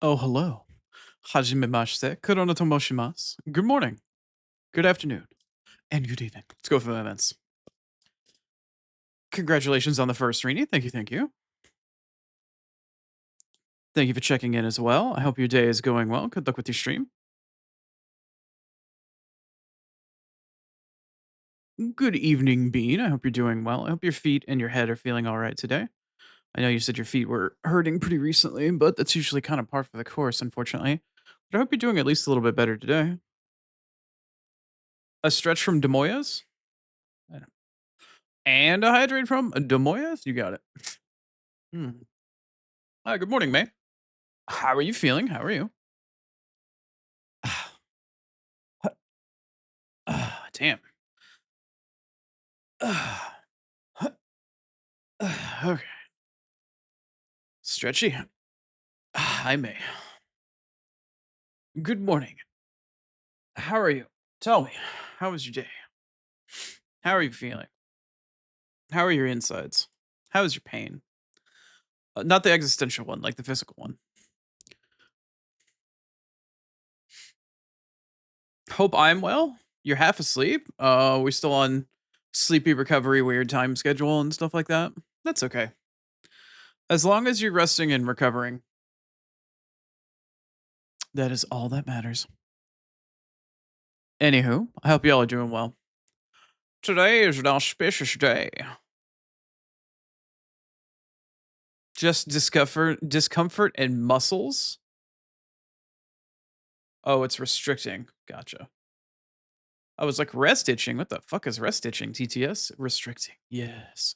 Oh, hello. Hajime Corona tomoshimasu. Good morning, good afternoon, and good evening. Let's go for the events. Congratulations on the first reading. Thank you, thank you. Thank you for checking in as well. I hope your day is going well. Good luck with your stream. Good evening, Bean. I hope you're doing well. I hope your feet and your head are feeling all right today. I know you said your feet were hurting pretty recently, but that's usually kind of par for the course, unfortunately. But I hope you're doing at least a little bit better today. A stretch from Demoyas and a hydrate from Demoyas. You got it. Hmm. Hi, good morning, May. How are you feeling? How are you? Damn. Okay. Stretchy. Hi, May. Good morning. How are you? Tell me, how was your day? How are you feeling? How are your insides? How is your pain? Not the existential one, like the physical one. Hope I'm well. You're half asleep. We still on sleepy recovery, weird time schedule and stuff like that. That's okay. As long as you're resting and recovering, that is all that matters. Anywho, I hope y'all are doing well. Today is an auspicious day. Just discomfort and muscles? Oh, it's restricting. Gotcha. I was like, rest itching. What the fuck is rest itching? TTS? Restricting. Yes.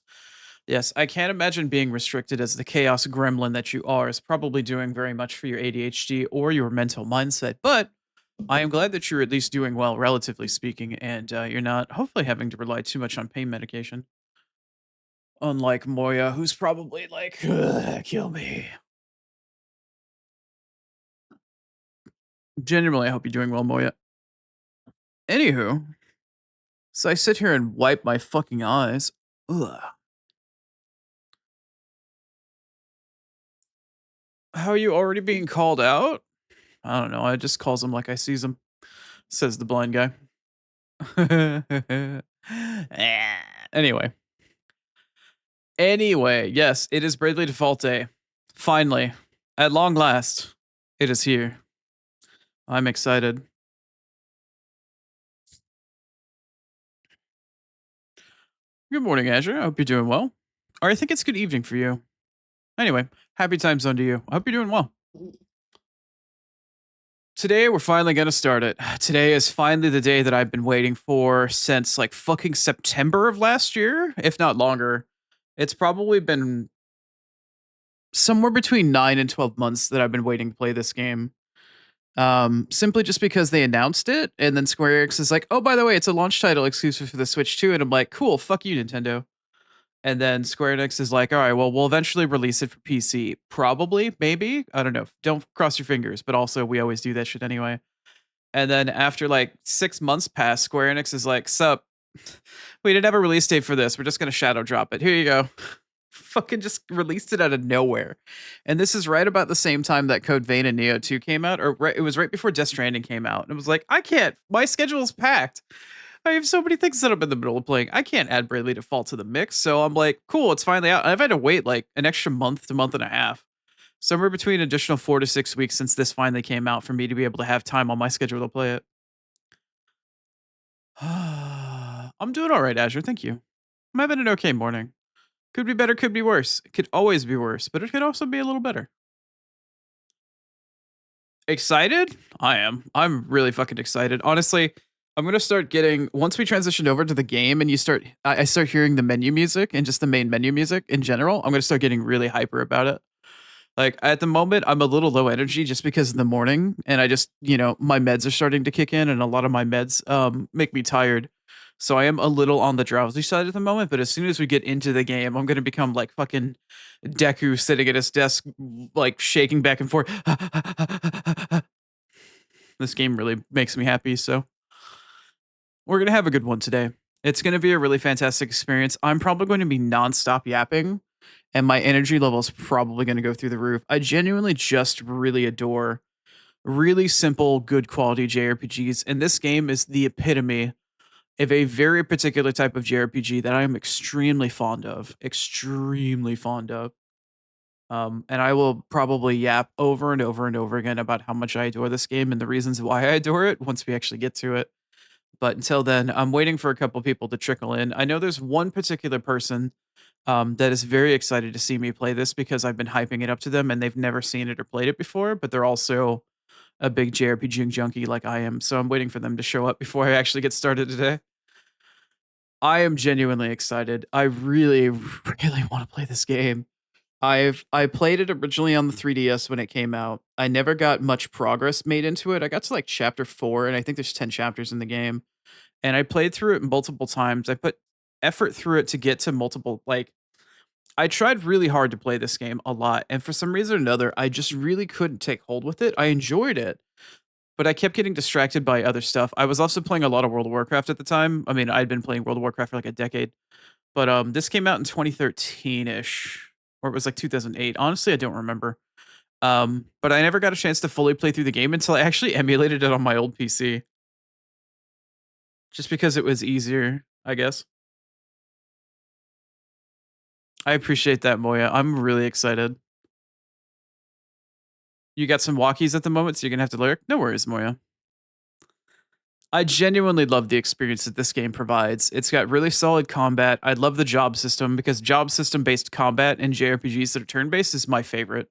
Yes, I can't imagine being restricted as the chaos gremlin that you are is probably doing very much for your ADHD or your mental mindset. But I am glad that you're at least doing well, relatively speaking, and you're not hopefully having to rely too much on pain medication. Unlike Moya, who's probably like, "Ugh, kill me." Genuinely, I hope you're doing well, Moya. Anywho, so I sit here and wipe my fucking eyes. Ugh. How are you already being called out? I don't know. I just calls him like I sees him, says the blind guy. anyway. Anyway, yes, it is Bravely Default Day. Finally, at long last, it is here. I'm excited. Good morning, Azure. I hope you're doing well. Or I think it's good evening for you. Anyway, happy time zone to you. I hope you're doing well. Today, we're finally gonna start it. Today is finally the day that I've been waiting for since like fucking September of last year, if not longer. It's probably been somewhere between 9 and 12 months that I've been waiting to play this game. Simply just because they announced it, and then Square Enix is like, "Oh, by the way, it's a launch title exclusive for the Switch too." And I'm like, "Cool, fuck you, Nintendo." And then Square Enix is like, "All right, well, we'll eventually release it for PC. Probably, maybe. I don't know. Don't cross your fingers, but also we always do that shit anyway." And then after like 6 months pass, Square Enix is like, "Sup, we didn't have a release date for this. We're just gonna shadow drop it. Here you go." Fucking just released it out of nowhere. And this is right about the same time that Code Vein and Neo 2 came out, or it was right before Death Stranding came out. And it was like, I can't, my schedule is packed. I have so many things that I'm in the middle of playing. I can't add Bravely Default to the mix. So I'm like, cool, it's finally out. I've had to wait like an extra month to month and a half. Somewhere between an additional 4 to 6 weeks since this finally came out for me to be able to have time on my schedule to play it. I'm doing all right, Azure. Thank you. I'm having an okay morning. Could be better, could be worse. It could always be worse, but it could also be a little better. Excited? I am. I'm really fucking excited. Honestly, I'm gonna start getting once we transition over to the game and I start hearing the menu music and just the main menu music in general. I'm gonna start getting really hyper about it. Like at the moment, I'm a little low energy just because in the morning, and I just my meds are starting to kick in, and a lot of my meds make me tired. So I am a little on the drowsy side at the moment, but as soon as we get into the game, I'm gonna become like fucking Deku sitting at his desk, like shaking back and forth. This game really makes me happy, so we're gonna have a good one today. It's gonna be a really fantastic experience. I'm probably going to be nonstop yapping, and my energy level is probably gonna go through the roof. I genuinely just really adore really simple, good quality JRPGs, and this game is the epitome of a very particular type of JRPG that I am extremely fond of. And I will probably yap over and over and over again about how much I adore this game and the reasons why I adore it once we actually get to it. But until then, I'm waiting for a couple people to trickle in. I know there's one particular person that is very excited to see me play this because I've been hyping it up to them and they've never seen it or played it before, but they're also a big JRPG junkie like I am. So I'm waiting for them to show up before I actually get started today. I am genuinely excited. I really, really want to play this game. I played it originally on the 3DS when it came out. I never got much progress made into it. I got to like chapter 4 and I think there's 10 chapters in the game. And I played through it multiple times. I put effort through it to get to multiple like I tried really hard to play this game a lot and for some reason or another I just really couldn't take hold with it. I enjoyed it, but I kept getting distracted by other stuff. I was also playing a lot of World of Warcraft at the time. I mean, I'd been playing World of Warcraft for like a decade. But, this came out in 2013-ish, or it was like 2008. Honestly, I don't remember. But I never got a chance to fully play through the game until I actually emulated it on my old PC, just because it was easier, I guess. I appreciate that, Moya. I'm really excited. You got some walkies at the moment, so you're gonna have to lurk? No worries, Moya. I genuinely love the experience that this game provides. It's got really solid combat. I love the job system because job system based combat in JRPGs that are turn based is my favorite.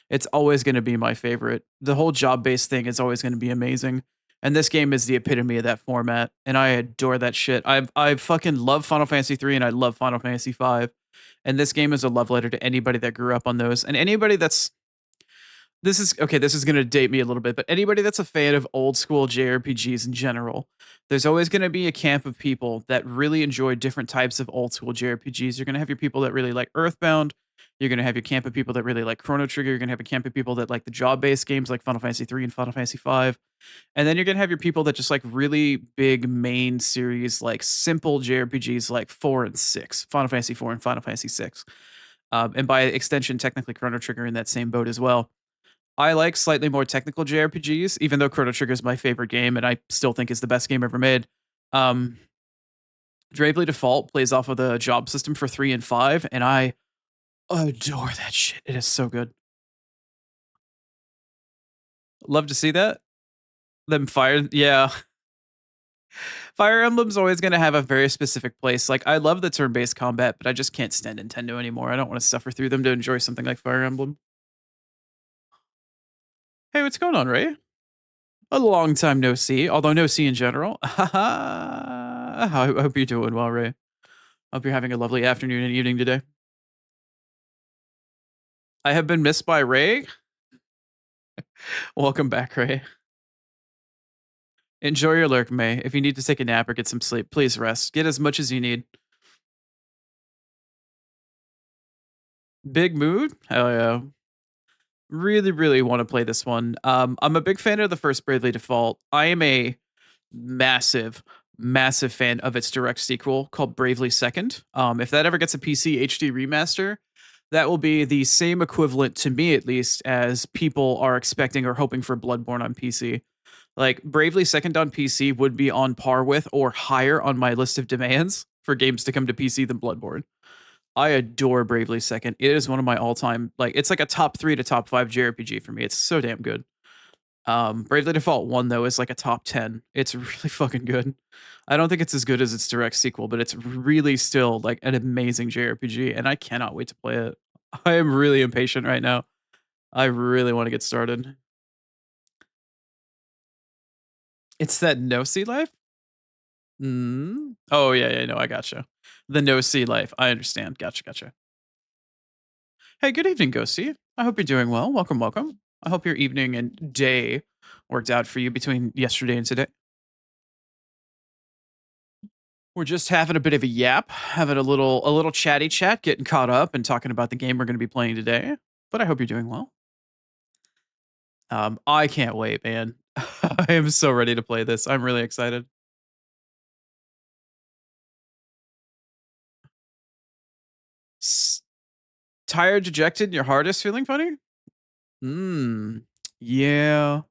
It's always going to be my favorite. The whole job based thing is always going to be amazing. And this game is the epitome of that format, and I adore that shit. I fucking love Final Fantasy 3 and I love Final Fantasy 5. And this game is a love letter to anybody that grew up on those and anybody that's this is okay, this is gonna date me a little bit, but anybody that's a fan of old school JRPGs in general, there's always gonna be a camp of people that really enjoy different types of old school JRPGs. You're gonna have your people that really like Earthbound. You're gonna have your camp of people that really like Chrono Trigger. You're gonna have a camp of people that like the job-based games like Final Fantasy 3 and Final Fantasy 5. And then you're gonna have your people that just like really big main series, like simple JRPGs like 4 and 6, Final Fantasy 4 and Final Fantasy 6. And by extension, technically Chrono Trigger in that same boat as well. I like slightly more technical JRPGs, even though Chrono Trigger is my favorite game and I still think is the best game ever made. Um, Bravely Default plays off of the job system for 3 and 5, and I adore that shit. It is so good. Love to see that. Them fire yeah. Fire Emblem's always gonna have a very specific place. Like, I love the turn-based combat, but I just can't stand Nintendo anymore. I don't wanna suffer through them to enjoy something like Fire Emblem. Hey, what's going on, Ray? A long time no see, although no see in general. I hope you're doing well, Ray. Hope you're having a lovely afternoon and evening today. I have been missed by Ray. Welcome back, Ray. Enjoy your lurk, May. If you need to take a nap or get some sleep, please rest. Get as much as you need. Big mood? Hell yeah. Really, really want to play this one. I'm a big fan of the first Bravely Default. I am a massive, massive fan of its direct sequel called Bravely Second. If that ever gets a PC HD remaster, that will be the same equivalent to me, at least, as people are expecting or hoping for Bloodborne on PC. Like Bravely Second on PC would be on par with or higher on my list of demands for games to come to PC than Bloodborne. I adore Bravely Second. It is one of my all-time like it's like a top 3 to top 5 JRPG for me. It's so damn good. Bravely Default 1 though is like a top 10. It's really fucking good. I don't think it's as good as its direct sequel, but it's really still like an amazing JRPG and I cannot wait to play it. I am really impatient right now. I really want to get started. It's that no sea life? Mm. Oh yeah, yeah, no, I gotcha. The no sea life. I understand. Gotcha, gotcha. Hey, good evening, Ghosty. I hope you're doing well. Welcome, welcome. I hope your evening and day worked out for you between yesterday and today. We're just having a bit of a yap, having a little chatty chat, getting caught up and talking about the game we're going to be playing today. But I hope you're doing well. I can't wait, man. I am so ready to play this. I'm really excited. Tired, dejected, and your heart is feeling funny? Hmm. Yeah,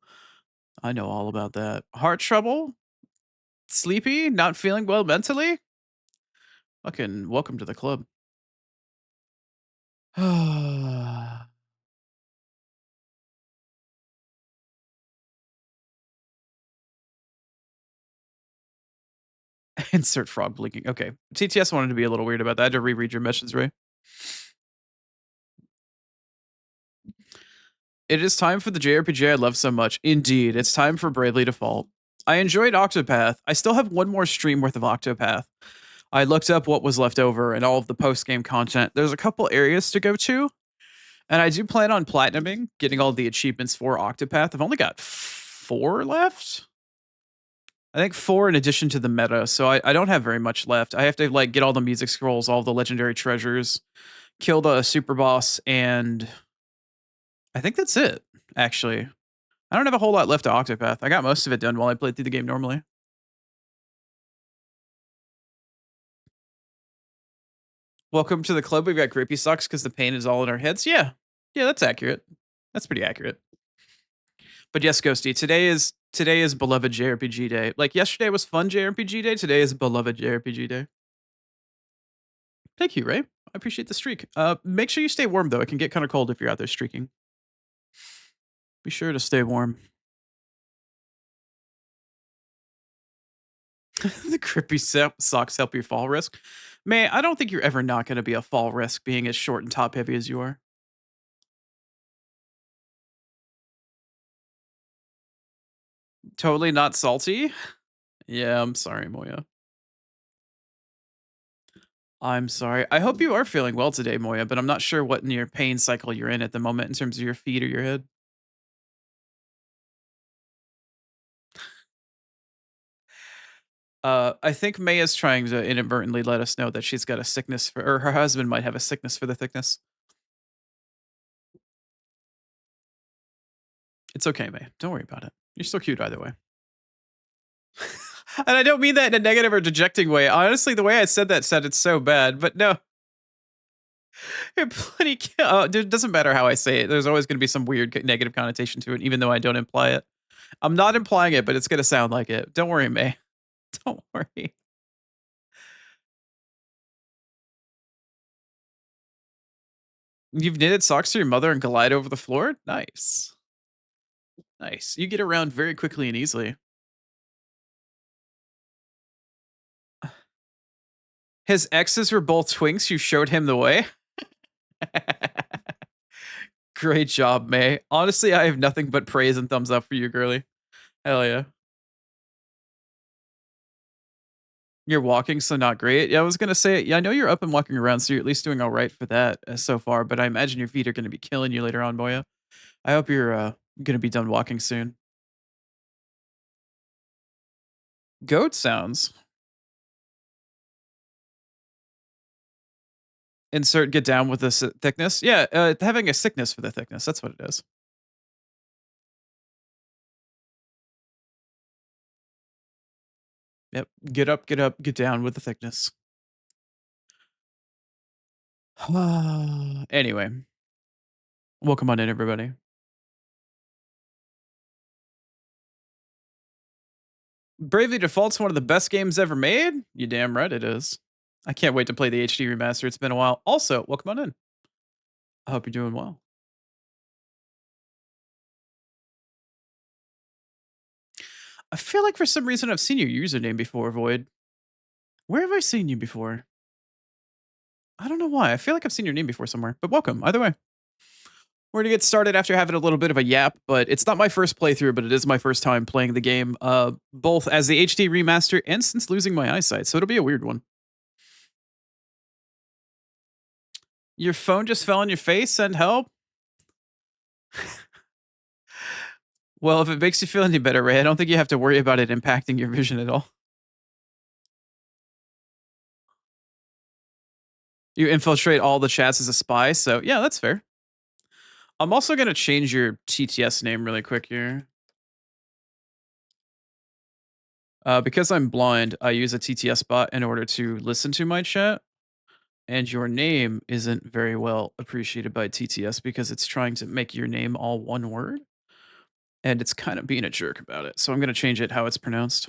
I know all about that. Heart trouble? Sleepy? Not feeling well mentally? Fucking welcome to the club. Insert frog blinking. Okay. TTS wanted to be a little weird about that. I had to reread your message, Ray. It is time for the JRPG I love so much. Indeed, it's time for Bravely Default. I enjoyed Octopath. I still have one more stream worth of Octopath. I looked up what was left over and all of the post game content. There's a couple areas to go to, and I do plan on platinuming, getting all the achievements for Octopath. I've only got 4 left. I think 4 in addition to the meta, so I don't have very much left. I have to like get all the music scrolls, all the legendary treasures, kill the super boss, and I think that's it, actually. I don't have a whole lot left to Octopath. I got most of it done while I played through the game normally. Welcome to the club. We've got grippy socks because the pain is all in our heads. Yeah. Yeah, that's accurate. That's pretty accurate. But yes, Ghosty, today is beloved JRPG day. Like yesterday was fun JRPG day. Today is beloved JRPG day. Thank you, Ray. I appreciate the streak. Make sure you stay warm though. It can get kind of cold if you're out there streaking. Be sure to stay warm. The grippy socks help your fall risk. May, I don't think you're ever not going to be a fall risk being as short and top heavy as you are. Totally not salty. Yeah, I'm sorry, Moya. I'm sorry. I hope you are feeling well today, Moya, but I'm not sure what in your pain cycle you're in at the moment in terms of your feet or your head. I think May is trying to inadvertently let us know that she's got a sickness for, or her husband might have a sickness for the thickness. It's okay, May. Don't worry about it. You're still cute either way. And I don't mean that in a negative or dejecting way. Honestly, the way I said that sounded so bad, but no, it plenty. It doesn't matter how I say it. There's always going to be some weird negative connotation to it, even though I don't imply it. I'm not implying it, but it's going to sound like it. Don't worry, May. Don't worry. You've knitted socks to your mother and glide over the floor? Nice. Nice. You get around very quickly and easily. His exes were both twinks. You showed him the way. Great job, May. Honestly, I have nothing but praise and thumbs up for you, girly. Hell yeah. You're walking, so not great. Yeah, I was gonna say, yeah, I know you're up and walking around, so you're at least doing all right for that so far. But I imagine your feet are gonna be killing you later on, Moya. I hope you're gonna be done walking soon. Goat sounds. Insert get down with the thickness. Yeah, having a sickness for the thickness. That's what it is. Yep. Get up, get up, get down with the thickness. Anyway, welcome on in, everybody. Bravely Default's one of the best games ever made. You damn right it is. I can't wait to play the HD remaster. It's been a while. Also, welcome on in. I hope you're doing well. I feel like for some reason I've seen your username before, Void. Where have I seen you before? I don't know why. I feel like I've seen your name before somewhere, but welcome either way. We're gonna get started after having a little bit of a yap, but it's not my first playthrough, but it is my first time playing the game, both as the HD remaster and since losing my eyesight, so it'll be a weird one. Your phone just fell on your face. Send help. Well, if it makes you feel any better, Ray, I don't think you have to worry about it impacting your vision at all. You infiltrate all the chats as a spy, so yeah, that's fair. I'm also gonna change your TTS name really quick here. Because I'm blind, I use a TTS bot in order to listen to my chat. And your name isn't very well appreciated by TTS because it's trying to make your name all one word, and it's kind of being a jerk about it. So I'm gonna change it how it's pronounced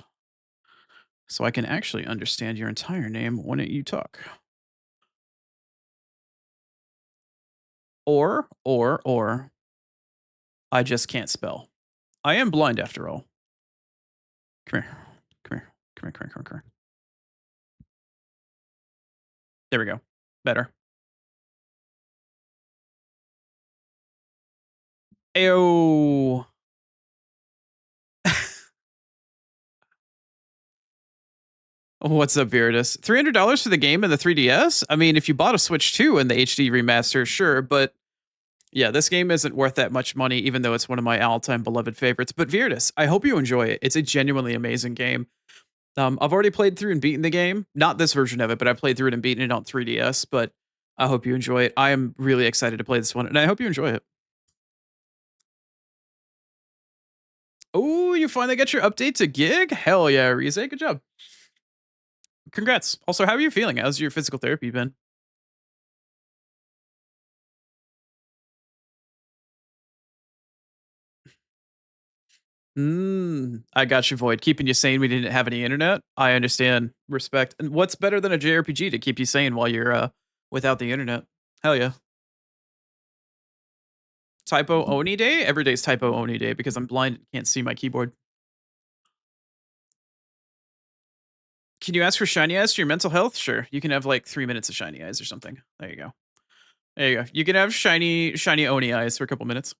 so I can actually understand your entire name when you talk. Or I just can't spell. I am blind after all. Come here. Come here. Come here. Come here. Come here. Come here. There we go. Better. Ayo. What's up, Viridus? $300 for the game and the 3DS? I mean, if you bought a Switch 2 and the HD remaster, sure, but yeah, this game isn't worth that much money, even though it's one of my all-time beloved favorites. But Viridus, I hope you enjoy it. It's a genuinely amazing game. I've already played through and beaten the game. Not this version of it, but I played through it and beaten it on 3DS. But I hope you enjoy it. I am really excited to play this one, and I hope you enjoy it. Oh, you finally got your update to Gig? Hell yeah, Rize. Good job. Congrats. Also, how are you feeling? How's your physical therapy been? I got you, Void. Keeping you sane. We didn't have any internet. I understand. Respect. And what's better than a JRPG to keep you sane while you're without the internet? Hell yeah. Typo Oni day? Every day's Typo Oni day because I'm blind and can't see my keyboard. Can you ask for shiny eyes to your mental health? Sure. You can have like 3 minutes of shiny eyes or something. There you go. There you go. You can have shiny Oni eyes for a couple minutes.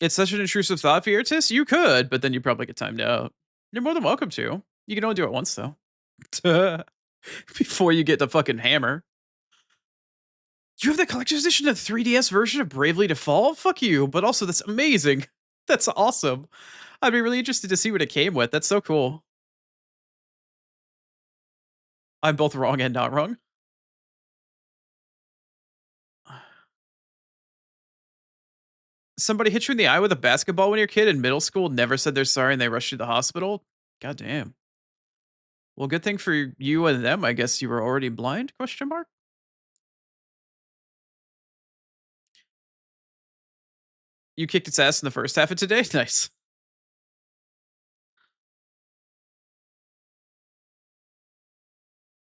It's such an intrusive thought, Viritus. You could, but then you probably get timed out. You're more than welcome to. You can only do it once though. Before you get the fucking hammer. You have the collector's edition of 3DS version of Bravely Default? Fuck you, but also that's amazing. That's awesome. I'd be really interested to see what it came with. That's so cool. I'm both wrong and not wrong. Somebody hit you in the eye with a basketball when you're a kid in middle school, never said they're sorry, and they rushed you to the hospital? God damn. Well, good thing for you and them, I guess you were already blind? Question mark. You kicked its ass in the first half of today? Nice.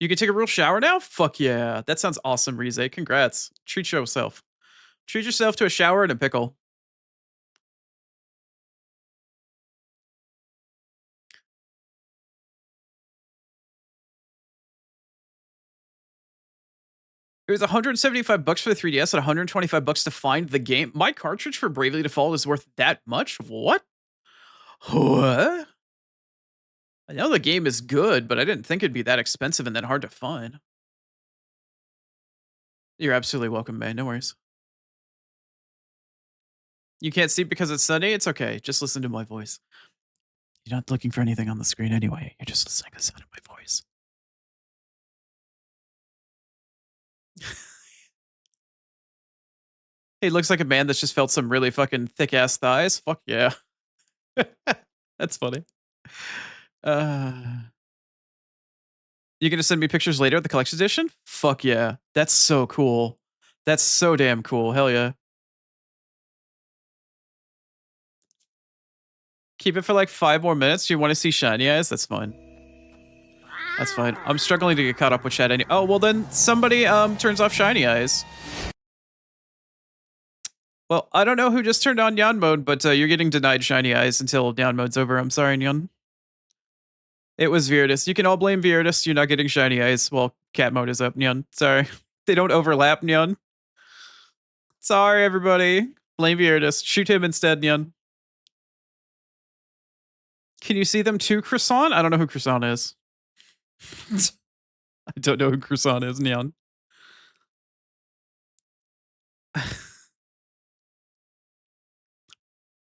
You can take a real shower now? Fuck yeah. That sounds awesome, Rize. Congrats. Treat yourself. Treat yourself to a shower and a pickle. It was 175 bucks for the 3DS and 125 bucks to find the game. My cartridge for Bravely Default is worth that much? What? What? I know the game is good, but I didn't think it'd be that expensive and that hard to find. You're absolutely welcome, man. No worries. You can't see because it's sunny? It's okay. Just listen to my voice. You're not looking for anything on the screen anyway. You're just listening to the sound of my voice. He looks like a man that's just felt some really fucking thick ass thighs. Fuck yeah. That's funny. You gonna send me pictures later of the collection edition? Fuck yeah. That's so cool. That's so damn cool. Hell yeah. Keep it for like 5 more minutes. You want to see shiny eyes? That's fine. That's fine. I'm struggling to get caught up with chat. Oh well, then somebody turns off shiny eyes. Well, I don't know who just turned on Nyan mode, but you're getting denied shiny eyes until Nyan mode's over. I'm sorry, Nyan. It was Viridus. You can all blame Viridus. You're not getting shiny eyes while cat mode is up, Nyan. Sorry. They don't overlap, Nyan. Sorry, everybody. Blame Viridus. Shoot him instead, Nyan. Can you see them too, Croissant? I don't know who Croissant is. I don't know who Croissant is, Nyan.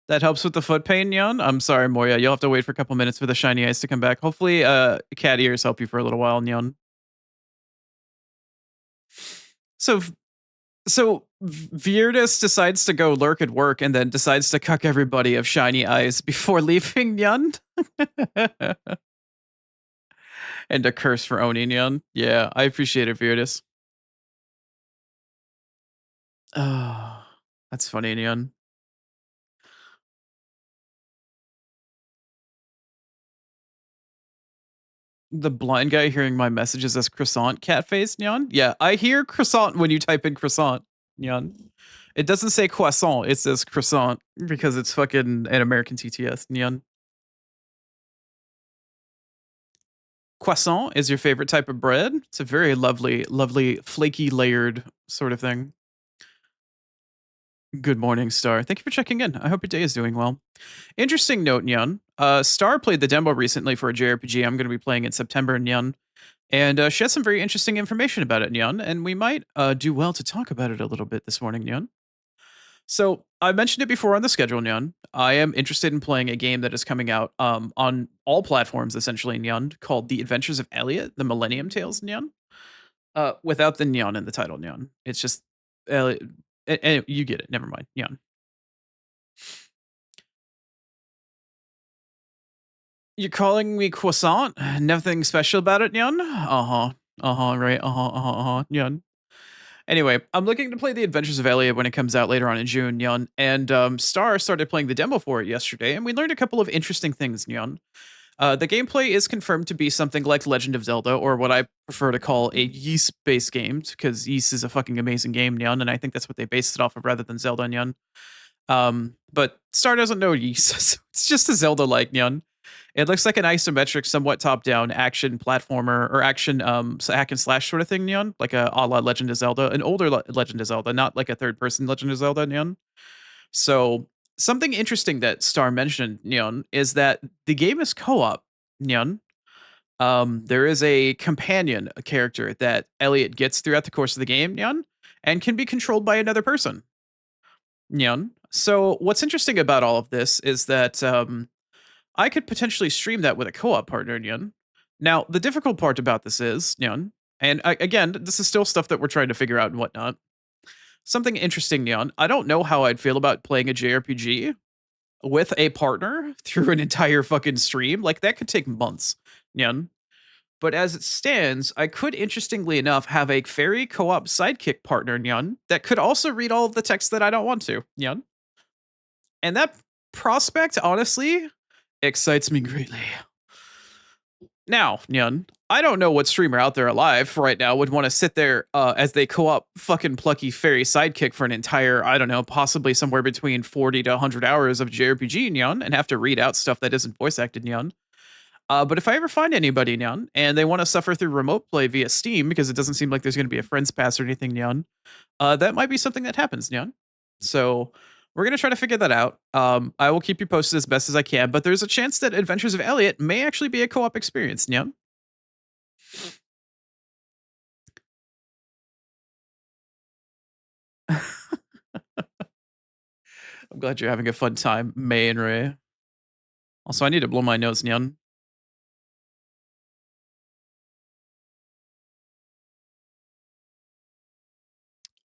That helps with the foot pain, Nyan. I'm sorry, Moya. You'll have to wait for a couple minutes for the shiny eyes to come back. Hopefully, cat ears help you for a little while, Nyan. So, so Virdis decides to go lurk at work and then decides to cuck everybody of shiny eyes before leaving Nyun. And a curse for owning Nyun. Yeah, I appreciate it, Virdis. Oh, that's funny, Nyun. The blind guy hearing my messages as croissant cat face, Nyan? Yeah, I hear croissant when you type in croissant, Nyan. It doesn't say croissant, it says croissant because it's fucking an American TTS, Nyan. Croissant is your favorite type of bread? It's a very lovely, lovely, flaky, layered sort of thing. Good morning, Star. Thank you for checking in. I hope your day is doing well. Interesting note, Nyan. Star played the demo recently for a JRPG I'm going to be playing in September, Nyan. And she had some very interesting information about it, Nyan, and we might do well to talk about it a little bit this morning, Nyan. So I mentioned it before on the schedule, Nyan. I am interested in playing a game that is coming out on all platforms, essentially, Nyan, called The Adventures of Elliot, The Millennium Tales, Nyan. Without the Nyan in the title, Nyan. It's just Elliot. You get it. Never mind, Nyan. You're calling me croissant? Nothing special about it, Nyan? Uh huh. Uh huh. Right. Uh huh. Uh huh. Nyan. Anyway, I'm looking to play The Adventures of Elliot when it comes out later on in June, Nyan. And Star started playing the demo for it yesterday, and we learned a couple of interesting things, Nyan. The gameplay is confirmed to be something like Legend of Zelda, or what I prefer to call a Ys-based game, because Ys is a fucking amazing game, Nyan, and I think that's what they based it off of rather than Zelda, Nyan. But Star doesn't know Ys, so it's just a Zelda-like, Nyan. It looks like an isometric, somewhat top-down action platformer or action hack and slash sort of thing, Neon, like a la Legend of Zelda, an older Legend of Zelda, not like a third-person Legend of Zelda, Neon. So something interesting that Star mentioned, Neon, is that the game is co-op, Neon. There is a companion, a character that Elliot gets throughout the course of the game, Neon, and can be controlled by another person, Neon. So what's interesting about all of this is that I could potentially stream that with a co-op partner, Nyan. Now, the difficult part about this is, Nyan, and again, this is still stuff that we're trying to figure out and whatnot. Something interesting, Nyan. I don't know how I'd feel about playing a JRPG with a partner through an entire fucking stream. Like that could take months, Nyan. But as it stands, I could, interestingly enough, have a fairy co-op sidekick partner, Nyan, that could also read all of the text that I don't want to, Nyan. And that prospect, honestly, excites me greatly. Now, Nyun, I don't know what streamer out there alive right now would want to sit there as they co-op fucking plucky fairy sidekick for an entire, I don't know, possibly somewhere between 40 to 100 hours of JRPG, Nyun, and have to read out stuff that isn't voice acted, Nyun. But if I ever find anybody, Nyun, and they want to suffer through remote play via Steam, because it doesn't seem like there's going to be a friends pass or anything, Nyun, that might be something that happens, Nyun. So we're gonna try to figure that out. I will keep you posted as best as I can, but there's a chance that Adventures of Elliot may actually be a co-op experience, Nyun. I'm glad you're having a fun time, May and Ray. Also, I need to blow my nose, Nyan.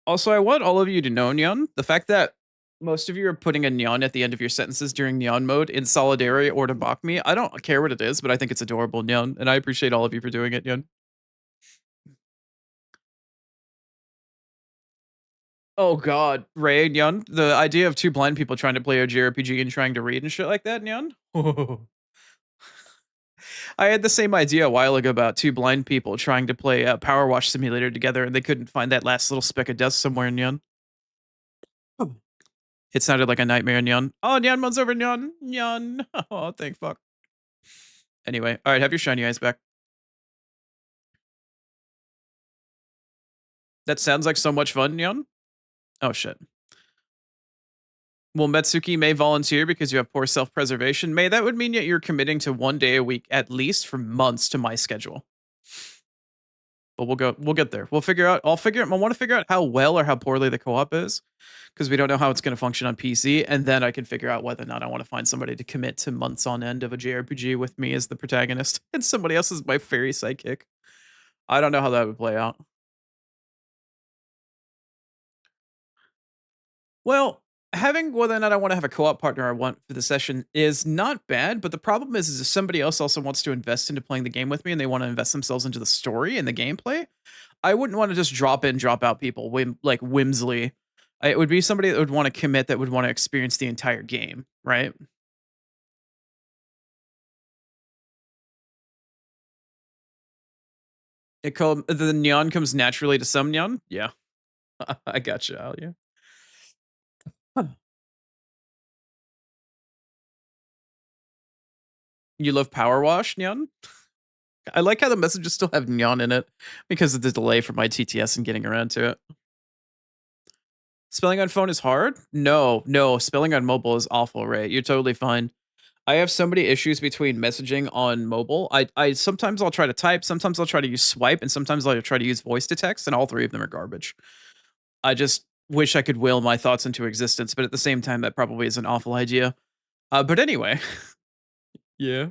Also, I want all of you to know, Nyan, the fact that most of you are putting a Nyan at the end of your sentences during Nyan mode in solidarity or to mock me. I don't care what it is, but I think it's adorable, Nyan, and I appreciate all of you for doing it, Nyan. Oh God, Ray, Nyan, the idea of two blind people trying to play a JRPG and trying to read and shit like that, Nyan. I had the same idea a while ago about two blind people trying to play a Power Wash Simulator together, and they couldn't find that last little speck of dust somewhere in Nyan. It sounded like a nightmare, Nyan. Oh, Nyan moans over Nyan. Nyan. Oh, thank fuck. Anyway, all right, have your shiny eyes back. That sounds like so much fun, Nyan. Oh shit. Well, Metsuki may volunteer because you have poor self-preservation. May that would mean that you're committing to 1 day a week at least for months to my schedule. But we'll get there. We'll figure out I want to figure out how well or how poorly the co-op is, because we don't know how it's going to function on PC, and then I can figure out whether or not I want to find somebody to commit to months on end of a JRPG with me as the protagonist and somebody else as my fairy sidekick. I don't know how that would play out. Well, having whether or not I want to have a co-op partner I want for the session is not bad, but the problem is if somebody else also wants to invest into playing the game with me and they want to invest themselves into the story and the gameplay, I wouldn't want to just drop in, drop out people like whimsily. It would be somebody that would want to commit, that would want to experience the entire game, right? The neon comes naturally to some neon. Yeah, I gotcha. Yeah. Huh. You love Power Wash neon? I like how the messages still have neon in it because of the delay for my TTS and getting around to it. Spelling on phone is hard? No, no. Spelling on mobile is awful, Ray. You're totally fine. I have so many issues between messaging on mobile. I sometimes I'll try to type, sometimes I'll try to use swipe, and sometimes I'll try to use voice to text, and all three of them are garbage. I just wish I could will my thoughts into existence, but at the same time, that probably is an awful idea. But anyway, yeah.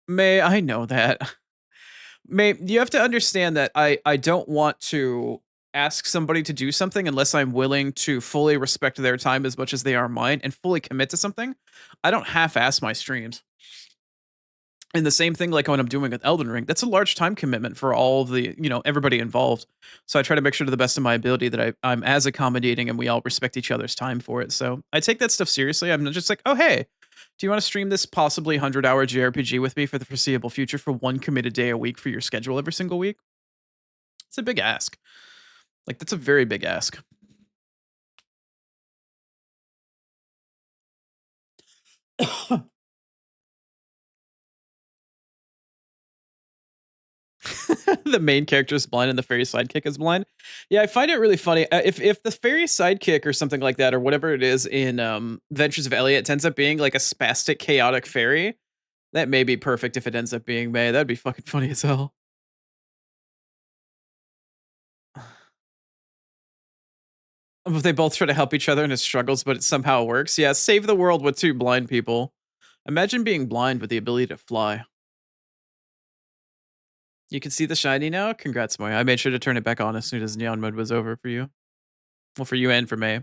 May I know that. May you have to understand that I don't want to ask somebody to do something unless I'm willing to fully respect their time as much as they are mine and fully commit to something. I don't half-ass my streams. And the same thing like when I'm doing with Elden Ring, that's a large time commitment for all the, everybody involved. So I try to make sure to the best of my ability that I'm as accommodating and we all respect each other's time for it. So I take that stuff seriously. I'm not just like, oh hey, do you want to stream this possibly 100-hour JRPG with me for the foreseeable future for one committed day a week for your schedule every single week? It's a big ask. Like that's a very big ask. The main character is blind and the fairy sidekick is blind. Yeah, I find it really funny. If the fairy sidekick or something like that, or whatever it is in Adventures of Elliot, ends up being like a spastic, chaotic fairy, that may be perfect. If it ends up being May, that'd be fucking funny as hell. If they both try to help each other in his struggles, but it somehow works. Yeah, save the world with two blind people. Imagine being blind with the ability to fly. You can see the shiny now. Congrats, Moya. I made sure to turn it back on as soon as neon mode was over for you. Well, for you and for May.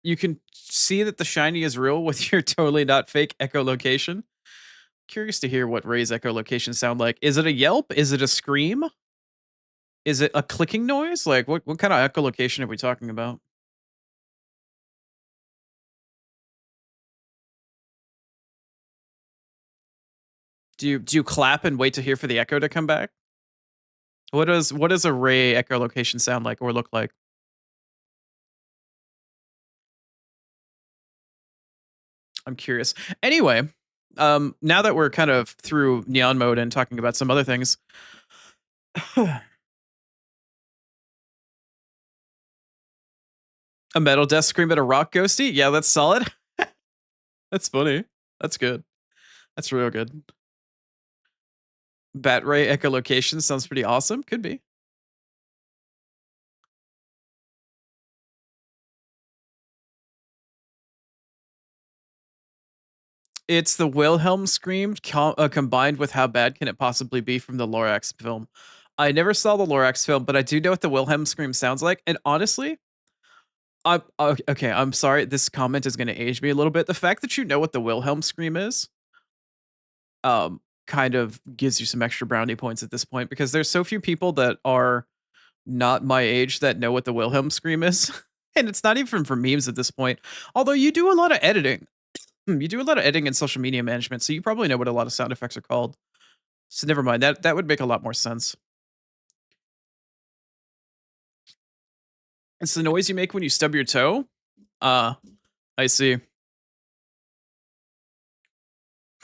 You can see that the shiny is real with your totally not fake echolocation. Curious to hear what Ray's echolocation sound like. Is it a yelp? Is it a scream? Is it a clicking noise? Like what kind of echolocation are we talking about? Do you clap and wait to hear for the echo to come back? What does a Ray echolocation sound like or look like? I'm curious. Anyway, now that we're kind of through neon mode and talking about some other things, a metal death scream at a rock ghosty? Yeah, that's solid. That's funny. That's good. That's real good. Bat ray echolocation sounds pretty awesome. Could be. It's the Wilhelm scream combined with how bad can it possibly be from the Lorax film. I never saw the Lorax film, but I do know what the Wilhelm scream sounds like. And honestly, okay. I'm sorry. This comment is going to age me a little bit. The fact that you know what the Wilhelm scream is, kind of gives you some extra brownie points at this point because there's so few people that are not my age that know what the Wilhelm scream is. And it's not even for memes at this point. Although you do a lot of editing. You do a lot of editing and social media management, so you probably know what a lot of sound effects are called. So never mind. That would make a lot more sense. It's the noise you make when you stub your toe. Uh, I see.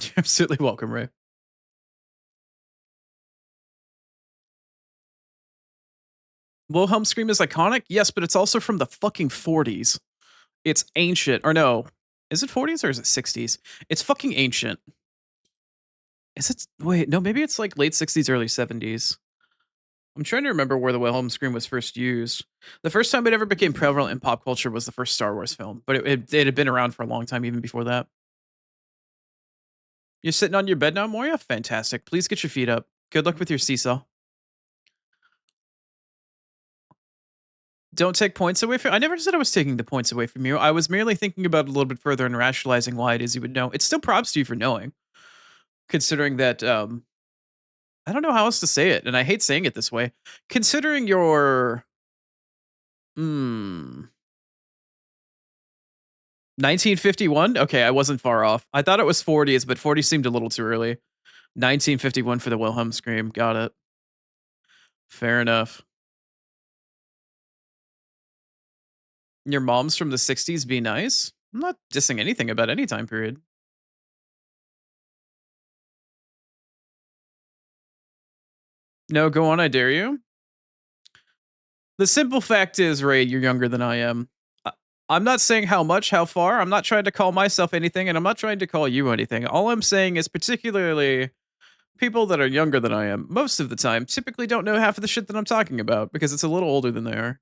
You're absolutely welcome, Ray. Wilhelm scream is iconic, yes, but it's also from the fucking 40s. It's ancient, or no? Is it 40s or is it 60s? It's fucking ancient. Is it? Wait, no, maybe it's like late 60s, early 70s. I'm trying to remember where the Wilhelm scream was first used. The first time it ever became prevalent in pop culture was the first Star Wars film, but it had been around for a long time even before that. You're sitting on your bed now, Moria? Fantastic. Please get your feet up. Good luck with your seesaw. Don't take points away from I never said I was taking the points away from you. I was merely thinking about it a little bit further and rationalizing why it is you would know. It's still props to you for knowing, considering that, I don't know how else to say it, and I hate saying it this way. Considering your, mm, 1951? Okay, I wasn't far off. I thought it was 40s, but 40 seemed a little too early. 1951 for the Wilhelm scream. Got it. Fair enough. Your mom's from the 60s, be nice? I'm not dissing anything about any time period. No, go on, I dare you. The simple fact is, Ray, you're younger than I am. I- I'm not saying how much, how far. I'm not trying to call myself anything, and I'm not trying to call you anything. All I'm saying is, particularly people that are younger than I am, most of the time, typically don't know half of the shit that I'm talking about because it's a little older than they are.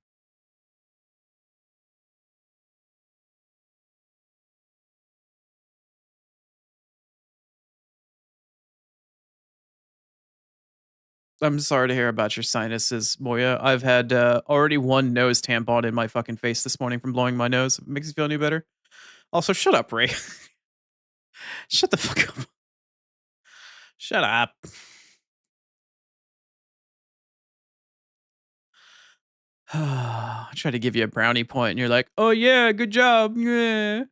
I'm sorry to hear about your sinuses, Moya. I've had already one nose tampon in my fucking face this morning from blowing my nose. Makes you feel any better? Also, shut up, Ray. Shut the fuck up. Shut up. I try to give you a brownie point, and you're like, "Oh yeah, good job." Yeah.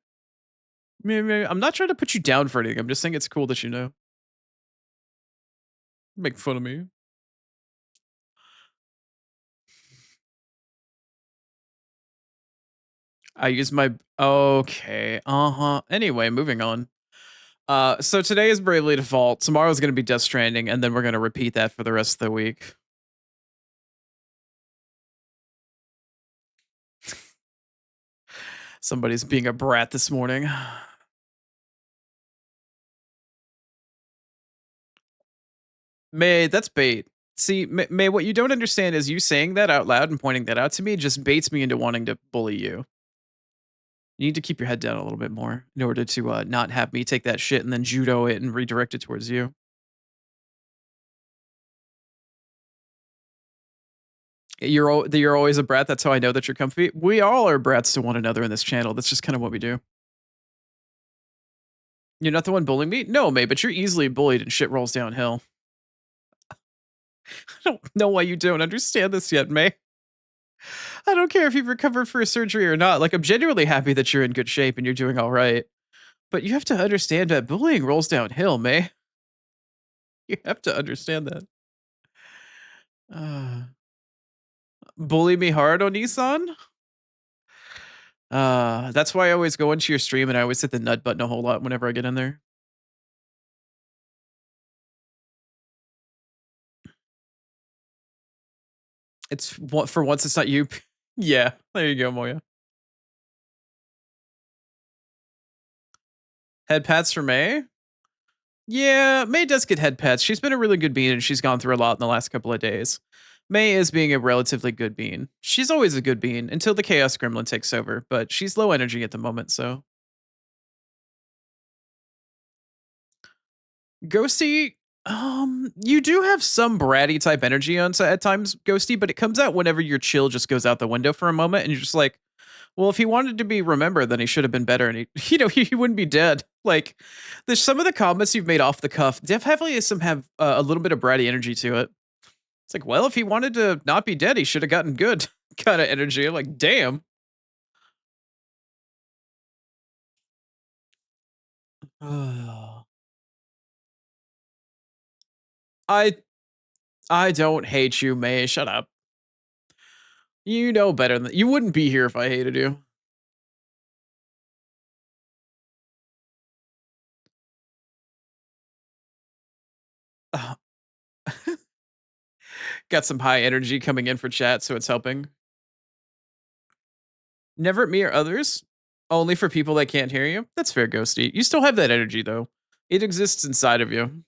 Meh, meh. I'm not trying to put you down for anything. I'm just saying it's cool that you know. Make fun of me. I use my okay. Uh-huh. Anyway, moving on. So today is Bravely Default. Tomorrow's gonna be Death Stranding, and then we're gonna repeat that for the rest of the week. Somebody's being a brat this morning. May, that's bait. See, May, what you don't understand is you saying that out loud and pointing that out to me just baits me into wanting to bully you. You need to keep your head down a little bit more in order to not have me take that shit and then judo it and redirect it towards you. You're always a brat. That's how I know that you're comfy. We all are brats to one another in this channel. That's just kind of what we do. You're not the one bullying me? No, May, but you're easily bullied and shit rolls downhill. I don't know why you don't understand this yet, May. I don't care if you've recovered for a surgery or not. Like, I'm genuinely happy that you're in good shape and you're doing all right. But you have to understand that bullying rolls downhill, May. You have to understand that. Uh, bully me hard on Nissan? That's why I always go into your stream and I always hit the nut button a whole lot whenever I get in there. It's what for once it's not you. Yeah, there you go, Moya. Head pats for May? Yeah, May does get head pats. She's been a really good bean and she's gone through a lot in the last couple of days. May is being a relatively good bean. She's always a good bean until the Chaos Gremlin takes over, but she's low energy at the moment, so. Ghosty, you do have some bratty type energy on at times, Ghosty, but it comes out whenever your chill just goes out the window for a moment and you're just like, well, if he wanted to be remembered, then he should have been better, and he, he wouldn't be dead. Like, there's some of the comments you've made off the cuff. Definitely some have a little bit of bratty energy to it. It's like, well, if he wanted to not be dead, he should have gotten good kind of energy. I'm like, damn. I I don't hate you, May. Shut up. You know better than you wouldn't be here if I hated you. Uh, got some high energy coming in for chat, so it's helping. Never at me or others. Only for people that can't hear you. That's fair, Ghosty. You still have that energy though. It exists inside of you.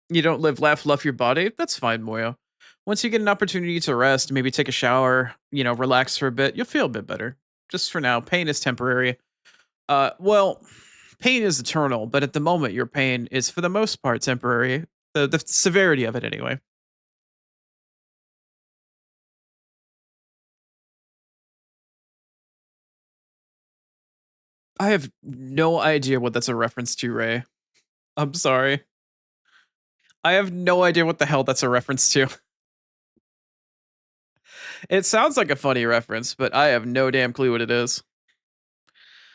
You don't live, laugh, love your body. That's fine, Moya. Once you get an opportunity to rest, maybe take a shower, relax for a bit, you'll feel a bit better. Just for now, pain is temporary. Well, pain is eternal, but at the moment, your pain is for the most part temporary. The severity of it, anyway. I have no idea what that's a reference to, Ray. I'm sorry. I have no idea what the hell that's a reference to. It sounds like a funny reference, but I have no damn clue what it is.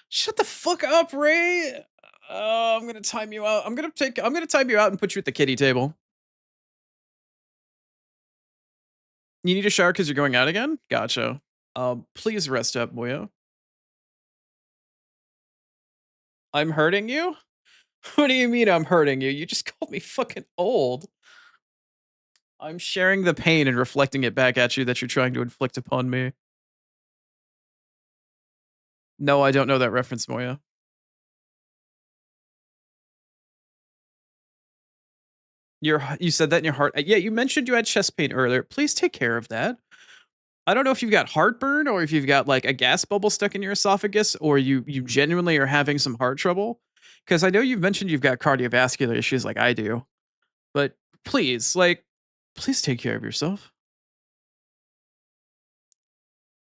Shut the fuck up, Ray. I'm gonna time you out. I'm gonna time you out and put you at the kitty table. You need a shower because you're going out again? Gotcha. Please rest up, Moya. I'm hurting you? What do you mean I'm hurting you? You just called me fucking old. I'm sharing the pain and reflecting it back at you that you're trying to inflict upon me. No, I don't know that reference, Moya. You said that in your heart. Yeah, you mentioned you had chest pain earlier. Please take care of that. I don't know if you've got heartburn or if you've got like a gas bubble stuck in your esophagus or you genuinely are having some heart trouble. Because I know you've mentioned you've got cardiovascular issues like I do. But please, please take care of yourself.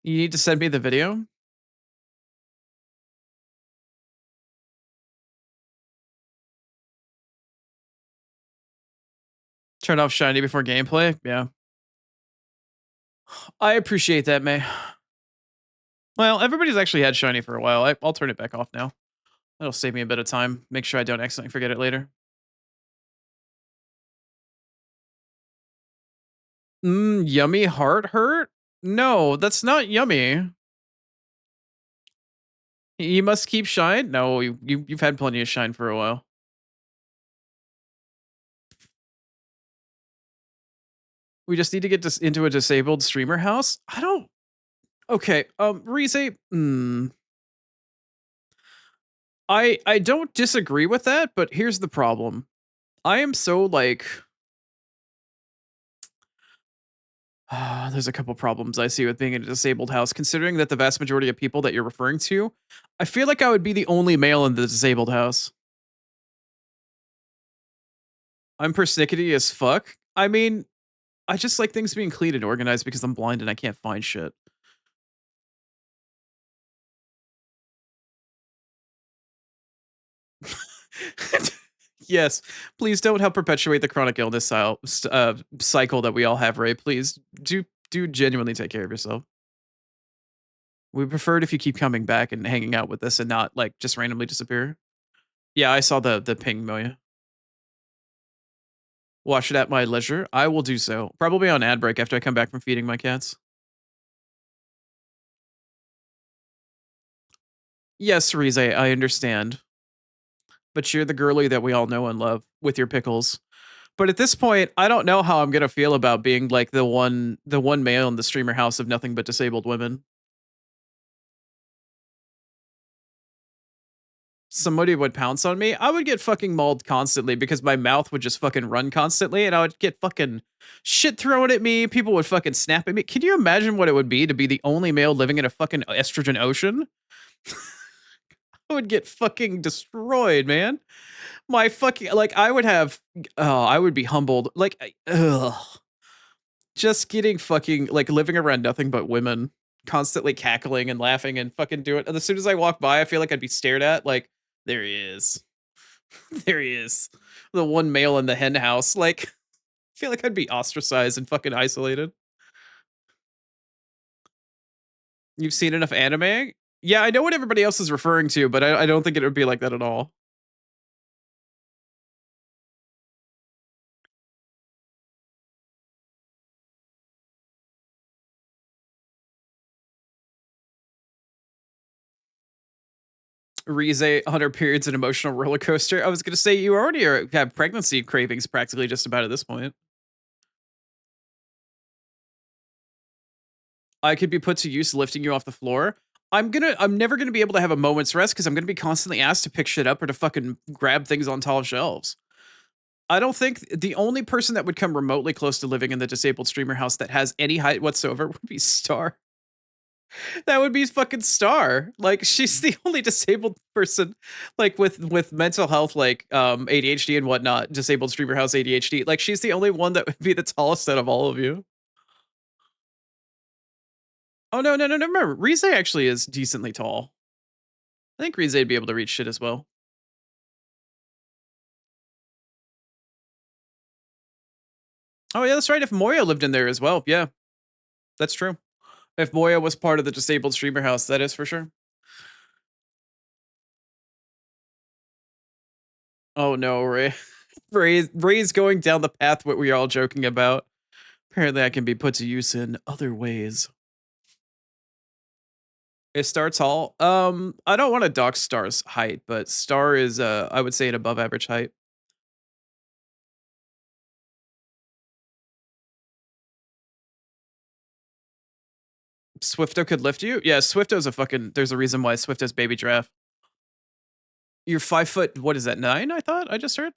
You need to send me the video. Turn off shiny before gameplay. Yeah. I appreciate that, May. Well, everybody's actually had shiny for a while. I'll turn it back off now. That'll save me a bit of time. Make sure I don't accidentally forget it later. Yummy heart hurt? No, that's not yummy. You must keep shine? No, you've had plenty of shine for a while. We just need to get this into a disabled streamer house? I don't okay, Rize, I don't disagree with that, but here's the problem. I am so like there's a couple problems I see with being in a disabled house, considering that the vast majority of people that you're referring to, I feel like I would be the only male in the disabled house. I'm persnickety as fuck. I mean, I just like things being clean and organized because I'm blind and I can't find shit. Yes, please don't help perpetuate the chronic illness cycle that we all have, Ray. Please do genuinely take care of yourself. We prefer it if you keep coming back and hanging out with us and not like just randomly disappear. Yeah, I saw the ping, Moya. Watch it at my leisure. I will do so. Probably on ad break after I come back from feeding my cats. Yes, Rize, I understand. But you're the girly that we all know and love with your pickles. But at this point, I don't know how I'm gonna feel about being like the one male in the streamer house of nothing but disabled women. Somebody would pounce on me, I would get fucking mauled constantly because my mouth would just fucking run constantly and I would get fucking shit thrown at me. People would fucking snap at me. Can you imagine what it would be to be the only male living in a fucking estrogen ocean? I would get fucking destroyed, man. My fucking like I would have I would be humbled. Just getting fucking like living around nothing but women, constantly cackling and laughing and fucking doing. And as soon as I walk by, I feel like I'd be stared at. Like there he is, there he is, the one male in the hen house. Like I feel like I'd be ostracized and fucking isolated. You've seen enough anime? Yeah, I know what everybody else is referring to, but I don't think it would be like that at all. Rize, 100 periods and emotional roller coaster. I was gonna say you already have pregnancy cravings practically just about at this point. I could be put to use lifting you off the floor. I'm never gonna be able to have a moment's rest because I'm gonna be constantly asked to pick shit up or to fucking grab things on tall shelves. I don't think the only person that would come remotely close to living in the disabled streamer house that has any height whatsoever would be Star. That would be fucking Star. Like she's the only disabled person, like with mental health, like ADHD and whatnot. Disabled streamer house ADHD. Like she's the only one that would be the tallest out of all of you. Oh no! Remember, Rize actually is decently tall. I think Rize'd be able to reach shit as well. Oh yeah, that's right. If Moya lived in there as well, yeah, that's true. If Moya was part of the disabled streamer house, that is for sure. Oh no, Ray. Ray's going down the path what we are all joking about. Apparently, I can be put to use in other ways. Is Star tall? I don't want to dock Star's height, but Star is, I would say, an above average height. Swifto could lift you? Yeah, Swifto's a fucking. There's a reason why Swifto's baby giraffe. You're 5 foot. What is that? 9? I thought I just heard.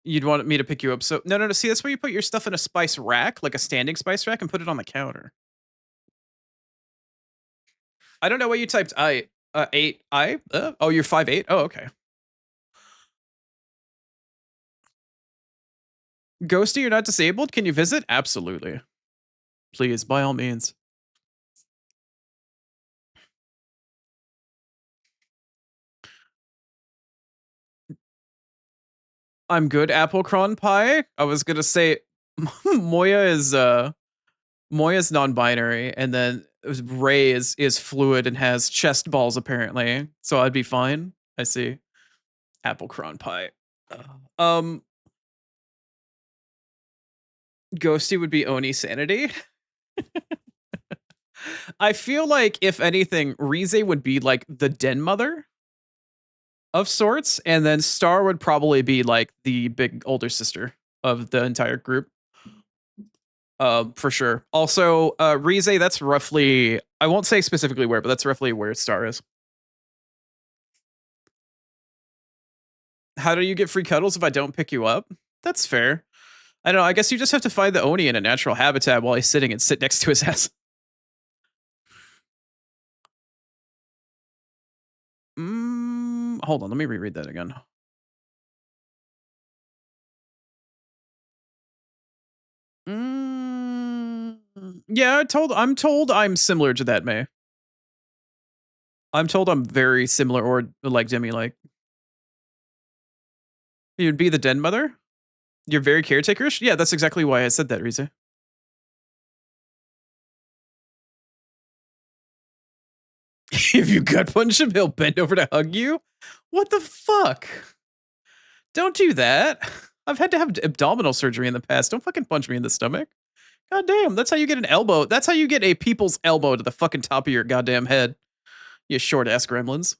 You'd want me to pick you up. So no. See, that's where you put your stuff in a spice rack, like a standing spice rack, and put it on the counter. I don't know what you typed. I 8. Oh, you're 5'8". Oh, okay. Ghosty, you're not disabled. Can you visit? Absolutely. Please, by all means. I'm good. Apple cron pie. I was gonna say Moya is Moya's non-binary, and then Ray is fluid and has chest balls apparently. So I'd be fine. I see. Apple cron pie. Um, Ghosty would be Oni sanity. I feel like if anything, Rize would be like the den mother of sorts, and then Star would probably be like the big older sister of the entire group. For sure. Also, Rize, that's roughly, I won't say specifically where, but that's roughly where Star is. How do you get free cuddles if I don't pick you up? That's fair. I don't know. I guess you just have to find the Oni in a natural habitat while he's sitting and sit next to his ass. Hold on. Let me reread that again. Yeah, I'm told I'm similar to that May. I'm told I'm very similar or like Demi like. You'd be the den mother? You're very caretakerish? Yeah, that's exactly why I said that, Rize. If you gut punch him, he'll bend over to hug you? What the fuck? Don't do that. I've had to have abdominal surgery in the past. Don't fucking punch me in the stomach. God damn, that's how you get an elbow. That's how you get a people's elbow to the fucking top of your goddamn head. You short ass gremlins.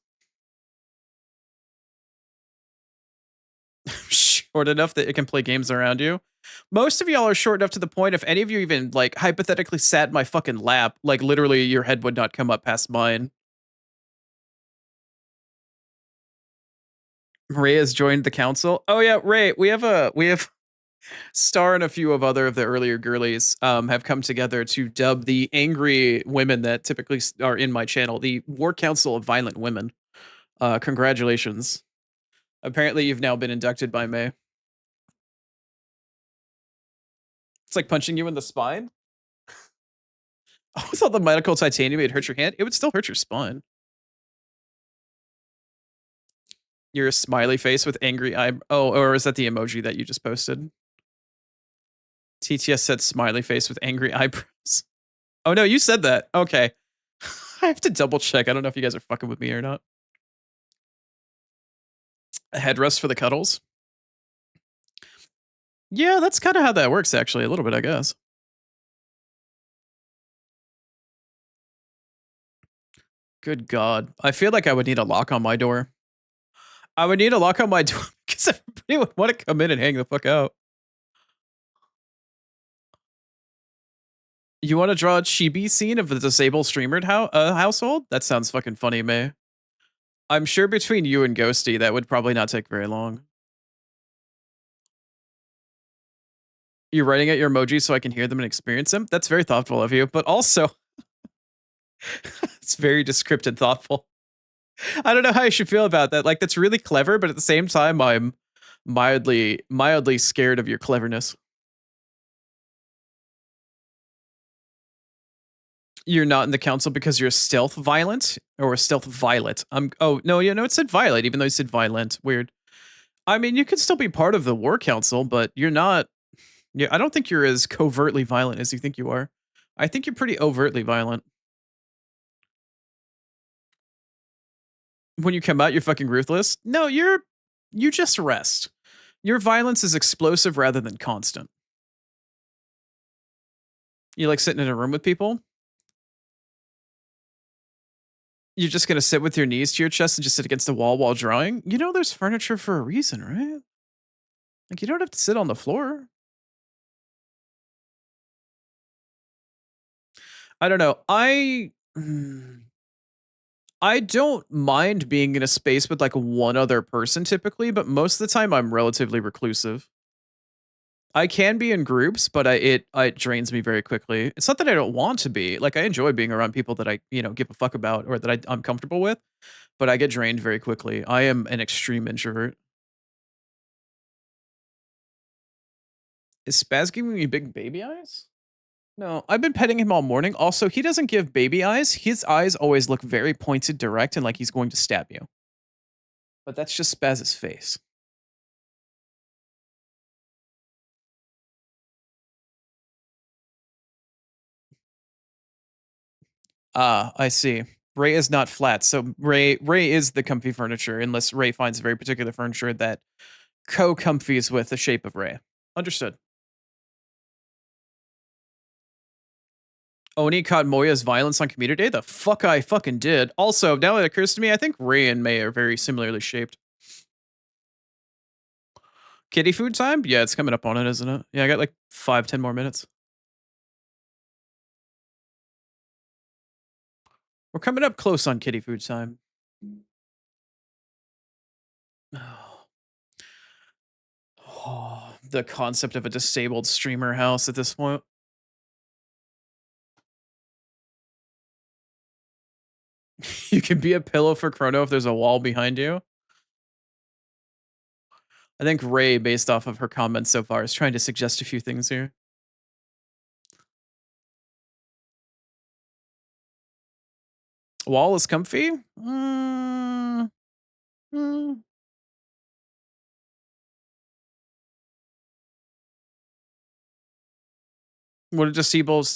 Short enough that it can play games around you. Most of y'all are short enough to the point if any of you even like hypothetically sat in my fucking lap, like literally your head would not come up past mine. Ray has joined the council. Oh yeah, Ray, we have Star and a few of other of the earlier girlies have come together to dub the angry women that typically are in my channel the War Council of Violent Women. Congratulations. Apparently, you've now been inducted by May. It's like punching you in the spine. Oh, I thought the medical titanium would hurt your hand. It would still hurt your spine. You're a smiley face with angry eye. Oh, or is that the emoji that you just posted? TTS said smiley face with angry eyebrows. Oh no, you said that. Okay. I have to double check. I don't know if you guys are fucking with me or not. A headrest for the cuddles. Yeah, that's kind of how that works, actually, a little bit, I guess. Good God. I feel like I would need a lock on my door. I would need a lock on my door because everybody would want to come in and hang the fuck out. You want to draw a chibi scene of the disabled streamer household? That sounds fucking funny, May. I'm sure between you and Ghosty, that would probably not take very long. You're writing out your emojis so I can hear them and experience them? That's very thoughtful of you, but also it's very descriptive and thoughtful. I don't know how I should feel about that. Like, that's really clever, but at the same time, I'm mildly scared of your cleverness. You're not in the council because you're stealth violent or stealth violet. Oh no, you know it said violet, even though you said violent. Weird. I mean, you could still be part of the war council, but you're not. Yeah, I don't think you're as covertly violent as you think you are. I think you're pretty overtly violent. When you come out, you're fucking ruthless. No, you just rest. Your violence is explosive rather than constant. You like sitting in a room with people. You're just gonna sit with your knees to your chest and just sit against the wall while drawing. You know, there's furniture for a reason, right? Like you don't have to sit on the floor. I don't know. I don't mind being in a space with like one other person typically, but most of the time I'm relatively reclusive. I can be in groups, but it drains me very quickly. It's not that I don't want to be. Like I enjoy being around people that I, give a fuck about or that I'm comfortable with, but I get drained very quickly. I am an extreme introvert. Is Spaz giving me big baby eyes? No, I've been petting him all morning. Also, he doesn't give baby eyes. His eyes always look very pointed, direct, and like he's going to stab you. But that's just Spaz's face. Ah, I see. Ray is not flat, so Ray is the comfy furniture, unless Ray finds very particular furniture that co-comfies with the shape of Ray. Understood. Oni caught Moya's violence on Commuter Day. The fuck I fucking did. Also, now it occurs to me, I think Ray and May are very similarly shaped. Kitty food time? Yeah, it's coming up on it, isn't it? Yeah, I got like 5, 10 more minutes. We're coming up close on kitty food time. Oh, the concept of a disabled streamer house at this point. You can be a pillow for Chrono if there's a wall behind you. I think Ray, based off of her comments so far, is trying to suggest a few things here. Wall is comfy? Mm. What a disabled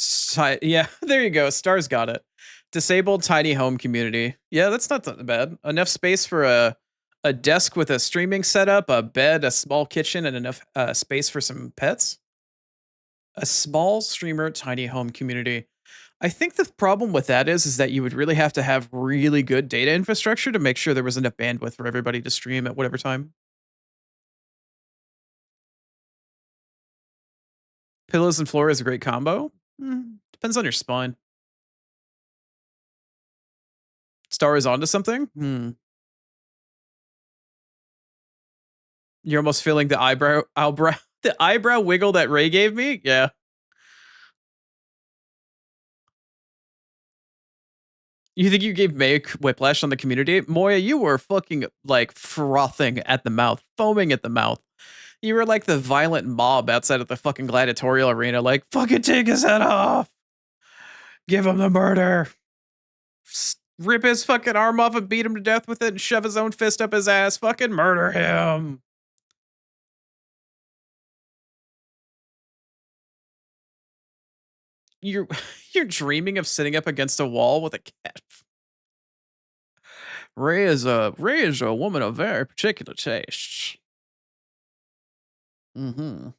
yeah, there you go. Stars got it. Disabled tiny home community. Yeah, that's not that bad. Enough space for a desk with a streaming setup, a bed, a small kitchen, and enough space for some pets. A small streamer tiny home community. I think the problem with that is that you would really have to have really good data infrastructure to make sure there was enough bandwidth for everybody to stream at whatever time. Pillows and floor is a great combo. Depends on your spine. Star is onto something. You're almost feeling the eyebrow the eyebrow wiggle that Ray gave me. Yeah. You think you gave May whiplash on the community? Moya, you were fucking like frothing at the mouth, foaming at the mouth. You were like the violent mob outside of the fucking gladiatorial arena, like, fucking take his head off. Give him the murder. Rip his fucking arm off and beat him to death with it and shove his own fist up his ass. Fucking murder him. You're you're dreaming of sitting up against a wall with a cat. Ray is a woman of very particular tastes. Mm-hmm.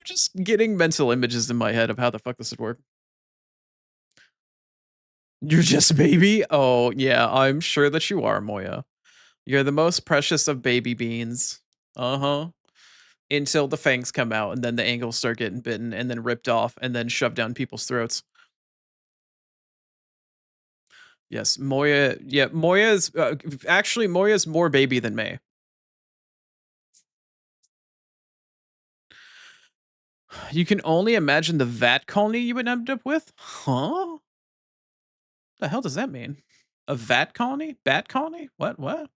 Just getting mental images in my head of how the fuck this would work. You're just baby? Oh, yeah, I'm sure that you are, Moya. You're the most precious of baby beans. Uh-huh. until the fangs come out, and then the angles start getting bitten, and then ripped off, and then shoved down people's throats. Yes, Moya. Yeah, Moya's actually Moya's more baby than May. You can only imagine the vat colony you would end up with, huh? The hell does that mean? A vat colony? Bat colony? What? What?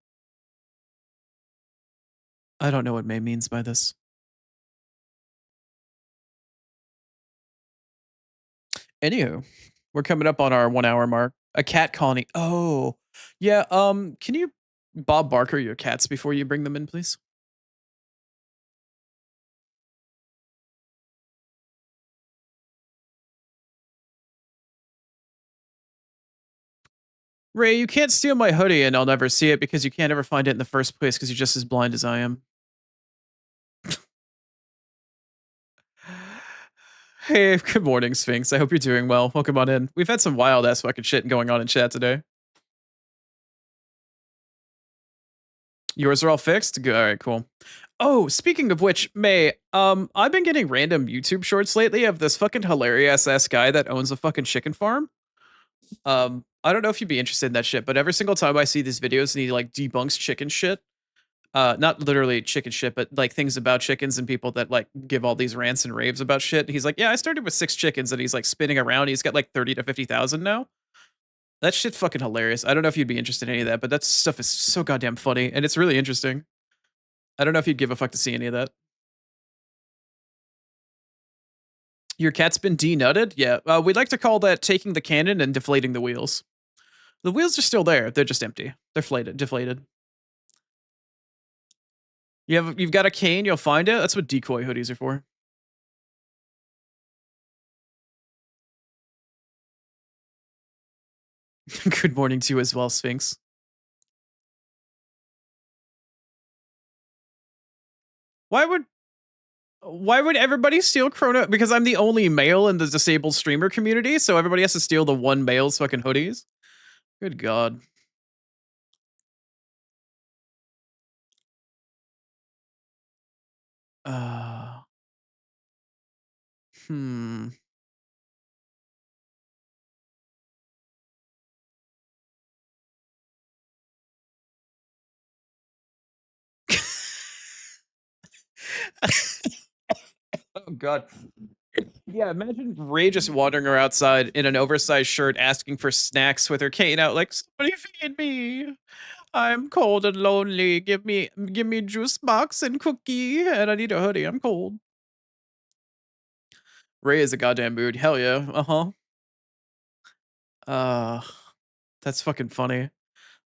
I don't know what May means by this. Anywho, we're coming up on our 1 hour mark. A cat colony. Oh, yeah. Can you Bob Barker your cats before you bring them in, please? Ray, you can't steal my hoodie and I'll never see it because you can't ever find it in the first place because you're just as blind as I am. Hey, good morning, Sphinx. I hope you're doing well. Welcome on in. We've had some wild ass fucking shit going on in chat today. Yours are all fixed? Good. All right, cool. Oh, speaking of which, May, I've been getting random YouTube shorts lately of this fucking hilarious ass guy that owns a fucking chicken farm. I don't know if you'd be interested in that shit, but every single time I see these videos and he like debunks chicken shit, not literally chicken shit, but like things about chickens and people that like give all these rants and raves about shit. He's like, yeah, I started with 6 chickens, and he's like spinning around. He's got like 30 to 50,000 now. That shit's fucking hilarious. I don't know if you'd be interested in any of that, but that stuff is so goddamn funny and it's really interesting. I don't know if you'd give a fuck to see any of that. Your cat's been denutted? Yeah, we'd like to call that taking the cannon and deflating the wheels. The wheels are still there. They're just empty. They're deflated. You've got a cane. You'll find it. That's what decoy hoodies are for. Good morning to you as well, Sphinx. Why would everybody steal Chrono? Because I'm the only male in the disabled streamer community, so everybody has to steal the one male's fucking hoodies. Good god. Uh, hmm. Oh god. Yeah, imagine Ray just wandering her outside in an oversized shirt asking for snacks with her cane out like, somebody feed me. I'm cold and lonely. Give me juice box and cookie and I need a hoodie. I'm cold. Ray is a goddamn mood. Hell yeah. Uh-huh. Uh that's fucking funny.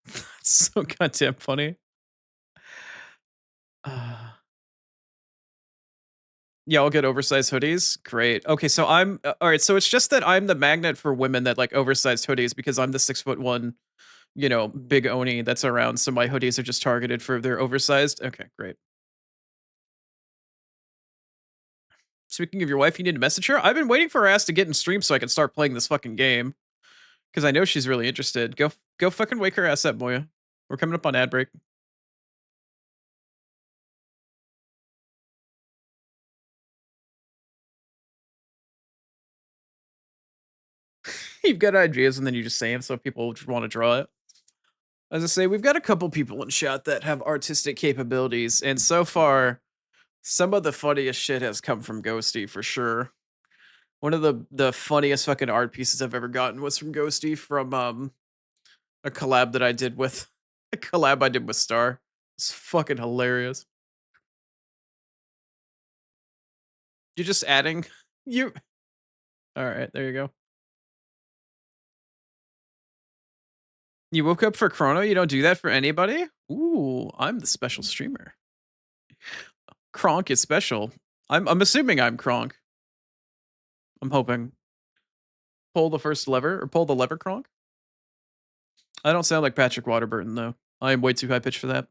That's so goddamn funny. Uh, yeah, I'll get oversized hoodies. Great. Okay, so I'm all right. So it's just that I'm the magnet for women that like oversized hoodies because I'm the 6'1", big Oni that's around. So my hoodies are just targeted for their oversized. Okay, great. Speaking of your wife, you need to message her. I've been waiting for her ass to get in stream so I can start playing this fucking game because I know she's really interested. Go fucking wake her ass up, Moya. We're coming up on ad break. You've got ideas and then you just say them so people just want to draw it. As I say, we've got a couple people in chat that have artistic capabilities, and so far, some of the funniest shit has come from Ghosty for sure. One of the funniest fucking art pieces I've ever gotten was from Ghosty from a collab that I did with a collab I did with Star. It's fucking hilarious. You're just adding you. All right, there you go. You woke up for Chrono. You don't do that for anybody. Ooh, I'm the special streamer. Kronk is special. I'm assuming I'm Kronk. I'm hoping. Pull the first lever or pull the lever, Kronk. I don't sound like Patrick Waterburton though. I am way too high pitched for that.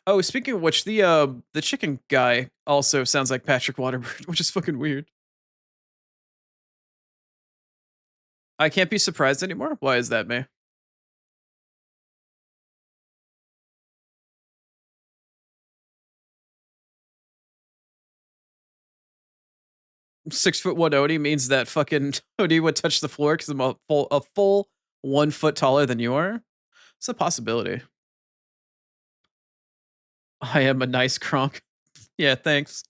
Oh, speaking of which, the chicken guy also sounds like Patrick Waterburton, which is fucking weird. I can't be surprised anymore. Why is that, May? 6 foot one Odie means that fucking Odie would touch the floor because I'm a full 1 foot taller than you are. It's a possibility. I am a nice Kronk. Yeah, thanks.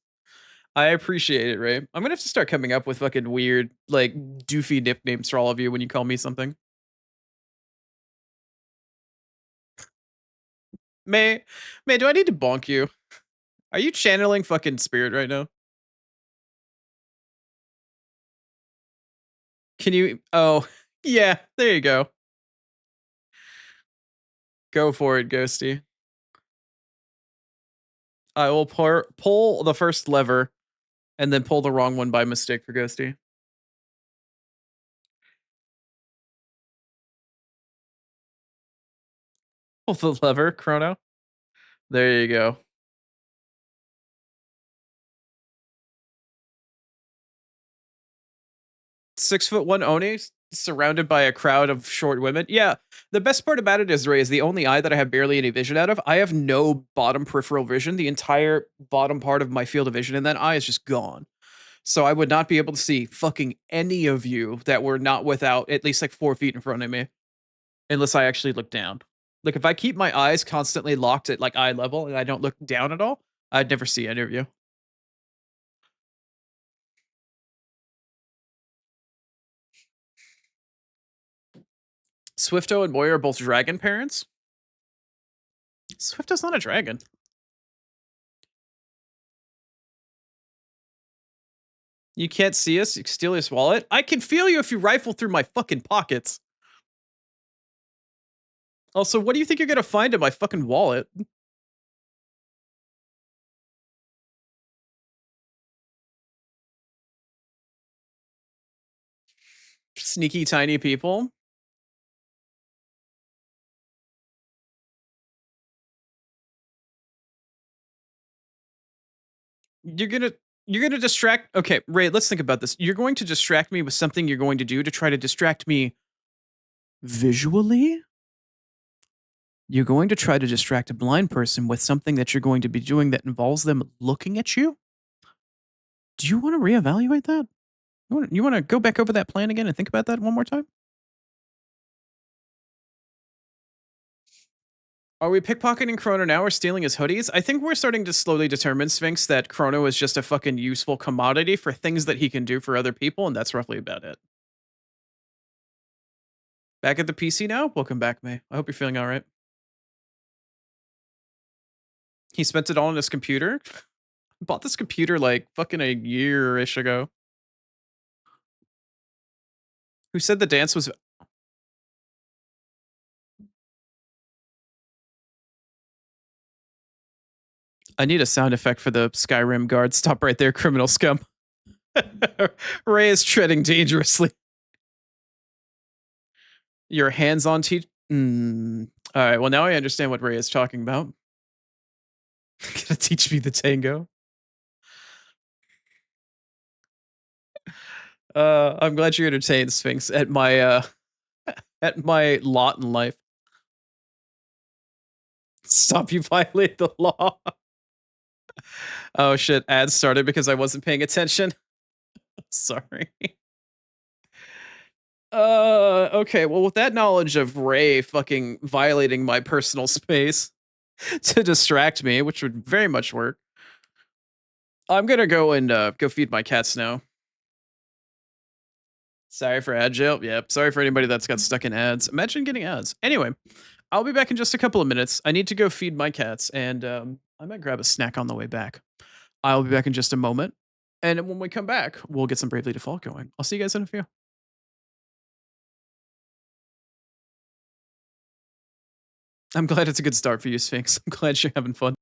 I appreciate it, Ray. I'm gonna have to start coming up with fucking weird, like doofy nicknames for all of you when you call me something. May, May, do I need to bonk you? Are you channeling fucking spirit right now? Can you? Oh, yeah. There you go. Go for it, Ghosty. I will pull the first lever and then pull the wrong one by mistake for Ghosty. Pull the lever, Chrono. There you go. 6 foot one Oni surrounded by a crowd of short women. Yeah, the best part about it is Ray is the only eye that I have barely any vision out of. I have no bottom peripheral vision. The entire bottom part of my field of vision in that eye is just gone. So I would not be able to see fucking any of you that were not without at least like 4 feet in front of me, unless I actually look down. Like if I keep my eyes constantly locked at like eye level and I don't look down at all, I'd never see any of you. Swifto and Moya are both dragon parents. Swifto's not a dragon. You can't see us. You can steal his wallet. I can feel you if you rifle through my fucking pockets. Also, what do you think you're gonna find in my fucking wallet? Sneaky tiny people. You're gonna you're gonna distract. Okay, Ray. Let's think about this. You're going to distract me with something you're going to do to try to distract me visually. You're going to try to distract a blind person with something that you're going to be doing that involves them looking at you. Do you want to reevaluate that? You want to go back over that plan again and think about that one more time? Are we pickpocketing Chrono now or stealing his hoodies? I think we're starting to slowly determine, Sphinx, that Chrono is just a fucking useful commodity for things that he can do for other people, and that's roughly about it. Back at the PC now? Welcome back, May. I hope you're feeling alright. He spent it all on his computer? Bought this computer like fucking a year-ish ago. Who said the dance was... I need a sound effect for the Skyrim guard. Stop right there, criminal scum. Ray is treading dangerously. Your hands-on teach... Alright, well now I understand what Ray is talking about. Gonna teach me the tango. I'm glad you're entertained, Sphinx, at my lot in life. Stop, you violate the law. Oh shit, ads started because I wasn't paying attention. Sorry. Okay, well with that knowledge of Ray fucking violating my personal space to distract me, which would very much work, I'm gonna go and go feed my cats now. Sorry for ad jail. Yep. Sorry for anybody that's got stuck in ads. Imagine getting ads. Anyway, I'll be back in just a couple of minutes. I need to go feed my cats, and I might grab a snack on the way back. I'll be back in just a moment. And when we come back, we'll get some Bravely Default going. I'll see you guys in a few. I'm glad it's a good start for you, Sphinx. I'm glad you're having fun.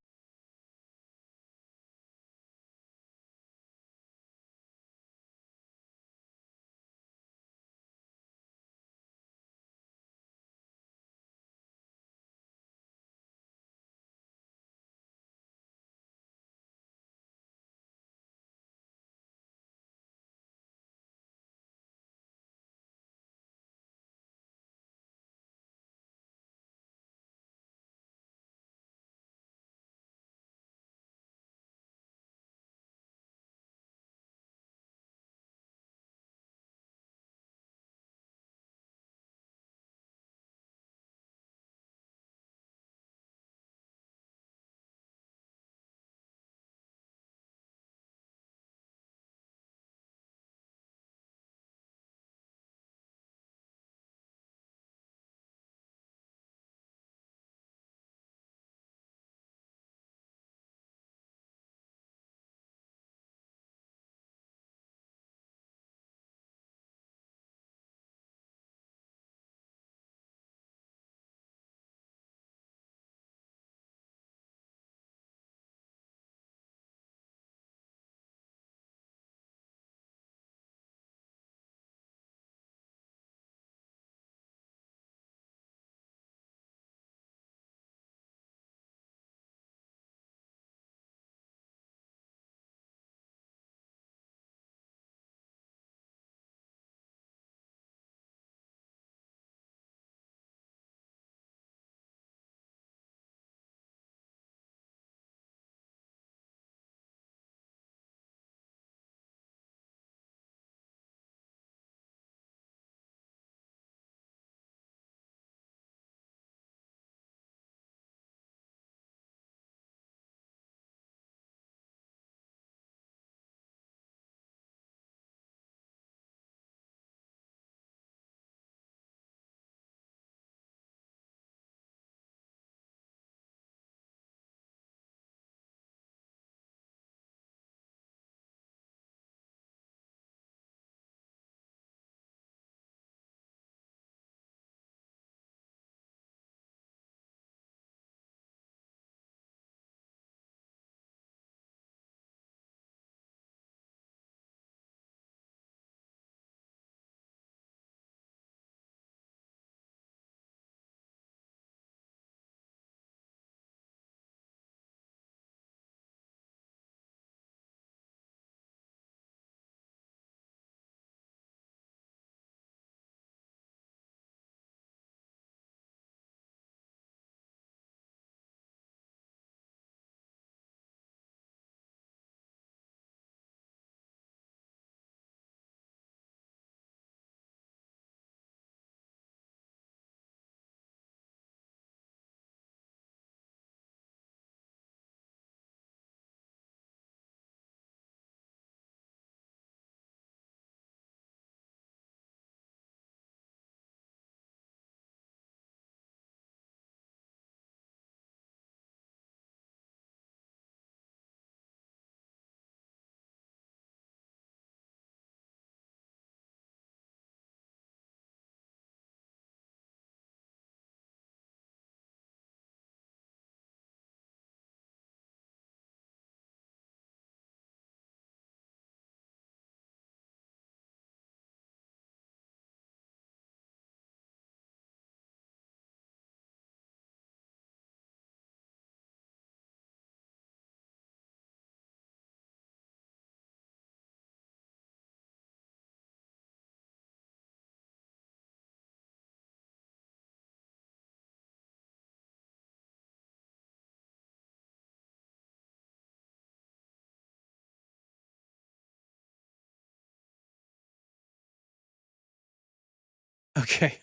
Okay.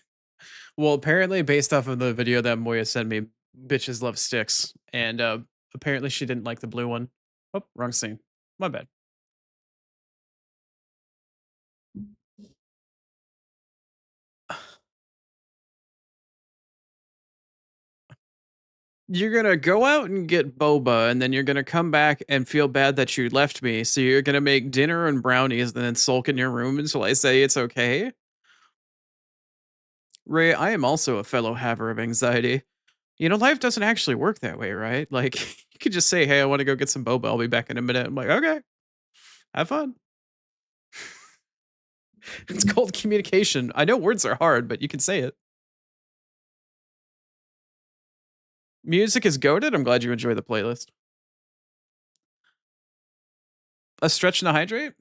Well, apparently, based off of the video that Moya sent me, bitches love sticks, and apparently she didn't like the blue one. Oh, wrong scene. My bad. You're gonna go out and get boba, and then you're gonna come back and feel bad that you left me. So you're gonna make dinner and brownies, and then sulk in your room until I say it's okay. Ray, I am also a fellow haver of anxiety. You know, life doesn't actually work that way, right? Like, you could just say, "Hey, I want to go get some boba. I'll be back in a minute." I'm like, "Okay, have fun." It's called communication. I know words are hard, but you can say it. Music is goated. I'm glad you enjoy the playlist. A stretch and a hydrate.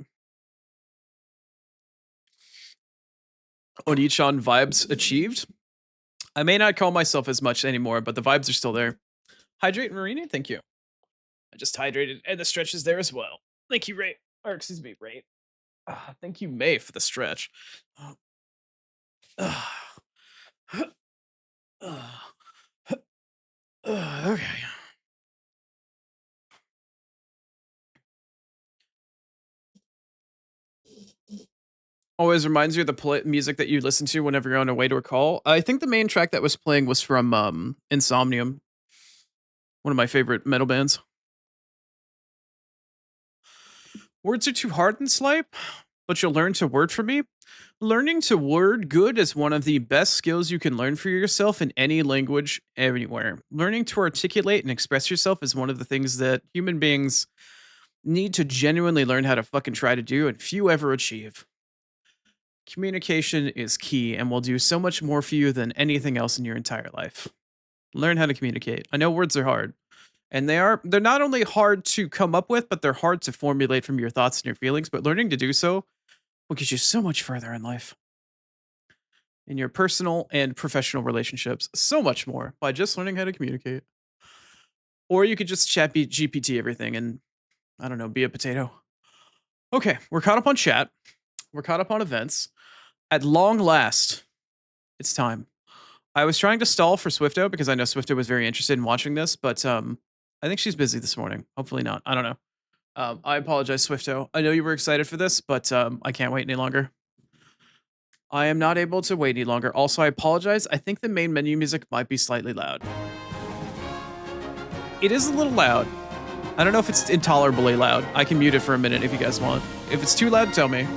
Onichan vibes achieved. I may not call myself as much anymore, but the vibes are still there. Hydrate Marina, thank you. I just hydrated, and the stretch is there as well. Thank you, Ray. Or excuse me, Ray. Thank you, May, for the stretch. Okay. Always reminds you of the music that you listen to whenever you're on your way to a call. I think the main track that was playing was from Insomnium, one of my favorite metal bands. Words are too hard in Slipe, but you'll learn to word for me. Learning to word good is one of the best skills you can learn for yourself in any language, anywhere. Learning to articulate and express yourself is one of the things that human beings need to genuinely learn how to fucking try to do, and few ever achieve. Communication is key and will do so much more for you than anything else in your entire life. Learn how to communicate. I know words are hard, and they're not only hard to come up with, but they're hard to formulate from your thoughts and your feelings, but learning to do so will get you so much further in life. In your personal and professional relationships, so much more by just learning how to communicate. Or you could just chat GPT everything and, I don't know, be a potato. Okay, we're caught up on chat. We're caught up on events. At long last, it's time. I was trying to stall for Swifto because I know Swifto was very interested in watching this, but I think she's busy this morning. Hopefully not. I don't know. I apologize, Swifto. I know you were excited for this, but I can't wait any longer. I am not able to wait any longer. Also, I apologize. I think the main menu music might be slightly loud. It is a little loud. I don't know if it's intolerably loud. I can mute it for a minute if you guys want. If it's too loud, tell me.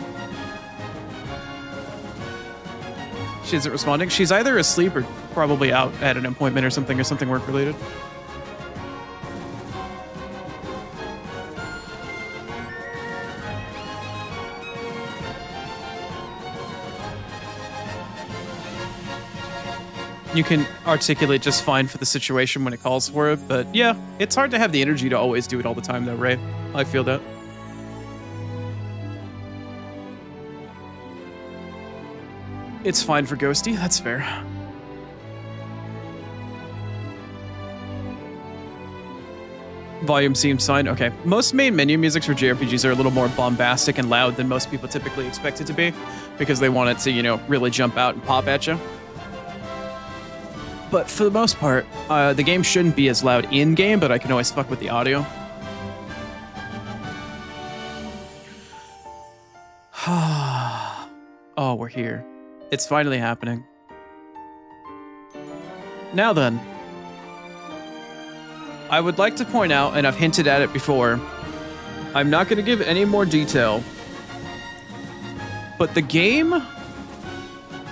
She isn't responding. She's either asleep or probably out at an appointment or something work related. You can articulate just fine for the situation when it calls for it, but yeah, it's hard to have the energy to always do it all the time though, Ray. I feel that. It's fine for Ghosty, that's fair. Volume seems fine, okay. Most main menu musics for JRPGs are a little more bombastic and loud than most people typically expect it to be, because they want it to, you know, really jump out and pop at you. But for the most part, the game shouldn't be as loud in-game, but I can always fuck with the audio. Oh, we're here. It's finally happening. Now then, I would like to point out, and I've hinted at it before, I'm not going to give any more detail, but the game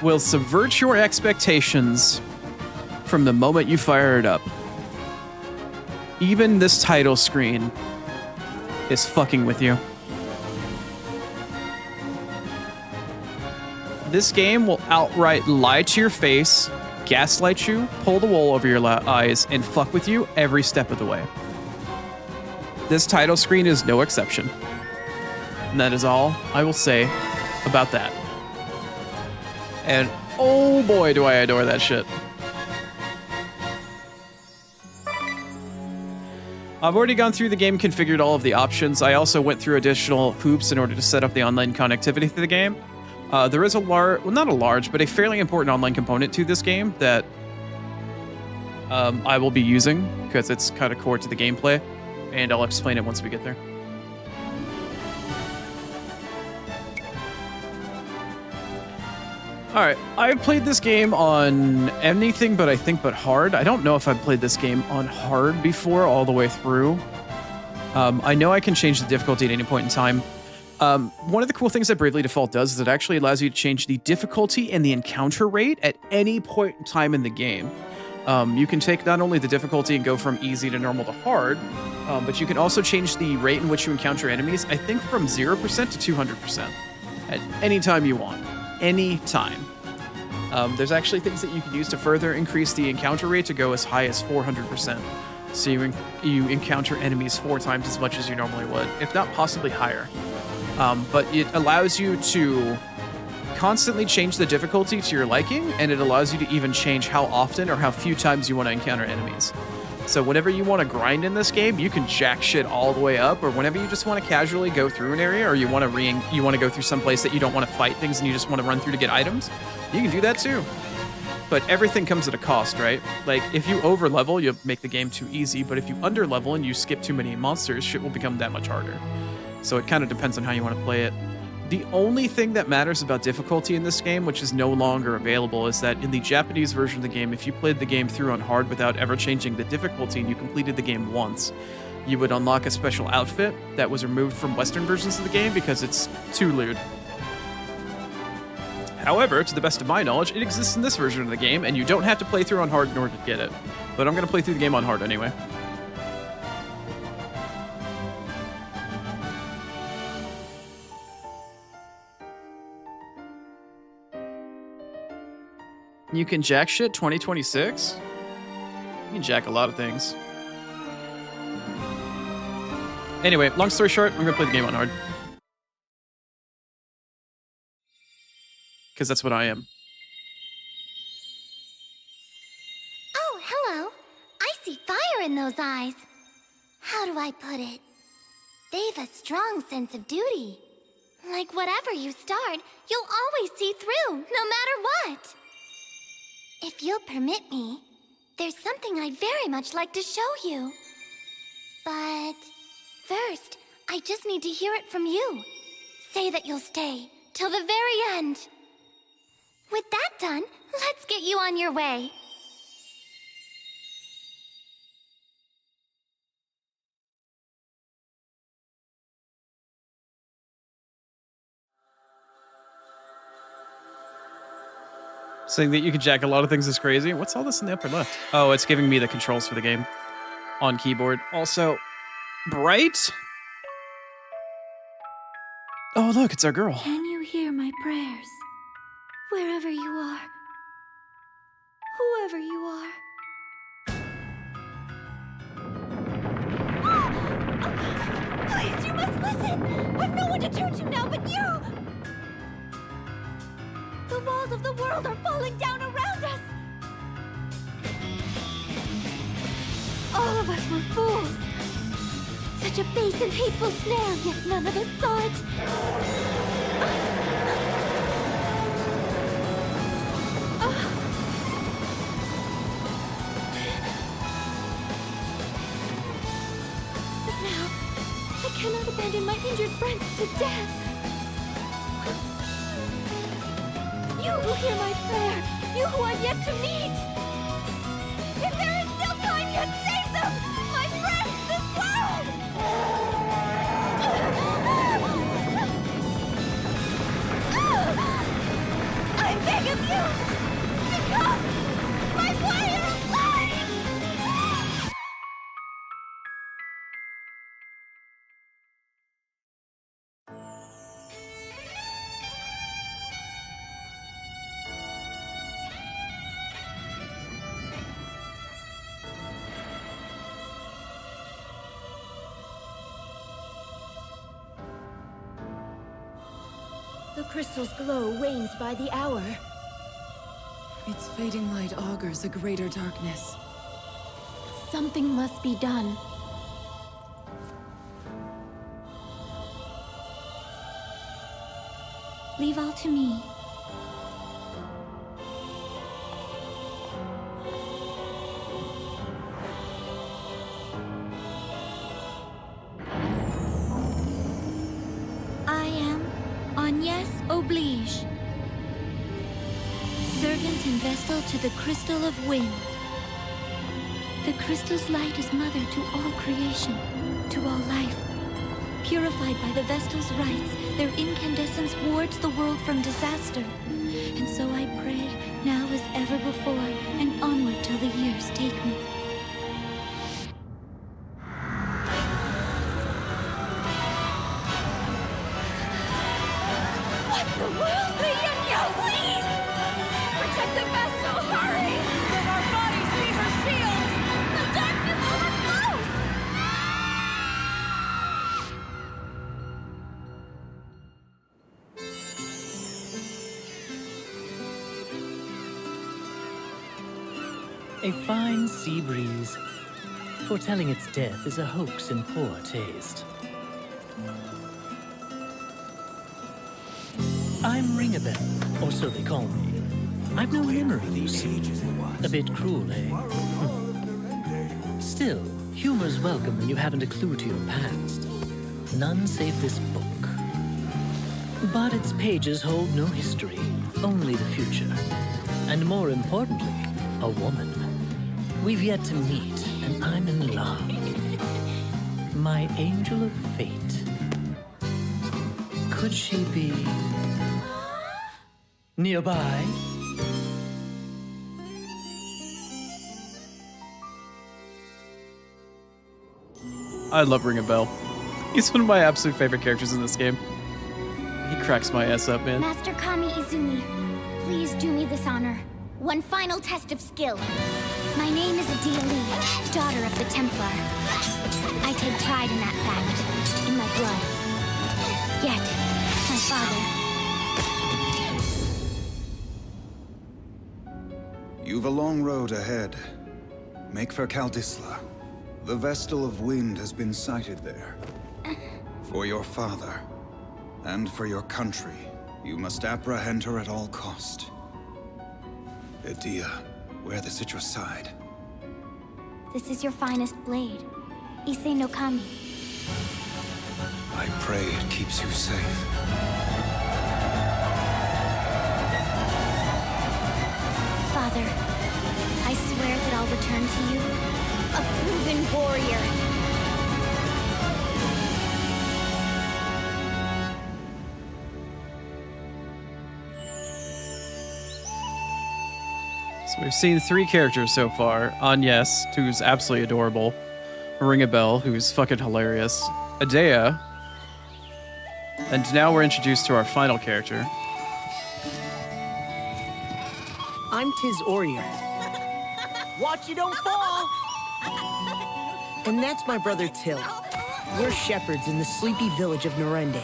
will subvert your expectations from the moment you fire it up. Even this title screen is fucking with you. This game will outright lie to your face, gaslight you, pull the wool over your eyes, and fuck with you every step of the way. This title screen is no exception. And that is all I will say about that. And oh boy, do I adore that shit. I've already gone through the game, configured all of the options. I also went through additional hoops in order to set up the online connectivity to the game. There is a large, well, not a large, but a fairly important online component to this game that I will be using because it's kind of core to the gameplay, and I'll explain it once we get there. All right, I've played this game on anything but hard. I don't know if I've played this game on hard before all the way through. I know I can change the difficulty at any point in time. One of the cool things that Bravely Default does is it actually allows you to change the difficulty and the encounter rate at any point in time in the game. You can take not only the difficulty and go from easy to normal to hard, but you can also change the rate in which you encounter enemies, I think from 0% to 200% at any time you want. Any time. There's actually things that you can use to further increase the encounter rate to go as high as 400%. So you encounter enemies 4 times as much as you normally would, if not possibly higher. But it allows you to constantly change the difficulty to your liking, and it allows you to even change how often or how few times you want to encounter enemies. So whenever you want to grind in this game, you can jack shit all the way up, or whenever you just want to casually go through an area, or you want to go through some place that you don't want to fight things and you just want to run through to get items, you can do that too. But everything comes at a cost, right? Like, if you over level, you'll make the game too easy, but if you under level and you skip too many monsters, shit will become that much harder. So it kind of depends on how you want to play it. The only thing that matters about difficulty in this game, which is no longer available, is that in the Japanese version of the game, if you played the game through on hard without ever changing the difficulty and you completed the game once, you would unlock a special outfit that was removed from Western versions of the game because it's too lewd. However, to the best of my knowledge, it exists in this version of the game, and you don't have to play through on hard in order to get it. But I'm going to play through the game on hard anyway. You can jack shit 2026? You can jack a lot of things. Anyway, long story short, I'm going to play the game on hard. Because that's what I am. Oh, hello. I see fire in those eyes. How do I put it? They've a strong sense of duty. Like whatever you start, you'll always see through, no matter what. If you'll permit me, there's something I'd very much like to show you. But first, I just need to hear it from you. Say that you'll stay till the very end. With that done, let's get you on your way. Saying that you can jack a lot of things is crazy. What's all this in the upper left? Oh, it's giving me the controls for the game on keyboard. Also, bright. Oh, look, it's our girl. Can you hear my prayers? Wherever you are. Whoever you are. Please, you must listen! I've no one to turn to now but you! The walls of the world are falling down around us! All of us were fools! Such a base and hateful snare, yet none of us saw it! But now, I cannot abandon my injured friends to death! You who hear my prayer, you who I've yet to meet! If there is still time, yet save them! My friends, this world! I beg of you! Become my player of life! The crystal's glow wanes by the hour. Its fading light augurs a greater darkness. Something must be done. Leave all to me. I am Agnes Oblige, servant and vessel to the Crystal of Wind. The crystal's light is mother to all creation, to all life. Purified by the Vestal's rites, their incandescence wards the world from disaster. And so I pray, now as ever before, and onward till the years take me. What the world? Please! Protect the Vestal, hurry! Let our bodies be her shield! The darkness overflows! A fine sea breeze, foretelling its death is a hoax in poor taste. I'm Ringabel, or so they call me. I've no memory, you see. A bit cruel, eh? Still, humor's welcome when you haven't a clue to your past. None save this book. But its pages hold no history, only the future. And more importantly, a woman. We've yet to meet, and I'm in love. My angel of fate. Could she be nearby? I love Ring a Bell. He's one of my absolute favorite characters in this game. He cracks my ass up, man. Master Kami Izumi, please do me this honor. One final test of skill. My name is Adia Lee, daughter of the Templar. I take pride in that fact, in my blood. Yet, my father... You've a long road ahead. Make for Kaldisla. The Vestal of Wind has been sighted there. For your father, and for your country, you must apprehend her at all cost. Adia, wear this at your side. This is your finest blade. Issei no Kami. I pray it keeps you safe. Father, I swear that I'll return to you a proven warrior. So we've seen 3 characters so far. Agnes, who's absolutely adorable. Ring a Bell, who's fucking hilarious. Adea. And now we're introduced to our final character. I'm Tiz Orier. Watch you don't fall! And that's my brother Till. We're shepherds in the sleepy village of Narende.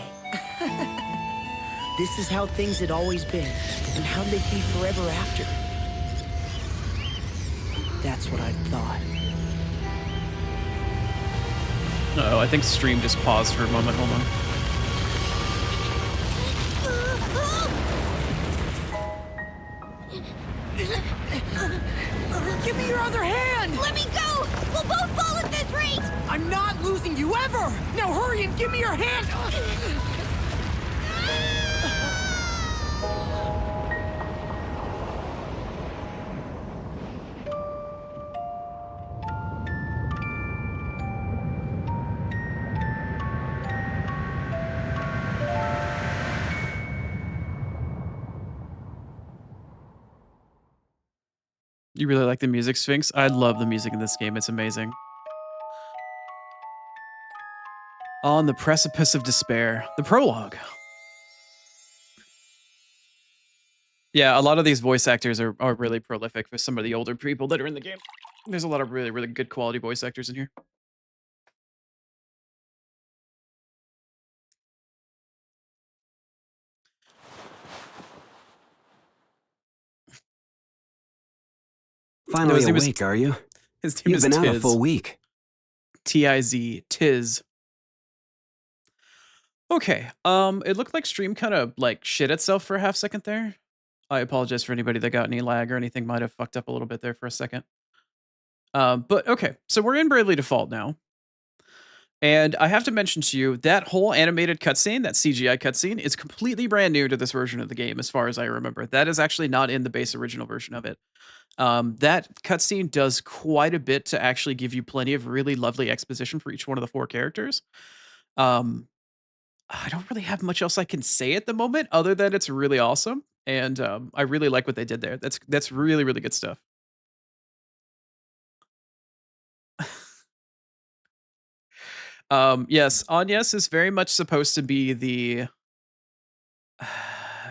This is how things had always been, and how they'd be forever after. That's what I thought. Uh-oh, I think stream just paused for a moment. Hold on. Give me your other hand! Let me go! We'll both fall at this rate! I'm not losing you ever! Now hurry and give me your hand! You really like the music, Sphinx? I love the music in this game. It's amazing. On the Precipice of Despair. The prologue. Yeah, a lot of these voice actors are really prolific for some of the older people that are in the game. There's a lot of really, really good quality voice actors in here. Finally his name is- awake, are you? His name You've is been out a Tiz. full week. T-I-Z. Tiz. Okay. It looked like stream kind of like shit itself for a half second there. I apologize for anybody that got any lag or anything. Might have fucked up a little bit there for a second. But okay, so we're in Bravely Default now. And I have to mention to you that whole animated cutscene, that CGI cutscene, is completely brand new to this version of the game, as far as I remember. That is actually not in the base original version of it. That cutscene does quite a bit to actually give you plenty of really lovely exposition for each one of the 4 characters. Um, I don't really have much else I can say at the moment, other than it's really awesome, and I really like what they did there. That's really really good stuff. Yes, Agnes is very much supposed to be the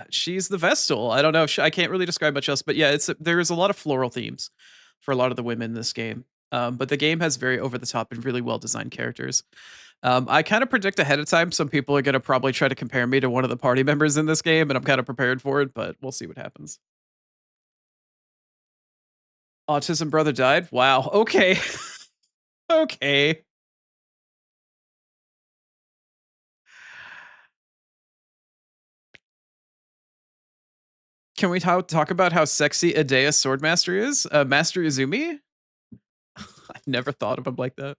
she's the Vestal. I don't know if I can't really describe much else, but yeah, there's a lot of floral themes for a lot of the women in this game. But the game has very over the top and really well designed characters. I kind of predict ahead of time some people are going to probably try to compare me to one of the party members in this game, and I'm kind of prepared for it, but we'll see what happens. Autism brother died? Wow. Okay. Okay. Can we talk about how sexy Idea Swordmaster is? Master Izumi? I never thought of him like that.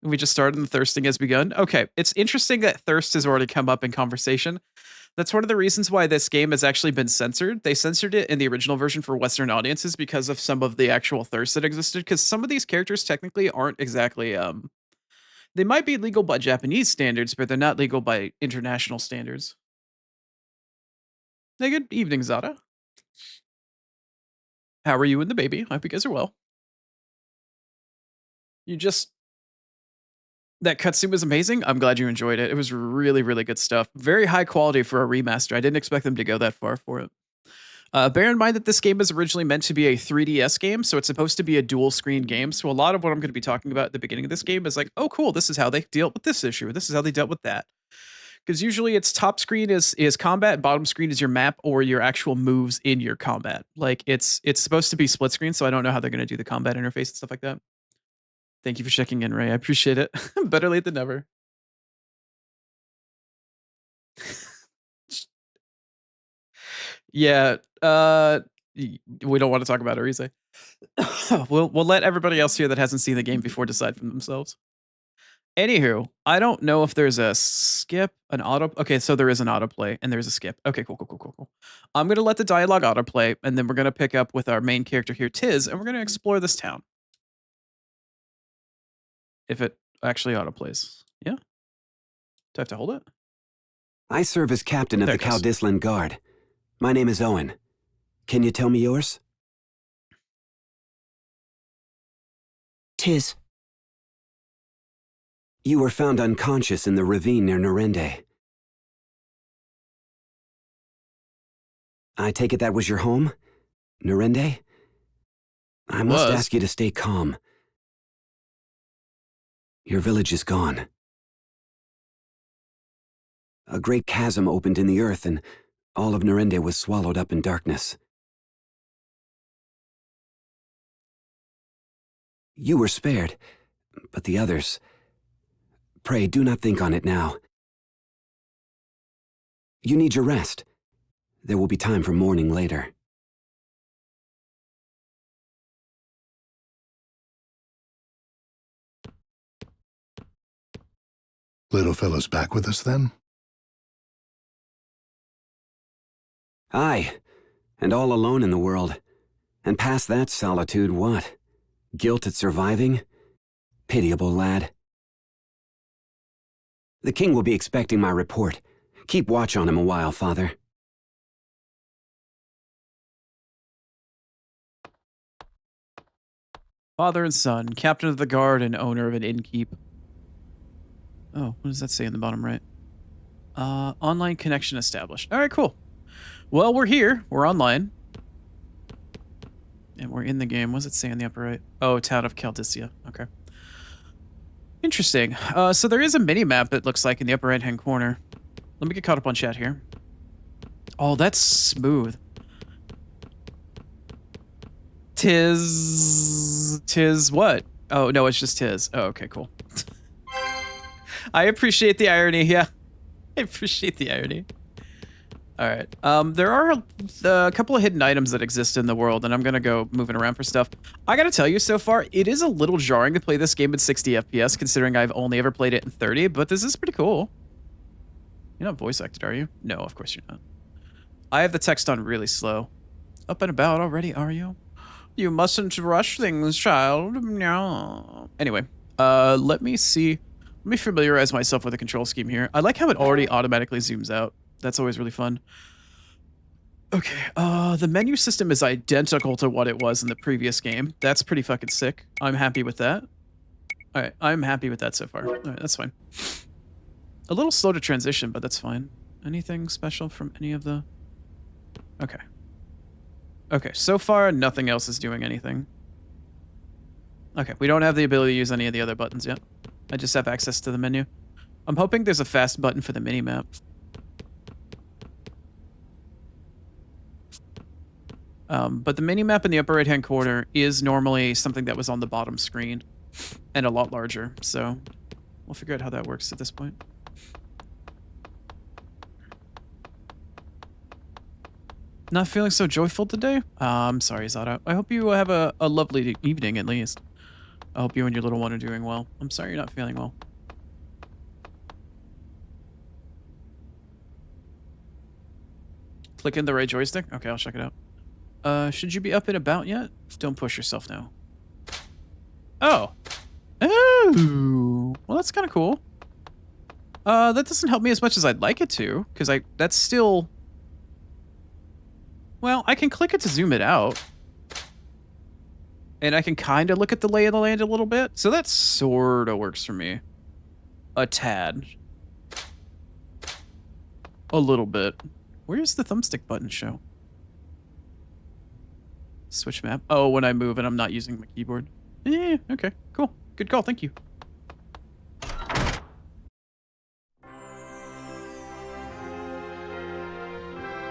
We just started and thirsting has begun. Okay, it's interesting that thirst has already come up in conversation. That's one of the reasons why this game has actually been censored. They censored it in the original version for Western audiences because of some of the actual thirst that existed. Because some of these characters technically aren't exactly they might be legal by Japanese standards, but they're not legal by international standards. Hey, good evening, Zada. How are you and the baby? I hope you guys are well. You just that cutscene was amazing. I'm glad you enjoyed it. It was really, really good stuff. Very high quality for a remaster. I didn't expect them to go that far for it. Bear in mind that this game is originally meant to be a 3DS game, so it's supposed to be a dual screen game. So a lot of what I'm going to be talking about at the beginning of this game is like, oh, cool, this is how they deal with this issue. This is how they dealt with that. Because usually it's top screen is combat, bottom screen is your map or your actual moves in your combat. Like it's supposed to be split screen, so I don't know how they're going to do the combat interface and stuff like that. Thank you for checking in, Ray. I appreciate it. Better late than never. Yeah, we don't want to talk about Arise. We'll let everybody else here that hasn't seen the game before decide for themselves. Anywho, I don't know if there's a skip, an auto. Okay, so there is an autoplay and there's a skip. Okay, cool. I'm gonna let the dialogue autoplay, and then we're gonna pick up with our main character here, Tiz, and we're gonna explore this town. If it actually autoplays, yeah. Do I have to hold it? I serve as captain of There the it goes. Caldislan Guard. My name is Owen. Can you tell me yours? Tiz. You were found unconscious in the ravine near Norende. I take it that was your home? Norende? I must ask you to stay calm. Your village is gone. A great chasm opened in the earth and all of Norende was swallowed up in darkness. You were spared, but the others... Pray, do not think on it now. You need your rest. There will be time for mourning later. Little fellow's back with us then? Aye, and all alone in the world. And past that solitude, what? Guilt at surviving? Pitiable lad. The king will be expecting my report. Keep watch on him a while, father. Father and son, captain of the guard and owner of an innkeep. Oh, what does that say in the bottom right? Online connection established. All right, cool. Well, we're here. We're online. And we're in the game. What does it say in the upper right? Oh, town of Caldicia. Okay. Interesting. So there is a mini map, it looks like, in the upper right-hand corner. Let me get caught up on chat here. Oh, that's smooth. Tis what? Oh, no, it's just Tis. Oh, okay, cool. I appreciate the irony. Yeah, I appreciate the irony. All right. There are a couple of hidden items that exist in the world, and I'm gonna go moving around for stuff. I gotta tell you, so far, it is a little jarring to play this game at 60 FPS, considering I've only ever played it in 30, but this is pretty cool. You're not voice acted, are you? No, of course you're not. I have the text on really slow. Up and about already, are you? You mustn't rush things, child. No. Anyway, let me see. Let me familiarize myself with the control scheme here. I like how it already automatically zooms out. That's always really fun. Okay, the menu system is identical to what it was in the previous game. That's pretty fucking sick. I'm happy with that. All right, I'm happy with that so far. All right, that's fine. A little slow to transition, but that's fine. Anything special from any of the... Okay. Okay, so far, nothing else is doing anything. Okay, we don't have the ability to use any of the other buttons yet. I just have access to the menu. I'm hoping there's a fast button for the mini-map. But the mini-map in the upper right-hand corner is normally something that was on the bottom screen and a lot larger, so we'll figure out how that works at this point. Not feeling so joyful today? I'm sorry, Zara. I hope you have a lovely evening, at least. I hope you and your little one are doing well. I'm sorry you're not feeling well. Click in the right joystick? Okay, I'll check it out. Should you be up and about yet? Don't push yourself now. Oh. Oh. Well, that's kind of cool. That doesn't help me as much as I'd like it to, because that's still... Well, I can click it to zoom it out. And I can kind of look at the lay of the land a little bit. So that sort of works for me. A tad. A little bit. Where's the thumbstick button show? Switch map. Oh, when I move and I'm not using my keyboard. Yeah, okay, cool. Good call, thank you.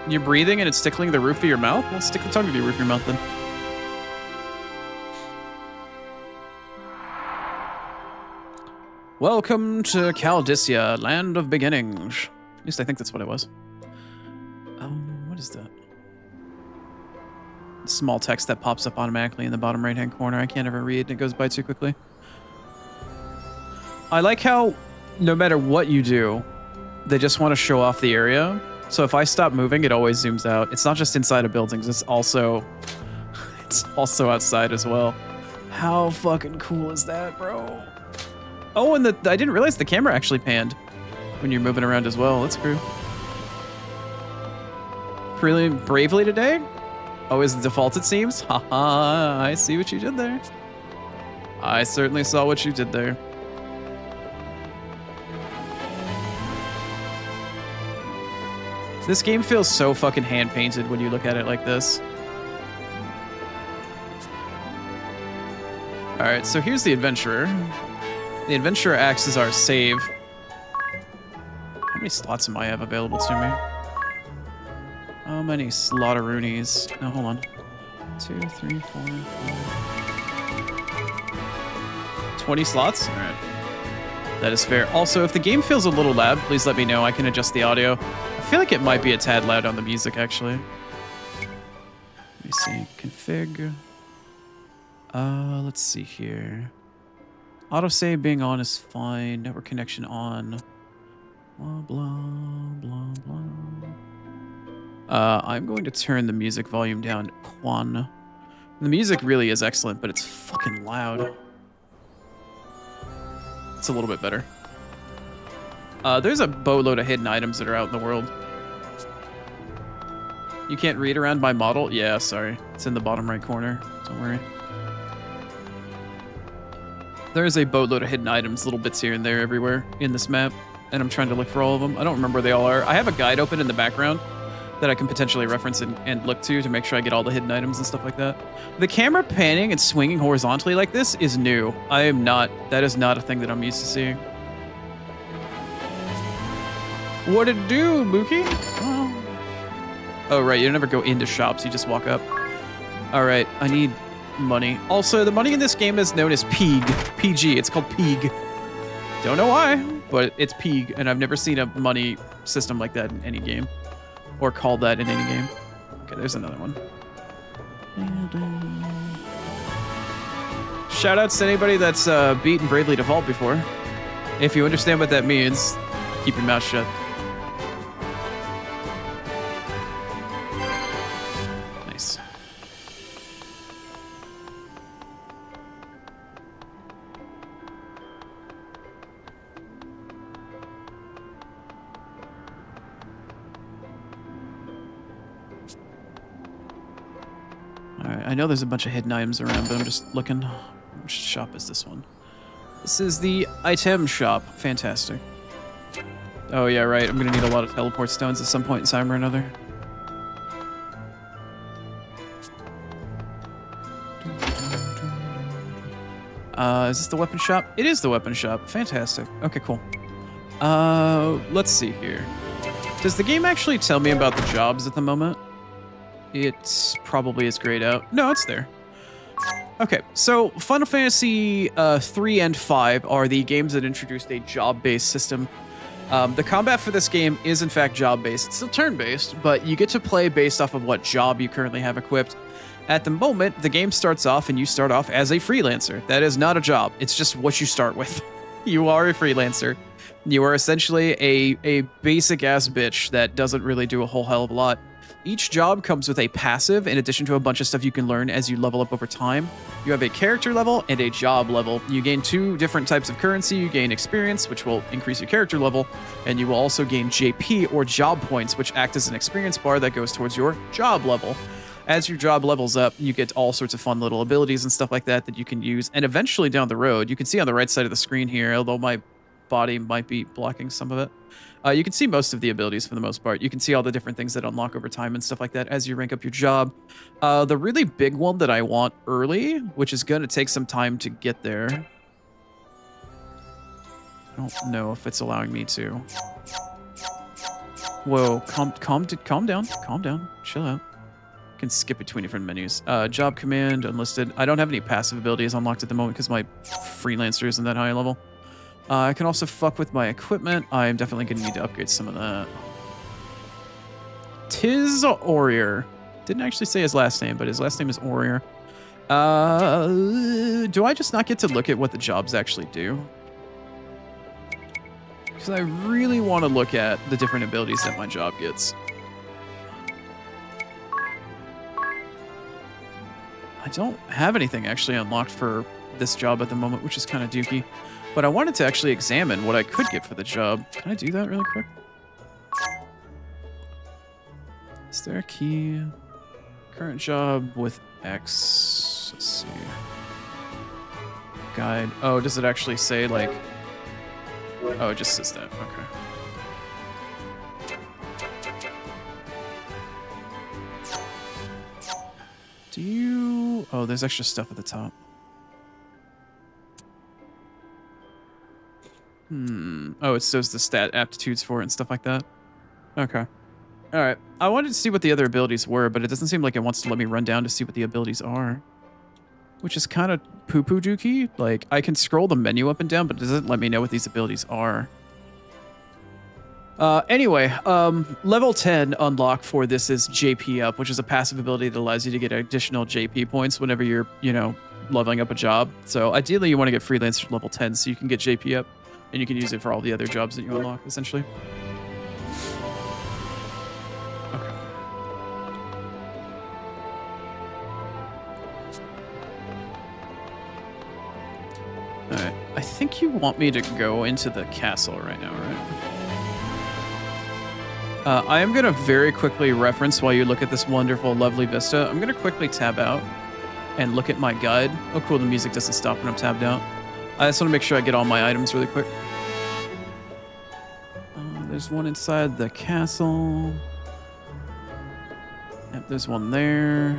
You're breathing and it's tickling the roof of your mouth? Well, stick the tongue to the roof of your mouth then. Welcome to Caldissia, land of beginnings. At least I think that's what it was. What is that? Small text that pops up automatically in the bottom right-hand corner. I can't ever read. It goes by too quickly. I like how no matter what you do, they just want to show off the area. So if I stop moving, it always zooms out. It's not just inside of buildings. It's also outside as well. How fucking cool is that, bro? Oh, and I didn't realize the camera actually panned when you're moving around as well. That's cool. Really bravely today? Always the default, it seems. Haha, I see what you did there. I certainly saw what you did there. This game feels so fucking hand-painted when you look at it like this. Alright, so here's the Adventurer. The Adventurer acts as our save. How many slots am I have available to me? How many slaughterroonies? No, hold on. 2, 3, 4, 5. 20 slots? Alright. That is fair. Also, if the game feels a little loud, please let me know. I can adjust the audio. I feel like it might be a tad loud on the music, actually. Let me see. Config. Let's see here. Autosave being on is fine. Network connection on. Blah, blah, blah, blah. I'm going to turn the music volume down. Quan. The music really is excellent, but it's fucking loud. It's a little bit better. There's a boatload of hidden items that are out in the world. You can't read around my model? Yeah, sorry. It's in the bottom right corner. Don't worry. There's a boatload of hidden items, little bits here and there everywhere in this map, and I'm trying to look for all of them. I don't remember where they all are. I have a guide open in the background that I can potentially reference and look to make sure I get all the hidden items and stuff like that. The camera panning and swinging horizontally like this is new. That is not a thing that I'm used to seeing. What'd it do, Mookie? Oh, right, you never go into shops, you just walk up. All right, I need money. Also, the money in this game is known as PG. It's called PG. Don't know why. but it's Peeg, and I've never seen a money system like that in any game, or called that in any game. Okay, there's another one. Shoutouts to anybody that's beaten Bravely Default before. If you understand what that means, keep your mouth shut. Nice. Alright, I know there's a bunch of hidden items around, but I'm just looking. Which shop is this one? This is the item shop. Fantastic. Oh yeah, right. I'm gonna need a lot of teleport stones at some point in time or another. Is this the weapon shop? It is the weapon shop. Fantastic. Okay, cool. Let's see here. Does the game actually tell me about the jobs at the moment? It probably is grayed out. No, it's there. Okay, so Final Fantasy 3 and 5 are the games that introduced a job-based system. The combat for this game is in fact job-based. It's still turn-based, but you get to play based off of what job you currently have equipped. At the moment, the game starts off and you start off as a freelancer. That is not a job. It's just what you start with. You are a freelancer. You are essentially a basic-ass bitch that doesn't really do a whole hell of a lot. Each job comes with a passive in addition to a bunch of stuff you can learn as you level up over time. You have a character level and a job level. You gain 2 different types of currency. You gain experience, which will increase your character level, and you will also gain JP or job points, which act as an experience bar that goes towards your job level. As your job levels up, you get all sorts of fun little abilities and stuff like that that you can use. And eventually down the road, you can see on the right side of the screen here, although my body might be blocking some of it, you can see most of the abilities for the most part. You can see all the different things that unlock over time and stuff like that as you rank up your job. The really big one that I want early, which is going to take some time to get there. I don't know if it's allowing me to. Whoa, calm down. Calm down. Chill out. I can skip between different menus. Job command, unlisted. I don't have any passive abilities unlocked at the moment because my freelancer isn't that high level. I can also fuck with my equipment. I'm definitely going to need to upgrade some of that. Tis Orier. Didn't actually say his last name, but his last name is Orier. Do I just not get to look at what the jobs actually do? Because I really want to look at the different abilities that my job gets. I don't have anything actually unlocked for this job at the moment, which is kind of dookie. But I wanted to actually examine what I could get for the job. Can I do that really quick? Is there a key? Current job with X. Let's see. Guide. Oh, does it actually say like... Oh, it just says that. Okay. Do you... Oh, there's extra stuff at the top. Oh, it shows the stat aptitudes for it and stuff like that. Okay. Alright. I wanted to see what the other abilities were, but it doesn't seem like it wants to let me run down to see what the abilities are. Which is kind of poo-poo dookie. Like, I can scroll the menu up and down, but it doesn't let me know what these abilities are. Anyway, level 10 unlock for this is JP up, which is a passive ability that allows you to get additional JP points whenever you're, leveling up a job. So ideally you want to get freelancer level 10 so you can get JP up. And you can use it for all the other jobs that you unlock, essentially. Okay. Alright. I think you want me to go into the castle right now, right? I am going to very quickly reference while you look at this wonderful, lovely vista. I'm going to quickly tab out and look at my guide. Oh, cool. The music doesn't stop when I'm tabbed out. I just want to make sure I get all my items really quick. There's one inside the castle. Yep, there's one there.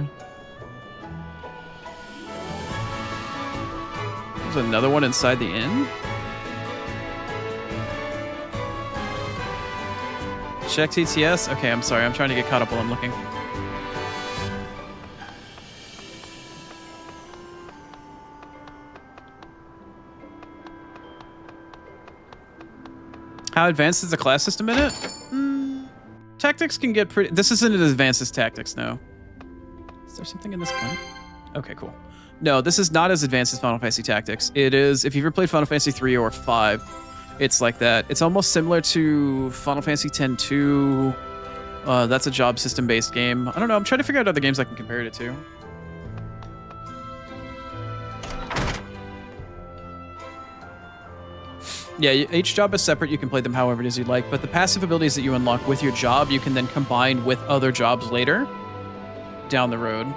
There's another one inside the inn. Check TTS? Okay, I'm sorry. I'm trying to get caught up while I'm looking. How advanced is the class system in it? Tactics can get pretty... This isn't as advanced as Tactics, no. Is there something in this planet? Okay, cool. No, this is not as advanced as Final Fantasy Tactics. It is... If you've ever played Final Fantasy 3 or 5, it's like that. It's almost similar to Final Fantasy X-2. That's a job system-based game. I don't know. I'm trying to figure out other games I can compare it to. Yeah, each job is separate. You can play them however it is you like, but the passive abilities that you unlock with your job, you can then combine with other jobs later down the road.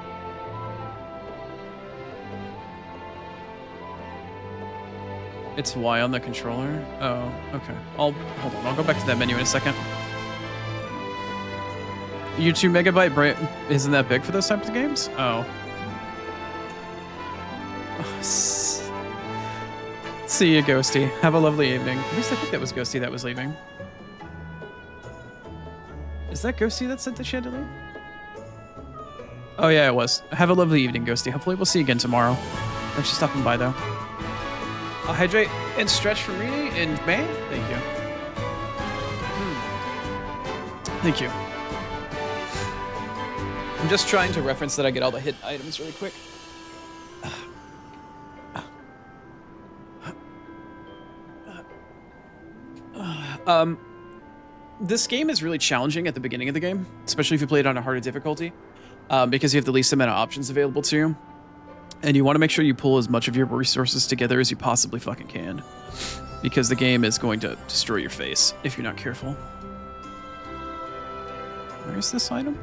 It's Y on the controller? Oh, okay. Hold on. I'll go back to that menu in a second. Your 2 megabyte isn't that big for those types of games? Oh. See you, Ghosty. Have a lovely evening. At least I think that was Ghosty that was leaving. Is that Ghosty that said that she had to leave? Oh yeah, it was. Have a lovely evening, Ghosty. Hopefully we'll see you again tomorrow. Thanks for stopping by, though. I'll hydrate and stretch for Rini in May. Thank you. Thank you. I'm just trying to reference that I get all the hidden items really quick. This game is really challenging at the beginning of the game, especially if you play it on a harder difficulty, because you have the least amount of options available to you. And you want to make sure you pull as much of your resources together as you possibly fucking can, because the game is going to destroy your face if you're not careful. Where's this item?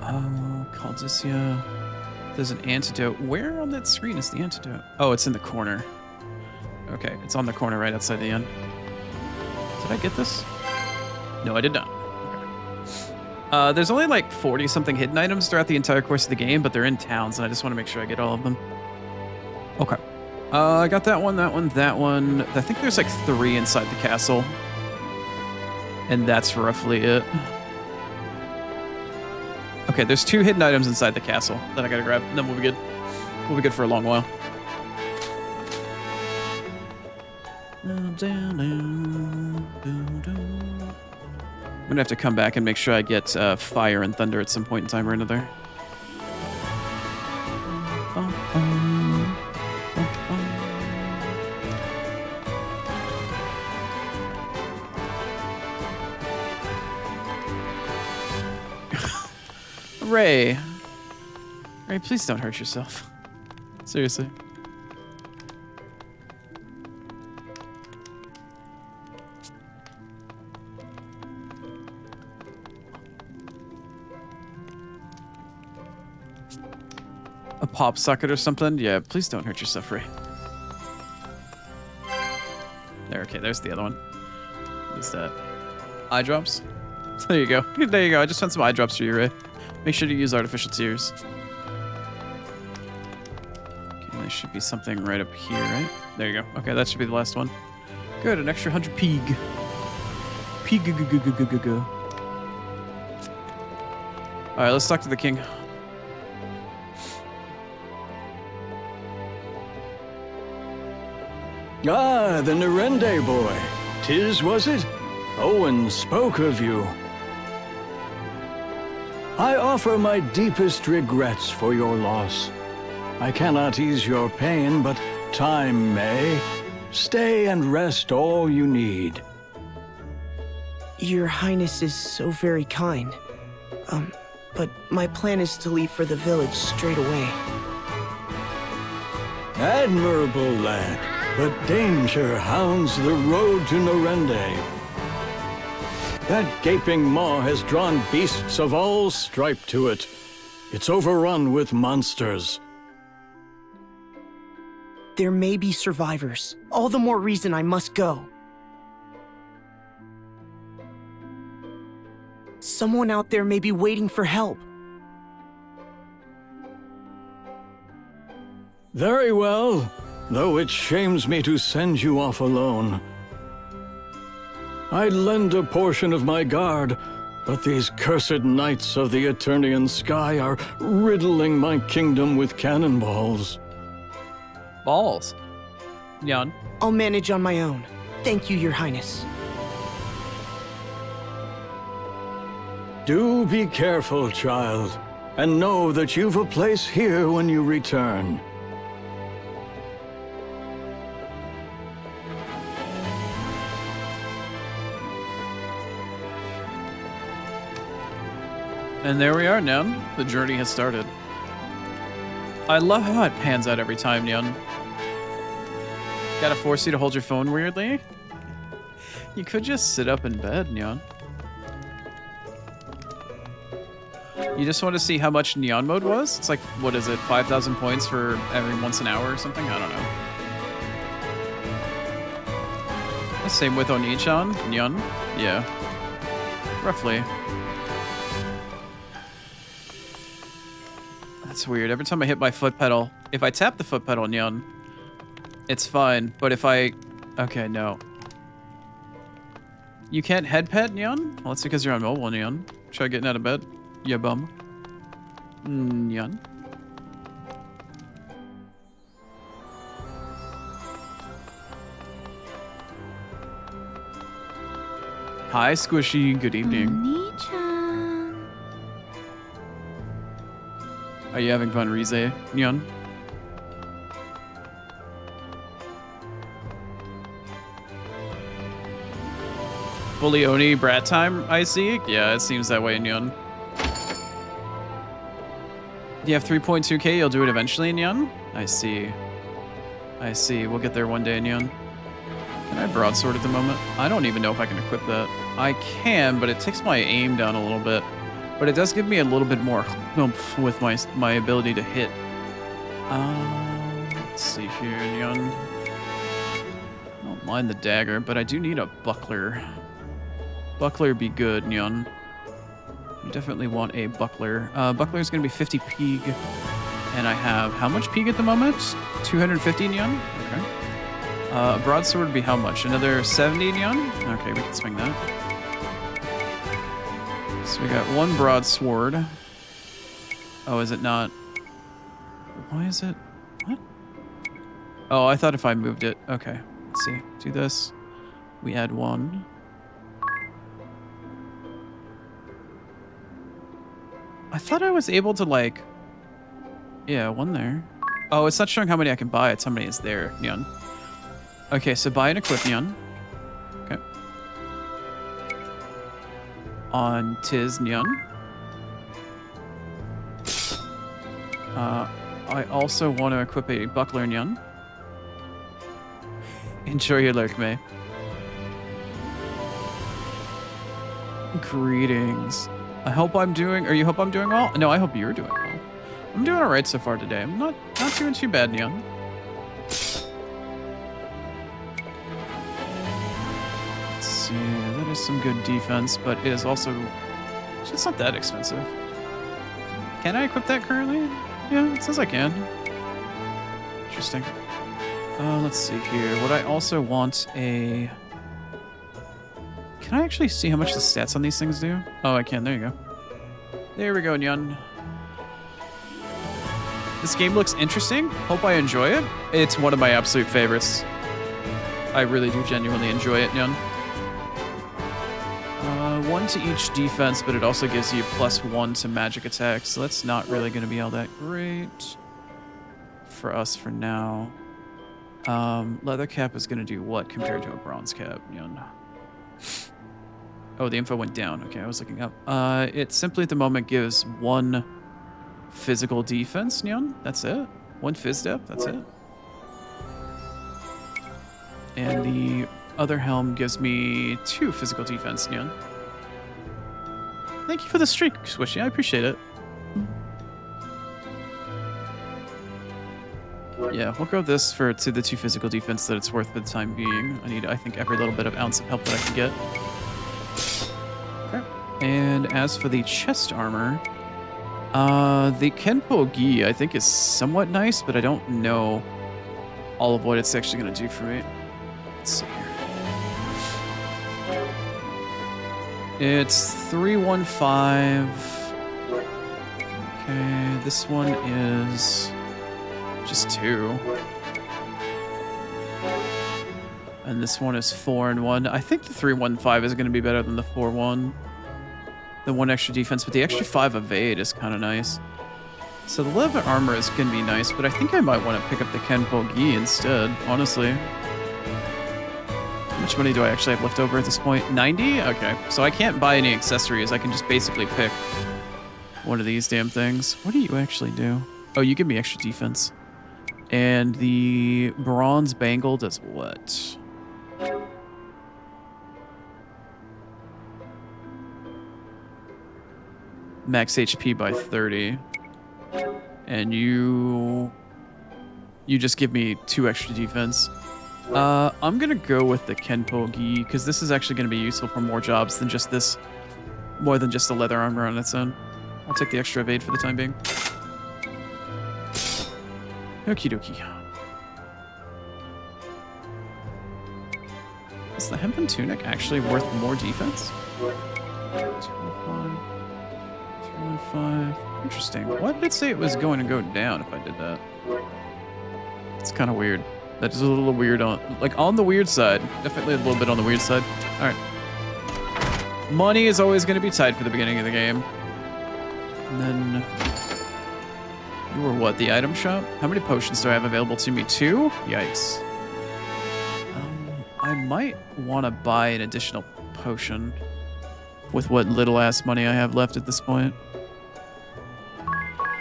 Oh, Caldicia. There's an antidote. Where on that screen is the antidote? Oh, it's in the corner. Okay, it's on the corner right outside the inn. Did I get this? No, I did not. Okay. There's only like 40-something hidden items throughout the entire course of the game, but they're in towns, and I just want to make sure I get all of them. Okay. I got that one, that one, that one. I think there's like 3 inside the castle. And that's roughly it. Okay, there's 2 hidden items inside the castle that I gotta grab, and then we'll be good. We'll be good for a long while. I'm gonna have to come back and make sure I get fire and thunder at some point in time or another. Ray, please don't hurt yourself. Seriously. A pop socket or something? Yeah, please don't hurt yourself, Ray. There, okay, there's the other one. What's that? Eye drops? There you go. There you go. I just found some eye drops for you, Ray. Make sure to use artificial tears. Okay, there should be something right up here, right? There you go. Okay, that should be the last one. Good, an extra 100 pig. Pig. Alright, let's talk to the king. Ah, the Nerende boy. 'Tis, was it? Owen spoke of you. I offer my deepest regrets for your loss. I cannot ease your pain, but time may. Stay and rest all you need. Your Highness is so very kind. But my plan is to leave for the village straight away. Admirable lad, but danger hounds the road to Nerende. That gaping maw has drawn beasts of all stripe to it. It's overrun with monsters. There may be survivors. All the more reason I must go. Someone out there may be waiting for help. Very well, though it shames me to send you off alone. I'd lend a portion of my guard, but these cursed knights of the Eternian sky are riddling my kingdom with cannonballs. Balls? Nyan. I'll manage on my own. Thank you, Your Highness. Do be careful, child, and know that you've a place here when you return. And there we are, Nyan. The journey has started. I love how it pans out every time, Nyan. Gotta force you to hold your phone weirdly? You could just sit up in bed, Nyan. You just want to see how much Neon mode was? It's like, what is it, 5,000 points for every once an hour or something? I don't know. Same with Oni-chan? Neon? Yeah. Roughly. That's weird. Every time I hit my foot pedal, if I tap the foot pedal, Neon, it's fine. But if I... Okay, no. You can't head pet, Neon? Well, that's because you're on mobile, Neon. Try getting out of bed. Yeah, bum. Neon. Hi, Squishy. Good evening. Oni-chan. Are you having fun, Rize? Neon? Fully Oni brat time, I see. Yeah, it seems that way, Neon. You have 3.2k, you'll do it eventually, Neon? I see. I see. We'll get there one day, Neon. Can I broadsword at the moment? I don't even know if I can equip that. I can, but it takes my aim down a little bit. But it does give me a little bit more oomph with my ability to hit. Let's see here, Neon. I don't mind the dagger, but I do need a buckler. Buckler be good, Neon. You definitely want a buckler. Buckler is going to be 50 pig. And I have how much pig at the moment? 250 Neon? Okay. A broadsword would be how much? Another 70 Neon? Okay, we can swing that. So we got one broadsword. Oh, is it not? Why is it? What? Oh, I thought if I moved it. Okay, let's see. Do this. We add one. I thought I was able to, like... Yeah, one there. Oh, it's not showing how many I can buy. It's how many is there, Neon. Okay, so buy and equip, Neon. Okay. On Tiz, Neon. I also want to equip a buckler, Neon. Enjoy your lurk, May. Greetings. I hope I'm doing, or you hope I'm doing well? No, I hope you're doing well. I'm doing alright so far today. I'm not doing too bad, Neon. Let's see, that is some good defense, but it is also, it's not that expensive. Can I equip that currently? Yeah, it says I can. Interesting. Let's see here. Would I also want a... Can I actually see how much the stats on these things do? Oh, I can. There you go. There we go, Nyan. This game looks interesting. Hope I enjoy it. It's one of my absolute favorites. I really do genuinely enjoy it, Nyan. 1 to each defense, but it also gives you +1 to magic attacks, so that's not really going to be all that great for us for now. Leather cap is going to do what compared to a bronze cap, Nyan? Oh, the info went down. Okay, I was looking up. It simply at the moment gives 1 physical defense, Neon. That's it. 1 phys depth. That's it. And the other helm gives me 2 physical defense, Neon. Thank you for the streak, Swishy. I appreciate it. Yeah, we'll go this to the 2 physical defense that it's worth for the time being. I need, I think, every little bit of ounce of help that I can get. Okay. And as for the chest armor, the Kenpo Gi, I think, is somewhat nice, but I don't know all of what it's actually going to do for me. Let's see here. It's 315. Okay, this one is just 2. And this one is 4 and 1. I think the 3-1-5 is going to be better than the 4-1. The 1 extra defense, but the extra 5 evade is kind of nice. So the leather armor is going to be nice, but I think I might want to pick up the Kenpo Gi instead, honestly. How much money do I actually have left over at this point? 90? Okay, so I can't buy any accessories. I can just basically pick one of these damn things. What do you actually do? Oh, you give me extra defense. And the bronze bangle does what? Max HP by 30. And you just give me 2 extra defense. I'm gonna go with the Kenpo Gi because this is actually gonna be useful for more jobs than just this, more than just the leather armor on its own. I'll take the extra evade for the time being. Okie dokie. Is the hempen tunic actually worth more defense? 215. 215. Interesting. Why did it say it was going to go down if I did that? It's kind of weird. That is a little weird on the weird side. Definitely a little bit on the weird side. All right. Money is always going to be tight for the beginning of the game. And then you were what? The item shop? How many potions do I have available to me? 2? Yikes. I might want to buy an additional potion with what little ass money I have left at this point.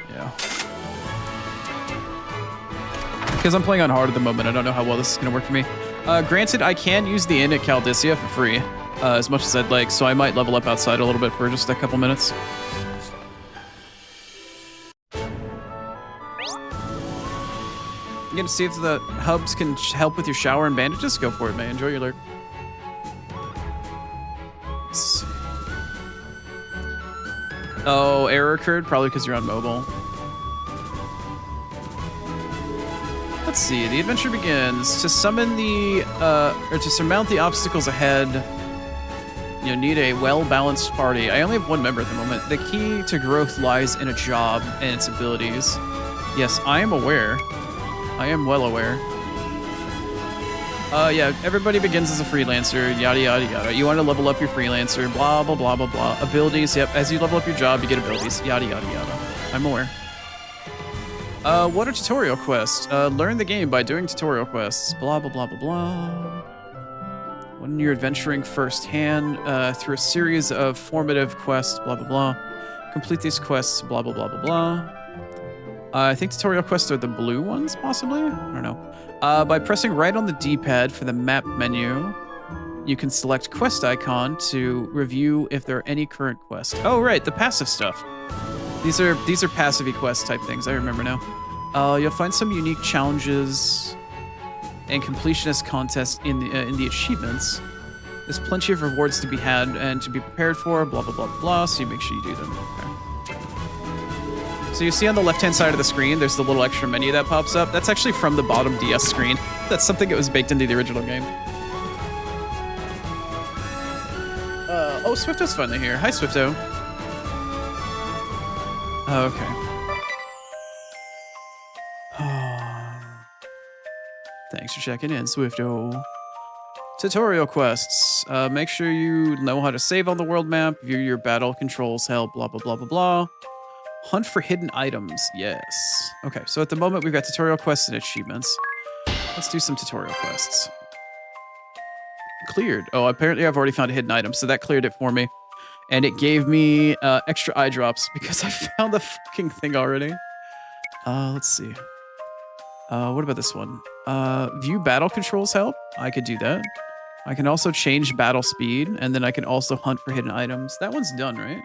Yeah. Because I'm playing on hard at the moment, I don't know how well this is going to work for me. Granted, I can use the inn at Caldicea for free, as much as I'd like, so I might level up outside a little bit for just a couple minutes. You gonna see if the hubs can help with your shower and bandages? Go for it, man. Enjoy your lurk. Let's see. Oh, error occurred? Probably because you're on mobile. Let's see. The adventure begins. To summon the, or to surmount the obstacles ahead, you need a well-balanced party. I only have 1 member at the moment. The key to growth lies in a job and its abilities. Yes, I am aware. I am well aware. Yeah, everybody begins as a freelancer, yada, yada, yada. You want to level up your freelancer, blah, blah, blah, blah, blah. Abilities, yep. As you level up your job, you get abilities, yada, yada, yada. I'm aware. What are tutorial quests? Learn the game by doing tutorial quests, blah, blah, blah, blah, blah. When you're adventuring firsthand through a series of formative quests, blah, blah, blah. Complete these quests, blah, blah, blah, blah, blah. I think tutorial quests are the blue ones, possibly? I don't know. By pressing right on the D-pad for the map menu, you can select quest icon to review if there are any current quests. Oh, right, the passive stuff. These are passive quest type things, I remember now. You'll find some unique challenges and completionist contests in the achievements. There's plenty of rewards to be had and to be prepared for, blah, blah, blah, blah, so you make sure you do them. Okay. So you see on the left-hand side of the screen, there's the little extra menu that pops up. That's actually from the bottom DS screen. That's something that was baked into the original game. Oh, Swifto's finally here. Hi, Swifto. Okay. Thanks for checking in, Swifto. Tutorial quests. Make sure you know how to save on the world map, view your battle controls, help, blah, blah, blah, blah, blah. Hunt for hidden items. Yes. Okay, so at the moment, we've got tutorial quests and achievements. Let's do some tutorial quests. Cleared. Oh, apparently I've already found a hidden item, so that cleared it for me. And it gave me extra eye drops because I found the fucking thing already. Let's see. What about this one? View battle controls help. I could do that. I can also change battle speed, and then I can also hunt for hidden items. That one's done, right?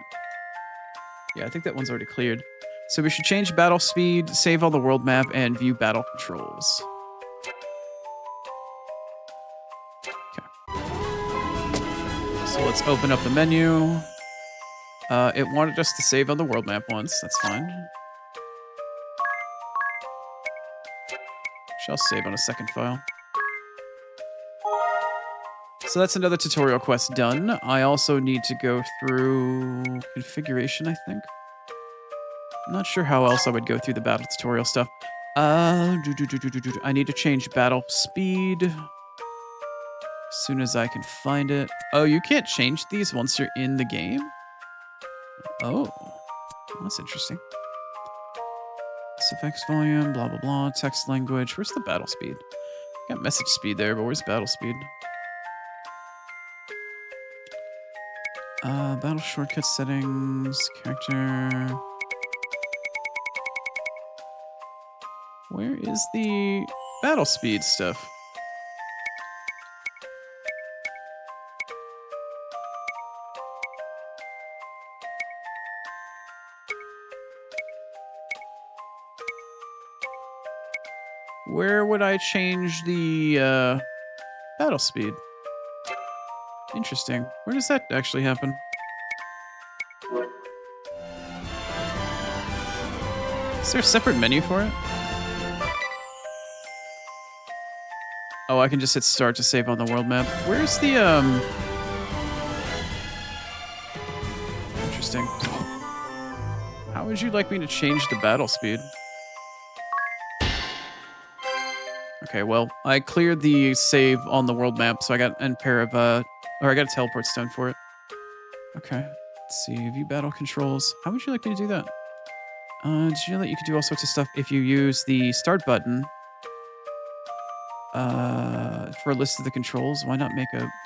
Yeah, I think that one's already cleared. So we should change battle speed, save all the world map, and view battle controls. Okay. So let's open up the menu. It wanted us to save on the world map once. That's fine. Shall save on a second file. So that's another tutorial quest done. I also need to go through configuration, I think. I'm not sure how else I would go through the battle tutorial stuff. I need to change battle speed. As soon as I can find it. Oh, you can't change these once you're in the game? Oh, that's interesting. SFX volume, blah, blah, blah. Text language. Where's the battle speed? Got message speed there, but where's battle speed? Battle shortcut settings, character. Where is the battle speed stuff? Where would I change the battle speed? Interesting. Where does that actually happen? Is there a separate menu for it? Oh, I can just hit start to save on the world map. Where's the Interesting. How would you like me to change the battle speed? Okay, well, I cleared the save on the world map, so I got a pair of I got a teleport stone for it. Okay. Let's see. View battle controls. How would you like me to do that? Did you know that you could do all sorts of stuff if you use the start button? For a list of the controls, why not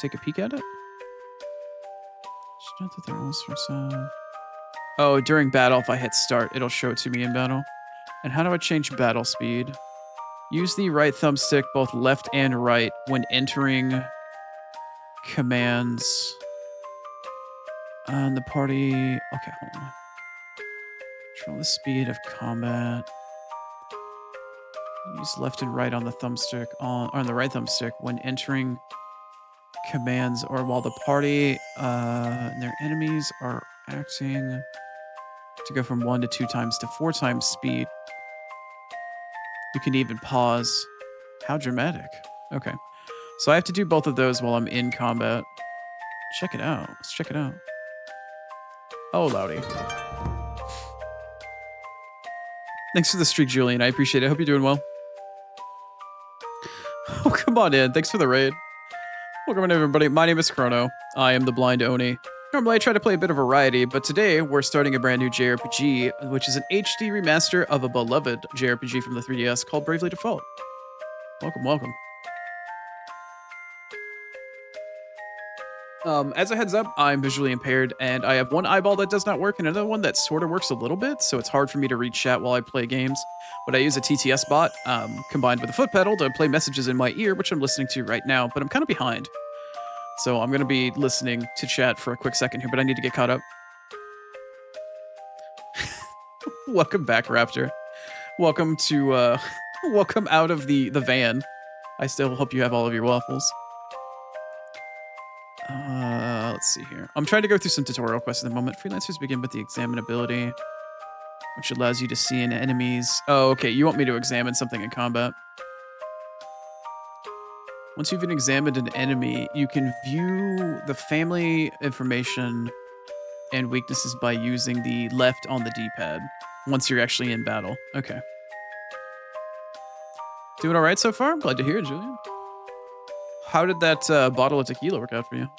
take a peek at it? Oh, during battle, if I hit start, it'll show it to me in battle. And how do I change battle speed? Use the right thumbstick, both left and right, when entering commands on the party. Okay, hold on. Control the speed of combat. Use left and right on the thumbstick on the right thumbstick when entering commands or while the party and their enemies are acting to go from 1 to 2 times to 4 times speed. You can even pause. How dramatic. Okay. So I have to do both of those while I'm in combat. Check it out. Let's check it out. Oh, Loudy. Thanks for the streak, Julian. I appreciate it. I hope you're doing well. Oh, come on in. Thanks for the raid. Welcome in, everybody. My name is Chrono. I am the Blind Oni. Normally, I try to play a bit of variety, but today we're starting a brand new JRPG, which is an HD remaster of a beloved JRPG from the 3DS called Bravely Default. Welcome, welcome. As a heads up, I'm visually impaired, and I have one eyeball that does not work and another one that sort of works a little bit, so it's hard for me to read chat while I play games. But I use a TTS bot combined with a foot pedal to play messages in my ear, which I'm listening to right now, but I'm kind of behind. So I'm going to be listening to chat for a quick second here, but I need to get caught up. Welcome back, Raptor. Welcome to, welcome out of the van. I still hope you have all of your waffles. Let's see here. I'm trying to go through some tutorial quests at the moment. Freelancers begin with the examinability, which allows you to see an enemy's... Oh, okay. You want me to examine something in combat. Once you've examined an enemy, you can view the family information and weaknesses by using the left on the D-pad once you're actually in battle. Okay. Doing all right so far? Glad to hear it, Julian. How did that bottle of tequila work out for you?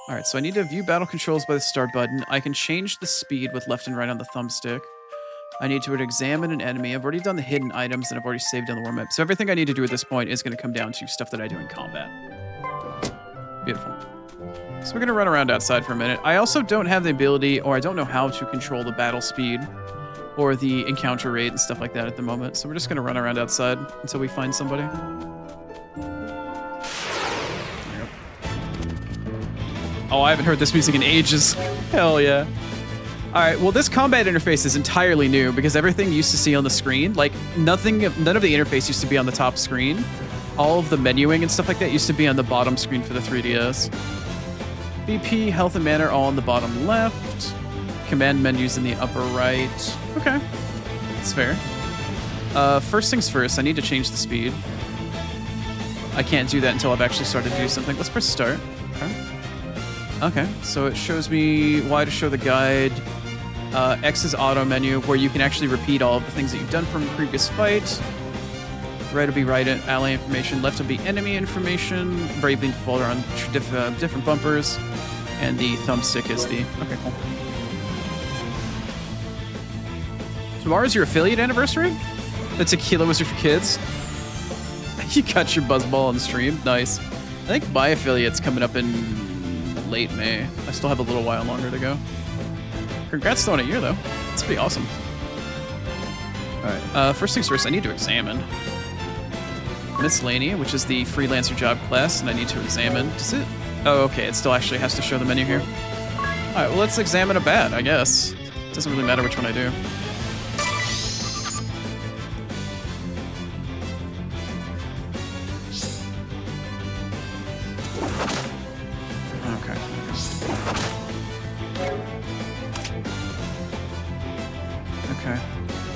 All right, so I need to view battle controls by the start button. I can change the speed with left and right on the thumbstick. I need to examine an enemy. I've already done the hidden items and I've already saved on the war map. So everything I need to do at this point is going to come down to stuff that I do in combat. Beautiful. So we're going to run around outside for a minute. I also don't have the ability, or I don't know how to control the battle speed or the encounter rate and stuff like that at the moment. So we're just going to run around outside until we find somebody. Oh, I haven't heard this music in ages. Hell yeah. All right, well, this combat interface is entirely new because everything you used to see on the screen, like none of the interface used to be on the top screen. All of the menuing and stuff like that used to be on the bottom screen for the 3DS. BP, health and mana all on the bottom left. Command menus in the upper right. Okay, that's fair. First things first, I need to change the speed. I can't do that until I've actually started to do something. Let's press start. Okay. Okay, so it shows me Y to show the guide. X is auto menu, where you can actually repeat all of the things that you've done from a previous fight. Right will be right ally information. Left will be enemy information. Brave being folder on different bumpers. And the thumbstick is the... Okay, cool. Tomorrow's your affiliate anniversary? The tequila was for kids? You got your buzzball on the stream? Nice. I think my affiliate's coming up in late May. I still have a little while longer to go. Congrats on a year, though. That's pretty awesome. Alright, first things first, I need to examine. Miscellany, which is the freelancer job class, and I need to examine. Does it? Oh, okay, it still actually has to show the menu here. Alright, well, let's examine a bat, I guess. It doesn't really matter which one I do. Okay.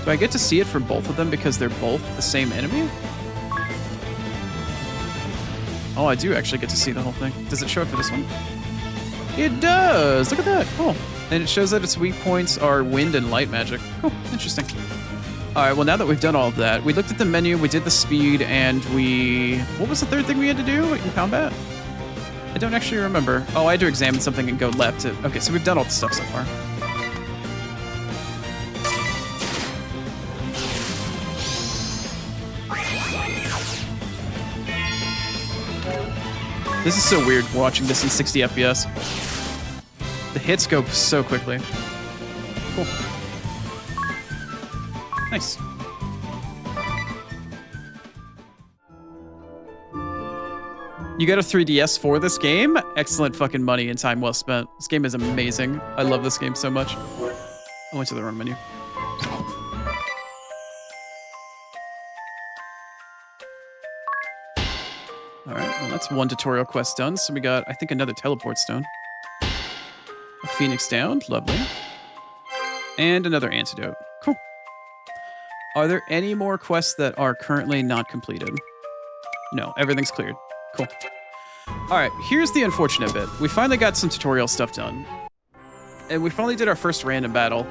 Do I get to see it for both of them because they're both the same enemy? Oh, I do actually get to see the whole thing. Does it show it for this one? It does! Look at that. Cool. And it shows that its weak points are wind and light magic. Cool. Interesting. Alright, well, now that we've done all of that, we looked at the menu, we did the speed, and we... What was the third thing we had to do in combat? I don't actually remember. Oh, I had to examine something and go left. Okay, so we've done all the stuff so far. This is so weird watching this in 60 FPS. The hits go so quickly. Cool. Nice. You got a 3DS for this game? Excellent fucking money and time well spent. This game is amazing. I love this game so much. I went to the wrong menu. Alright, well that's one tutorial quest done. So we got, I think, another teleport stone. A phoenix down, lovely. And another antidote. Cool. Are there any more quests that are currently not completed? No, everything's cleared. Cool. Alright, here's the unfortunate bit. We finally got some tutorial stuff done. And we finally did our first random battle.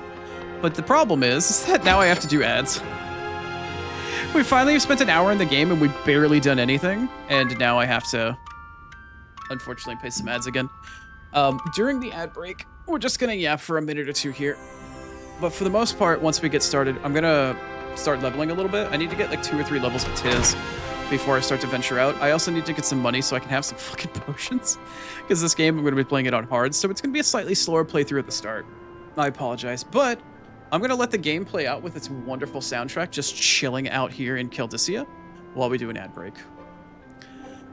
But the problem is that now I have to do ads. We finally have spent an hour in the game and we've barely done anything. And now I have to, unfortunately, pay some ads again. During the ad break, we're just gonna yap for a minute or two here. But for the most part, once we get started, I'm gonna start leveling a little bit. I need to get like 2 or 3 levels with Tiz before I start to venture out. I also need to get some money so I can have some fucking potions. Because this game, I'm gonna be playing it on hard, so it's gonna be a slightly slower playthrough at the start. I apologize, but I'm gonna let the game play out with its wonderful soundtrack, just chilling out here in Keldicia while we do an ad break.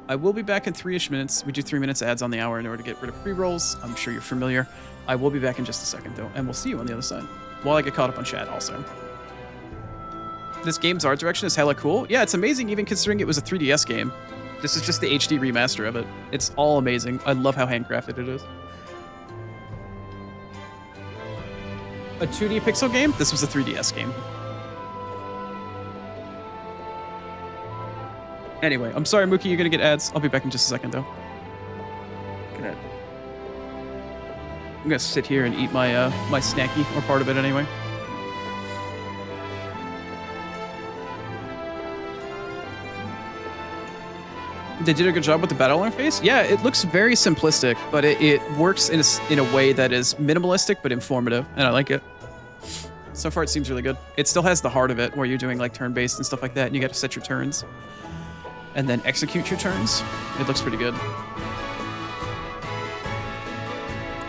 I will be back in 3-ish minutes. We do 3 minutes ads on the hour in order to get rid of pre-rolls. I'm sure you're familiar. I will be back in just a second though, and we'll see you on the other side. While I get caught up on chat also. This game's art direction is hella cool. Yeah, it's amazing even considering it was a 3DS game. This is just the HD remaster of it. It's all amazing. I love how handcrafted it is. A 2D pixel game? This was a 3DS game. Anyway, I'm sorry, Mookie, you're gonna get ads. I'll be back in just a second, though. I'm gonna sit here and eat my my snacky, or part of it anyway. They did a good job with the battle interface. Yeah, it looks very simplistic, but it works in a way that is minimalistic but informative, and I like it. So far, it seems really good. It still has the heart of it, where you're doing like turn-based and stuff like that, and you got to set your turns and then execute your turns. It looks pretty good.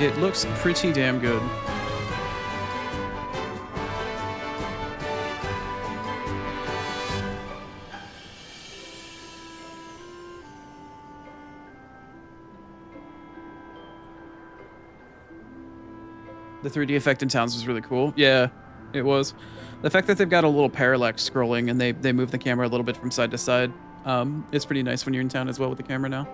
It looks pretty damn good. The 3D effect in towns was really cool. Yeah, it was. The fact that they've got a little parallax scrolling and they move the camera a little bit from side to side, it's pretty nice when you're in town as well with the camera now.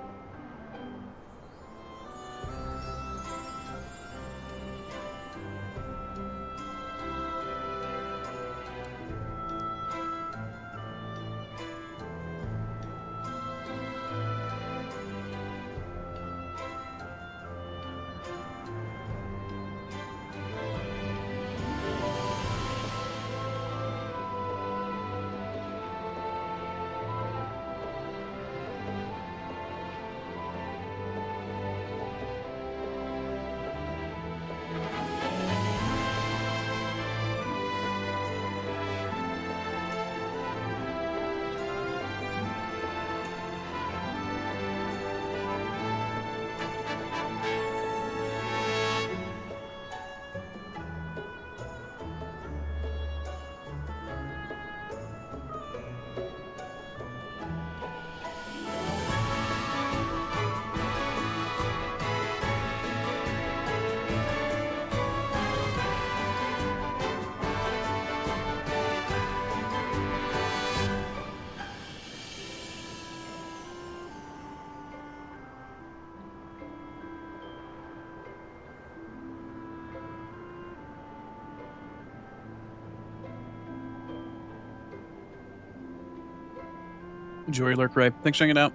Enjoy your lurk, Ray. Thanks for hanging out.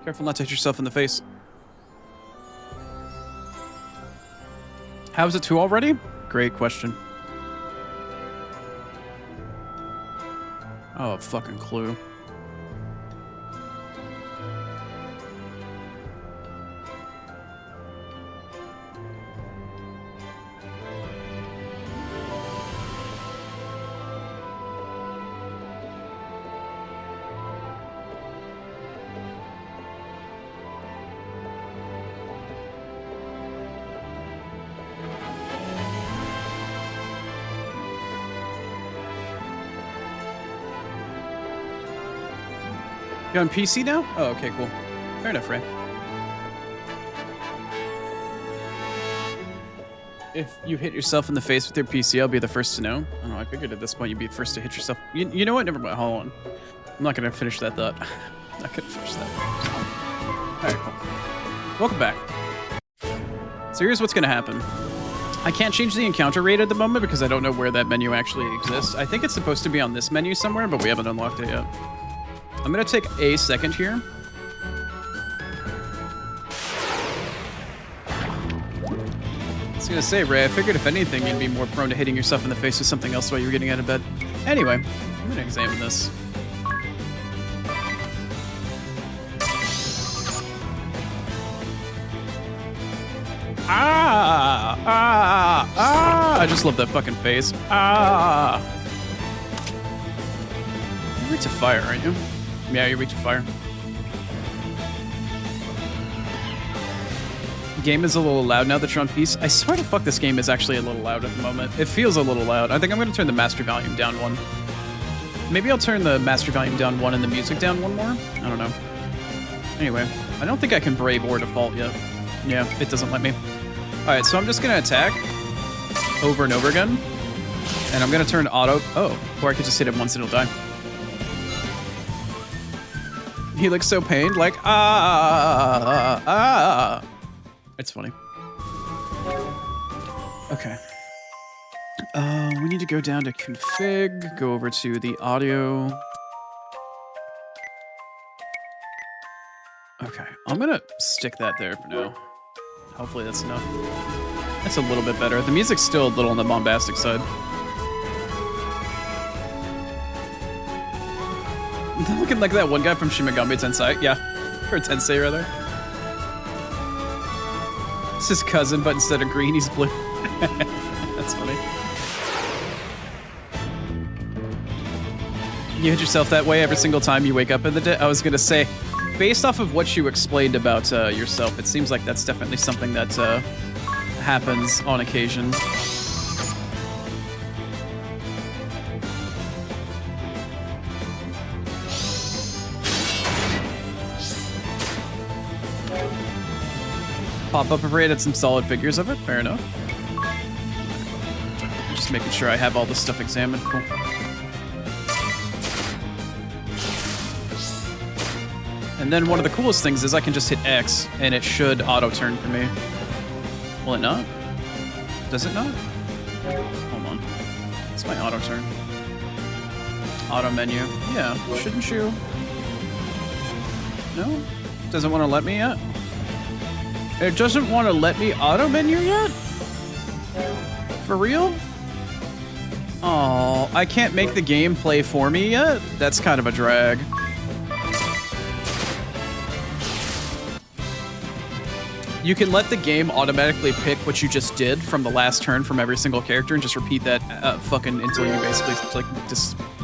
Careful not to hit yourself in the face. How's it 2 already? Great question. Oh, fucking clue. You on PC now? Oh, okay, cool. Fair enough, Ray. If you hit yourself in the face with your PC, I'll be the first to know. I don't know, I figured at this point you'd be the first to hit yourself. You know what? Never mind. Hold on. I'm not going to finish that thought. I'm not going to finish that. Alright, cool. Welcome back. So here's what's going to happen. I can't change the encounter rate at the moment because I don't know where that menu actually exists. I think it's supposed to be on this menu somewhere, but we haven't unlocked it yet. I'm gonna take a second here. I was gonna say, Ray, I figured if anything, you'd be more prone to hitting yourself in the face with something else while you were getting out of bed. Anyway, I'm gonna examine this. I just love that fucking face. You're weak to fire, aren't you? Yeah, you're weak to fire. Game is a little loud now that you're on peace. I swear to fuck, this game is actually a little loud at the moment. It feels a little loud. I think I'm going to turn the master volume down 1. Maybe I'll turn the master volume down 1 and the music down 1 more? I don't know. Anyway, I don't think I can brave or default yet. Yeah, it doesn't let me. Alright, so I'm just going to attack over and over again. And I'm going to turn auto... Oh, or I could just hit it once and it'll die. He looks so pained, like, It's funny. Okay. We need to go down to config, go over to the audio. Okay, I'm gonna stick that there for now. Hopefully that's enough. That's a little bit better. The music's still a little on the bombastic side. Looking like that one guy from Shin Megami Tensei. Yeah. Or Tensei, rather. It's his cousin, but instead of green, he's blue. That's funny. You hit yourself that way every single time you wake up in the day? I was gonna say, based off of what you explained about yourself, it seems like that's definitely something that happens on occasion. Pop-up parade had some solid figures of it. Fair enough. Just making sure I have all the stuff examined. Cool. And then one of the coolest things is I can just hit X and it should auto-turn for me. Will it not? Does it not? Hold on. It's my auto-turn. Auto menu. Yeah, shouldn't you? No? Doesn't want to let me yet? It doesn't want to let me auto menu yet? For real? Oh, I can't make the game play for me yet? That's kind of a drag. You can let the game automatically pick what you just did from the last turn from every single character and just repeat that fucking until you basically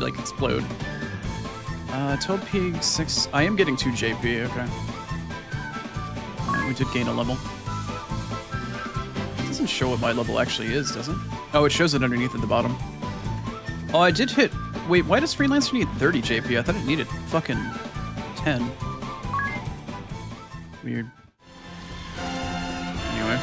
like explode. Toad Pig 6. I am getting 2 JP, okay. We did gain a level. It doesn't show what my level actually is, does it? Oh, it shows it underneath at the bottom. Oh, I did hit... Wait, why does Freelancer need 30 JP? I thought it needed fucking 10. Weird. Anyway.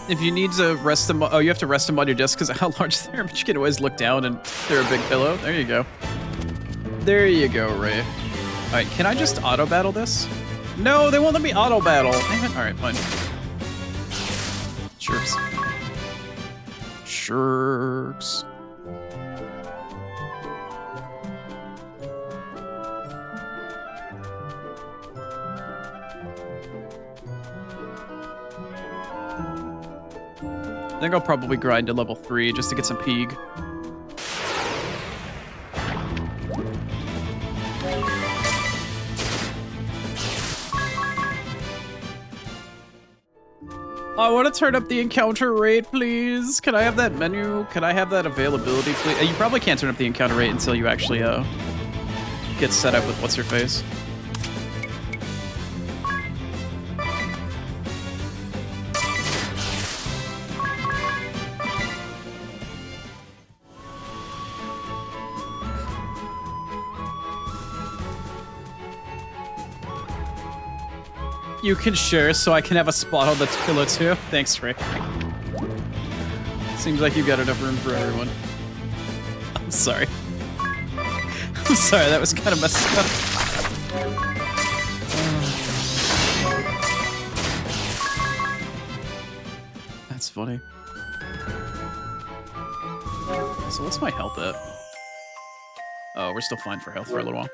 If you need to rest them, oh, you have to rest them on your desk because of how large they are, but you can always look down and they're a big pillow. There you go. There you go, Ray. All right, can I just auto battle this? No, they won't let me auto battle. Damn it. All right, fine. Jerks. Jerks. I think I'll probably grind to level 3 just to get some Peeg. I want to turn up the encounter rate, please. Can I have that menu? Can I have that availability, please? You probably can't turn up the encounter rate until you actually get set up with what's-her-face. You can share so I can have a spot on the pillow too. Thanks, Ray. Seems like you got enough room for everyone. I'm sorry. I'm sorry, that was kind of messed up. That's funny. So what's my health at? Oh, we're still fine for health for a little while.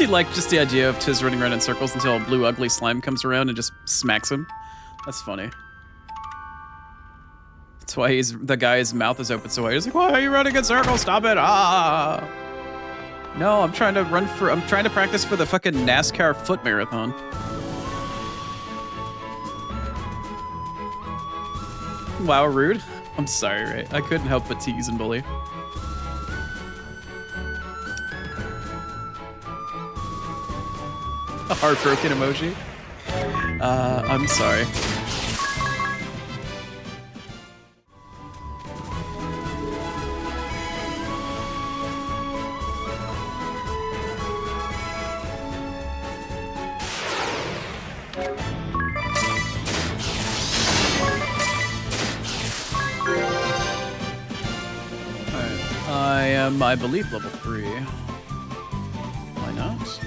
Like just the idea of Tiz running around in circles until a blue ugly slime comes around and just smacks him. That's funny. That's why the guy's mouth is open so wide. He's like, "Why are you running in circles? Stop it!" Ah. No, I'm trying to practice for the fucking NASCAR foot marathon. Wow, rude. I'm sorry, Ray. I couldn't help but tease and bully. A heartbroken emoji. I'm sorry. I am, I believe, level 3. Why not?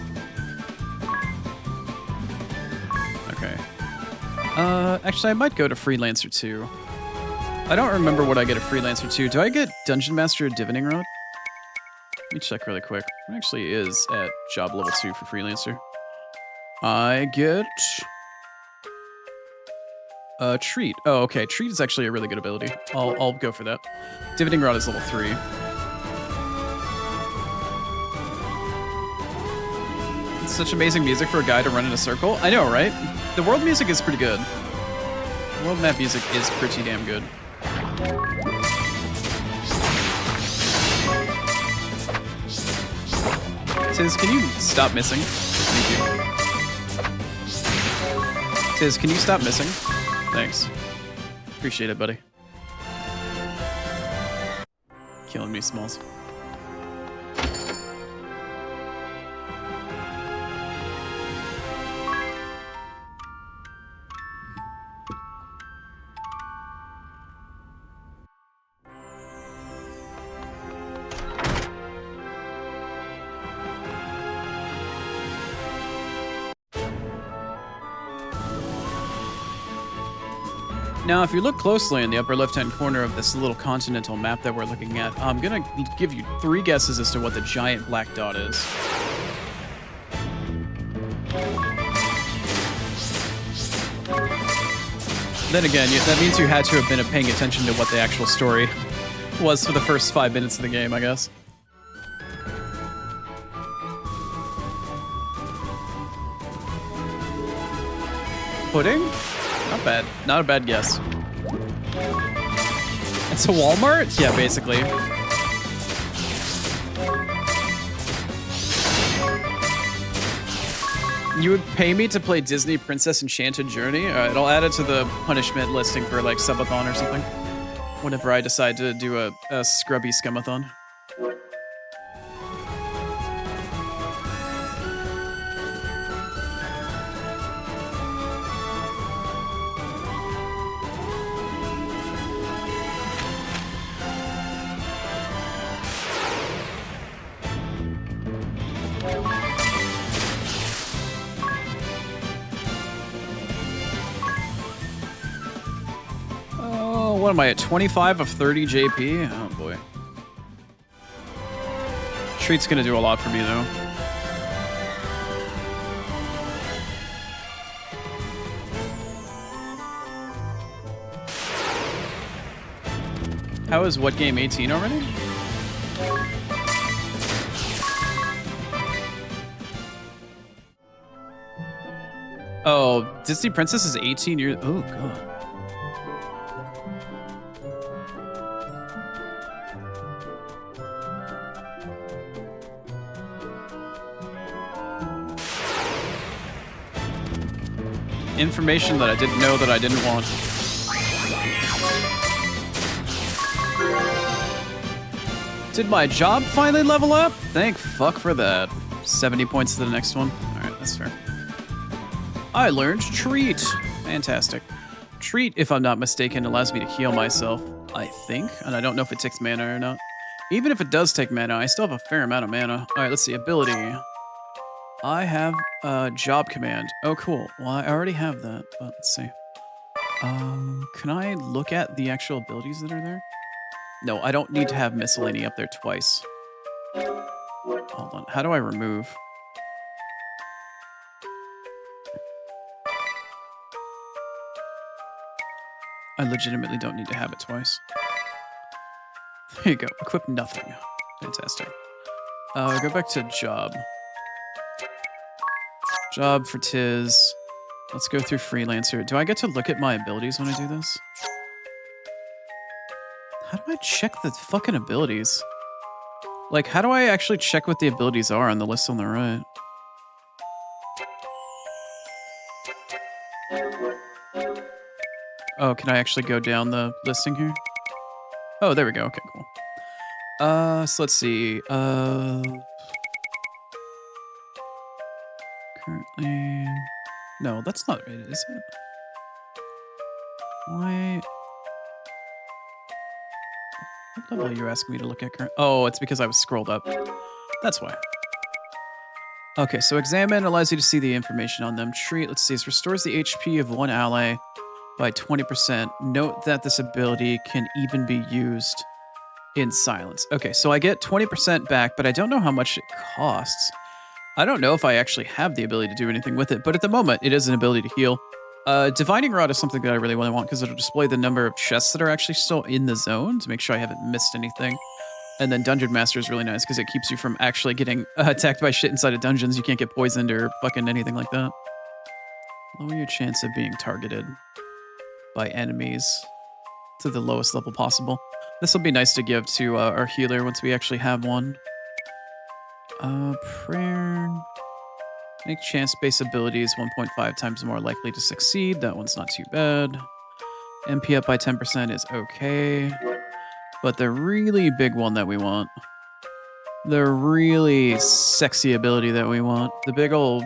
Okay. Actually, I might go to Freelancer 2. I don't remember what I get at Freelancer 2. Do I get Dungeon Master or Divining Rod? Let me check really quick. It actually is at job level 2 for Freelancer. I get... Treat. Oh, okay. Treat is actually a really good ability. I'll go for that. Divining Rod is level 3. It's such amazing music for a guy to run in a circle. I know, right? The world music is pretty good. The world map music is pretty damn good. Tiz, can you stop missing? Thank you. Tiz, can you stop missing? Thanks. Appreciate it, buddy. Killing me, Smalls. Now, if you look closely in the upper left-hand corner of this little continental map that we're looking at, I'm gonna give you 3 guesses as to what the giant black dot is. Then again, that means you had to have been paying attention to what the actual story was for the first 5 minutes of the game, I guess. Pudding? Not bad. Not a bad guess. It's a Walmart? Yeah, basically. You would pay me to play Disney Princess Enchanted Journey? Alright, I'll add it to the punishment listing for like subathon or something. whenever I decide to do a scrubby scummathon. Oh, what am I at? 25 of 30 JP? Oh boy. Treat's gonna do a lot for me though. How is what game 18 already? Oh, Disney Princess is 18 years. Oh god. Information that I didn't know that I didn't want. Did my job finally level up? Thank fuck for that. 70 points to the next one. Alright, that's fair. I learned Treat. Fantastic. Treat, if I'm not mistaken, allows me to heal myself, I think. And I don't know if it takes mana or not. Even if it does take mana, I still have a fair amount of mana. Alright, let's see. Ability. I have job command. Oh, cool. Well, I already have that, but let's see. Can I look at the actual abilities that are there? No, I don't need to have miscellany up there twice. Hold on. How do I remove? I legitimately don't need to have it twice. There you go. Equip nothing. Fantastic. Go back to job. Job for Tiz. Let's go through Freelancer. Do I get to look at my abilities when I do this? How do I check the fucking abilities? Like, how do I actually check what the abilities are on the list on the right? Oh, can I actually go down the listing here? Oh, there we go. Okay, cool. So let's see. Currently... No, that's not rated, is it? Why... What level are you asking me to look at current? Oh, it's because I was scrolled up. That's why. Okay, so examine allows you to see the information on them. Treat, let's see, it restores the HP of one ally by 20%. Note that this ability can even be used in silence. Okay, so I get 20% back, but I don't know how much it costs. I don't know if I actually have the ability to do anything with it, but at the moment, it is an ability to heal. Divining Rod is something that I really want because it'll display the number of chests that are actually still in the zone to make sure I haven't missed anything. And then Dungeon Master is really nice because it keeps you from actually getting attacked by shit inside of dungeons. You can't get poisoned or fucking anything like that. Lower your chance of being targeted by enemies to the lowest level possible. This will be nice to give to our healer once we actually have one. Prayer. Make chance-based abilities 1.5 times more likely to succeed. That one's not too bad. MP up by 10% is okay. But the really big one that we want, the really sexy ability that we want, the big old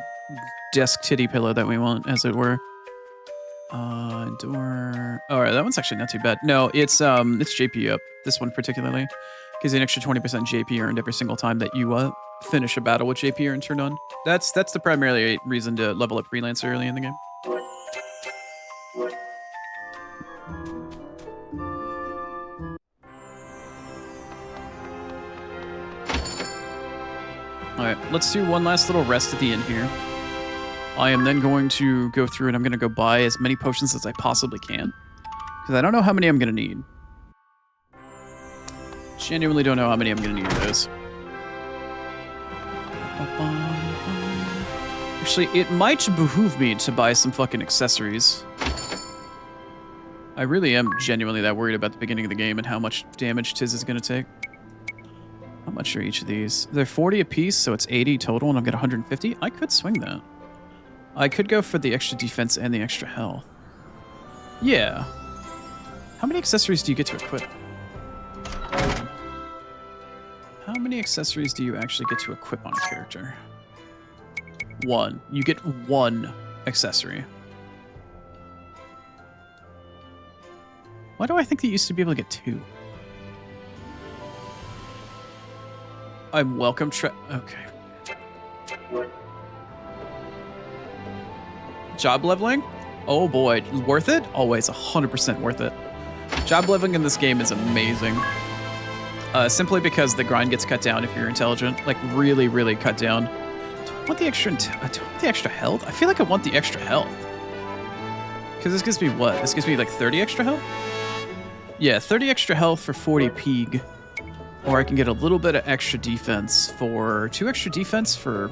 desk titty pillow that we want, as it were. Endure. All right, that one's actually not too bad. No, it's JP up. This one particularly gives you an extra 20% JP earned every single time that you finish a battle with JP earned turned on. That's the primary reason to level up Freelancer early in the game. Alright, let's do one last little rest at the end here. I am then going to go through and I'm going to go buy as many potions as I possibly can. Because I don't know how many I'm going to need. Genuinely don't know how many I'm going to need of those. Actually, it might behoove me to buy some fucking accessories. I really am genuinely that worried about the beginning of the game and how much damage Tiz is going to take. How much are each of these? They're 40 apiece, so it's 80 total, and I'll get 150. I could swing that. I could go for the extra defense and the extra health. Yeah. How many accessories do you get to equip? How many accessories do you actually get to equip on a character? 1. You get 1 accessory. Why do I think that you used to be able to get 2? I'm welcome. Okay. Job leveling? Oh boy, worth it? Always 100% worth it. Job leveling in this game is amazing. Simply because the grind gets cut down if you're intelligent. Like, really, really cut down. Do I want the extra, health? I feel like I want the extra health. Because this gives me what? This gives me like 30 extra health? Yeah, 30 extra health for 40 pig. Or I can get a little bit of extra defense for 2 extra defense for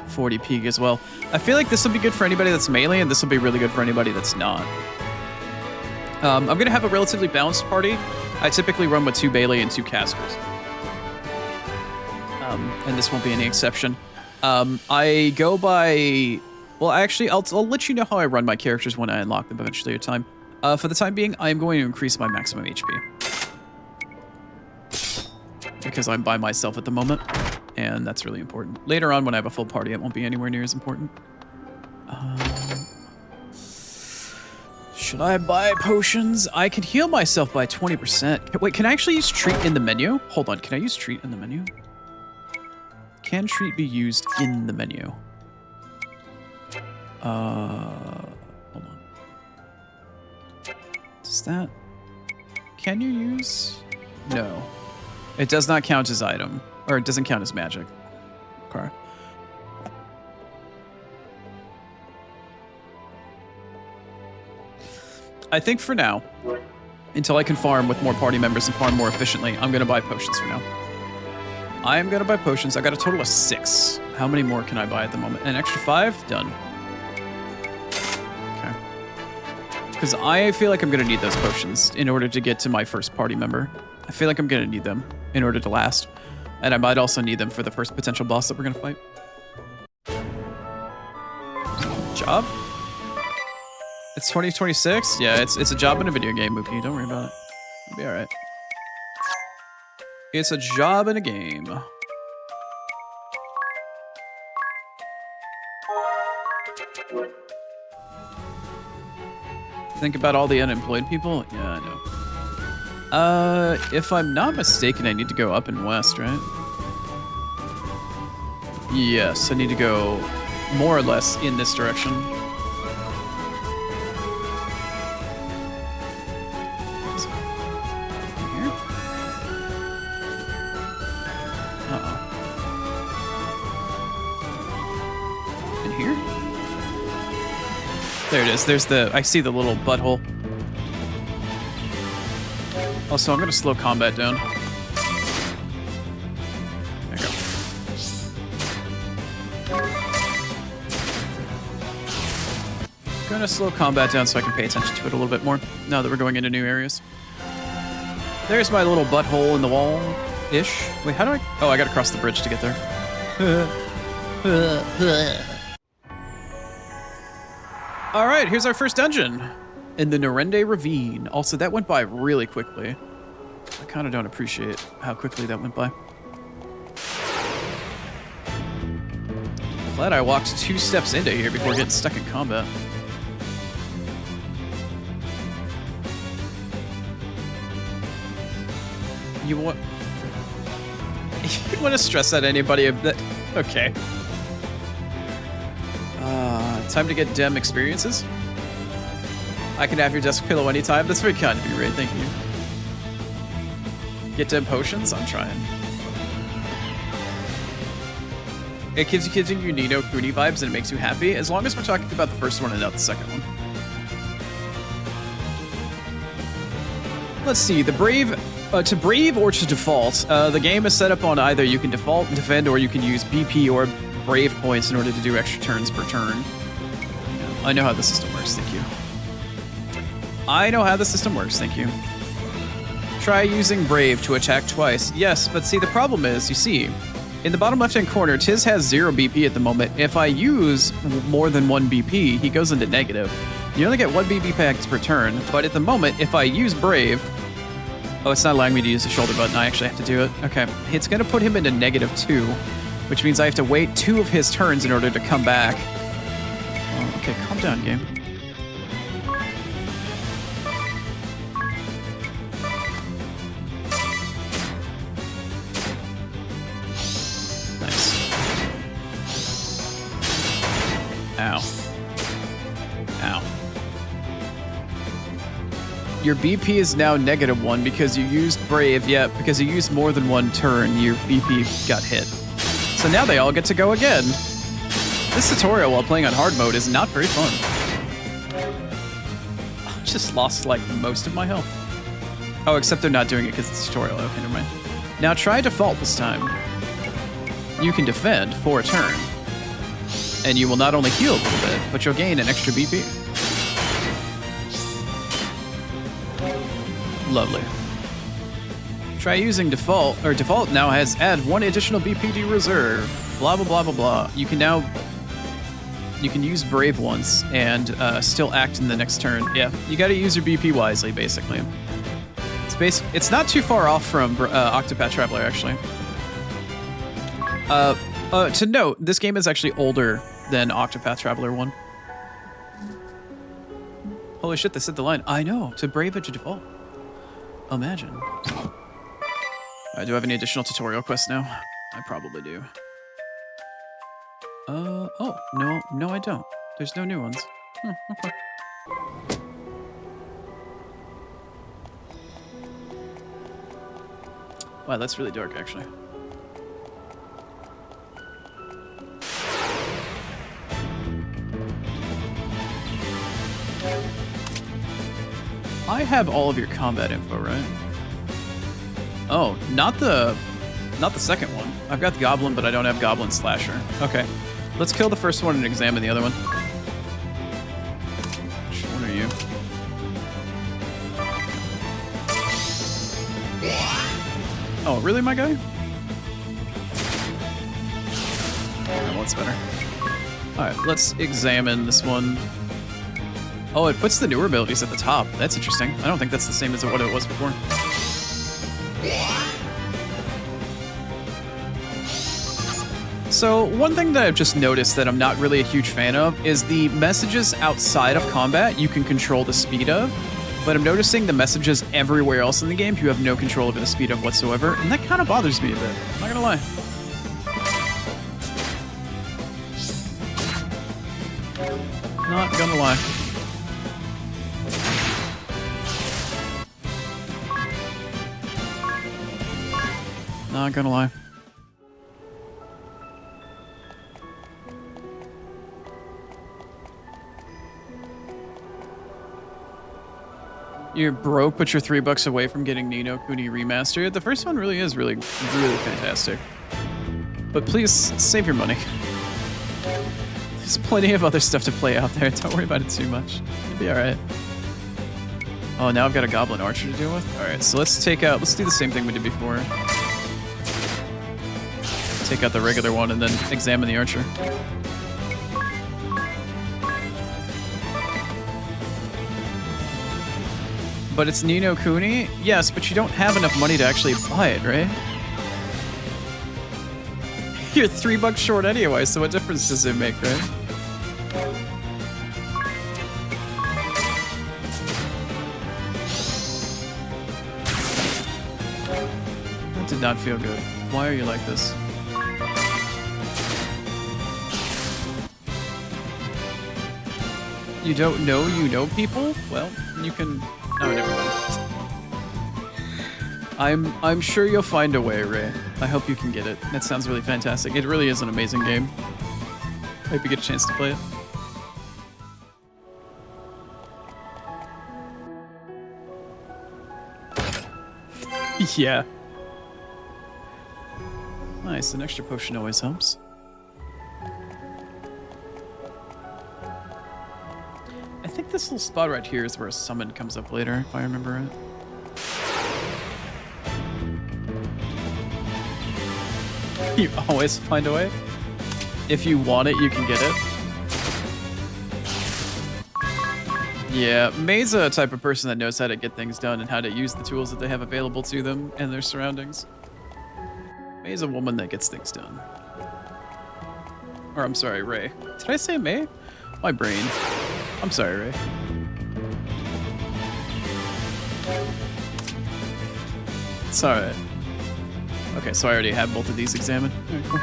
40 pig as well. I feel like this will be good for anybody that's melee, and this will be really good for anybody that's not. I'm going to have a relatively balanced party. I typically run with 2 melee and 2 casters. And this won't be any exception. I go by... Well, actually, I'll let you know how I run my characters when I unlock them eventually at time. For the time being, I'm going to increase my maximum HP. Because I'm by myself at the moment, and that's really important. Later on, when I have a full party, it won't be anywhere near as important. Should I buy potions? I can heal myself by 20%. Wait, can I actually use treat in the menu? Hold on, can I use treat in the menu? Can treat be used in the menu? Hold on. Does that... Can you use... No. It does not count as item. Or it doesn't count as magic. Okay. I think for now, until I can farm with more party members and farm more efficiently, I'm going to buy potions for now. I am going to buy potions. I got a total of 6. How many more can I buy at the moment? An extra 5? Done. Okay. Because I feel like I'm going to need those potions in order to get to my first party member. I feel like I'm going to need them in order to last. And I might also need them for the first potential boss that we're going to fight. Job? It's 2026? Yeah, it's a job in a video game, Mookie. Don't worry about it. It'll be alright. It's a job in a game. Think about all the unemployed people? Yeah, I know. If I'm not mistaken, I need to go up and west, right? Yes, I need to go more or less in this direction. Here? Uh-oh. In here? There it is. There's the... I see the little butthole. Also, I'm going to slow combat down. There you go. Going to slow combat down so I can pay attention to it a little bit more now that we're going into new areas. There's my little butthole in the wall-ish. Wait, how do I... Oh, I got to cross the bridge to get there. All right, here's our first dungeon. In the Norende Ravine. Also, that went by really quickly. I kind of don't appreciate how quickly that went by. Glad I walked 2 steps into here before getting stuck in combat. You want... You want to stress at anybody that... Okay. Time to get dem experiences? I can have your desk pillow anytime. That's very kind of you, Ray. Thank you. Get dem potions? I'm trying. It gives you Nino Kuni vibes and it makes you happy, as long as we're talking about the first one and not the second one. Let's see. The brave... to brave or to default, the game is set up on either you can default and defend, or you can use BP or brave points in order to do extra turns per turn. I know how the system works. Thank you. I know how the system works, thank you. Try using Brave to attack twice. Yes, but see, the problem is, you see, In the bottom left-hand corner, Tiz has 0 BP at the moment. If I use more than 1 BP, he goes into negative. You only get 1 BP packs per turn, but at the moment, if I use Brave... Oh, it's not allowing me to use the shoulder button. I actually have to do it. Okay. It's going to put him into -2, which means I have to wait 2 of his turns in order to come back. Oh, okay, calm down, game. Nice. Ow. Ow. Your BP is now -1 because you used Brave. Yeah, because you used more than 1 turn, your BP got hit. So now they all get to go again. This tutorial while playing on hard mode is not very fun. I just lost like most of my health. Oh, except they're not doing it because it's a tutorial. Okay, never mind. Now try default this time. You can defend for a turn. And you will not only heal a little bit, but you'll gain an extra BP. Lovely. Try using default, or default now has add 1 additional BPD reserve. Blah, blah, blah, blah, blah. You can now, you can use Brave once and still act in the next turn. Yeah, you gotta use your BP wisely, basically. It's not too far off from Octopath Traveler, actually. To note, this game is actually older than Octopath Traveler 1. Holy shit, they set the line. I know, to Brave it to default. Imagine. Do I have any additional tutorial quests now? I probably do. Oh, no, I don't. There's no new ones. Okay. Wow, that's really dark, actually. I have all of your combat info, right? Oh, not the second one. I've got the Goblin, but I don't have Goblin Slasher. Okay. Let's kill the first one and examine the other one. Which one are you? Oh, really, my guy? That one's better. Alright, let's examine this one. Oh, it puts the newer abilities at the top. That's interesting. I don't think that's the same as what it was before. So, one thing that I've just noticed that I'm not really a huge fan of is the messages outside of combat you can control the speed of, but I'm noticing the messages everywhere else in the game you have no control over the speed of whatsoever, and that kind of bothers me a bit. I'm not gonna lie. Not gonna lie. Not gonna lie. You're broke, but you're $3 away from getting Ni no Kuni remastered. The first one really is really fantastic. But please save your money. There's plenty of other stuff to play out there. Don't worry about it too much. You'll be all right. Oh, now I've got a Goblin Archer to deal with. All right, so let's do the same thing we did before. Take out the regular one and then examine the Archer. But it's Ni no Kuni? Yes, but you don't have enough money to actually buy it, right? You're $3 short anyway, so what difference does it make, right? That did not feel good. Why are you like this? You don't know you know people? Well, you can... Oh, never mind. I'm sure you'll find a way, Ray. I hope you can get it. That sounds really fantastic. It really is an amazing game. I hope you get a chance to play it. Yeah. Nice, an extra potion always helps. I think this little spot right here is where a summon comes up later, if I remember right. You always find a way. If you want it, you can get it. Yeah, May's a type of person that knows how to get things done and how to use the tools that they have available to them and their surroundings. May's a woman that gets things done. Or I'm sorry, Ray. Did I say May? My brain. I'm sorry, Ray. It's alright. Okay, so I already have both of these examined. Alright, cool.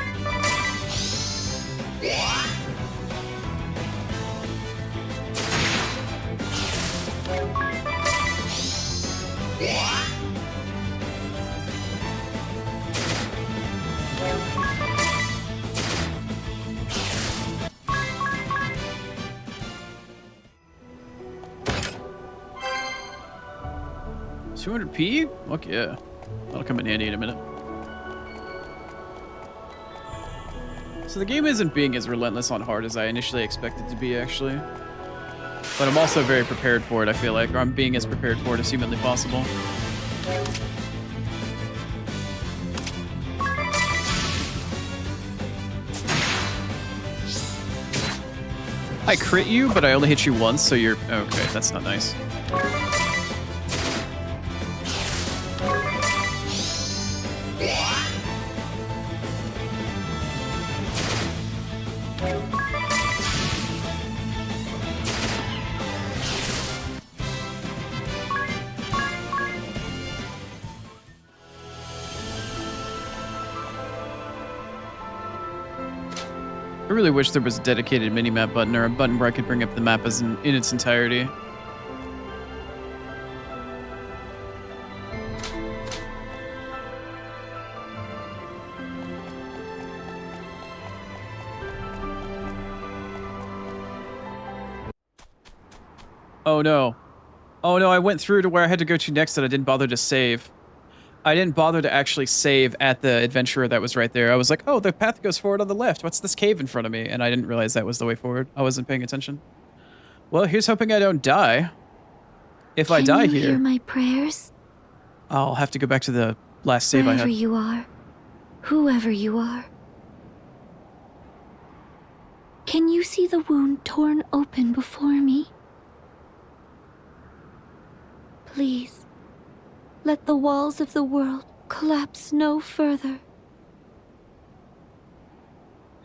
$200p? Fuck yeah. That'll come in handy in a minute. So the game isn't being as relentless on hard as I initially expected to be, actually. But I'm also very prepared for it, I feel like. Or I'm being as prepared for it as humanly possible. I crit you, but I only hit you once, so you're... Okay, that's not nice. I really wish there was a dedicated minimap button or a button where I could bring up the map as in its entirety. Oh no. Oh no, I went through to where I had to go to next and I didn't bother to save. I didn't bother to actually save at the adventurer that was right there. I was like, oh, the path goes forward on the left. What's this cave in front of me? And I didn't realize that was the way forward. I wasn't paying attention. Well, here's hoping I don't die. If I die here... Can you hear my prayers? I'll have to go back to the last save Wherever I had. you are, whoever you are. Can you see the wound torn open before me? Please. Let the walls of the world collapse no further.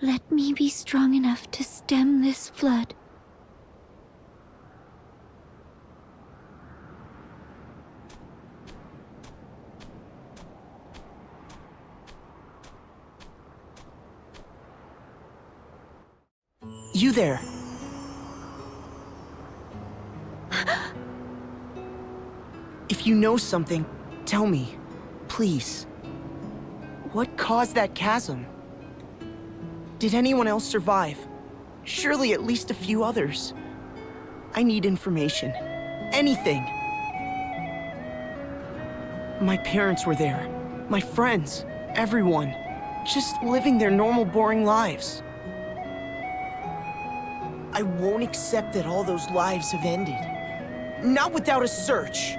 Let me be strong enough to stem this flood. You there. If you know something, tell me, please. What caused that chasm? Did anyone else survive? Surely at least a few others. I need information. Anything. My parents were there. My friends. Everyone. Just living their normal, boring lives. I won't accept that all those lives have ended. Not without a search.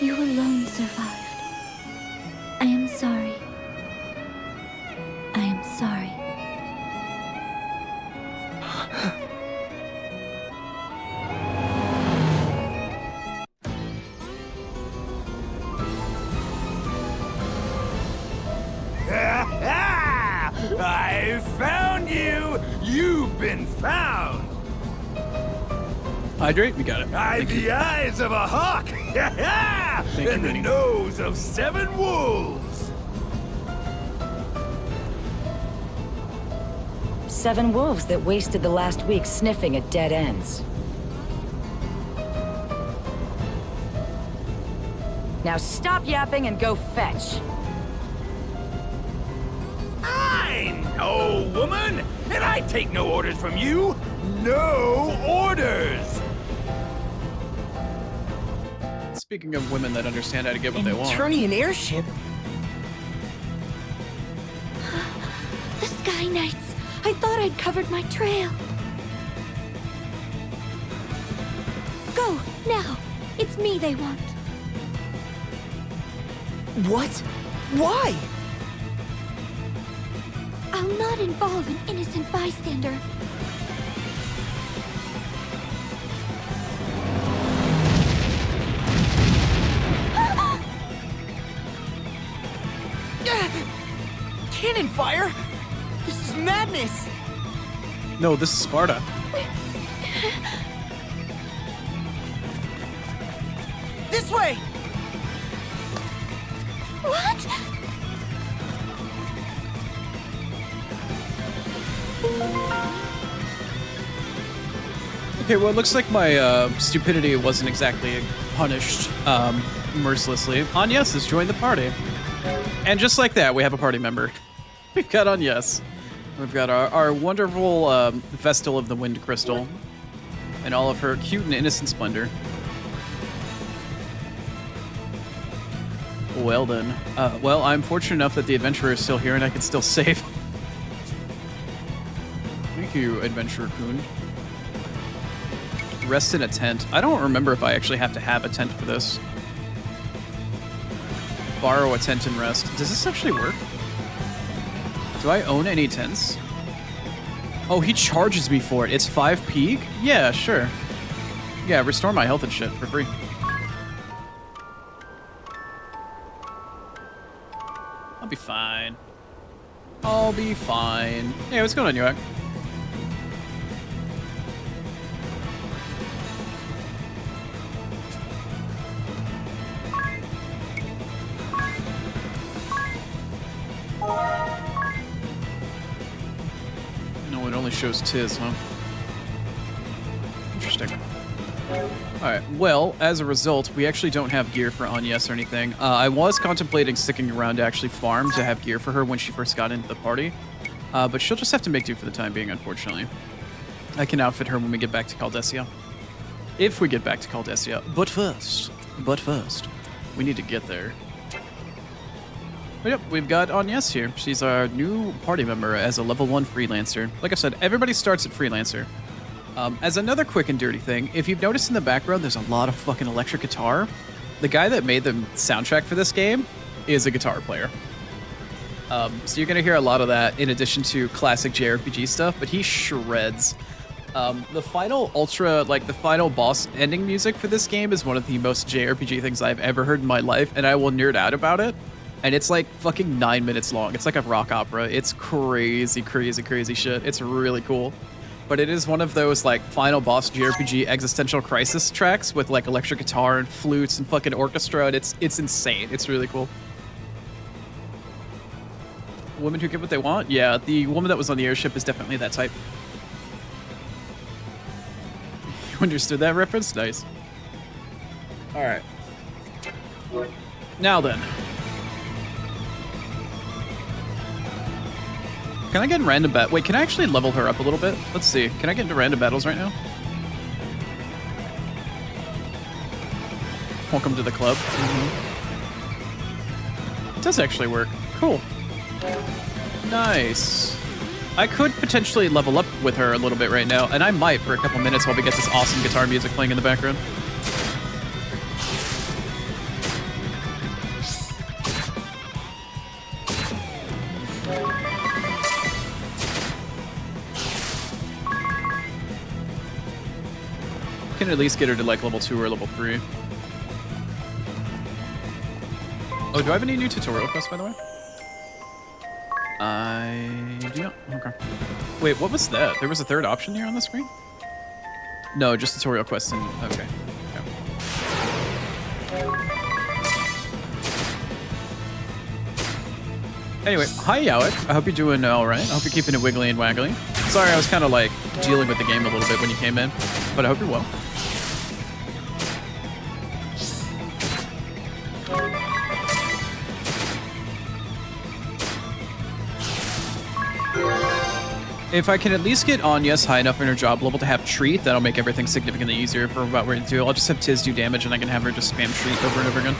You alone survived. I am sorry. I am sorry. I found you! You've been found! Hydrate? We got it. I've the eyes of a hawk! And the nose of 7 wolves! 7 wolves that wasted the last week sniffing at dead ends. Now stop yapping and go fetch. I'm no woman, and I take no orders from you. No orders! Speaking of women that understand how to get what they want. Eternian airship? The Sky Knights! I thought I'd covered my trail. Go! Now, it's me they want. What? Why? I'll not involve an innocent bystander. Cannon fire? This is madness! No, this is Sparta. This way! What? Okay, well, it looks like my stupidity wasn't exactly punished mercilessly. Agnes has joined the party. And just like that, we have a party member. We've got Agnes. We've got our wonderful Vestal of the Wind Crystal and all of her cute and innocent splendor. Well then. Well, I'm fortunate enough that the adventurer is still here and I can still save. Thank you, Adventurer-kun. Rest in a tent. I don't remember if I actually have to have a tent for this. Borrow a tent and rest. Does this actually work? Do I own any tents? Oh, he charges me for it. It's 5 peak? Yeah, sure. Yeah, restore my health and shit for free. I'll be fine. I'll be fine. Hey, what's going on, Yuak? No, it only shows Tiz, huh? Interesting. Alright, well, as a result, we actually don't have gear for Agnes or anything. I was contemplating sticking around to actually farm to have gear for her when she first got into the party. But she'll just have to make do for the time being, unfortunately. I can outfit her when we get back to Caldesia. If we get back to Caldesia. But first, we need to get there. But yep, we've got Agnes here. She's our new party member as a level 1 freelancer. Like I said, everybody starts at freelancer. As another quick and dirty thing, if you've noticed in the background, there's a lot of fucking electric guitar. The guy that made the soundtrack for this game is a guitar player. So you're gonna hear a lot of that in addition to classic JRPG stuff, but he shreds. The final the final boss ending music for this game is one of the most JRPG things I've ever heard in my life, and I will nerd out about it. And it's like fucking 9 minutes long. It's like a rock opera. It's crazy, crazy, crazy shit. It's really cool. But it is one of those like final boss JRPG existential crisis tracks with like electric guitar and flutes and fucking orchestra, and it's insane. It's really cool. Women who get what they want? Yeah, the woman that was on the airship is definitely that type. You understood that reference? Nice. Alright. Now then. Can I get in random bat? Wait, can I actually level her up a little bit? Let's see. Can I get into random battles right now? Welcome to the club. It does actually work. Cool. Nice. I could potentially level up with her a little bit right now, and I might for a couple minutes while we get this awesome guitar music playing in the background. Can at least get her to like level 2 or level 3. Oh, do I have any new tutorial quests, by the way? I do not. Okay. Wait, what was that? There was a third option here on the screen? No, just tutorial quests and... Okay. Anyway, hi Yowick. I hope you're doing alright. I hope you're keeping it wiggly and waggly. Sorry, I was kind of like dealing with the game a little bit when you came in, but I hope you're well. If I can at least get Agnes high enough in her job level to have Treat, that'll make everything significantly easier for what we're going to do. I'll just have Tiz do damage and I can have her just spam Treat over and over again.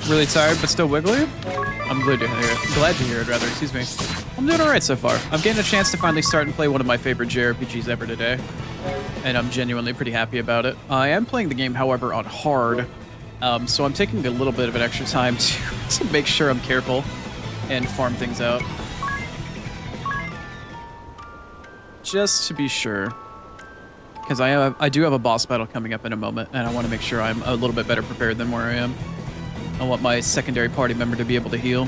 Really tired, but still wiggly? I'm glad to hear it. Glad to hear it, rather. Excuse me. I'm doing alright so far. I'm getting a chance to finally start and play one of my favorite JRPGs ever today. And I'm genuinely pretty happy about it. I am playing the game, however, on hard. So I'm taking a little bit of an extra time to make sure I'm careful and farm things out. Just to be sure. Because I do have a boss battle coming up in a moment, and I want to make sure I'm a little bit better prepared than where I am. I want my secondary party member to be able to heal.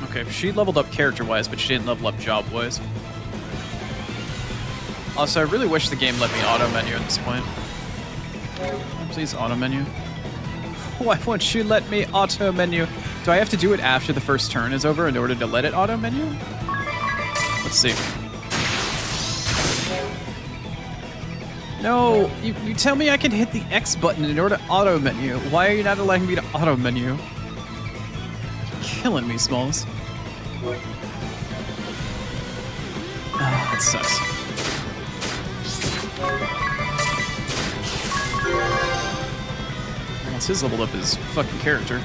Okay, she leveled up character-wise, but she didn't level up job-wise. Also, I really wish the game let me auto-menu at this point. Please auto-menu. Why won't you let me auto-menu? Do I have to do it after the first turn is over in order to let it auto-menu? Let's see. No, you tell me I can hit the X button in order to auto-menu. Why are you not allowing me to auto-menu? You're killing me, Smalls. Ah, that sucks. Once his leveled up his fucking character.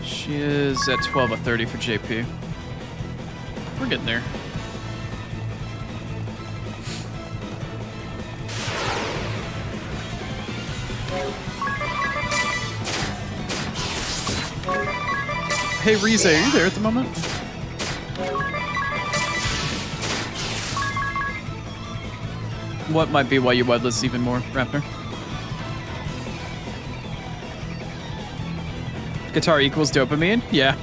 She is at 12 of 30 for JP. We're getting there. Hey Rize, are you there at the moment? What might be why you wedless even more, Raptor? Guitar equals dopamine? Yeah.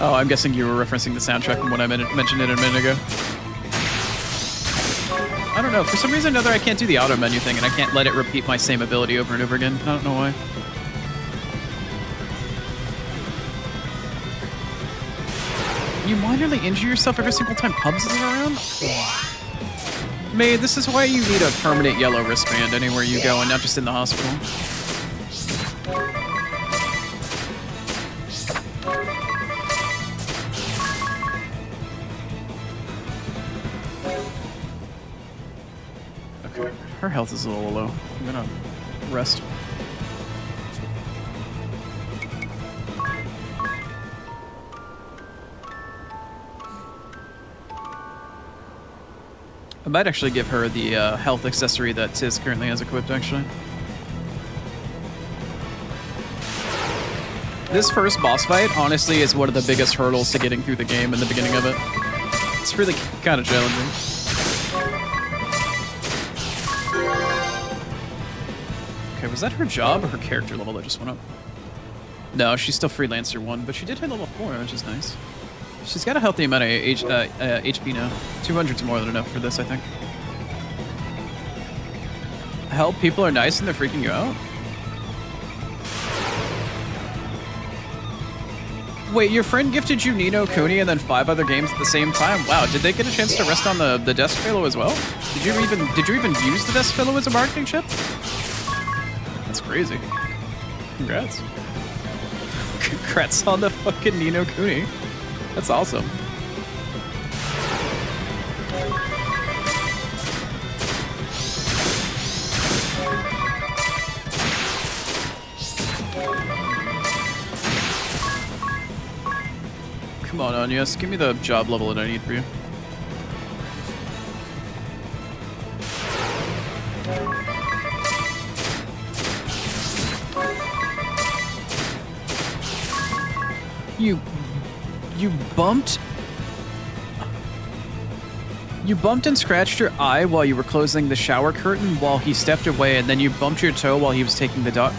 Oh, I'm guessing you were referencing the soundtrack from when I mentioned it a minute ago. I don't know, for some reason or another I can't do the auto menu thing and I can't let it repeat my same ability over and over again. I don't know why. You minorly injure yourself every single time Hubs is around? May, this is why you need a permanent yellow wristband anywhere you go and not just in the hospital. Okay, her health is a little low. I'm gonna rest. I might actually give her the health accessory that Tiz currently has equipped, actually. This first boss fight, honestly, is one of the biggest hurdles to getting through the game in the beginning of it. It's really kind of challenging. Okay, was that her job or her character level that just went up? No, she's still Freelancer 1, but she did hit level 4, which is nice. She's got a healthy amount of HP now. 200's more than enough for this, I think. Help, people are nice and they're freaking you out? Wait, your friend gifted you Ni no Kuni and then 5 other games at the same time? Wow, did they get a chance to rest on the desk pillow as well? Did you even use the desk pillow as a marketing chip? That's crazy. Congrats. Congrats on the fucking Ni no Kuni. That's awesome. Come on, Anya, give me the job level that I need for you. You bumped and scratched your eye while you were closing the shower curtain while he stepped away, and then you bumped your toe while he was taking the dog.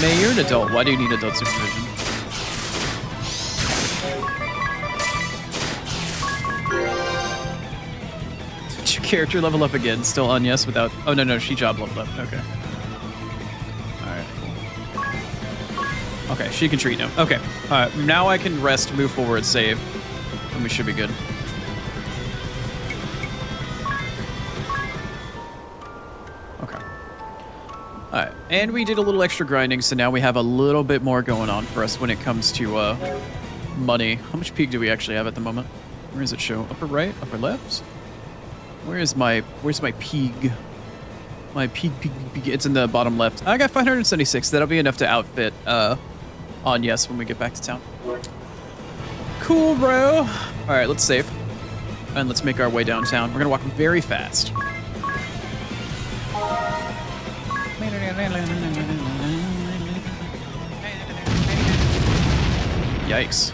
May, you're an adult. Why do you need adult supervision? character level up again? Still on yes without... Oh, no, she job leveled up. Okay. Alright, cool. Okay, she can treat now. Okay. Alright, now I can rest, move forward, save. And we should be good. Okay. Alright, and we did a little extra grinding, so now we have a little bit more going on for us when it comes to money. How much peak do we actually have at the moment? Where does it show? Upper right? Upper left? Where's my pig? My pig. It's in the bottom left. I got 576. That'll be enough to outfit on yes when we get back to town. Cool, bro. All right, let's save. And let's make our way downtown. We're gonna walk very fast. Yikes.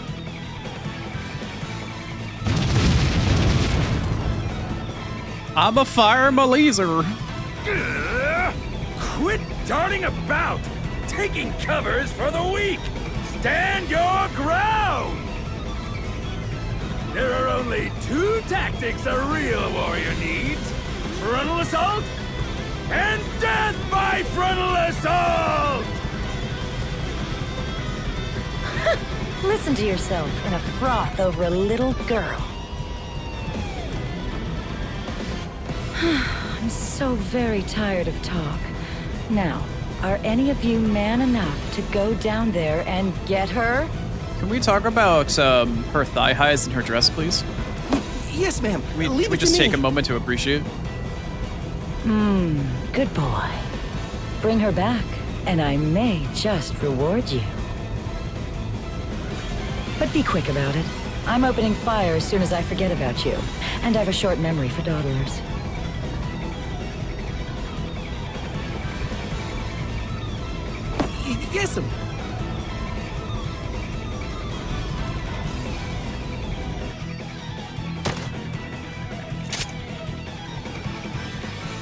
I'm a fire my laser. Quit darting about! Taking covers for the weak! Stand your ground! There are only two tactics a real warrior needs. Frontal assault and death by frontal assault! Listen to yourself in a froth over a little girl. I'm so very tired of talk. Now, are any of you man enough to go down there and get her? Can we talk about her thigh highs and her dress, please? Yes, ma'am. Can we just take a moment to appreciate? Good boy. Bring her back, and I may just reward you. But be quick about it. I'm opening fire as soon as I forget about you, and I have a short memory for dawdlers. Yes, ma'am.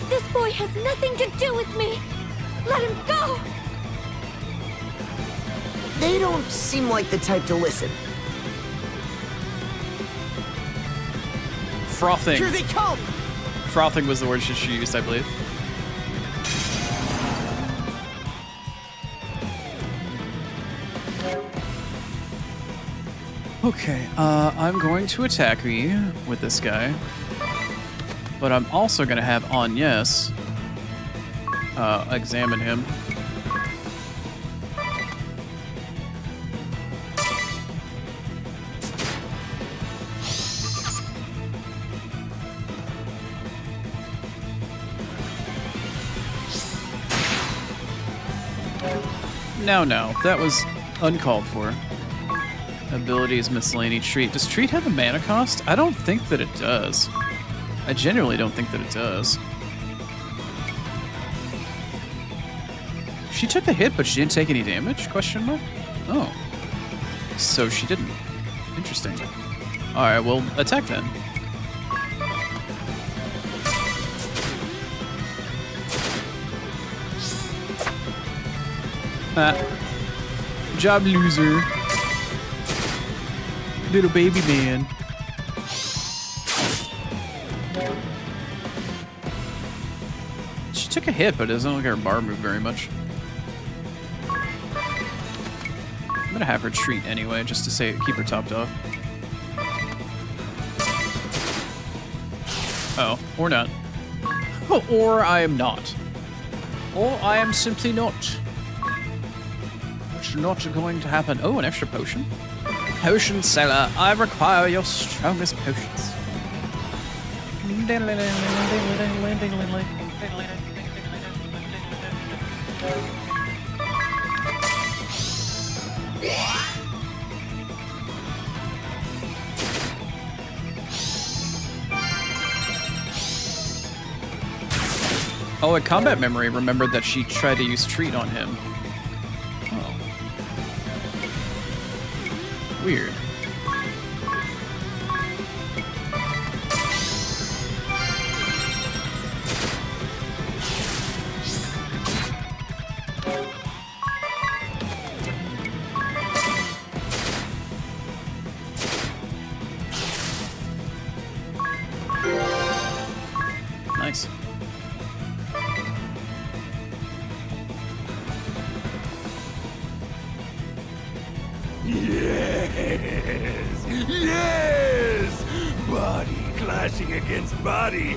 This boy has nothing to do with me. Let him go. They don't seem like the type to listen. Frothing. Here they come! Frothing was the word she used, I believe. Okay, I'm going to attack me with this guy. But I'm also going to have Agnes examine him. No, that was uncalled for. Abilities, miscellany, treat. Does treat have a mana cost? I don't think that it does. I genuinely don't think that it does. She took a hit, but she didn't take any damage? Question mark? Oh. So she didn't. Interesting. Alright, well, attack then. Job loser. Little baby man. She took a hit, but it doesn't look like her bar moved very much. I'm gonna have her treat anyway, just to say keep her topped off. Oh, or not. Or I am not. Or I am simply not. Which is not going to happen. Oh, an extra potion. Potion seller, I require your strongest potions. Oh, a combat memory remembered that she tried to use treat on him. Oh. Weird. Nice. Yes! Yes! Body clashing against body,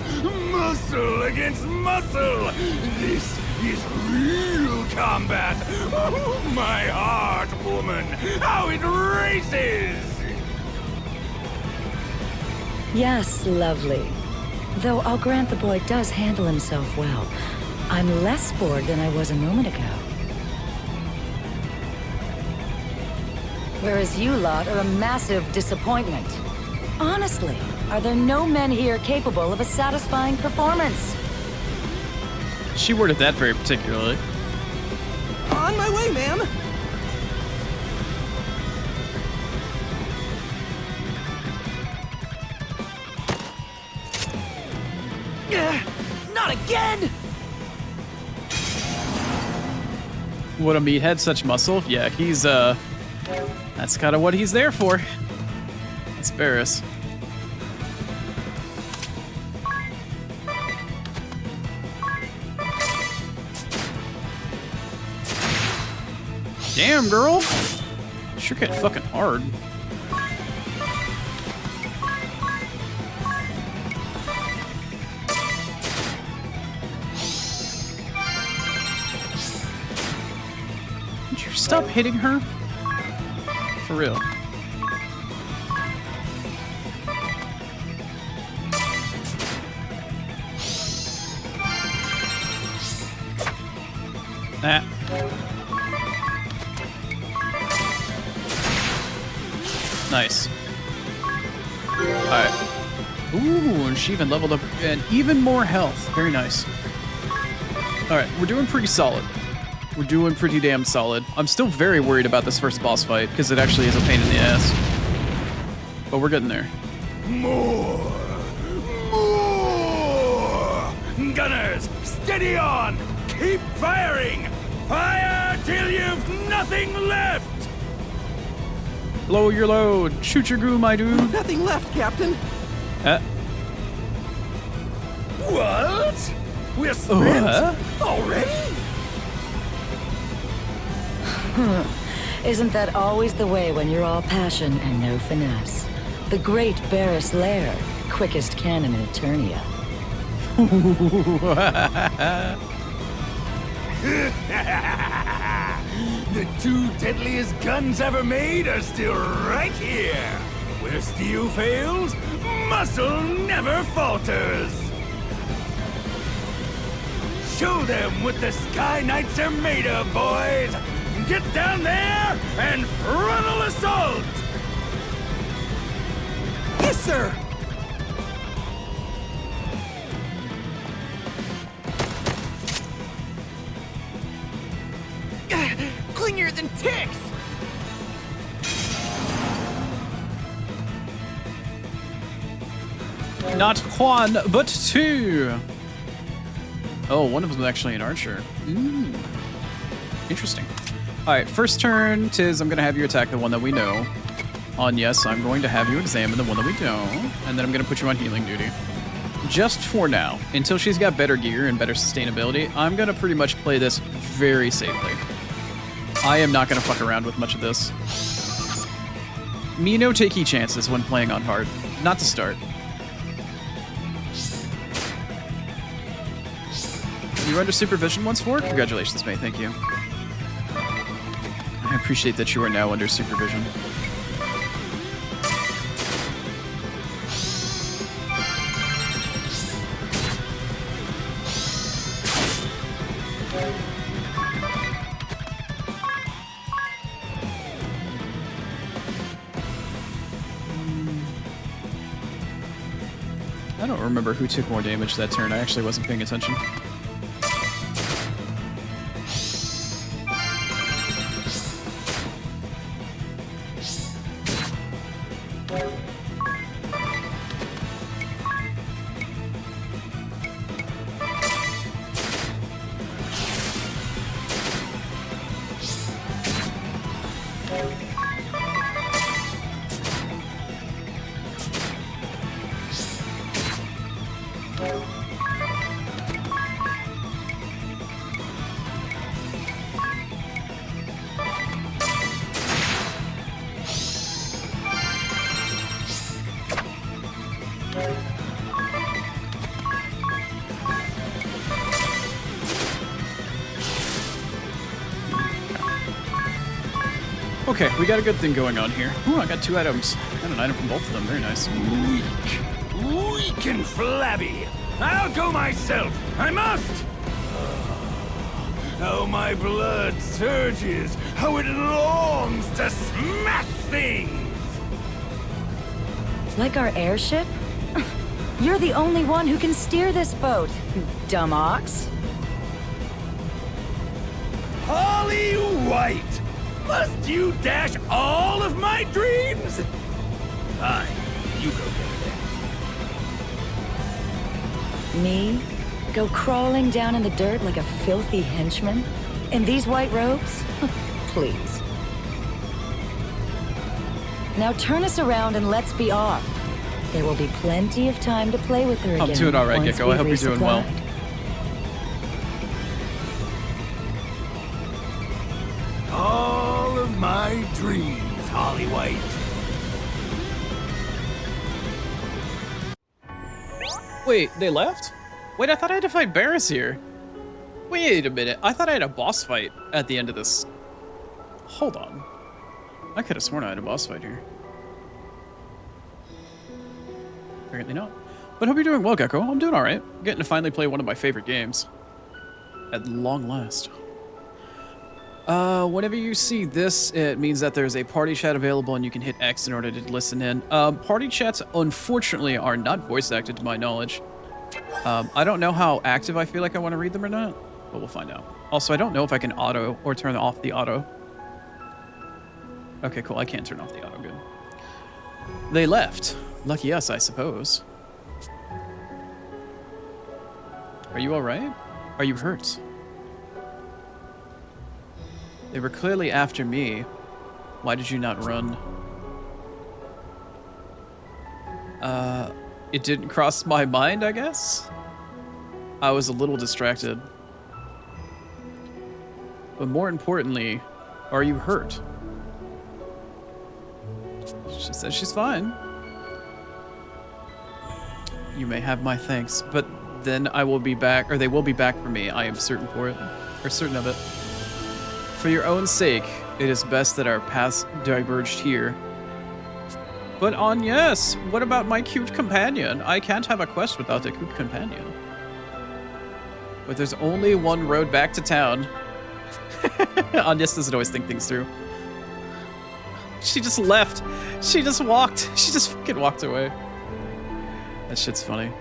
muscle against muscle. This is real combat. Oh, my heart, woman, how it races! Yes, lovely. Though I'll grant the boy does handle himself well. I'm less bored than I was a moment ago. Whereas you lot are a massive disappointment. Honestly, are there no men here capable of a satisfying performance? She worded that very particularly. On my way, ma'am! Not again! What a meathead, such muscle. Yeah, he's, that's kind of what he's there for. That's Varys. Damn, girl. Sure get fucking hard. Would you stop hitting her? For real. Ah. Nice. Alright. Ooh, and she even leveled up and even more health. Very nice. Alright, we're doing pretty solid. We're doing pretty damn solid. I'm still very worried about this first boss fight, because it actually is a pain in the ass. But we're getting there. More! More! Gunners, steady on! Keep firing! Fire till you've nothing left! Blow your load. Shoot your goo, my dude. Nothing left, Captain. What? We're spent? Already? Isn't that always the way when you're all passion and no finesse? The great Barris Lair, quickest cannon in Eternia. The two deadliest guns ever made are still right here. Where steel fails, muscle never falters. Show them what the Sky Knights are made of, boys. Get down there and frontal assault! Yes, sir! Clingier than ticks! Not one, but two. Oh, one of them is actually an archer. Ooh. Interesting. All right, first turn, Tiz, I'm going to have you attack the one that we know. On yes, I'm going to have you examine the one that we don't. And then I'm going to put you on healing duty. Just for now, until she's got better gear and better sustainability, I'm going to pretty much play this very safely. I am not going to fuck around with much of this. Me no takey chances when playing on hard. Not to start. You were under supervision once more? Congratulations, mate. Thank you. I appreciate that you are now under supervision. I don't remember who took more damage that turn. I actually wasn't paying attention. Okay, we got a good thing going on here. Ooh, I got 2 items. Got an item from both of them. Very nice. Weak and flabby. I'll go myself. I must. How my blood surges. How it longs to smash things. Like our airship? You're the only one who can steer this boat, you dumb ox. Holly White! Must you dash all of my dreams? Fine, you go get it. Me? Go crawling down in the dirt like a filthy henchman? In these white robes? Please. Now turn us around and let's be off. There will be plenty of time to play with her again. I'm doing alright, once Gecko. I hope we've you're doing well. resupplied. All of my dreams, Holly White. Wait, they left? Wait, I thought I had to fight Barris here. Wait a minute. I thought I had a boss fight at the end of this. Hold on. I could have sworn I had a boss fight here. Apparently not. But hope you're doing well, Gecko. I'm doing alright. Getting to finally play one of my favorite games. At long last. Whenever you see this, it means that there's a party chat available and you can hit X in order to listen in. Party chats, unfortunately, are not voice acted to my knowledge. I don't know how active I feel like I want to read them or not, but we'll find out. Also, I don't know if I can auto or turn off the auto. Okay, cool. I can't turn off the auto. Good. They left. Lucky us, I suppose. Are you alright? Are you hurt? They were clearly after me. Why did you not run? It didn't cross my mind, I guess? I was a little distracted. But more importantly, are you hurt? She says she's fine. You may have my thanks, but then I will be back, or they will be back for me. I am certain for it, or certain of it. For your own sake, it is best that our paths diverged here. But yes, what about my cute companion? I can't have a quest without a cute companion. But there's only one road back to town. Agnes doesn't always think things through. She just left. She just walked. She just fucking walked away. That shit's funny.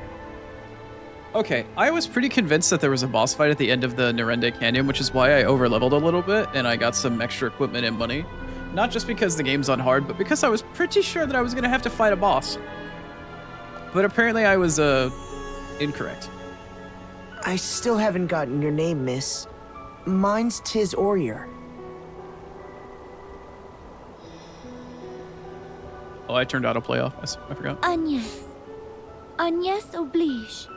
Okay, I was pretty convinced that there was a boss fight at the end of the Narende Canyon, which is why I overleveled a little bit and I got some extra equipment and money. Not just because the game's on hard, but because I was pretty sure that I was gonna have to fight a boss. But apparently I was, incorrect. I still haven't gotten your name, miss. Mine's Tiz Orier. Oh, I turned autoplay off. I forgot. Agnes. Agnes oblige.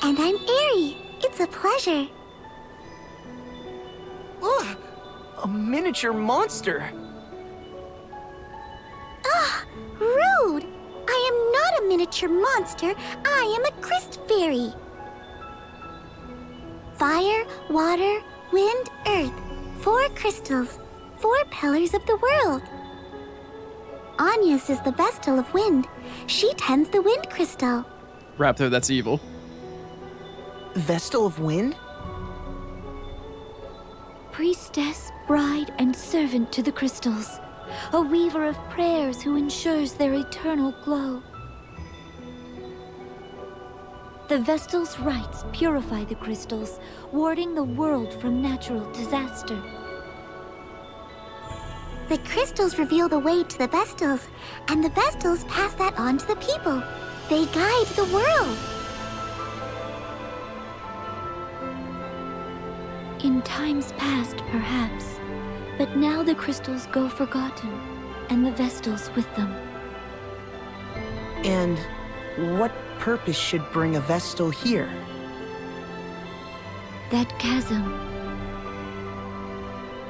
And I'm Aerie. It's a pleasure. Ugh, a miniature monster. Ugh, rude. I am not a miniature monster. I am a Christ fairy. Fire, water, wind, earth. 4 crystals. 4 pillars of the world. Agnes is the Vestal of Wind. She tends the wind crystal. Raptor, that's evil. Vestal of Wind? Priestess, bride, and servant to the crystals. A weaver of prayers who ensures their eternal glow. The Vestal's rites purify the crystals, warding the world from natural disaster. The crystals reveal the way to the Vestals, and the Vestals pass that on to the people. They guide the world. In times past, perhaps, but now the crystals go forgotten, and the Vestals with them. And what purpose should bring a Vestal here? That chasm.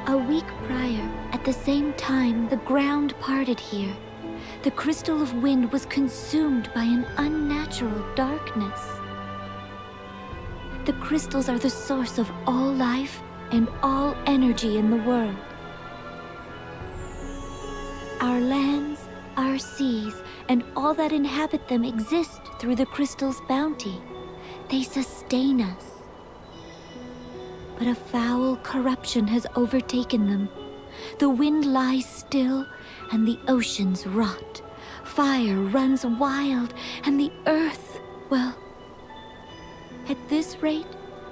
A week prior, at the same time, the ground parted here. The crystal of wind was consumed by an unnatural darkness. The crystals are the source of all life and all energy in the world. Our lands, our seas, and all that inhabit them exist through the crystal's bounty. They sustain us. But a foul corruption has overtaken them. The wind lies still, and the oceans rot. Fire runs wild, and the earth, well, at this rate,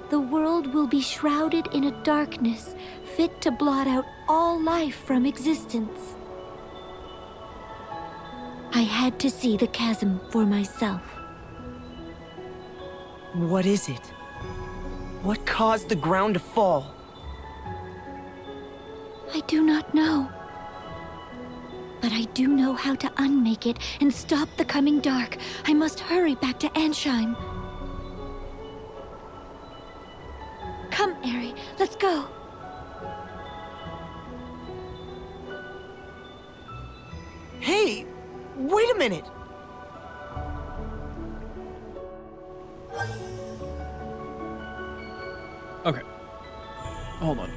the world will be shrouded in a darkness fit to blot out all life from existence. I had to see the chasm for myself. What is it? What caused the ground to fall? I do not know. But I do know how to unmake it and stop the coming dark. I must hurry back to Ansheim. Come, Eri, let's go. Hey, wait a minute. Okay. Hold on.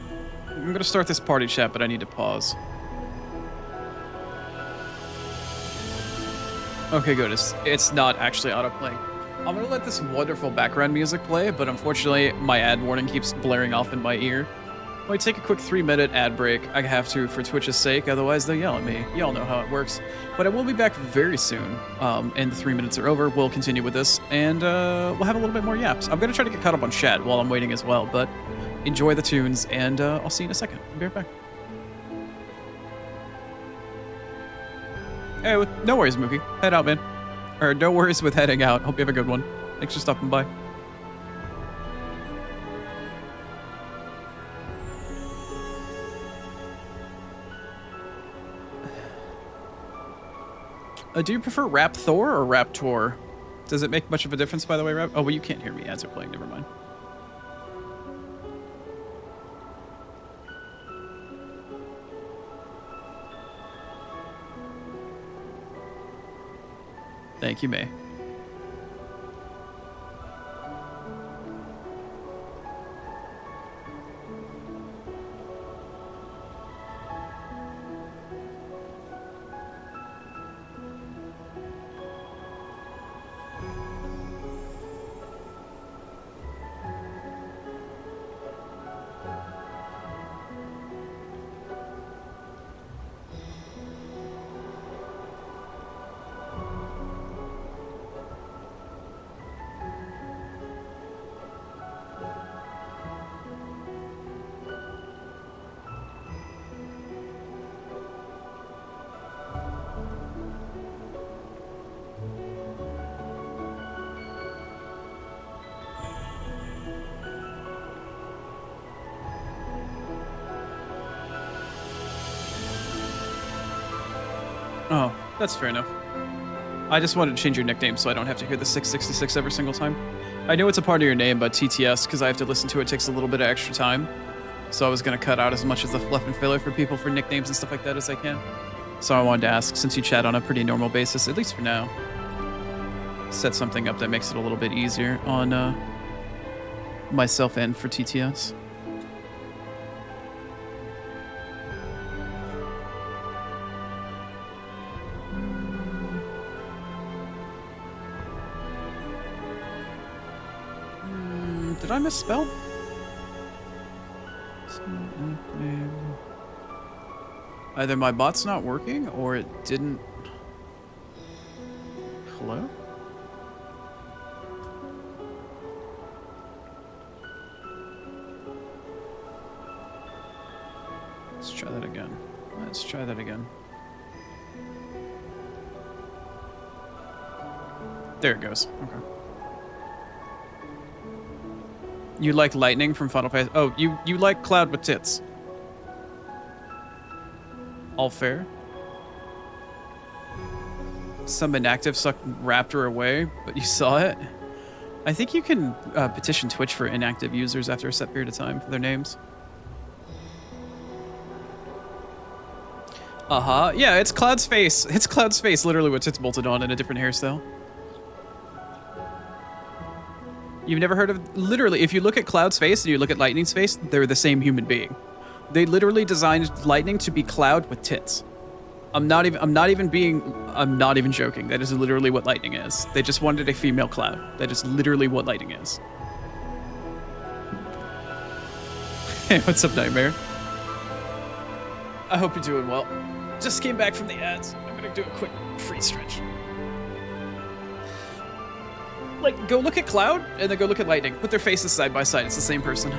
I'm gonna start this party chat, but I need to pause. Okay, good. It's not actually autoplaying. I'm gonna let this wonderful background music play, but unfortunately, my ad warning keeps blaring off in my ear. Might take a quick 3-minute ad break. I have to for Twitch's sake, otherwise they'll yell at me. Y'all know how it works. But I will be back very soon, and the 3 minutes are over. We'll continue with this, and we'll have a little bit more yaps. I'm gonna try to get caught up on chat while I'm waiting as well, but enjoy the tunes, and I'll see you in a second. I'll be right back. Hey, no worries, Mookie. Head out, man. Or no worries with heading out. Hope you have a good one. Thanks for stopping by. Do you prefer Rap Thor or Rap Tor? Does it make much of a difference, by the way, Rap? Oh, well, you can't hear me. Ads are playing. Never mind. Thank you, May. Oh, that's fair enough. I just wanted to change your nickname so I don't have to hear the 666 every single time. I know it's a part of your name, but TTS, because I have to listen to it, takes a little bit of extra time. So I was going to cut out as much of the fluff and filler for people for nicknames and stuff like that as I can. So I wanted to ask, since you chat on a pretty normal basis, at least for now, set something up that makes it a little bit easier on myself and for TTS. Did I misspell? Either my bot's not working or it didn't. Hello? Let's try that again. Let's try that again. There it goes. Okay. You like lightning from Final Fantasy? Oh, you like Cloud with tits. All fair. Some inactive sucked Raptor away, but you saw it. I think you can petition Twitch for inactive users after a set period of time for their names. Uh-huh. Yeah, it's Cloud's face. It's Cloud's face, literally with tits bolted on in a different hairstyle. You've never heard of... Literally, if you look at Cloud's face and you look at Lightning's face, they're the same human being. They literally designed Lightning to be Cloud with tits. I'm not even joking. That is literally what Lightning is. They just wanted a female Cloud. That is literally what Lightning is. Hey, what's up, Nightmare? I hope you're doing well. Just came back from the ads. I'm gonna do a quick free stretch. Like, go look at Cloud, and then go look at Lightning. Put their faces side by side. It's the same person.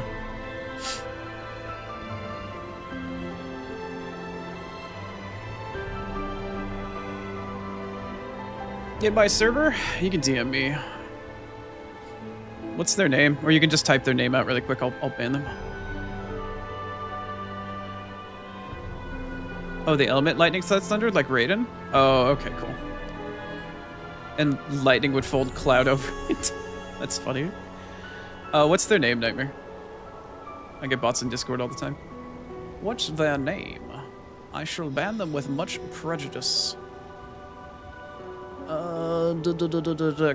In my server, you can DM me. What's their name? Or you can just type their name out really quick. I'll ban them. Oh, the element lightning sets thunder like Raiden? Oh, okay, cool. And lightning would fold Cloud over it. That's funny. What's their name, Nightmare? I get bots in Discord all the time. What's their name? I shall ban them with much prejudice.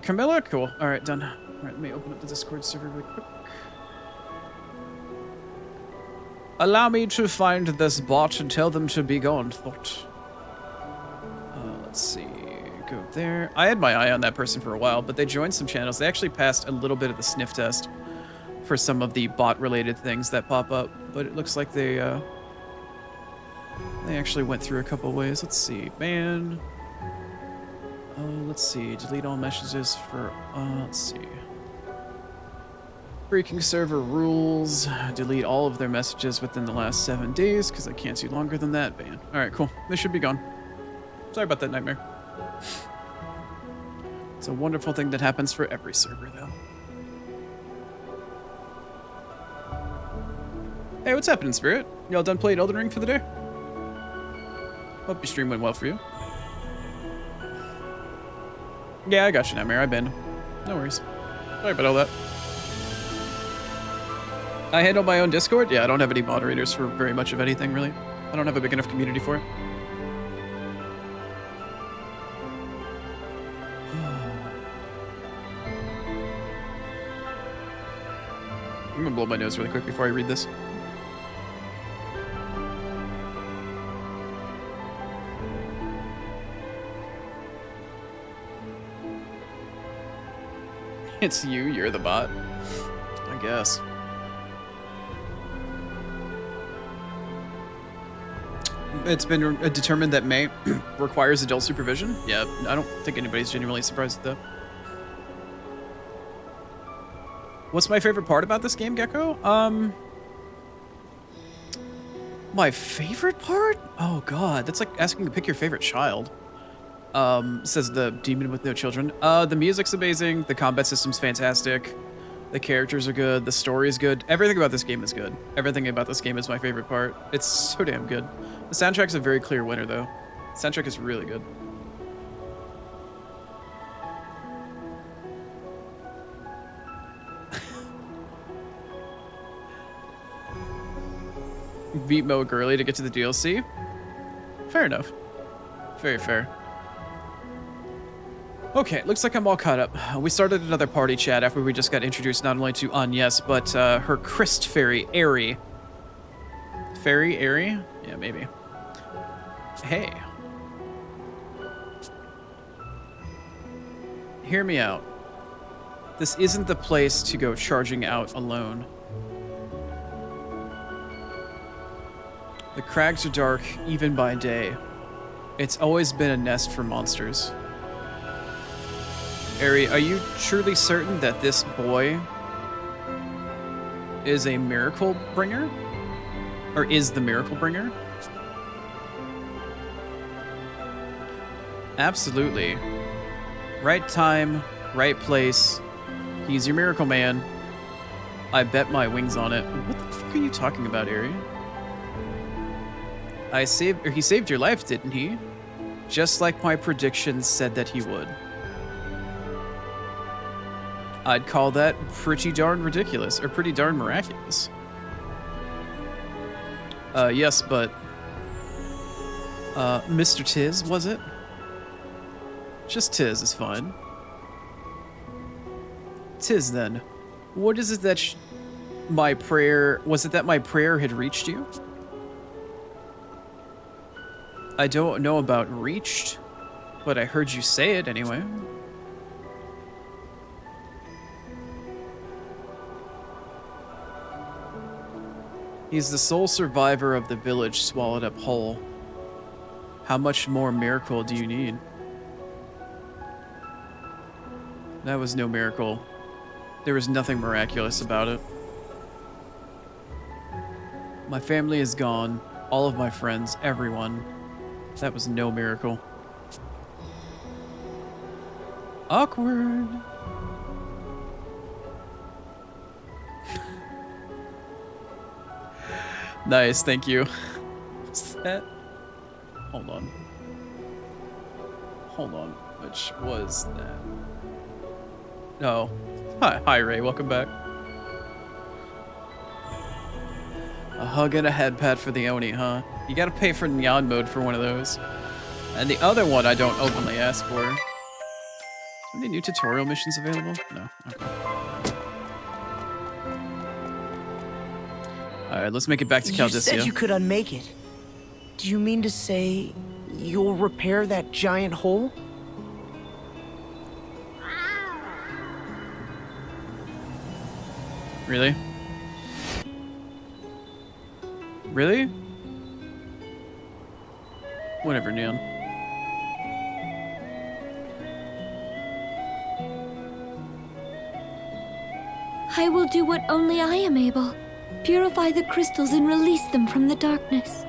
Camilla? Cool. Alright, done. Alright, let me open up the Discord server really quick. Allow me to find this bot and tell them to be gone, thought. Let's see. Go there. I had my eye on that person for a while, but they joined some channels. They actually passed a little bit of the sniff test for some of the bot-related things that pop up, but it looks like they actually went through a couple ways. Let's see. Ban. Let's see. Delete all messages for... let's see. Breaking server rules. Delete all of their messages within the last 7 days, because I can't see longer than that. Ban. Alright, cool. They should be gone. Sorry about that, Nightmare. It's a wonderful thing that happens for every server, though. Hey, what's happening, Spirit? Y'all done playing Elden Ring for the day? Hope your stream went well for you. Yeah, I got you, Nightmare. I banned him. No worries. Sorry about all that. I handle my own Discord? Yeah, I don't have any moderators for very much of anything, really. I don't have a big enough community for it. I'm gonna blow my nose really quick before I read this. It's you, you're the bot. I guess. It's been determined that May requires adult supervision. Yeah, I don't think anybody's genuinely surprised at that. What's my favorite part about this game, Gecko? My favorite part? Oh god, that's like asking to pick your favorite child. Says the demon with no children. The music's amazing, the combat system's fantastic, the characters are good, the story is good. Everything about this game is good. Everything about this game is my favorite part. It's so damn good. The soundtrack's a very clear winner, though. The soundtrack is really good. Beat Mo girly to get to the DLC? Fair enough. Very fair. Okay, looks like I'm all caught up. We started another party chat after we just got introduced not only to Agnes, but her Christ fairy, Aerie. Fairy? Aerie? Yeah, maybe. Hey. Hear me out. This isn't the place to go charging out alone. The crags are dark, even by day. It's always been a nest for monsters. Aerie, are you truly certain that this boy is a miracle bringer? Or is the miracle bringer? Absolutely. Right time, right place. He's your miracle man. I bet my wings on it. What the fuck are you talking about, Aerie? He saved your life, didn't he? Just like my predictions said that he would. I'd call that pretty darn ridiculous, or pretty darn miraculous. Yes, but... Mr. Tiz, was it? Just Tiz is fine. Tiz, then. What is it that my prayer... Was it that my prayer had reached you? I don't know about reached, but I heard you say it anyway. He's the sole survivor of the village swallowed up whole. How much more miracle do you need? That was no miracle. There was nothing miraculous about it. My family is gone. All of my friends, everyone. That was no miracle. Awkward. Nice, thank you. What's that? Hold on. Hold on. Which was that? Oh. Hi, Ray. Welcome back. A hug and a head pat for the Oni, huh? You gotta pay for Neon mode for one of those. And the other one I don't openly ask for. Are any new tutorial missions available? No. Okay. Alright, let's make it back to Caldicia. You said you could unmake it. Do you mean to say you'll repair that giant hole? Really? Really? Whatever, Neon. I will do what only I am able. Purify the crystals and release them from the darkness.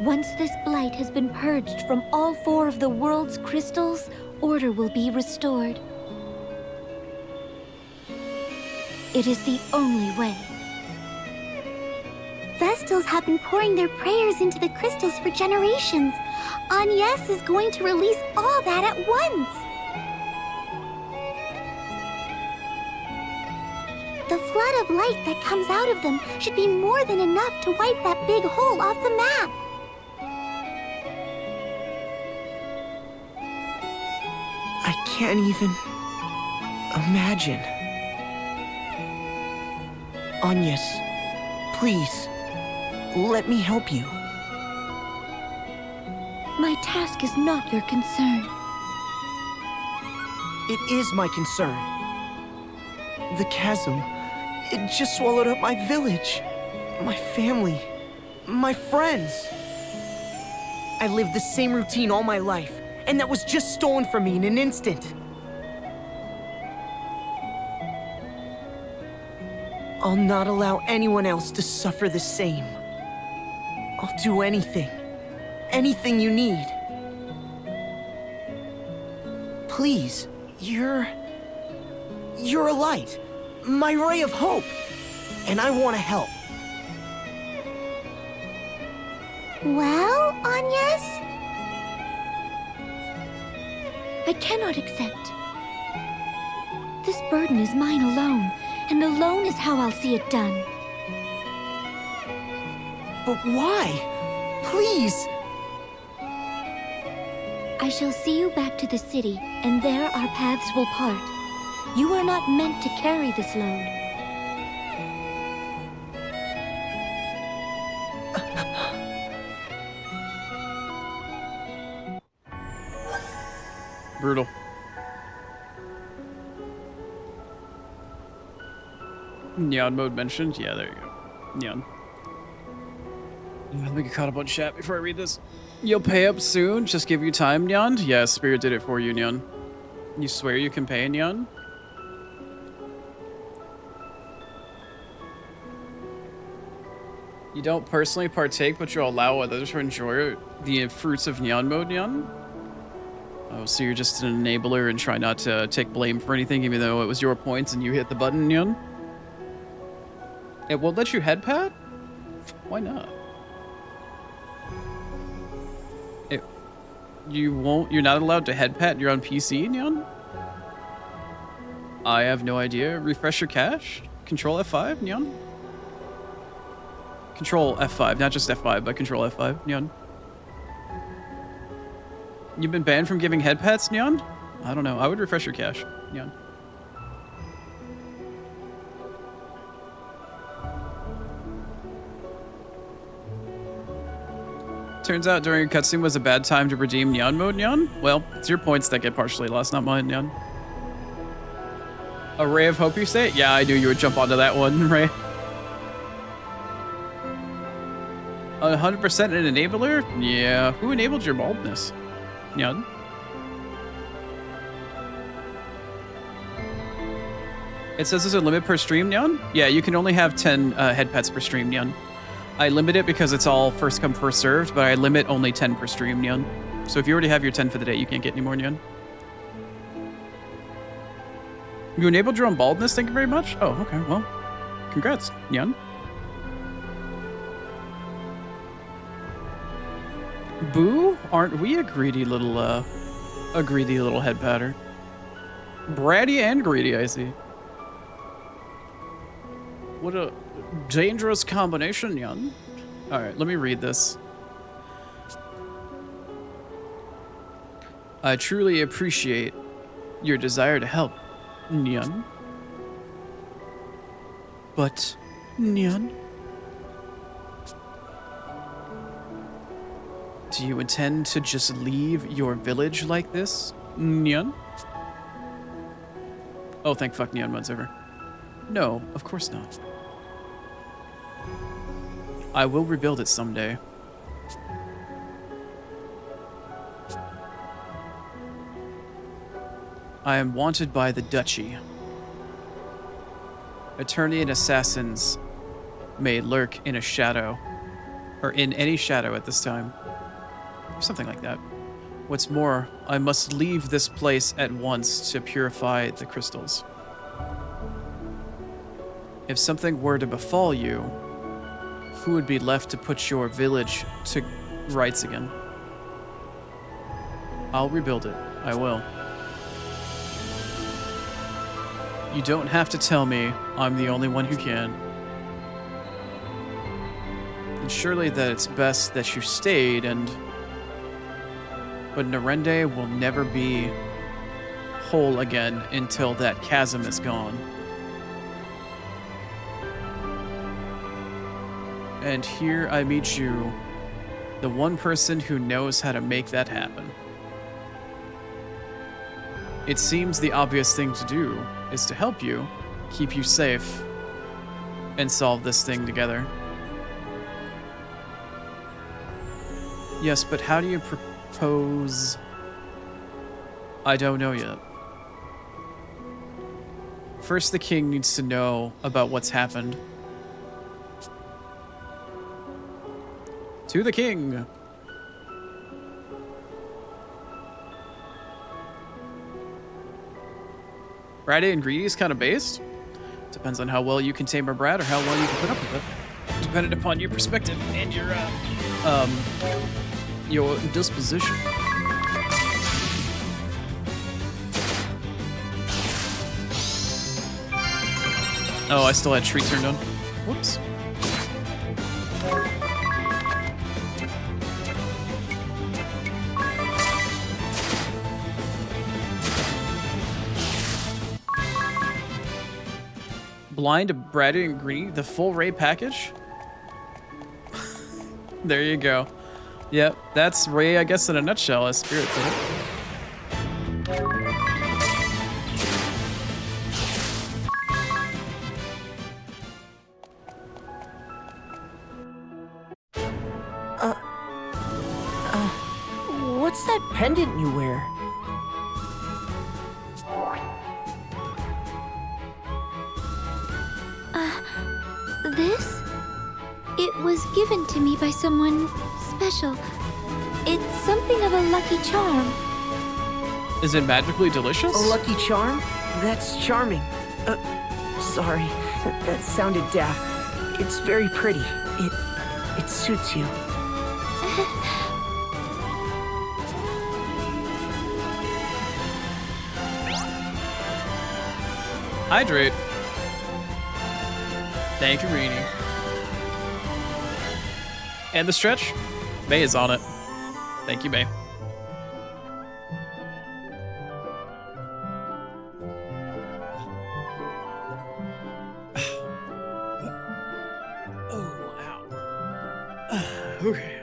Once this blight has been purged from all 4 of the world's crystals, order will be restored. It is the only way. Vestals have been pouring their prayers into the crystals for generations. Agnes is going to release all that at once. The flood of light that comes out of them should be more than enough to wipe that big hole off the map. I can't even imagine. Agnes, please, let me help you. My task is not your concern. It is my concern. The chasm, it just swallowed up my village, my family, my friends. I lived the same routine all my life, and that was just stolen from me in an instant. I'll not allow anyone else to suffer the same. I'll do anything. Anything you need. Please, you're a light. My ray of hope. And I want to help. Well, Agnes? I cannot accept. This burden is mine alone, and alone is how I'll see it done. But why? Please! I shall see you back to the city, and there our paths will part. You are not meant to carry this load. Brutal. Neon mode mentioned? Yeah, there you go. Neon. Let me get caught up on chat before I read this. You'll pay up soon? Just give you time, Neon? Yeah, Spirit did it for you, Neon. You swear you can pay, Neon? You don't personally partake, but you'll allow others to enjoy the fruits of Neon mode, Neon? Oh, so you're just an enabler and try not to take blame for anything, even though it was your points and you hit the button, Neon? It won't let you head pat? Why not? You're not allowed to head pat, you're on PC, Neon? I have no idea. Refresh your cache? Control F5, Neon? Control F5, not just F5, but Control F5, Neon. You've been banned from giving head pats, Neon? I don't know. I would refresh your cache. Yeah. Turns out during a cutscene was a bad time to redeem Nyan mode, Nyan. Well, it's your points that get partially lost, not mine, Nyan. A ray of hope, you say? Yeah, I knew you would jump onto that one, Ray. 100% an enabler? Yeah. Who enabled your baldness? Nyan? It says there's a limit per stream, Nyan? Yeah, you can only have 10 head pets per stream, Nyan. I limit it because it's all first come, first served, but I limit only 10 per stream, Nyan. So if you already have your 10 for the day, you can't get any more, Nyan. You enabled your own baldness, thank you very much. Oh, okay, well, congrats, Nyan. Boo? Aren't we a greedy little head patter? Bratty and greedy, I see. What a dangerous combination, Nyan. Alright, let me read this. I truly appreciate your desire to help, Nyan. But, Nyan? Do you intend to just leave your village like this, Nyan? Oh, thank fuck Nyan Mud's over. No, of course not. I will rebuild it someday. I am wanted by the Duchy. Eternian assassins may lurk in a shadow, or in any shadow at this time. Something like that. What's more, I must leave this place at once to purify the crystals. If something were to befall you, who would be left to put your village to rights again? I'll rebuild it. I will. You don't have to tell me I'm the only one who can. And surely that it's best that you stayed but Narende will never be whole again until that chasm is gone. And here I meet you, the one person who knows how to make that happen. It seems the obvious thing to do is to help you, keep you safe, and solve this thing together. Yes, but how do you propose? I don't know yet. First, the king needs to know about what's happened. To the king! Bratty and Greedy is kind of based. Depends on how well you can tame a brat or how well you can put up with it. Depending upon your perspective and your disposition. Oh, I still had tree turned on. Whoops. Blind, Bratty, and Greedy, the full Ray package? There you go. Yep, that's Ray, I guess, in a nutshell, as Spirit put it. What's that pendant you wear? This? It was given to me by someone special. It's something of a lucky charm. Is it magically delicious? A lucky charm? That's charming. Sorry, that sounded daft. It's very pretty. It suits you. Hydrate. Thank you, Rini. And the stretch? May is on it. Thank you, May. Okay.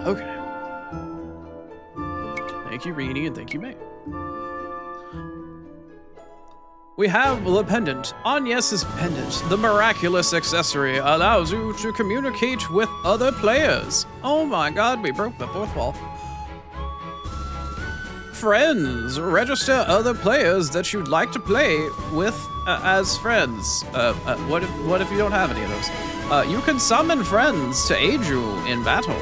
Okay. Thank you, Rini, and thank you, May. We have the pendant. Agnes's pendant, the miraculous accessory, allows you to communicate with other players. Oh my god, we broke the fourth wall. Friends, register other players that you'd like to play with as friends. What if you don't have any of those? You can summon friends to aid you in battle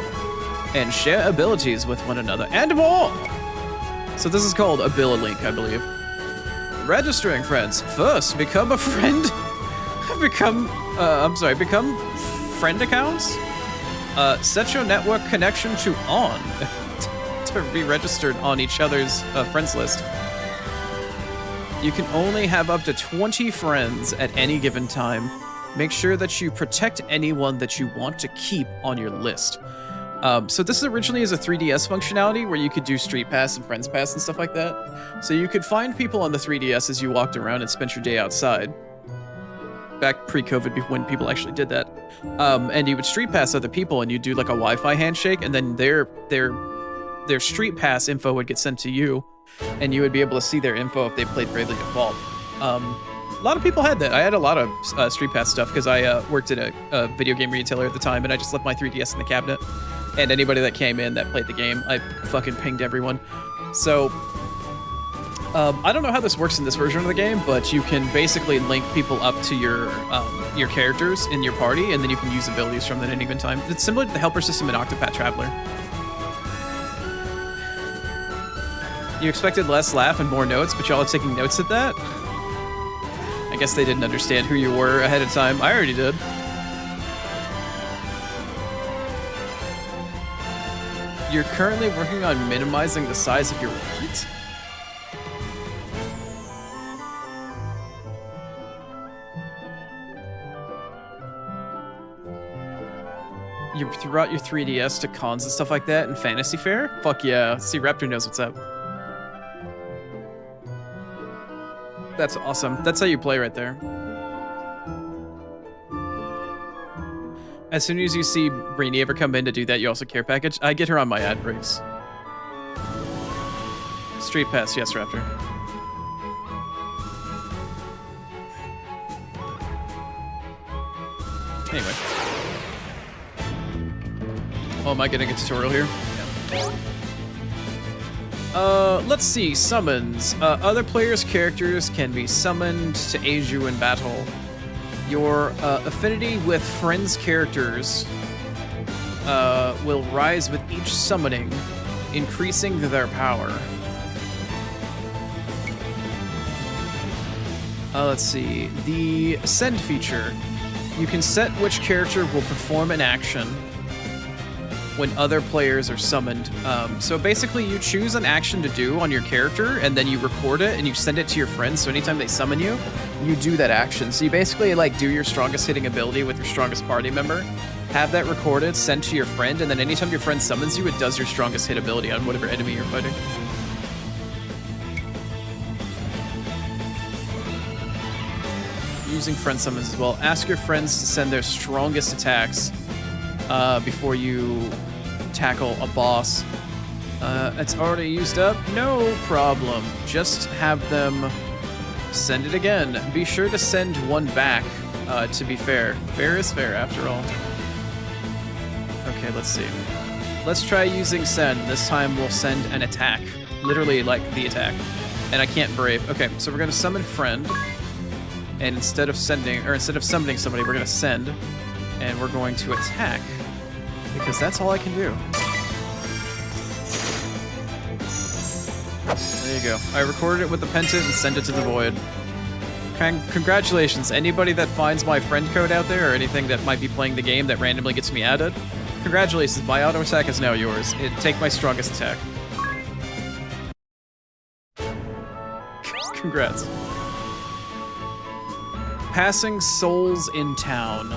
and share abilities with one another and more. So this is called Abililink, I believe. Registering friends. First, become a friend. become friend accounts. Set your network connection to on to be registered on each other's friends list. You can only have up to 20 friends at any given time. Make sure that you protect anyone that you want to keep on your list. So this originally is a 3DS functionality where you could do Street Pass and Friends Pass and stuff like that. So you could find people on the 3DS as you walked around and spent your day outside. Back pre-COVID, when people actually did that. And you would Street Pass other people and you'd do like a Wi-Fi handshake, and then their Street Pass info would get sent to you, and you would be able to see their info if they played Bravely Default. A lot of people had that. I had a lot of Street Pass stuff because I worked at a video game retailer at the time, and I just left my 3DS in the cabinet. And anybody that came in that played the game, I fucking pinged everyone. So, I don't know how this works in this version of the game, but you can basically link people up to your characters in your party, and then you can use abilities from them at any given time. It's similar to the helper system in Octopath Traveler. You expected less laugh and more notes, but y'all are taking notes at that? I guess they didn't understand who you were ahead of time. I already did. You're currently working on minimizing the size of your what? You threw out your 3DS to cons and stuff like that in Fantasy Fair? Fuck yeah. See, Raptor knows what's up. That's awesome. That's how you play right there. As soon as you see Rainy ever come in to do that, you also care package. I get her on my ad breaks. Street Pass, yes, Raptor. Anyway. Oh, am I getting a tutorial here? Yeah. Let's see. Summons. Other players' characters can be summoned to aid you in battle. Your affinity with friends' characters will rise with each summoning, increasing their power. Let's see. The Send feature. You can set which character will perform an action when other players are summoned. So basically you choose an action to do on your character, and then you record it and you send it to your friends, so anytime they summon you, you do that action. So you basically like do your strongest hitting ability with your strongest party member, have that recorded, sent to your friend, and then anytime your friend summons you, it does your strongest hit ability on whatever enemy you're fighting. Using friend summons as well. Ask your friends to send their strongest attacks before you tackle a boss. It's already used up? No problem. Just have them send it again. Be sure to send one back, to be fair. Fair is fair, after all. Okay, let's see. Let's try using send. This time we'll send an attack. Literally, like, the attack. And I can't brave. Okay, so we're gonna summon friend. And instead of summoning somebody, we're gonna send. And we're going to attack. Because that's all I can do. There you go. I recorded it with the pendant and sent it to the void. Congratulations. Anybody that finds my friend code out there or anything that might be playing the game that randomly gets me added, congratulations. My auto attack is now yours. Take my strongest attack. Congrats. Passing souls in town.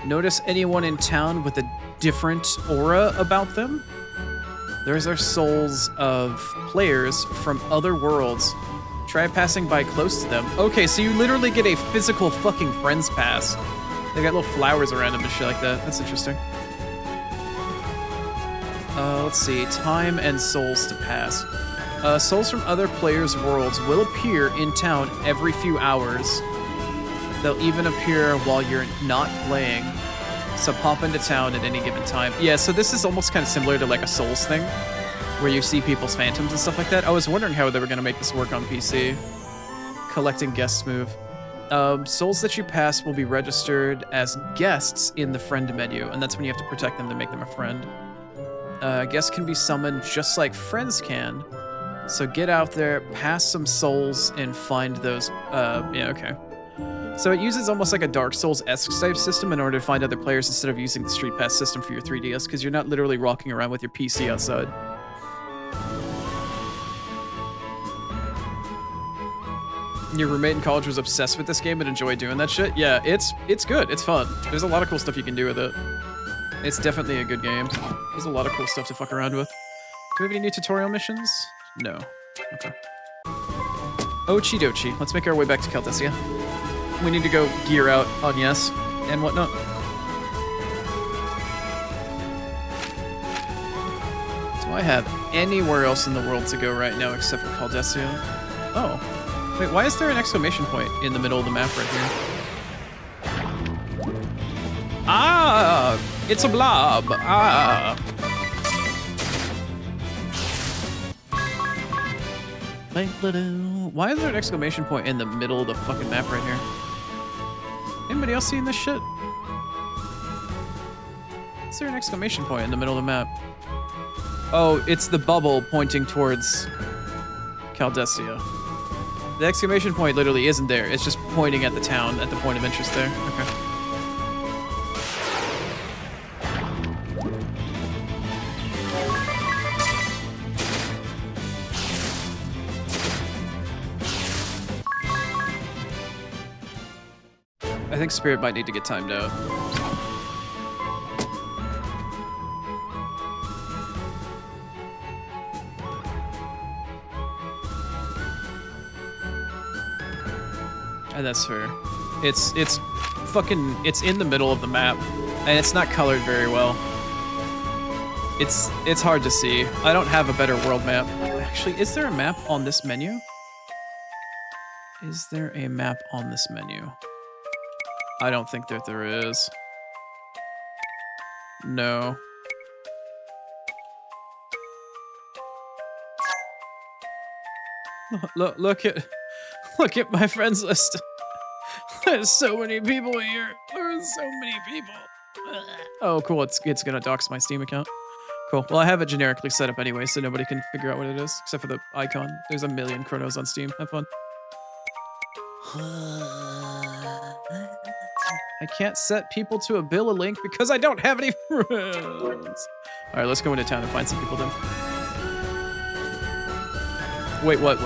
Notice anyone in town with a different aura about them? Those are souls of players from other worlds. Try passing by close to them. Okay, so you literally get a physical fucking friends pass They got little flowers around them and shit like that. That's interesting. Let's see. Time and souls to pass. Souls from other players' worlds will appear in town every few hours. They'll even appear while you're not playing. So pop into town at any given time. Yeah, so this is almost kind of similar to like a Souls thing, where you see people's phantoms and stuff like that. I was wondering how they were going to make this work on PC. Collecting guests move. Souls that you pass will be registered as guests in the friend menu, and that's when you have to protect them to make them a friend. Guests can be summoned just like friends can. So get out there, pass some souls, and find those. Yeah, okay. So it uses almost like a Dark Souls-esque type system in order to find other players instead of using the Street Pass system for your 3DS, because you're not literally walking around with your PC outside. Your roommate in college was obsessed with this game and enjoyed doing that shit? Yeah, it's good. It's fun. There's a lot of cool stuff you can do with it. It's definitely a good game. There's a lot of cool stuff to fuck around with. Do we have any new tutorial missions? No. Okay. Ochi dochi. Let's make our way back to Caldesia. We need to go gear out on yes and whatnot. Do I have anywhere else in the world to go right now except for Caldesia? Oh. Wait, why is there an exclamation point in the middle of the map right here? Ah! It's a blob! Ah! Why is there an exclamation point in the middle of the fucking map right here? Anybody else seeing this shit? Is there an exclamation point in the middle of the map? Oh, it's the bubble pointing towards Caldesia. The exclamation point literally isn't there. It's just pointing at the town at the point of interest there. Okay. I think Spirit might need to get timed out. And that's fair. It's in the middle of the map, and it's not colored very well. It's hard to see. I don't have a better world map. Actually, is there a map on this menu? Is there a map on this menu? I don't think that there is. No. Look at my friends list. There's so many people here. There's so many people. Oh, cool. It's gonna dox my Steam account. Cool. Well, I have it generically set up anyway, so nobody can figure out what it is, except for the icon. There's a million Chronos on Steam. Have fun. I can't set people to a bill a link because I don't have any friends. All right, let's go into town and find some people then. Wait, what?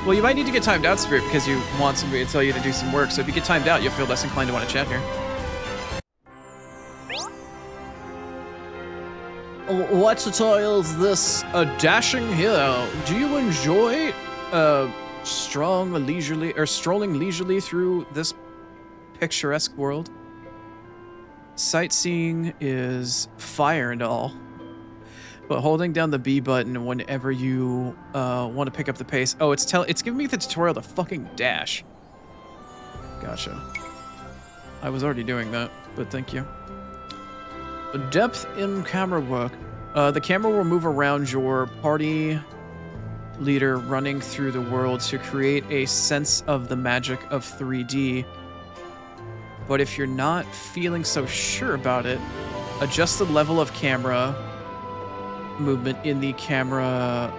Well, you might need to get timed out, Spirit, because you want somebody to tell you to do some work. So if you get timed out, you'll feel less inclined to want to chat here. What tutorials this? A dashing hero. Do you enjoy strolling leisurely through this picturesque world? Sightseeing is fire and all, but holding down the B button whenever you want to pick up the pace. Oh, it's giving me the tutorial to fucking dash. Gotcha. I was already doing that, but thank you. Depth in camera work. The camera will move around your party leader running through the world to create a sense of the magic of 3D. But if you're not feeling so sure about it, adjust the level of camera movement in the camera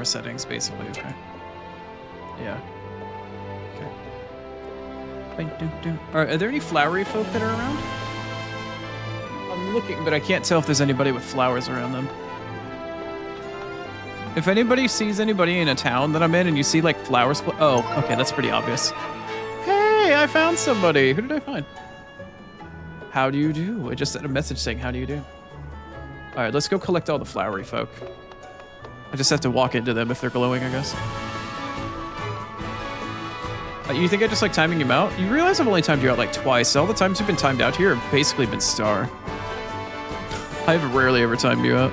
settings, basically. Okay. Yeah. Okay. Are there any flowery folk that are around? I'm looking, but I can't tell if there's anybody with flowers around them. If anybody sees anybody in a town that I'm in and you see like flowers, oh, okay, that's pretty obvious. Hey, I found somebody. Who did I find? How do you do? I just sent a message saying, how do you do? All right, let's go collect all the flowery folk. I just have to walk into them if they're glowing, I guess. You think I just like timing him out? You realize I've only timed you out like twice. All the times you've been timed out here have basically been star. I've rarely ever timed you out.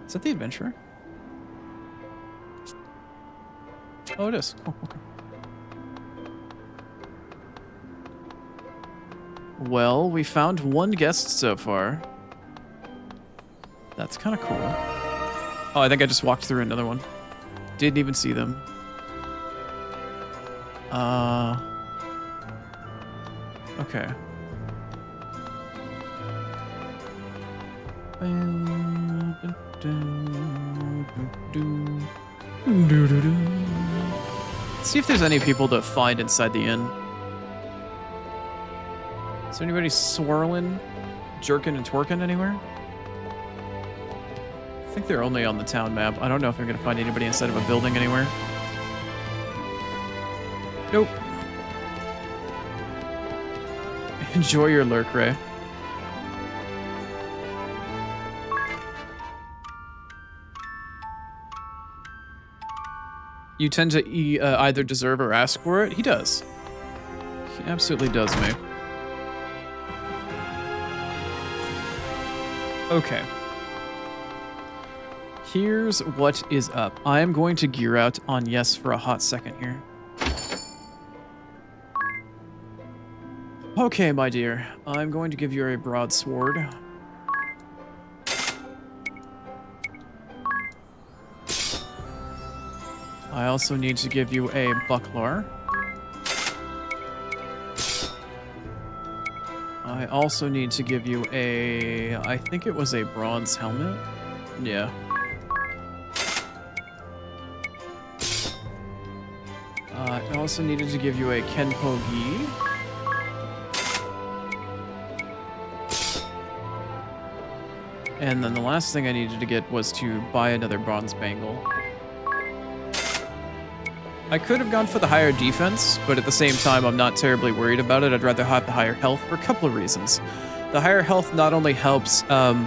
Is that the adventurer? Oh, it is. Oh, okay. Well, we found one guest so far. That's kind of cool. Oh, I think I just walked through another one. Didn't even see them. Okay. Let's see if there's any people to find inside the inn. Is there anybody swirling, jerking, and twerking anywhere? I think they're only on the town map. I don't know if I'm going to find anybody inside of a building anywhere. Nope. Enjoy your lurk, Ray. You tend to either deserve or ask for it. He does. He absolutely does, mate. Okay. Here's what is up. I am going to gear out on yes for a hot second here. Okay, my dear. I'm going to give you a broadsword. I also need to give you a buckler. I also need to give you a... I think it was a bronze helmet. Yeah. I also needed to give you a Kenpo gi. And then the last thing I needed to get was to buy another bronze bangle. I could have gone for the higher defense, but at the same time, I'm not terribly worried about it. I'd rather have the higher health for a couple of reasons. The higher health not only helps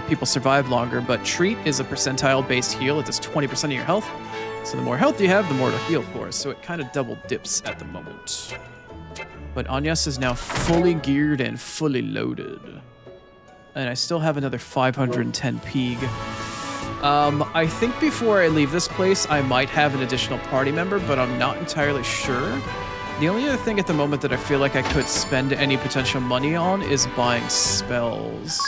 people survive longer, but Treat is a percentile-based heal. It does 20% of your health. So the more health you have, the more to heal for. So it kind of double dips at the moment. But Anyas is now fully geared and fully loaded. And I still have another 510 Peeg. I think before I leave this place, I might have an additional party member, but I'm not entirely sure. The only other thing at the moment that I feel like I could spend any potential money on is buying spells.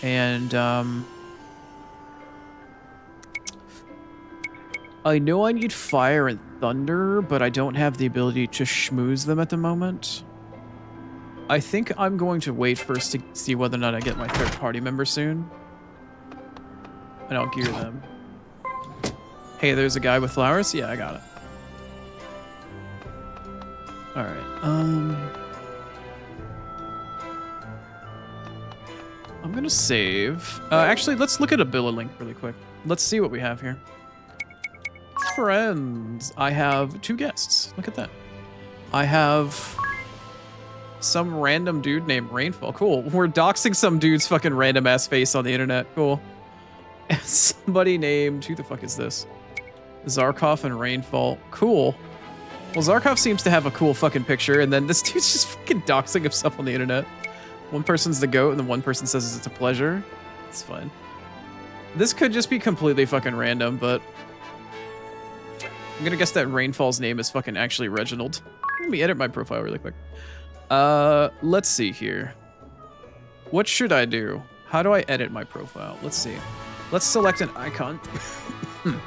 And, I know I need fire and thunder, but I don't have the ability to schmooze them at the moment. I think I'm going to wait first to see whether or not I get my third party member soon. And I'll gear them. Hey, there's a guy with flowers? Yeah, I got it. Alright, I'm gonna save. Actually, let's look at a bill link really quick. Let's see what we have here. Friends. I have 2 guests. Look at that. I have some random dude named Rainfall. Cool. We're doxing some dude's fucking random ass face on the internet. Cool. And somebody named... Who the fuck is this? Zarkov and Rainfall. Cool. Well, Zarkov seems to have a cool fucking picture, and then this dude's just fucking doxing himself on the internet. One person's the goat, and then one person says it's a pleasure. It's fine. This could just be completely fucking random, but... I'm gonna guess that Rainfall's name is fucking actually Reginald. Let me edit my profile really quick. Let's see here. What should I do? How do I edit my profile? Let's see. Let's select an icon. I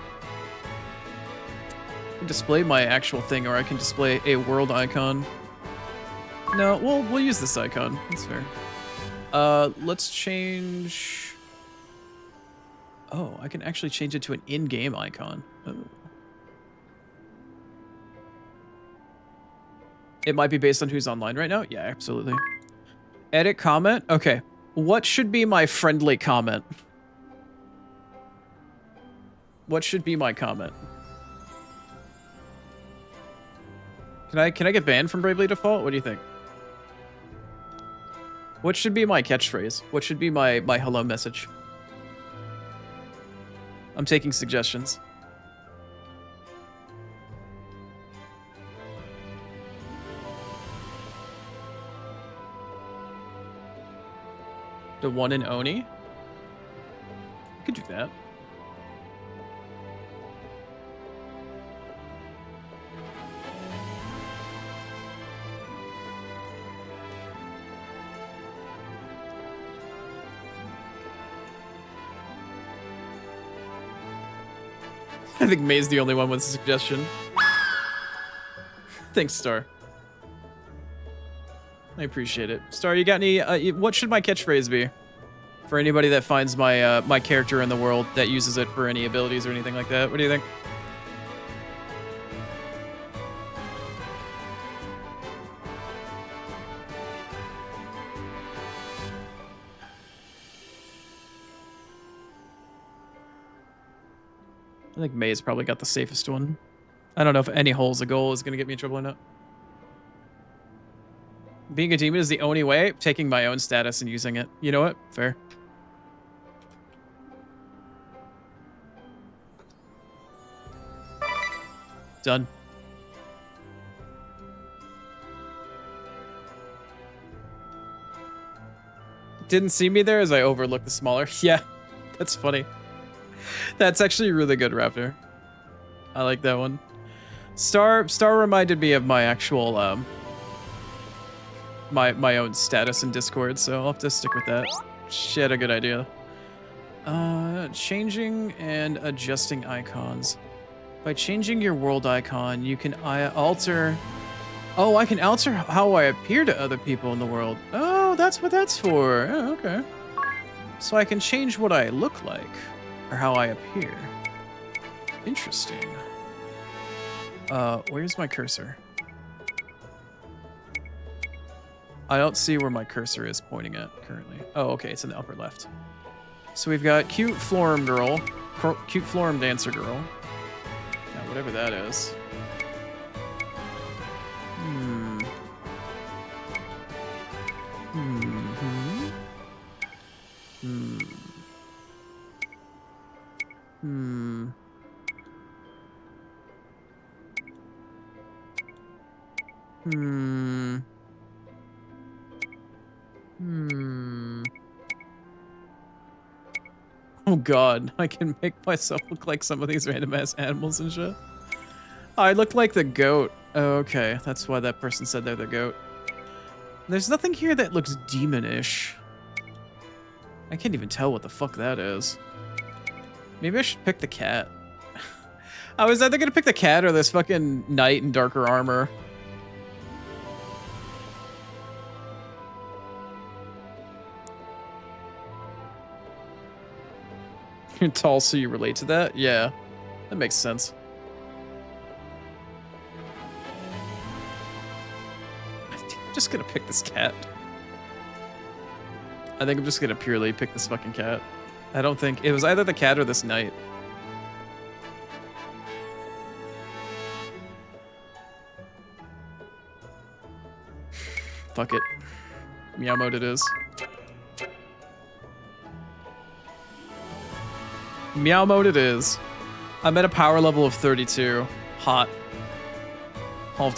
can display my actual thing, or I can display a world icon. No, we'll use this icon. That's fair. Let's change... Oh, I can actually change it to an in-game icon. Oh. It might be based on who's online right now? Yeah, absolutely. Edit comment? Okay. What should be my friendly comment? What should be my comment? Can I get banned from Bravely Default? What do you think? What should be my catchphrase? What should be my hello message? I'm taking suggestions. The one in Oni? I could do that. I think May's the only one with a suggestion. Thanks, Star. I appreciate it. Star, you got any, what should my catchphrase be? For anybody that finds my, my character in the world that uses it for any abilities or anything like that. What do you think? I think May's probably got the safest one. I don't know if any hole's a goal is going to get me in trouble or not. Being a demon is the only way. Taking my own status and using it. You know what? Fair. Done. Didn't see me there as I overlooked the smaller. Yeah, that's funny. That's actually really good, Raptor. I like that one. Star reminded me of my actual my own status in Discord, so I'll have to stick with that. Shit, a good idea. Changing and adjusting icons. By changing your world icon, you can alter. Oh, I can alter how I appear to other people in the world. Oh, that's what that's for. Oh, okay. So I can change what I look like, or how I appear. Interesting. Where's my cursor? I don't see where my cursor is pointing at currently. Oh, okay, it's in the upper left. So we've got cute Florum girl, cute Florum dancer girl. Now, whatever that is. Hmm. Hmm. Hmm. Hmm. Hmm. Hmm. Oh god, I can make myself look like some of these random ass animals and shit. Oh, I look like the goat. Oh, okay, that's why that person said they're the goat. There's nothing here that looks demonish. I can't even tell what the fuck that is. Maybe I should pick the cat. I was either gonna pick the cat or this fucking knight in darker armor. You're tall, so you relate to that? Yeah, that makes sense. I think I'm just gonna pick this cat. I think I'm just gonna purely pick this fucking cat. I don't think... It was either the cat or this knight. Fuck it. Meow mode it is. Meow mode it is. I'm at a power level of 32. Hot. I'll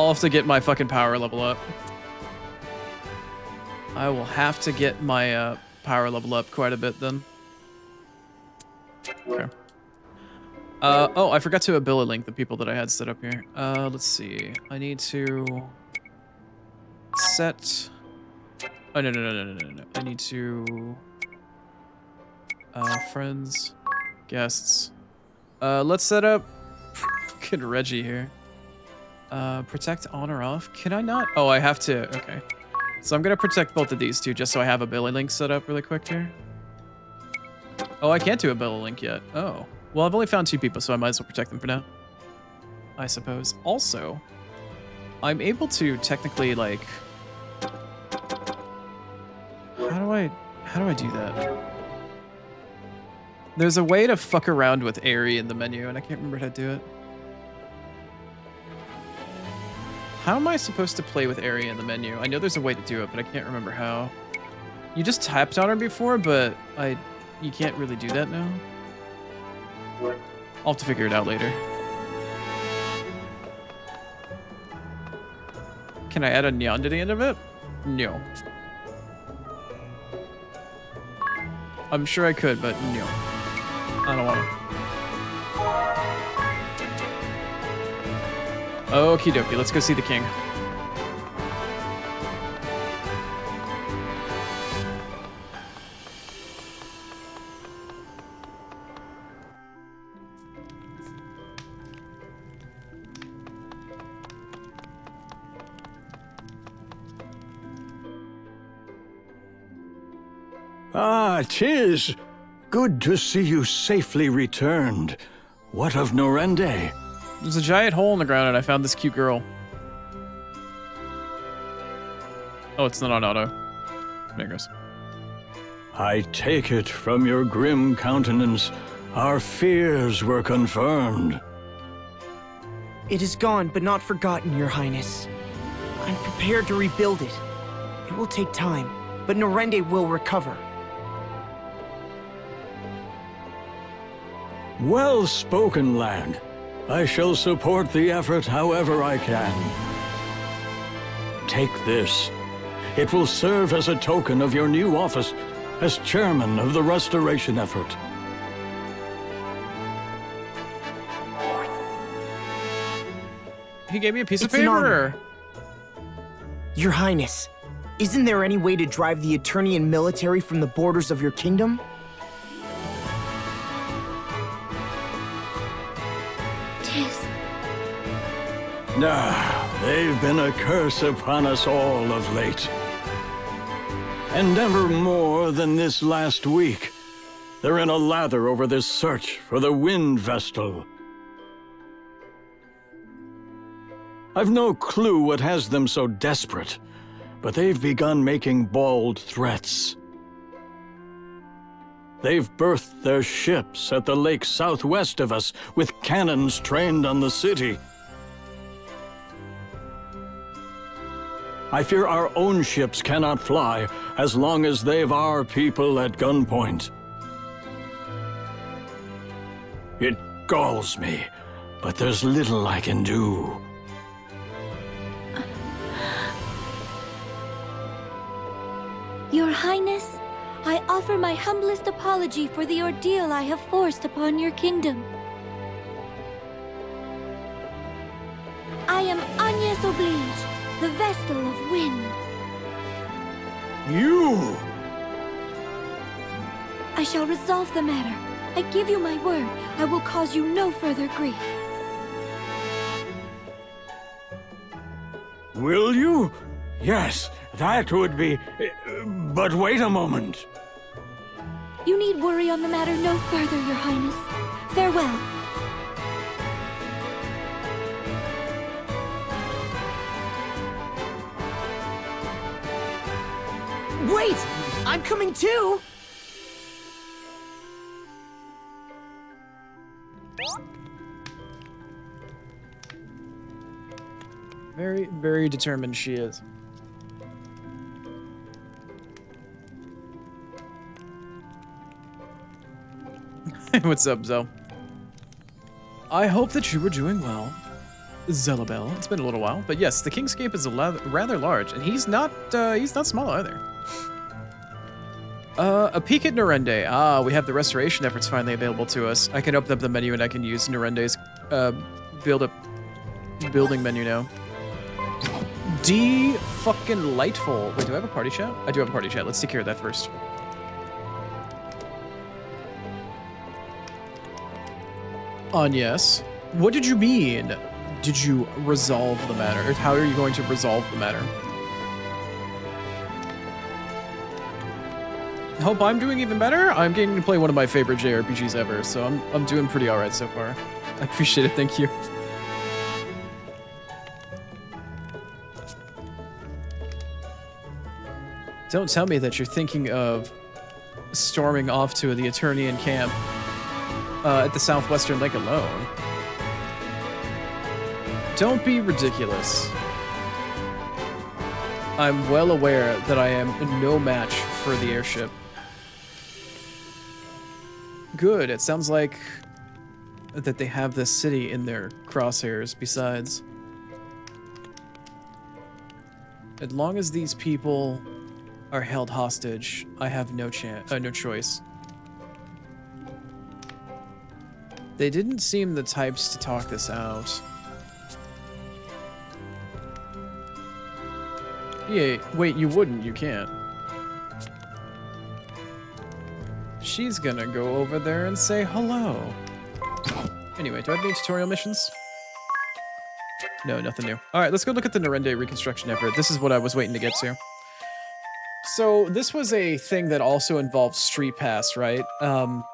have to get my fucking power level up. I will have to get my power level up quite a bit then. Okay. Oh, I forgot to ability link the people that I had set up here. Let's see. I need to set. Oh no. I need to friends, guests. Let's set up fucking Reggie here. Protect on or off. Can I not? Oh, I have to. Okay. So I'm gonna protect both of these two just so I have a ability link set up really quick here. Oh, I can't do a ability link yet. Oh. Well, I've only found 2 people, so I might as well protect them for now. I suppose. Also, I'm able to technically, like... How do I do that? There's a way to fuck around with Airy in the menu, and I can't remember how to do it. How am I supposed to play with Airy in the menu? I know there's a way to do it, but I can't remember how. You just tapped on her before, but you can't really do that now. I'll have to figure it out later. Can I add a nyan to the end of it? No. I'm sure I could, but no. I don't want to. Okie dokie, let's go see the king. Ah, 'tis. Good to see you safely returned. What of Norende? There's a giant hole in the ground and I found this cute girl. Oh, it's not on auto. There it goes. I take it from your grim countenance, our fears were confirmed. It is gone, but not forgotten, Your Highness. I'm prepared to rebuild it. It will take time, but Norende will recover. Well spoken, lad. I shall support the effort however I can. Take this. It will serve as a token of your new office as chairman of the restoration effort. He gave me a piece of It's an honor. paper. Your Highness, isn't there any way to drive the Eternian military from the borders of your kingdom? They've been a curse upon us all of late. And never more than this last week. They're in a lather over this search for the Wind Vestal. I've no clue what has them so desperate, but they've begun making bold threats. They've berthed their ships at the lake southwest of us with cannons trained on the city. I fear our own ships cannot fly as long as they've our people at gunpoint. It galls me, but there's little I can do. Your Highness, I offer my humblest apology for the ordeal I have forced upon your kingdom. I am Agnes Oblige, the Vestal of Wind. You! I shall resolve the matter. I give you my word, I will cause you no further grief. Will you? Yes, that would be... But wait a moment. You need worry on the matter no further, Your Highness. Farewell. Wait! I'm coming too! Very, very determined she is. What's up, Zell? I hope that you were doing well, Zelabel. It's been a little while, but yes, the Kingscape is rather large, and he's not small either. A peek at Norende. Ah, we have the restoration efforts finally available to us. I can open up the menu and I can use Norende's building menu now. Fucking-lightful. Wait, do I have a party chat? I do have a party chat. Let's take care of that first. Yes. What did you mean? Did you resolve the matter? Or how are you going to resolve the matter? Hope I'm doing even better. I'm getting to play one of my favorite JRPGs ever, so I'm doing pretty alright so far. I appreciate it, thank you. Don't tell me that you're thinking of storming off to the Eternian camp at the southwestern lake alone. Don't be ridiculous. I'm well aware that I am no match for the airship. Good, it sounds like that they have this city in their crosshairs besides. As long as these people are held hostage, I have no choice. They didn't seem the types to talk this out. Yeah, wait, you wouldn't, you can't. She's gonna go over there and say hello. Anyway, do I have any tutorial missions? No, nothing new. All right, let's go look at the Narende reconstruction effort. This is what I was waiting to get to. So this was a thing that also involved Street Pass, right?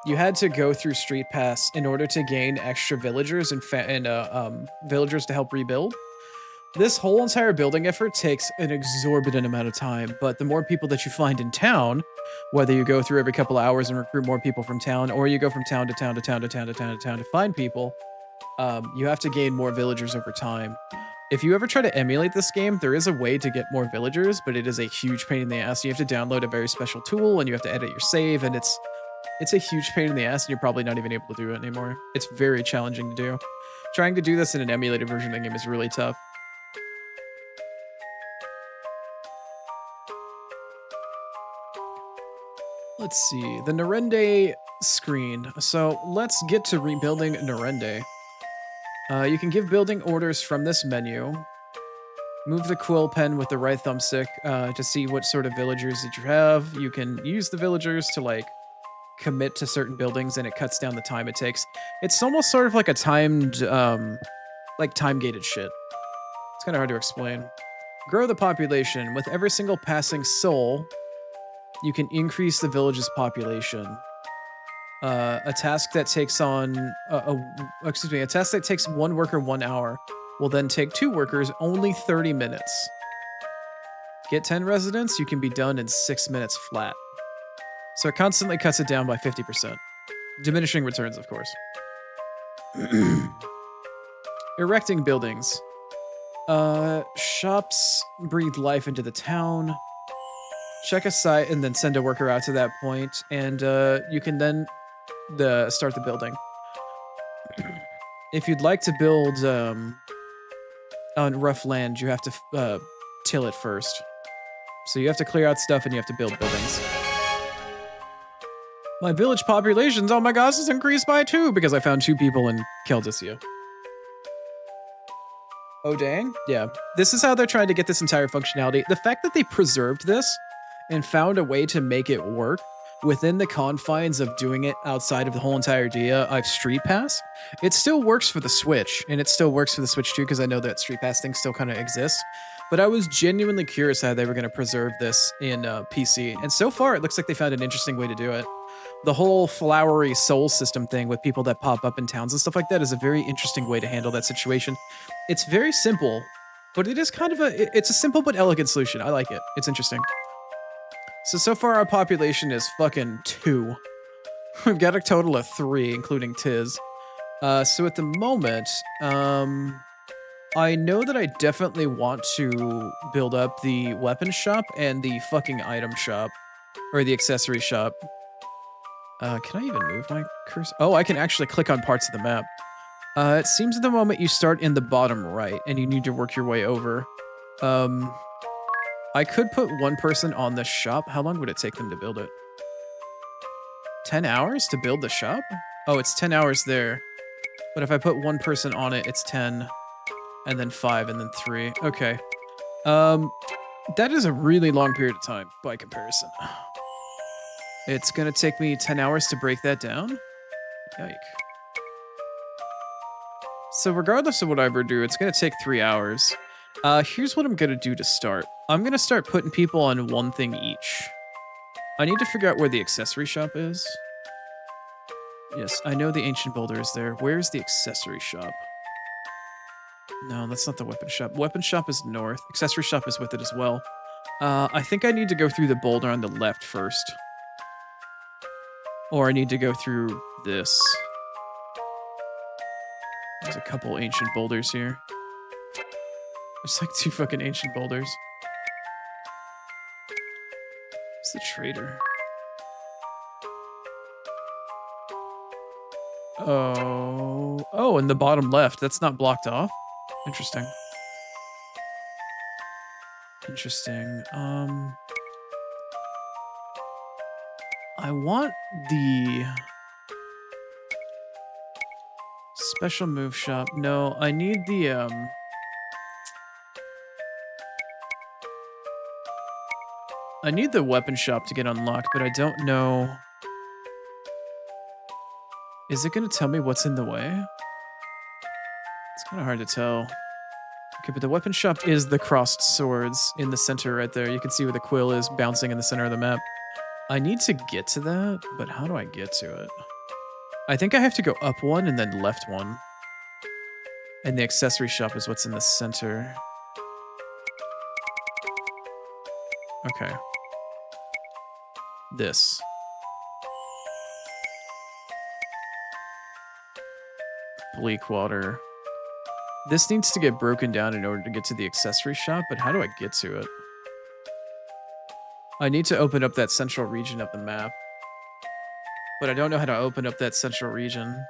You had to go through Street Pass in order to gain extra villagers and villagers to help rebuild. This whole entire building effort takes an exorbitant amount of time, but the more people that you find in town, whether you go through every couple of hours and recruit more people from town, or you go from town to town to town to town to town to town to find people, you have to gain more villagers over time. If you ever try to emulate this game, there is a way to get more villagers, but it is a huge pain in the ass. You have to download a very special tool, and you have to edit your save, and it's a huge pain in the ass, and you're probably not even able to do it anymore. It's very challenging to do. Trying to do this in an emulated version of the game is really tough. Let's see, the Narende screen. So let's get to rebuilding Narende. You can give building orders from this menu. Move the quill pen with the right thumbstick to see what sort of villagers that you have. You can use the villagers to like commit to certain buildings, and it cuts down the time it takes. It's almost sort of like a timed, like time-gated shit. It's kind of hard to explain. Grow the population. With every single passing soul, you can increase the village's population. A task that takes on a task that takes 1 worker 1 hour will then take 2 workers only 30 minutes. Get 10 residents, you can be done in 6 minutes flat. So it constantly cuts it down by 50%. Diminishing returns, of course. Erecting buildings. Shops breathe life into the town. Check a site and then send a worker out to that point, and you can then start the building. If you'd like to build on rough land, you have to till it first. So you have to clear out stuff and you have to build buildings. My village populations, oh my gosh, is increased by 2 because I found 2 people in Keldicia. Oh dang? Yeah. This is how they're trying to get this entire functionality. The fact that they preserved this and found a way to make it work within the confines of doing it outside of the whole entire idea of Street Pass, it still works for the Switch, and it still works for the Switch too, because I know that Street Pass thing still kind of exists. But I was genuinely curious how they were going to preserve this in PC, and so far it looks like they found an interesting way to do it. The whole flowery soul system thing with people that pop up in towns and stuff like that is a very interesting way to handle that situation. It's very simple, but it is kind of it's a simple but elegant solution. I like it. It's interesting. So far our population is fucking 2. We've got a total of 3, including Tiz. So at the moment, I know that I definitely want to build up the weapon shop and the fucking item shop. Or the accessory shop. Can I even move my cursor? Oh, I can actually click on parts of the map. It seems at the moment you start in the bottom right, and you need to work your way over. I could put 1 person on the shop. How long would it take them to build it? 10 hours to build the shop? Oh, it's 10 hours there. But if I put 1 person on it, it's 10. And then 5, and then 3. Okay. That is a really long period of time by comparison. It's gonna take me 10 hours to break that down? Yike. So regardless of what I ever do, it's gonna take 3 hours. Here's what I'm gonna do to start. I'm gonna start putting people on 1 thing each. I need to figure out where the accessory shop is. Yes, I know the ancient boulder is there. Where's the accessory shop? No, that's not the weapon shop. Weapon shop is north. Accessory shop is with it as well. I think I need to go through the boulder on the left first. Or I need to go through this. There's a couple ancient boulders here. There's like 2 fucking ancient boulders. What's the trader? Oh, in the bottom left. That's not blocked off. Interesting. Interesting. I want the special move shop. No, I need the I need the weapon shop to get unlocked, but I don't know. Is it gonna tell me what's in the way? It's kind of hard to tell. Okay, but the weapon shop is the crossed swords in the center right there. You can see where the quill is bouncing in the center of the map. I need to get to that, but how do I get to it? I think I have to go up one and then left one. And the accessory shop is what's in the center. Okay. This. Bleak water. This needs to get broken down in order to get to the accessory shop, but how do I get to it? I need to open up that central region of the map. But I don't know how to open up that central region.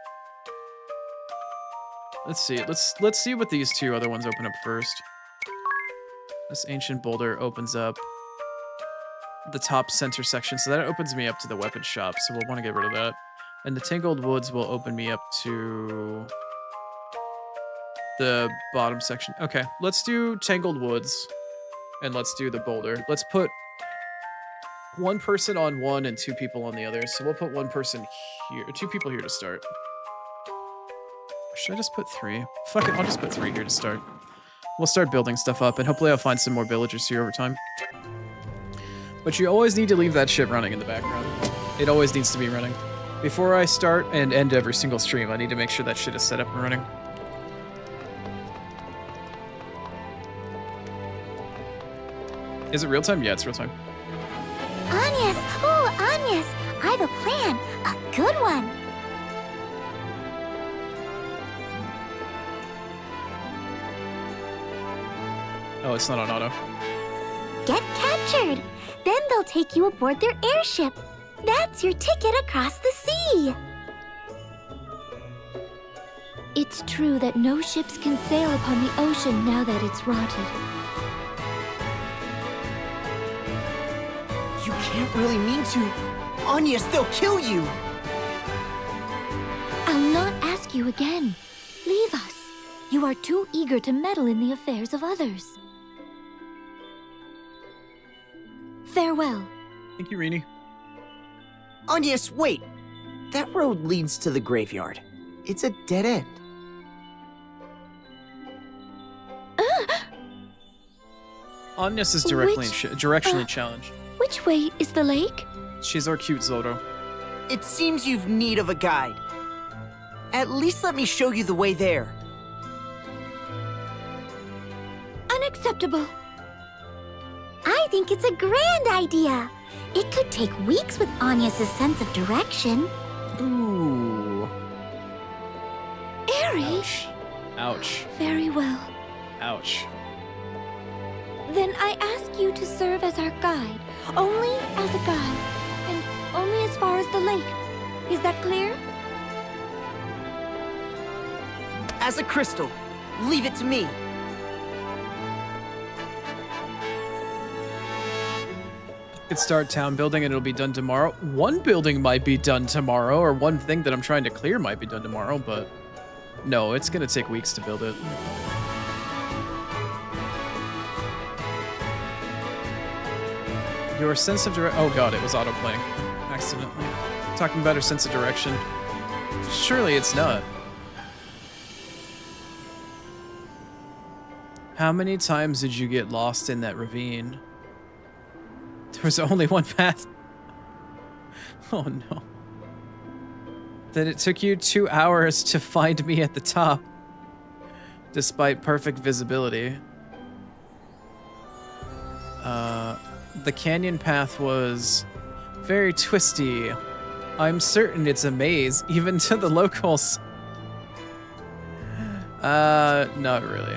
Let's see. Let's see what these two other ones open up first. This ancient boulder opens up the top center section, so that opens me up to the weapon shop, so we'll want to get rid of that. And the Tangled Woods will open me up to the bottom section. Okay, let's do Tangled Woods, and let's do the boulder. Let's put one person on one and two people on the other, so we'll put one person here, two people here to start. Should I just put three? Fuck it, I'll just put three here to start. We'll start building stuff up, and hopefully I'll find some more villagers here over time. But you always need to leave that shit running in the background. It always needs to be running. Before I start and end every single stream, I need to make sure that shit is set up and running. Is it real time? Yeah, it's real time. Agnes! Oh, Agnes! I have a plan. A good one. Oh, it's not on auto. Get captured. Then they'll take you aboard their airship. That's your ticket across the sea. It's true that no ships can sail upon the ocean now that it's rotted. You can't really mean to. Agnes, they'll kill you. I'll not ask you again. Leave us. You are too eager to meddle in the affairs of others. Farewell. Thank you, Rini. Agnes, wait. That road leads to the graveyard. It's a dead end. Agnes is directionally challenged. Which way is the lake? She's our cute Zoro. It seems you've need of a guide. At least let me show you the way there. Unacceptable. I think it's a grand idea. It could take weeks with Agnes' sense of direction. Ooh. Airy. Ouch. Ouch. Very well. Ouch. Then I ask you to serve as our guide. Only as a guide. And only as far as the lake. Is that clear? As a crystal. Leave it to me. Could start town building and it'll be done tomorrow. One building might be done tomorrow, or one thing that I'm trying to clear might be done tomorrow, but no, it's gonna take weeks to build it. Your sense of direction. Oh god, it was autoplaying. Accidentally. Talking about her sense of direction. Surely it's not. How many times did you get lost in that ravine? There was only one path. Oh no. That it took you 2 hours to find me at the top. Despite perfect visibility. The canyon path was very twisty. I'm certain it's a maze, even to the locals. Not really.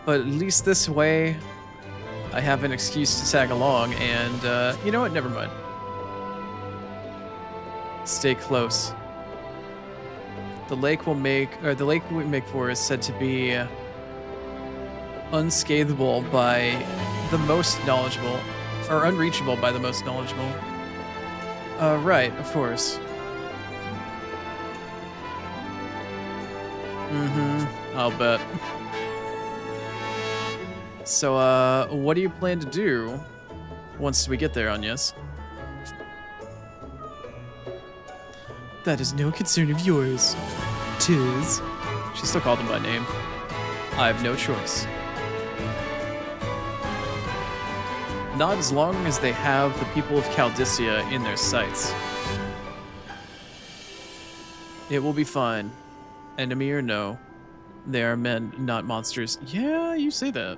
But at least this way, I have an excuse to tag along, and you know what? Never mind. Stay close. The lake we make for is said to be unscathable by the most knowledgeable, or unreachable by the most knowledgeable. Right, of course. I'll bet. So, what do you plan to do once we get there, Agnes? That is no concern of yours. Tis. She still called him by name. I have no choice. Not as long as they have the people of Caldicia in their sights. It will be fine. Enemy or no. They are men, not monsters. Yeah, you say that.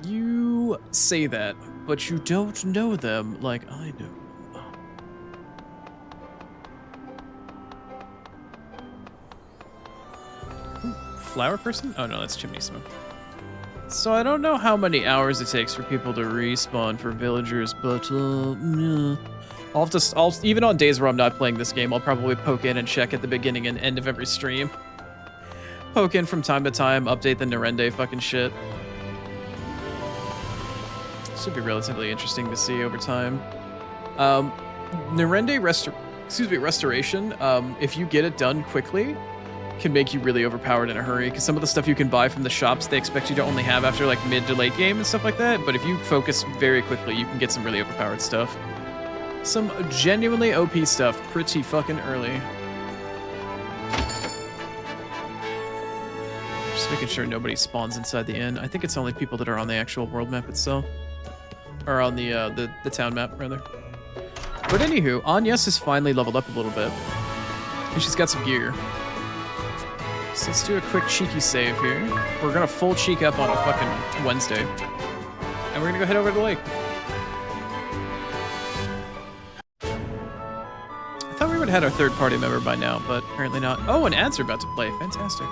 You say that, but you don't know them like I know. Flower person? Oh no, that's chimney smoke. So I don't know how many hours it takes for people to respawn for villagers, but I'll even on days where I'm not playing this game, I'll probably poke in and check at the beginning and end of every stream. Poke in from time to time, update the Narende fucking shit. Should be relatively interesting to see over time. Narende restoration, if you get it done quickly, can make you really overpowered in a hurry, because some of the stuff you can buy from the shops they expect you to only have after like mid to late game and stuff like that, but if you focus very quickly you can get some really overpowered stuff. Some genuinely OP stuff pretty fucking early. Just making sure nobody spawns inside the inn. I think it's only people that are on the actual world map itself. Or on the town map, rather. But anywho, Agnes is finally leveled up a little bit. And she's got some gear. So let's do a quick cheeky save here. We're gonna full cheek up on a fucking Wednesday. And we're gonna go head over to the lake. I thought we would have had our third party member by now, but apparently not. Oh, and ads are about to play. Fantastic.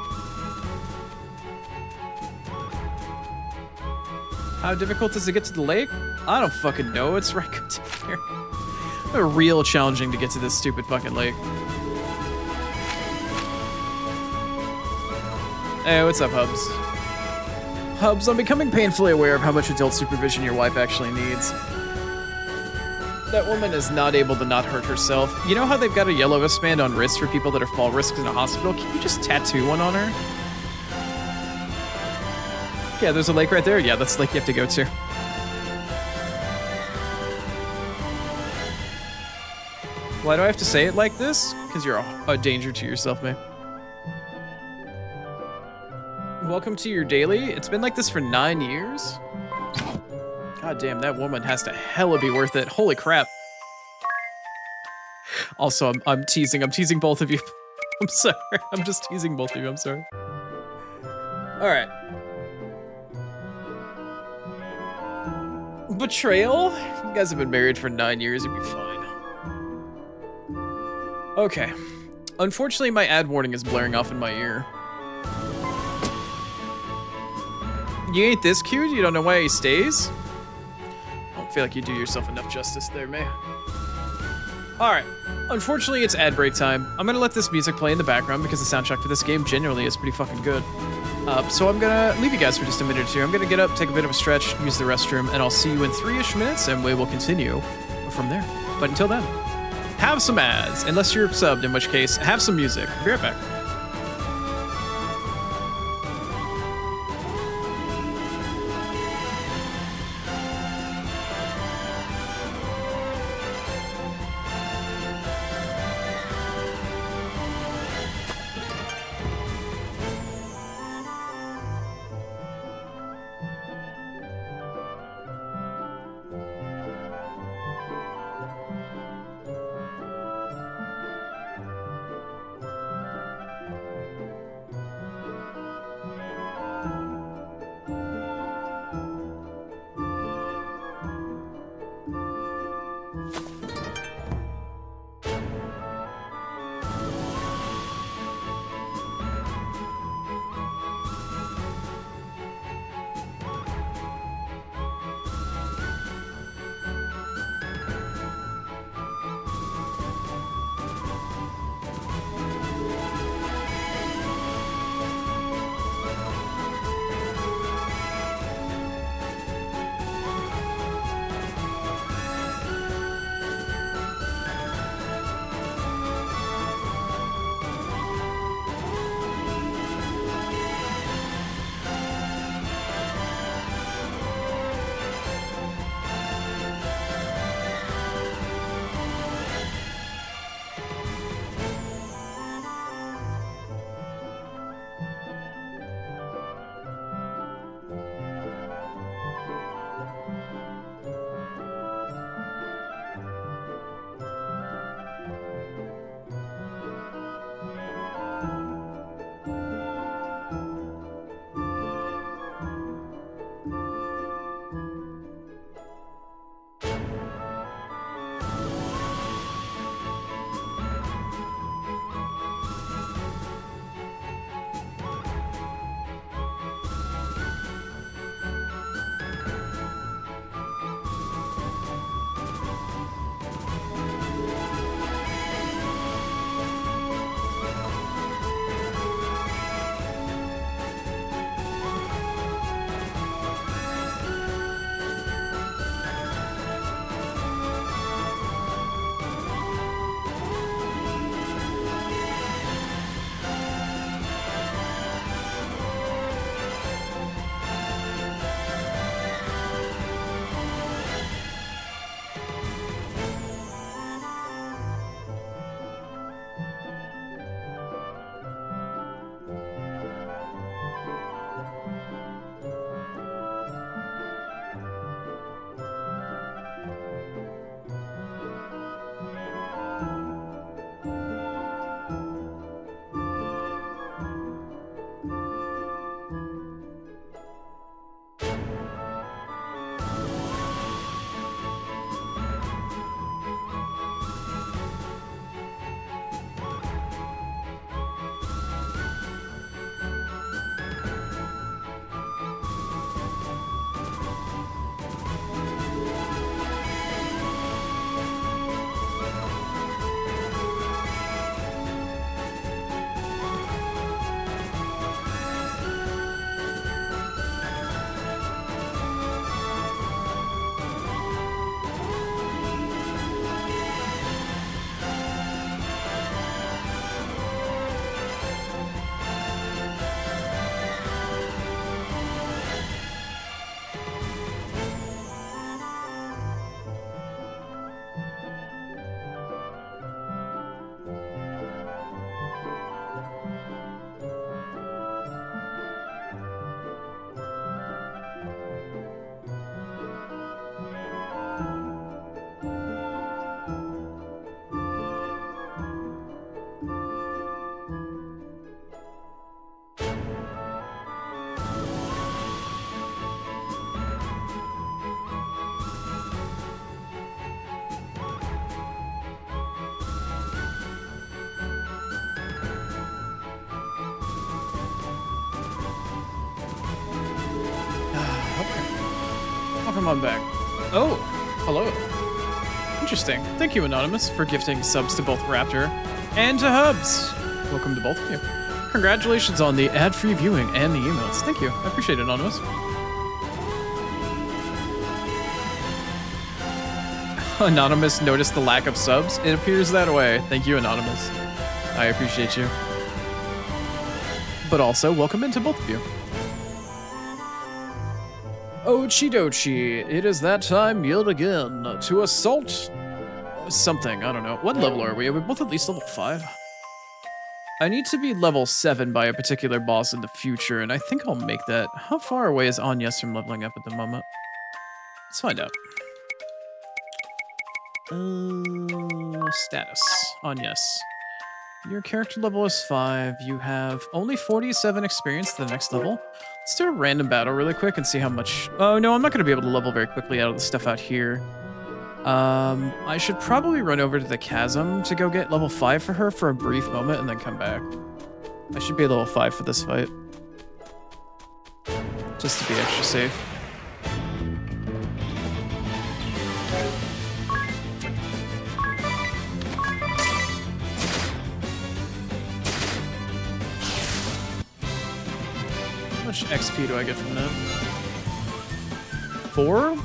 How difficult is it to get to the lake? I don't fucking know. It's right here. Real challenging to get to this stupid fucking lake. Hey, what's up, Hubs? Hubs, I'm becoming painfully aware of how much adult supervision your wife actually needs. That woman is not able to not hurt herself. You know how they've got a yellow wristband on wrists for people that are fall risks in a hospital? Can you just tattoo one on her? Yeah, there's a lake right there. Yeah, that's the lake you have to go to. Why do I have to say it like this? Because you're a danger to yourself, man. Welcome to your daily. It's been like this for 9 years. God damn, that woman has to hella be worth it. Holy crap. Also, I'm teasing. I'm teasing both of you. I'm sorry. I'm just teasing both of you. I'm sorry. All right. Betrayal? You guys have been married for 9 years. You'd be fine. Okay. Unfortunately, my ad warning is blaring off in my ear. You ain't this cute? You don't know why he stays? I don't feel like you do yourself enough justice there, May. Alright. Unfortunately, it's ad break time. I'm gonna let this music play in the background because the soundtrack for this game generally is pretty fucking good. So I'm gonna leave you guys for just a minute or two. I'm gonna get up, take a bit of a stretch, use the restroom, and I'll see you in 3-ish minutes, and we will continue from there. But until then, have some ads, unless you're subbed, in which case, have some music. Be right back. welcome on back. Oh, hello. Interesting. Thank you, Anonymous, for gifting subs to both Raptor and to Hubs. Welcome to both of you. Congratulations on the ad-free viewing and the emotes. Thank you. I appreciate it, Anonymous. Anonymous noticed the lack of subs. It appears that way. Thank you, Anonymous. I appreciate you. But also, welcome into both of you. Ochi dochi, it is that time yet again to assault something. I don't know. What level are we? Are we both at least level 5? I need to be level 7 by a particular boss in the future, and I think I'll make that. How far away is Anyes from leveling up at the moment? Let's find out. Status. Anyes. Your character level is 5. You have only 47 experience to the next level. Let's do a random battle really quick and see how much... Oh, no, I'm not going to be able to level very quickly out of the stuff out here. I should probably run over to the chasm to go get level 5 for her for a brief moment and then come back. I should be level 5 for this fight. Just to be extra safe. How much XP do I get from that? 4?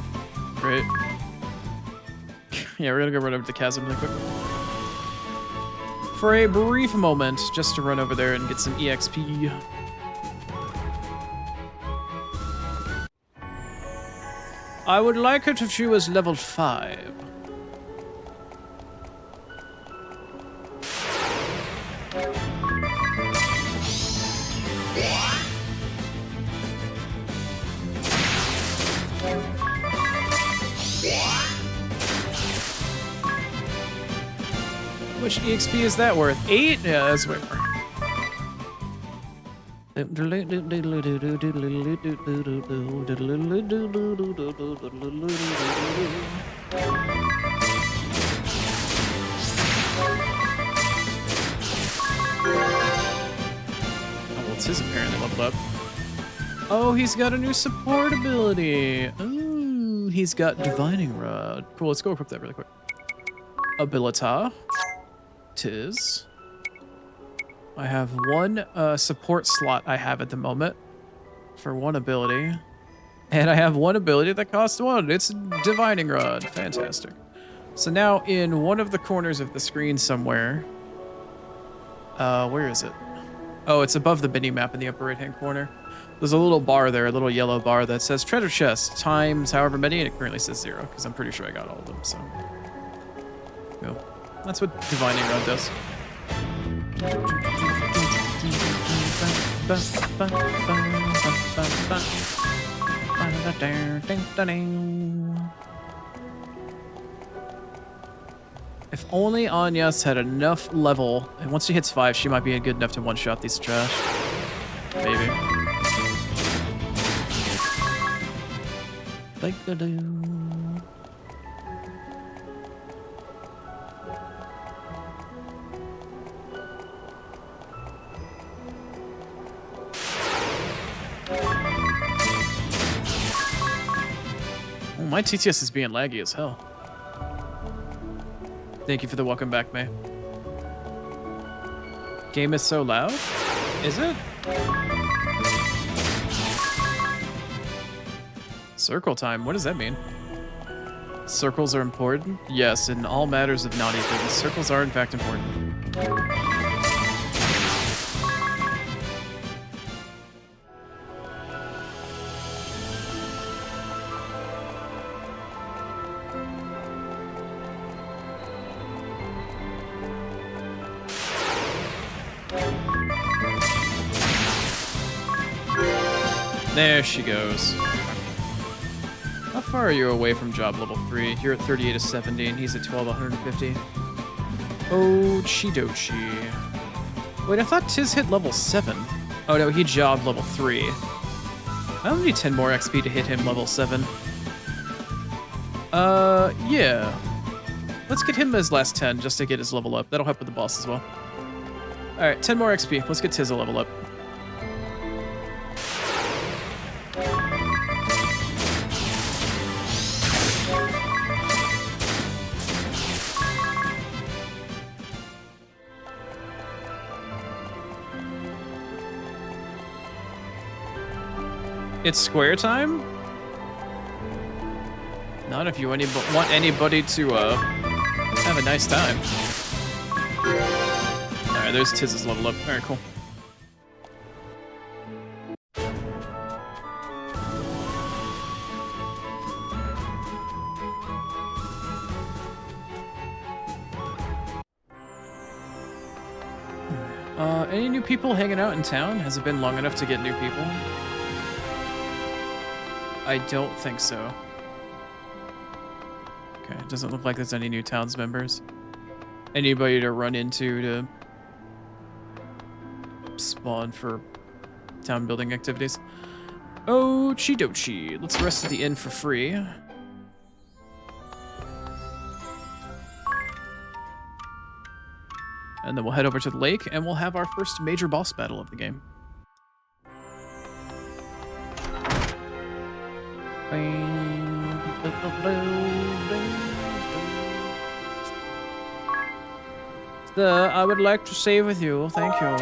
Great. Yeah, we're gonna go run over to the chasm really quick. For a brief moment, just to run over there and get some EXP. I would like it if she was level 5. Which EXP is that worth? 8? Yeah, that's way more. Oh, well, it's his apparently leveled up. Oh, he's got a new support ability. Ooh, he's got Divining Rod. Cool, let's go equip that really quick. Abilita. Tis. I have one support slot I have at the moment for one ability. And I have one ability that costs 1. It's Divining Rod. Fantastic. So now in one of the corners of the screen somewhere... where is it? Oh, it's above the mini-map in the upper right-hand corner. There's a little bar there, a little yellow bar that says treasure chest times however many, and it currently says 0, because I'm pretty sure I got all of them, so... Go. That's what Divining Rod does. If only Anyes had enough level, and once she hits 5, she might be good enough to one-shot these trash. Maybe. Oh, my TTS is being laggy as hell. Thank you for the welcome back, May. Game is so loud? Is it? Circle time, what does that mean? Circles are important? Yes, in all matters of naughty things, circles are in fact important. There she goes. How far are you away from job level 3? You're at 38 to 70, and he's at 12, 150. Oh, Chidochi. Wait, I thought Tiz hit level 7. Oh no, he jobbed level 3. I only need 10 more XP to hit him level 7. Yeah. Let's get him his last 10 just to get his level up. That'll help with the boss as well. Alright, 10 more XP. Let's get Tiz a level up. It's square time? Not if you want anybody to have a nice time. Alright, there's Tiz's level up. Alright, cool. Any new people hanging out in town? Has it been long enough to get new people? I don't think so. Okay, it doesn't look like there's any new towns members. Anybody to run into to spawn for town building activities. Ochi dochi. Let's rest at the inn for free. And then we'll head over to the lake and we'll have our first major boss battle of the game. Sir, I would like to stay with you. Thank you.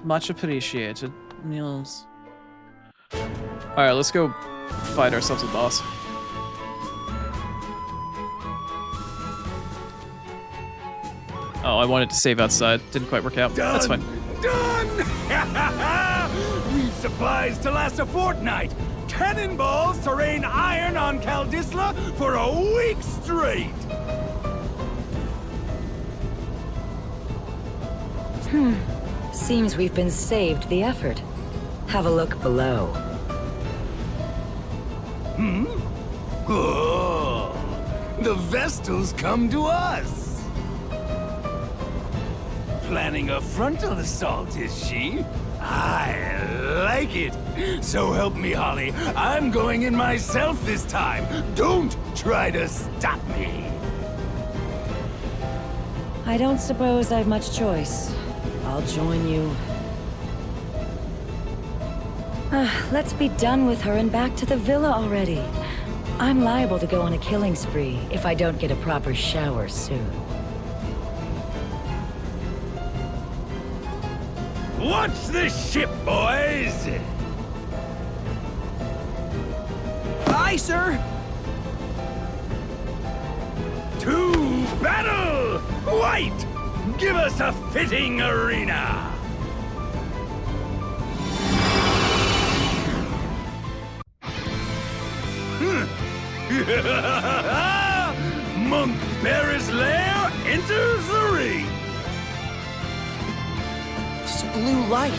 Much appreciated. Yes. Alright, let's go fight ourselves a boss. Oh, I wanted to save outside. Didn't quite work out. Done. That's fine. Done! We've supplies to last a fortnight. Cannonballs to rain iron on Caldisla for a week straight. Seems we've been saved the effort. Have a look below. Oh, the Vestals come to us. Planning a frontal assault, is she? I like it. So help me, Holly. I'm going in myself this time. Don't try to stop me. I don't suppose I've much choice. I'll join you. Let's be done with her and back to the villa already. I'm liable to go on a killing spree if I don't get a proper shower soon. Watch the ship, boys! Aye, sir! To battle! White! Give us a fitting arena! Monk Bear's lair enters the ring! This blue light.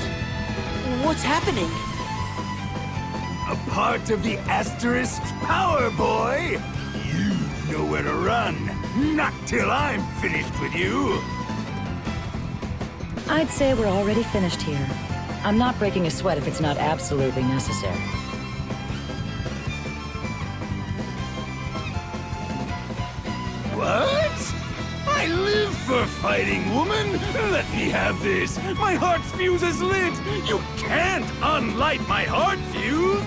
What's happening? A part of the Asterisk's power, boy! You know where to run. Not till I'm finished with you. I'd say we're already finished here. I'm not breaking a sweat if it's not absolutely necessary. What? I live for fighting, woman! Let me have this! My heart's fuse is lit! You can't unlight my heart fuse!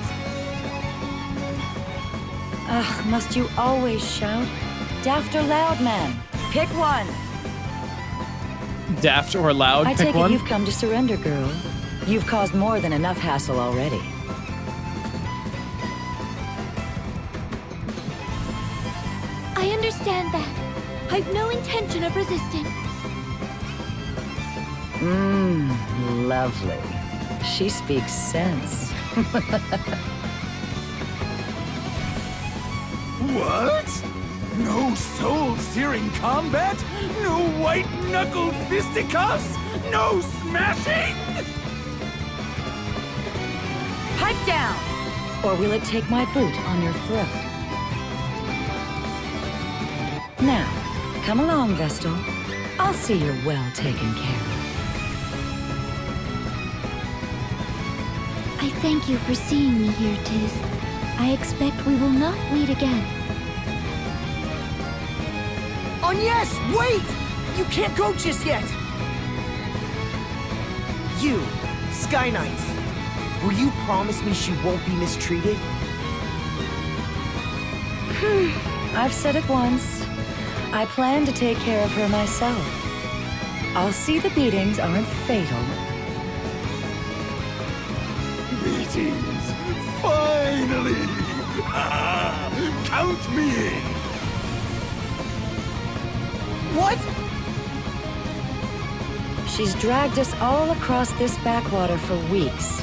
Ugh, must you always shout? Daft or loud, man? Pick one! Daft or loud, I pick take one. it you've come to surrender, girl. You've caused more than enough hassle already. I understand that. I've no intention of resisting. Lovely. She speaks sense. What? No soul-searing combat? No white-knuckled fisticuffs? No smashing? Pipe down! Or will it take my boot on your throat? Now, come along, Vestal. I'll see you're well taken care of. I thank you for seeing me here, Tiz. I expect we will not meet again. Yes, wait! You can't go just yet! You, Sky Knights, will you promise me she won't be mistreated? I've said it once. I plan to take care of her myself. I'll see the beatings aren't fatal. Greetings! Finally! Count me in! What? She's dragged us all across this backwater for weeks.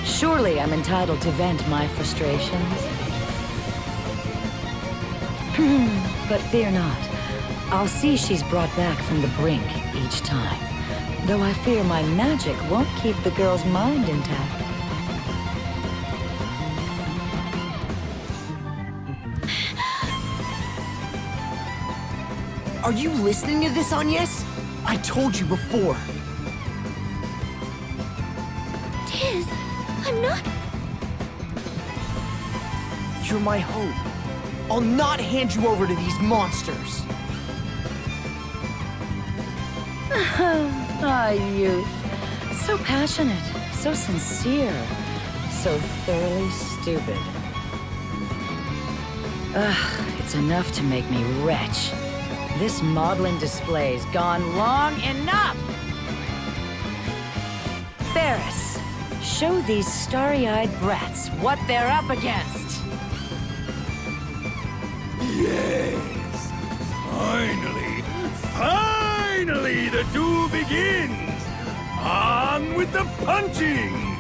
Surely I'm entitled to vent my frustrations. But fear not. I'll see she's brought back from the brink each time. Though I fear my magic won't keep the girl's mind intact. Are you listening to this, Agnes? I told you before. Tiz, I'm not... You're my hope. I'll not hand you over to these monsters. Ah, youth. So passionate, so sincere, so thoroughly stupid. Ugh, it's enough to make me retch. This maudlin display's gone long enough! Ferris, show these starry-eyed brats what they're up against! Yes! Finally! Finally, the duel begins! On with the punching!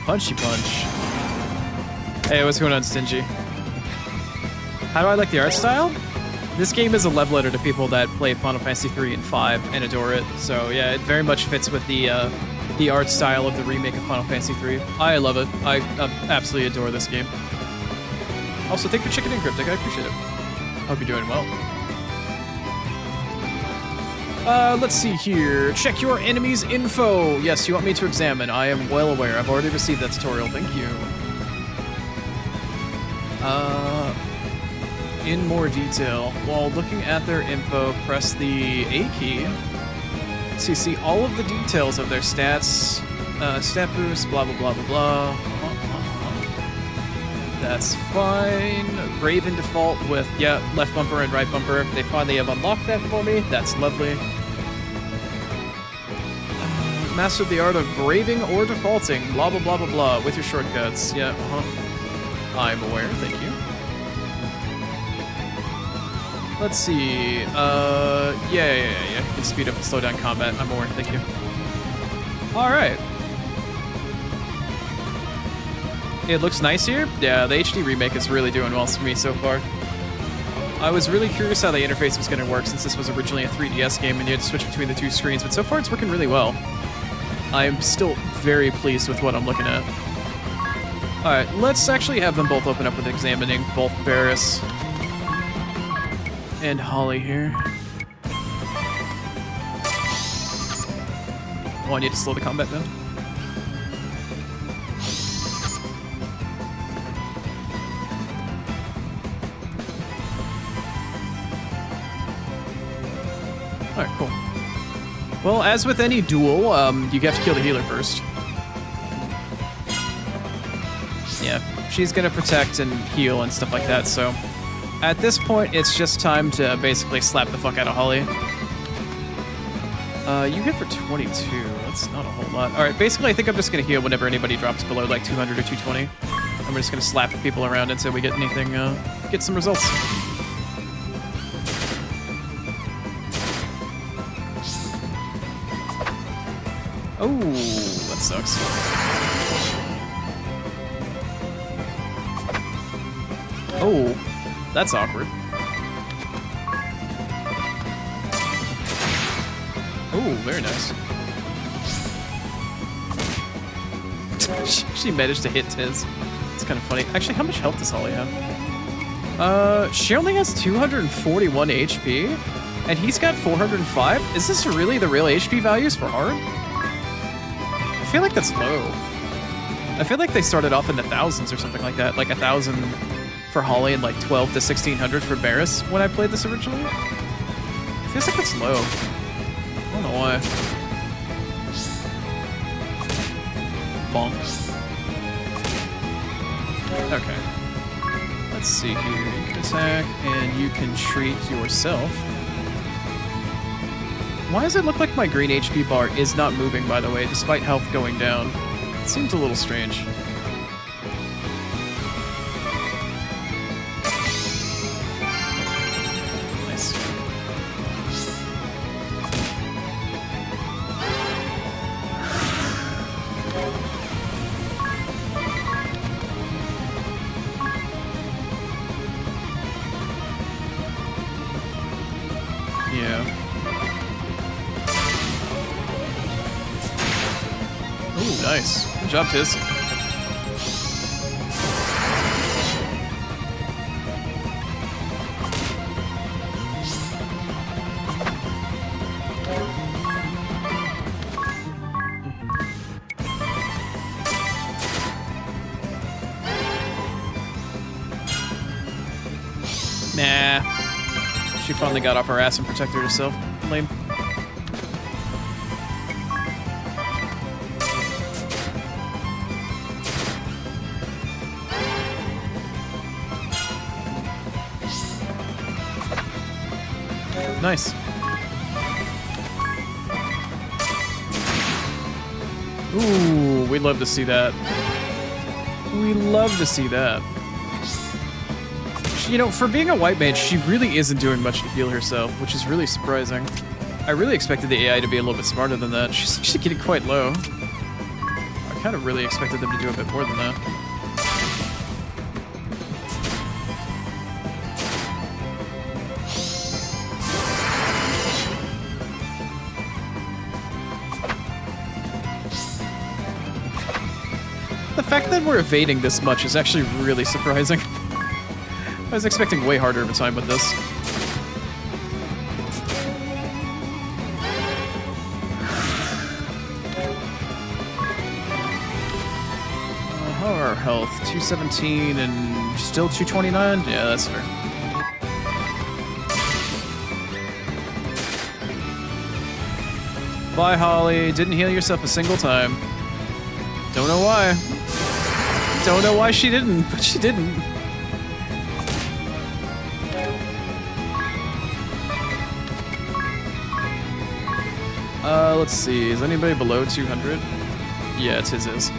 Punchy punch. Hey, what's going on, Stingy? How do I like the art style? This game is a love letter to people that play Final Fantasy 3 and 5 and adore it. So yeah, it very much fits with the art style of the remake of Final Fantasy 3. I love it. I absolutely adore this game. Also, thank you for Chicken and Cryptic. I appreciate it. Hope you're doing well. Let's see here. Check your enemy's info. Yes, you want me to examine. I am well aware. I've already received that tutorial. Thank you. In more detail, while looking at their info, press the A key to see all of the details of their stats, stat boost, blah, blah, blah, blah, blah. That's fine. Graven default with, yeah, left bumper and right bumper. They finally have unlocked that for me. That's lovely. Mastered the art of graving or defaulting, blah, blah, blah, blah, blah, with your shortcuts. Yeah, I'm aware, thank you. Let's see, yeah. You can speed up and slow down combat. I'm aware, thank you. All right. It looks nice here. Yeah, the HD remake is really doing well for me so far. I was really curious how the interface was going to work since this was originally a 3DS game and you had to switch between the two screens, but so far it's working really well. I'm still very pleased with what I'm looking at. All right, let's actually have them both open up with examining both Barris and Holly here. Oh, I need to slow the combat down. Alright, cool. Well, as with any duel, you have to kill the healer first. Yeah, she's gonna protect and heal and stuff like that, so... At this point, it's just time to basically slap the fuck out of Holly. You hit for 22. That's not a whole lot. Alright, basically I think I'm just gonna heal whenever anybody drops below like 200 or 220. And we're just gonna slap people around until we get anything, get some results. Oh, that sucks. Oh, that's awkward. Oh, very nice. She managed to hit Tiz. It's kind of funny. Actually, how much health does Holly have? She only has 241 HP, and he's got 405. Is this really the real HP values for Hard? I feel like that's low. I feel like they started off in the thousands or something like that, like 1,000 for Holly and like 12 to 1,600 for Barris when I played this originally. Feels like it's low. I don't know why. Bonk. Okay. Let's see here. You can attack and you can treat yourself. Why does it look like my green HP bar is not moving, by the way, despite health going down? It seems a little strange. Nice. Yeah. Ooh, nice. Good job, Tiz. Nah. She finally got off her ass and protected herself. Lame. Nice. Ooh, we'd love to see that. We love to see that. You know, for being a white mage, she really isn't doing much to heal herself, which is really surprising. I really expected the AI to be a little bit smarter than that. She's actually getting quite low. I kind of really expected them to do a bit more than that. The fact that we're evading this much is actually really surprising. I was expecting way harder of a time with this. How are our health? 217 and still 229? Yeah, that's fair. Bye, Holly. Didn't heal yourself a single time. Don't know why. Don't know why she didn't, but she didn't. Let's see. Is anybody below 200? Yeah, it's his is.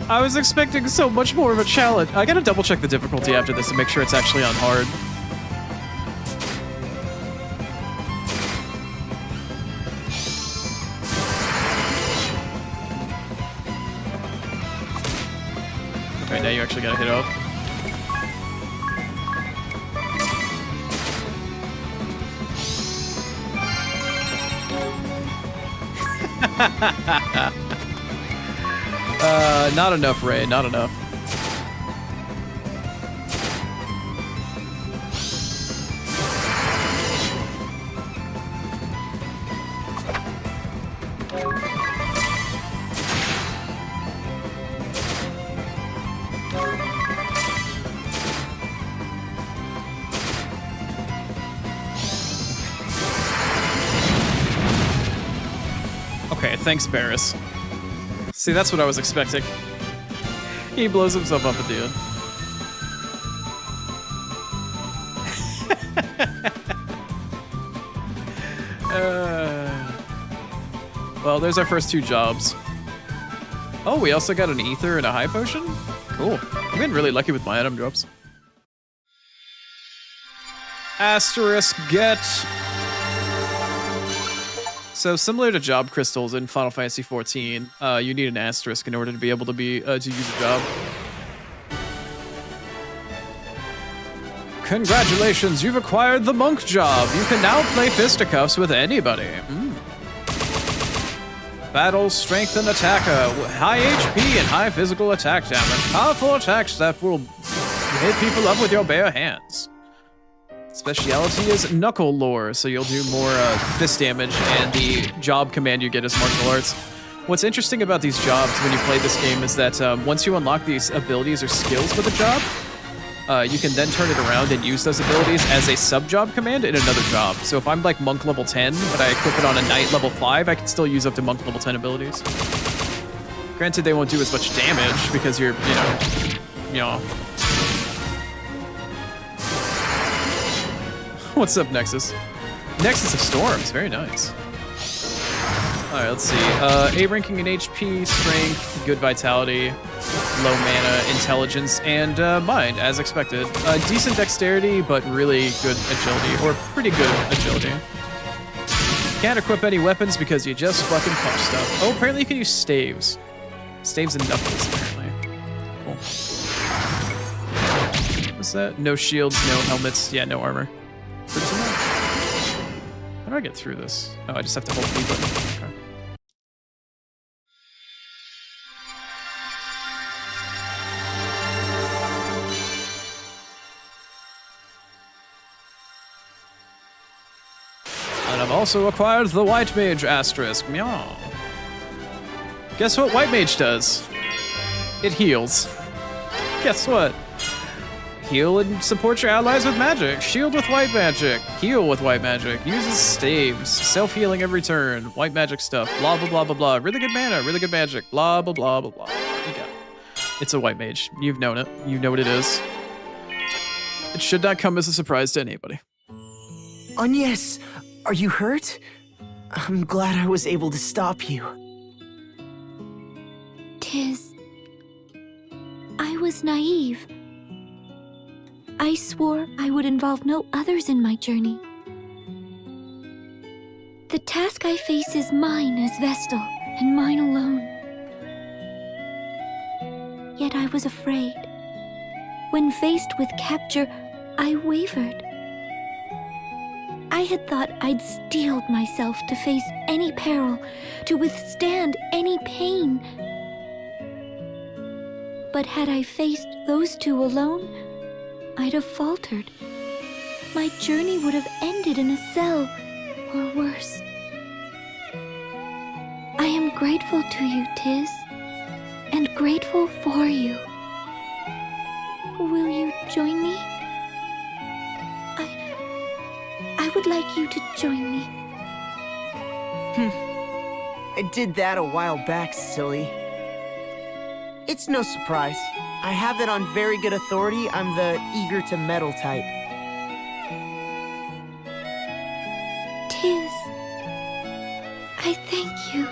I was expecting so much more of a challenge. I gotta double check the difficulty after this to make sure it's actually on hard. Okay, now you actually gotta hit up. Not enough, Ray, not enough. Okay, thanks, Barris. See, that's what I was expecting. He blows himself up at the end. Well, there's our first two jobs. Oh, we also got an ether and a high potion? Cool. I'm getting really lucky with my item drops. Asterisk get. So similar to job crystals in Final Fantasy XIV, you need an asterisk in order to be able to use a job. Congratulations, you've acquired the monk job. You can now play fisticuffs with anybody. Battle, strength, and attacker. High HP and high physical attack damage. Powerful attacks that will hit people up with your bare hands. Speciality is knuckle lore, so you'll do more fist damage, and the job command you get is martial arts. What's interesting about these jobs when you play this game is that once you unlock these abilities or skills with a job, you can then turn it around and use those abilities as a sub-job command in another job. So if I'm like monk level 10, but I equip it on a knight level 5, I can still use up to monk level 10 abilities. Granted, they won't do as much damage because you're, you know. What's up, Nexus? Nexus of Storms, very nice. Alright, let's see. A ranking in HP, strength, good vitality, low mana, intelligence, and mind, as expected. Decent dexterity, but really good agility, or pretty good agility. Can't equip any weapons because you just fucking punch stuff. Oh, apparently you can use staves. Staves and knuckles, apparently. Cool. What's that? No shields, no helmets, yeah, no armor. Pretty much. How do I get through this? Oh, I just have to hold the B button. Okay. And I've also acquired the White Mage asterisk. Meow. Guess what White Mage does? It heals. Guess what? Heal and support your allies with magic. Shield with white magic. Heal with white magic. Uses staves. Self-healing every turn. White magic stuff. Blah, blah, blah, blah, blah. Really good mana. Really good magic. Blah, blah, blah, blah, blah. You got it. It's a white mage. You've known it. You know what it is. It should not come as a surprise to anybody. Agnes, are you hurt? I'm glad I was able to stop you. Tiz, I was naive. I swore I would involve no others in my journey. The task I face is mine as Vestal, and mine alone. Yet I was afraid. When faced with capture, I wavered. I had thought I'd steeled myself to face any peril, to withstand any pain. But had I faced those two alone, I'd have faltered. My journey would have ended in a cell, or worse. I am grateful to you, Tiz, and grateful for you. Will you join me? I would like you to join me. I did that a while back, silly. It's no surprise. I have it on very good authority. I'm the eager to meddle type. Tiz, I thank you.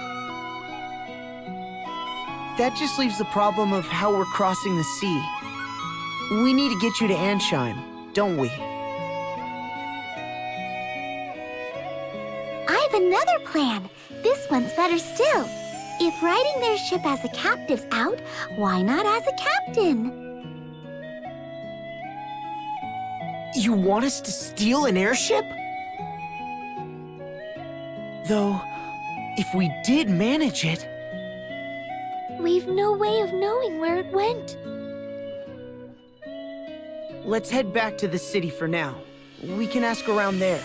That just leaves the problem of how we're crossing the sea. We need to get you to Ansheim, don't we? I have another plan. This one's better still. If riding their ship as a captive's out, why not as a captain? You want us to steal an airship? Though, if we did manage it... We've no way of knowing where it went. Let's head back to the city for now. We can ask around there.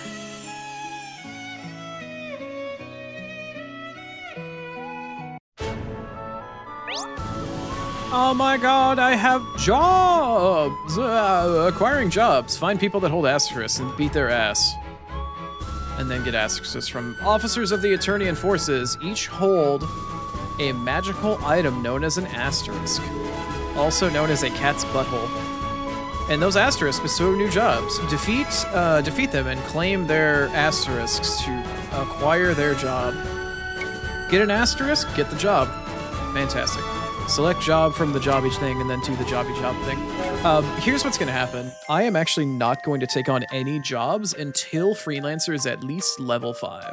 Oh my god, I have jobs! Acquiring jobs. Find people that hold asterisks and beat their ass. And then get asterisks from officers of the Eternian forces. Each hold a magical item known as an asterisk, also known as a cat's butthole. And those asterisks bestow new jobs. Defeat them and claim their asterisks to acquire their job. Get an asterisk, get the job. Fantastic. Select job from the jobby thing and then do the jobby job thing. Here's what's gonna happen. I am actually not going to take on any jobs until Freelancer is at least level 5.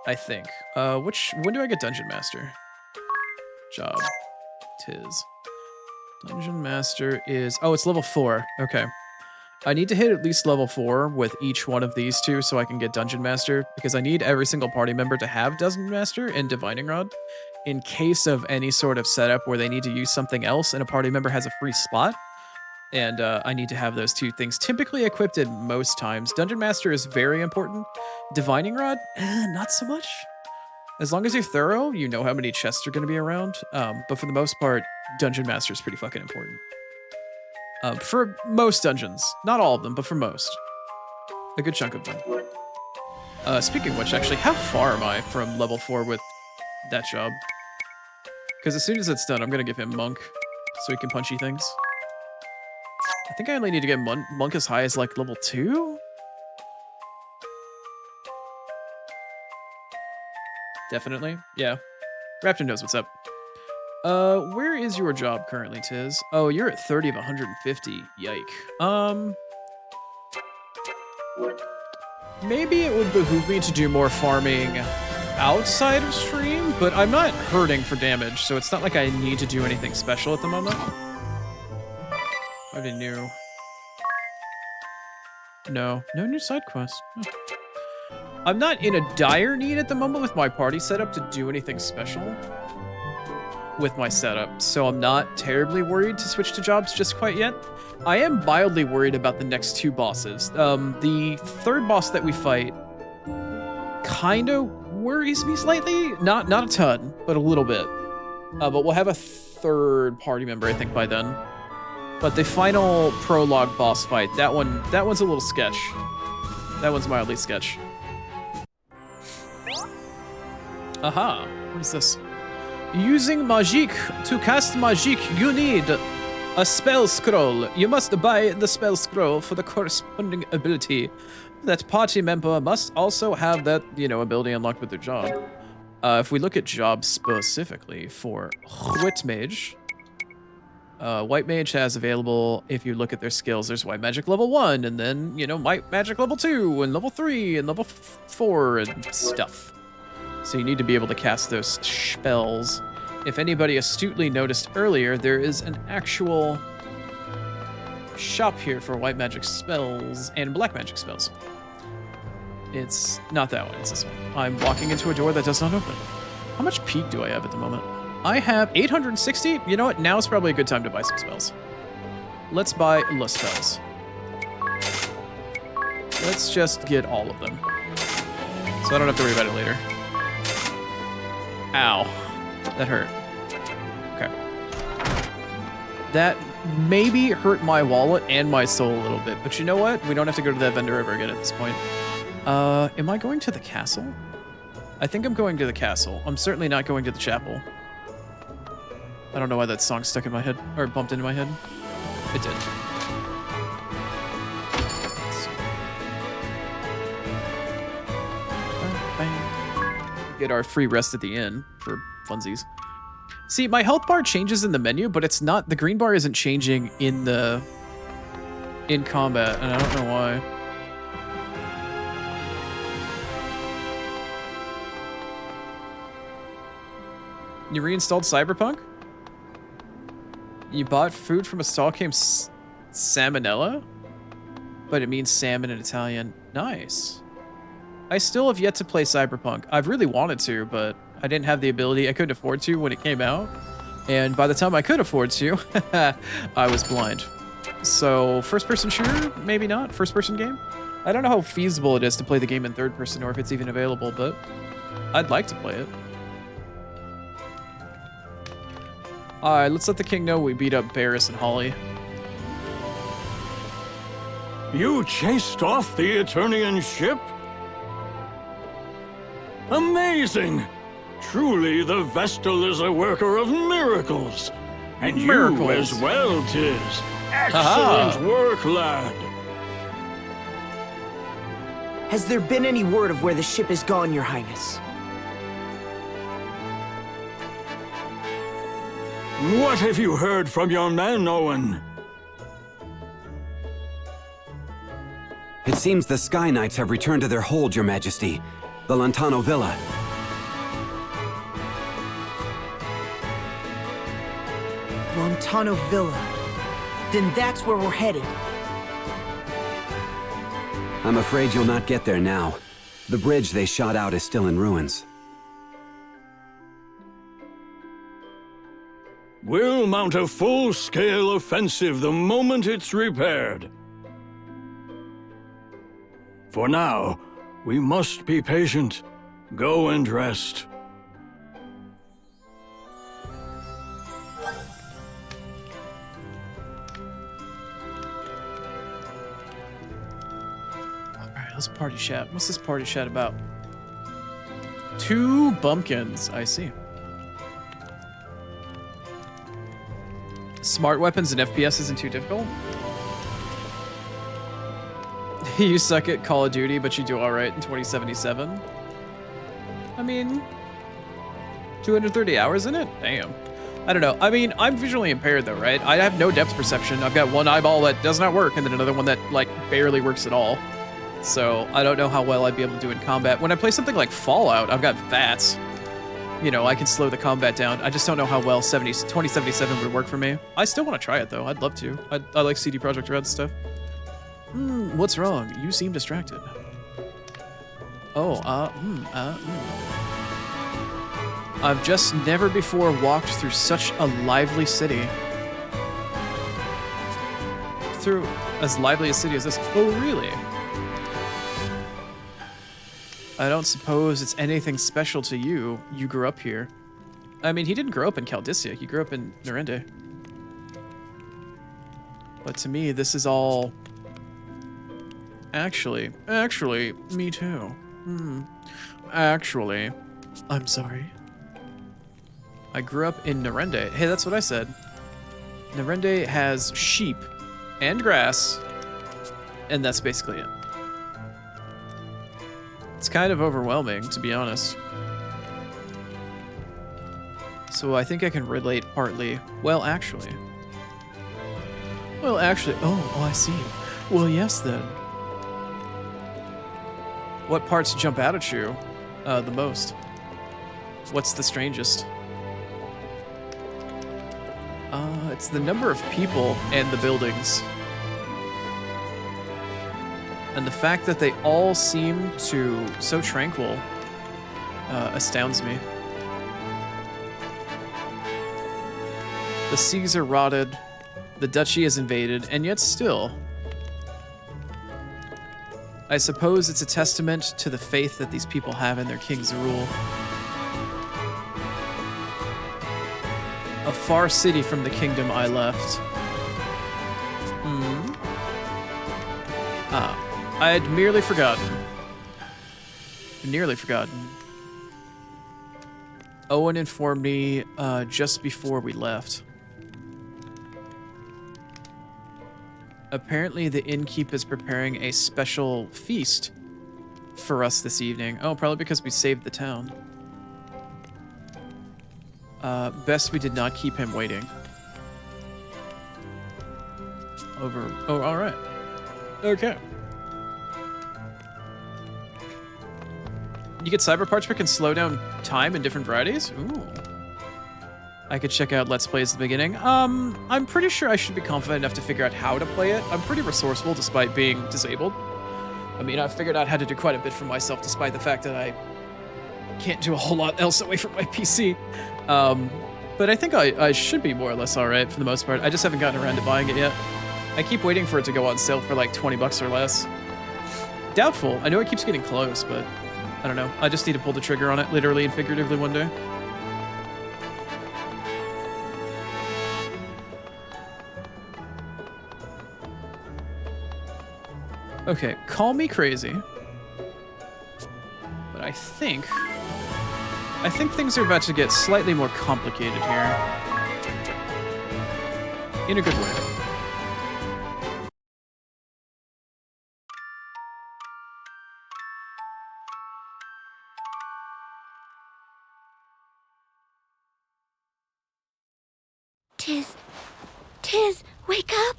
I think. When do I get Dungeon Master? Job. Tis. Dungeon Master is, oh, it's level 4. Okay. I need to hit at least level 4 with each one of these two so I can get Dungeon Master, because I need every single party member to have Dungeon Master and Divining Rod in case of any sort of setup where they need to use something else and a party member has a free slot. And I need to have those two things typically equipped at most times. Dungeon Master is very important. Divining Rod, not so much. As long as you're thorough, you know how many chests are going to be around. But for the most part, Dungeon Master is pretty fucking important. For most dungeons. Not all of them, but for most. A good chunk of them. Speaking of which, actually, how far am I from level 4 with that job? Because as soon as it's done, I'm going to give him Monk so he can punchy things. I think I only need to get Monk as high as, like, level 2? Definitely. Yeah. Raptor knows what's up. Where is your job currently, Tiz? Oh, you're at 30 of 150. Yike. Maybe it would behoove me to do more farming outside of stream, but I'm not hurting for damage, so it's not like I need to do anything special at the moment. Already new. No new side quest. Huh. I'm not in a dire need at the moment with my party setup to do anything special with my setup, so I'm not terribly worried to switch to jobs just quite yet. I am mildly worried about the next two bosses. The third boss that we fight kind of worries me slightly. Not a ton, but a little bit. But we'll have a third party member, I think, by then. But the final prologue boss fight, that one's a little sketch. That one's mildly sketch. Aha, what is this? Using Magic. To cast Magic, you need a spell scroll. You must buy the spell scroll for the corresponding ability. That party member must also have that, ability unlocked with their job. If we look at jobs specifically for White Mage, White Mage has available, if you look at their skills, there's White Magic level 1, and then, White Magic level 2, and level 3, and level 4, and stuff. So you need to be able to cast those spells. If anybody astutely noticed earlier, there is an actual shop here for White Magic spells and Black Magic spells. It's not that one, it's this one. I'm walking into a door that does not open. How much peak do I have at the moment? I have 860. You know what? Now is probably a good time to buy some spells. Let's buy the spells. Let's just get all of them, so I don't have to worry about it later. Ow. That hurt. Okay. That maybe hurt my wallet and my soul a little bit, but you know what? We don't have to go to that vendor ever again at this point. Am I going to the castle? I think I'm going to the castle. I'm certainly not going to the chapel. I don't know why that song stuck in my head, or bumped into my head. It did. Get our free rest at the inn for funsies. See, my health bar changes in the menu, but it's not, the green bar isn't changing in combat, and I don't know why. You reinstalled Cyberpunk? You bought food from a stall came salmonella? But it means salmon in Italian. Nice. I still have yet to play Cyberpunk. I've really wanted to, but I didn't have the ability. I couldn't afford to when it came out. And by the time I could afford to, I was blind. So, first-person shooter? Maybe not. First-person game? I don't know how feasible it is to play the game in third person or if it's even available, but I'd like to play it. Alright, let's let the king know we beat up Barris and Holly. You chased off the Eternian ship? Amazing! Truly, the Vestal is a worker of miracles. And you as well, Tiz. Excellent work, lad. Has there been any word of where the ship is gone, Your Highness? What have you heard from your man, Owen? It seems the Sky Knights have returned to their hold, Your Majesty. The Lantano Villa. Montano Villa. Then that's where we're headed. I'm afraid you'll not get there now. The bridge they shot out is still in ruins. We'll mount a full-scale offensive the moment it's repaired. For now, we must be patient. Go and rest. Alright, let's party chat. What's this party chat about? 2 bumpkins, I see. Smart weapons and FPS isn't too difficult. You suck at Call of Duty, but you do alright in 2077. I mean, 230 hours in it? Damn. I don't know. I mean, I'm visually impaired though, right? I have no depth perception. I've got one eyeball that does not work and then another one that, like, barely works at all. So I don't know how well I'd be able to do in combat. When I play something like Fallout, I've got VATS. You know, I can slow the combat down. I just don't know how well 2077 would work for me. I still want to try it though. I'd love to. I like CD Projekt Red stuff. What's wrong? You seem distracted. Oh, I've just never before walked through such a lively city. Through as lively a city as this. Oh, really? I don't suppose it's anything special to you. You grew up here. I mean, he didn't grow up in Caldicia. He grew up in Narende. But to me, this is all... Actually, me too. Actually, I'm sorry. I grew up in Narende. Hey, that's what I said. Narende has sheep and grass, and that's basically it. It's kind of overwhelming, to be honest. So I think I can relate partly. Well, actually. Oh, I see. Well, yes then. What parts jump out at you the most? What's the strangest? It's the number of people and the buildings. And the fact that they all seem to so tranquil astounds me. The seas are rotted, the duchy is invaded, and yet still, I suppose it's a testament to the faith that these people have in their king's rule. A far city from the kingdom I left. I had merely forgotten. Nearly forgotten. Owen informed me just before we left. Apparently the innkeep is preparing a special feast for us this evening. Oh, probably because we saved the town. Best we did not keep him waiting. Oh, alright. Okay. You get cyber parchment can slow down time in different varieties? Ooh. I could check out Let's Plays at the beginning. I'm pretty sure I should be confident enough to figure out how to play it. I'm pretty resourceful despite being disabled. I mean, I've figured out how to do quite a bit for myself despite the fact that I can't do a whole lot else away from my PC. But I think I should be more or less alright for the most part. I just haven't gotten around to buying it yet. I keep waiting for it to go on sale for like 20 bucks or less. Doubtful. I know it keeps getting close, but I don't know. I just need to pull the trigger on it, literally and figuratively one day. Okay, call me crazy. But I think things are about to get slightly more complicated here. In a good way. Tiz, wake up!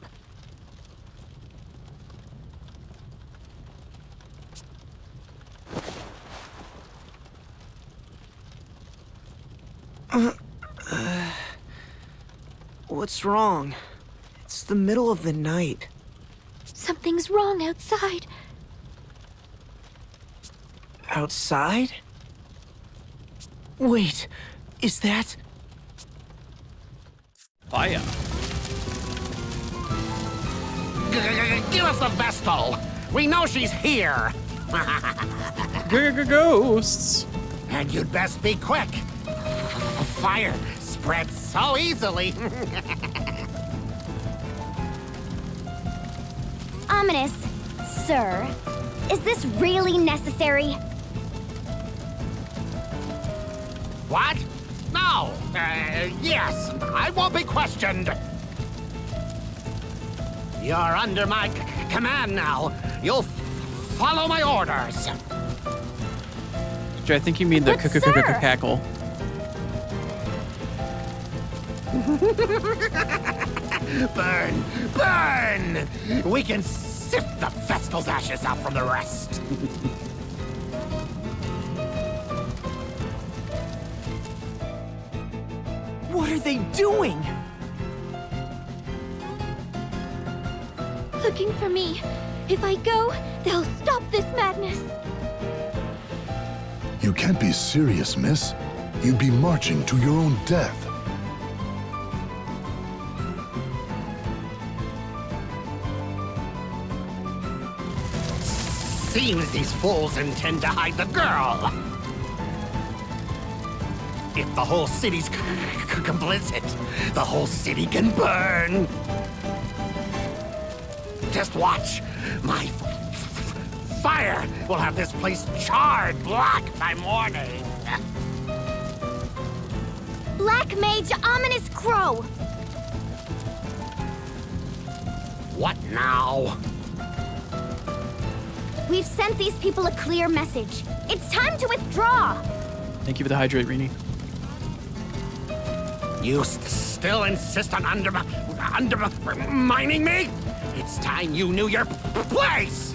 What's wrong? It's the middle of the night. Something's wrong outside. Outside? Wait, is that... Fire. Give us the Vestal! We know she's here! Ghosts. And you'd best be quick. Fire spreads so easily. Ominous, sir, is this really necessary? What? No. Yes, I won't be questioned. You're under my command now. You'll follow my orders. I think you mean the But sir- cackle. Burn! Burn! We can sift the Vestal's ashes out from the rest. What are they doing? Looking for me. If I go, they'll stop this madness. You can't be serious, miss. You'd be marching to your own death. Seems these fools intend to hide the girl. If the whole city's complicit, the whole city can burn. Just watch. My fire will have this place charred black by morning. Black Mage Ominous Crow! What now? We've sent these people a clear message. It's time to withdraw! Thank you for the hydrate, Rini. You still insist on undermining me? It's time you knew your place!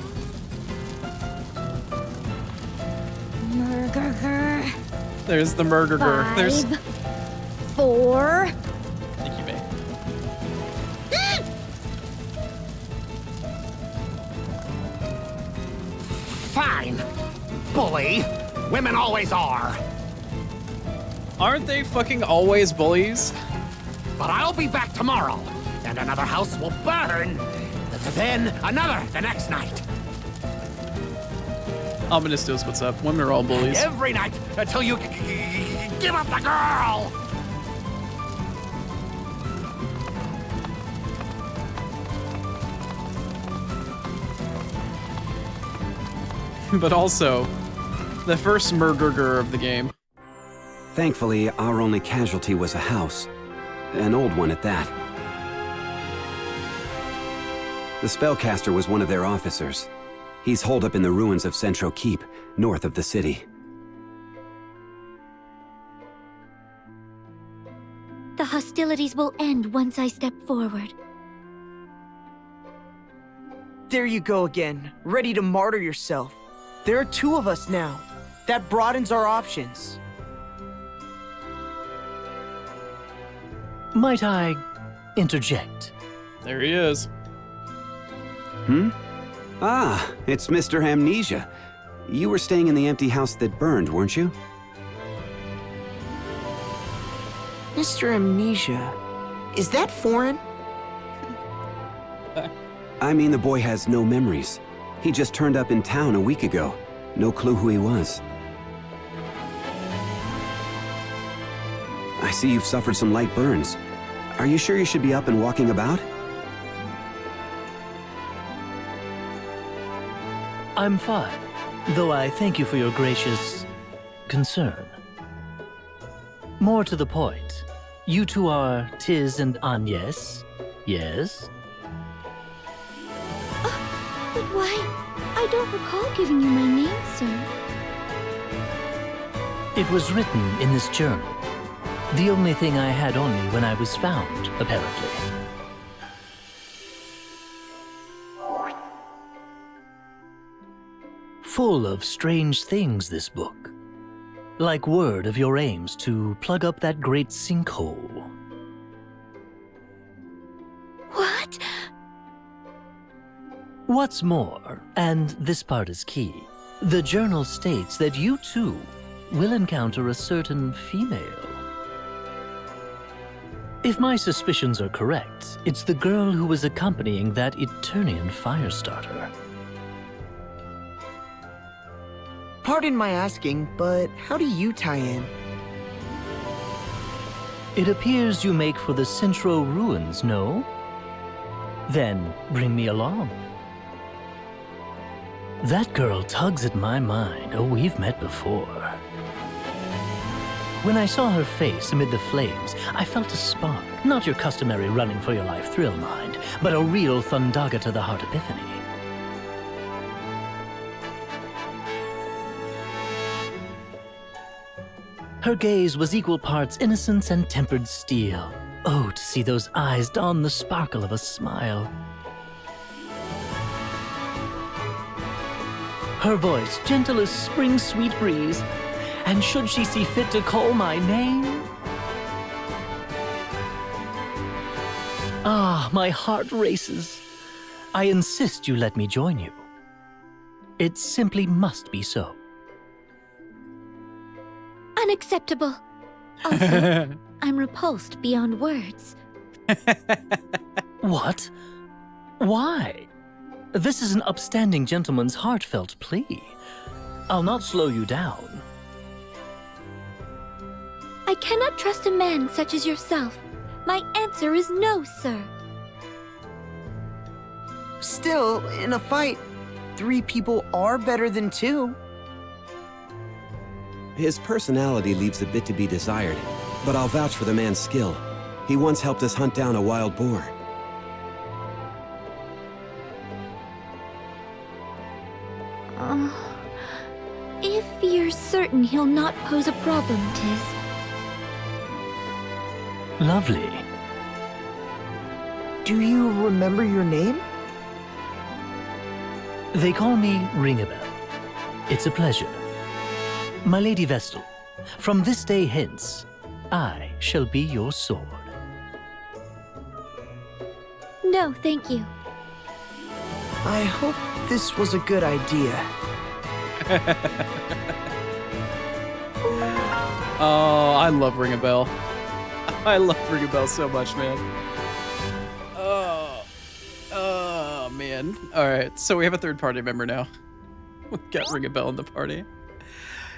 Murder. There's the murderer. There's. 4. Thank you, May. Fine. Bully. Women always are. Aren't they fucking always bullies? But I'll be back tomorrow, and another house will burn. Then another the next night. Ominous knows what's up. Women are all bullies. Every night until you give up the girl. But also, the first murderer of the game. Thankfully, our only casualty was a house. An old one at that. The spellcaster was one of their officers. He's holed up in the ruins of Central Keep, north of the city. The hostilities will end once I step forward. There you go again, ready to martyr yourself. There are 2 of us now. That broadens our options. Might I interject? There he is. Ah, it's Mr. Amnesia. You were staying in the empty house that burned, weren't you? Mr. Amnesia, is that foreign? I mean, the boy has no memories. He just turned up in town a week ago. No clue who he was. I see you've suffered some light burns. Are you sure you should be up and walking about? I'm fine, though I thank you for your gracious concern. More to the point, you two are Tiz and Agnes, yes? But why? I don't recall giving you my name, sir. It was written in this journal. The only thing I had on me when I was found, apparently. Full of strange things, this book. Like word of your aims to plug up that great sinkhole. What? What's more, and this part is key, the journal states that you too will encounter a certain female. If my suspicions are correct, it's the girl who was accompanying that Eternian Firestarter. Pardon my asking, but how do you tie in? It appears you make for the Centro Ruins, no? Then bring me along. That girl tugs at my mind. Oh, we've met before. When I saw her face amid the flames, I felt a spark. Not your customary running for your life thrill mind, but a real Thundaga to the heart epiphany. Her gaze was equal parts innocence and tempered steel. Oh, to see those eyes don the sparkle of a smile. Her voice gentle as spring's sweet breeze. And should she see fit to call my name? Ah, my heart races. I insist you let me join you. It simply must be so. Unacceptable. Also, I'm repulsed beyond words. What? Why? This is an upstanding gentleman's heartfelt plea. I'll not slow you down. I cannot trust a man such as yourself. My answer is no, sir. Still, in a fight, 3 people are better than 2. His personality leaves a bit to be desired, but I'll vouch for the man's skill. He once helped us hunt down a wild boar. If you're certain he'll not pose a problem, Tiz. Lovely. Do you remember your name? They call me Ringabel. It's a pleasure. My Lady Vestal, from this day hence, I shall be your sword. No, thank you. I hope this was a good idea. Oh, I love Ring a Bell. I love Ring a Bell so much, man. Oh, man. All right, so we have a third party member now. We got Ring a Bell in the party.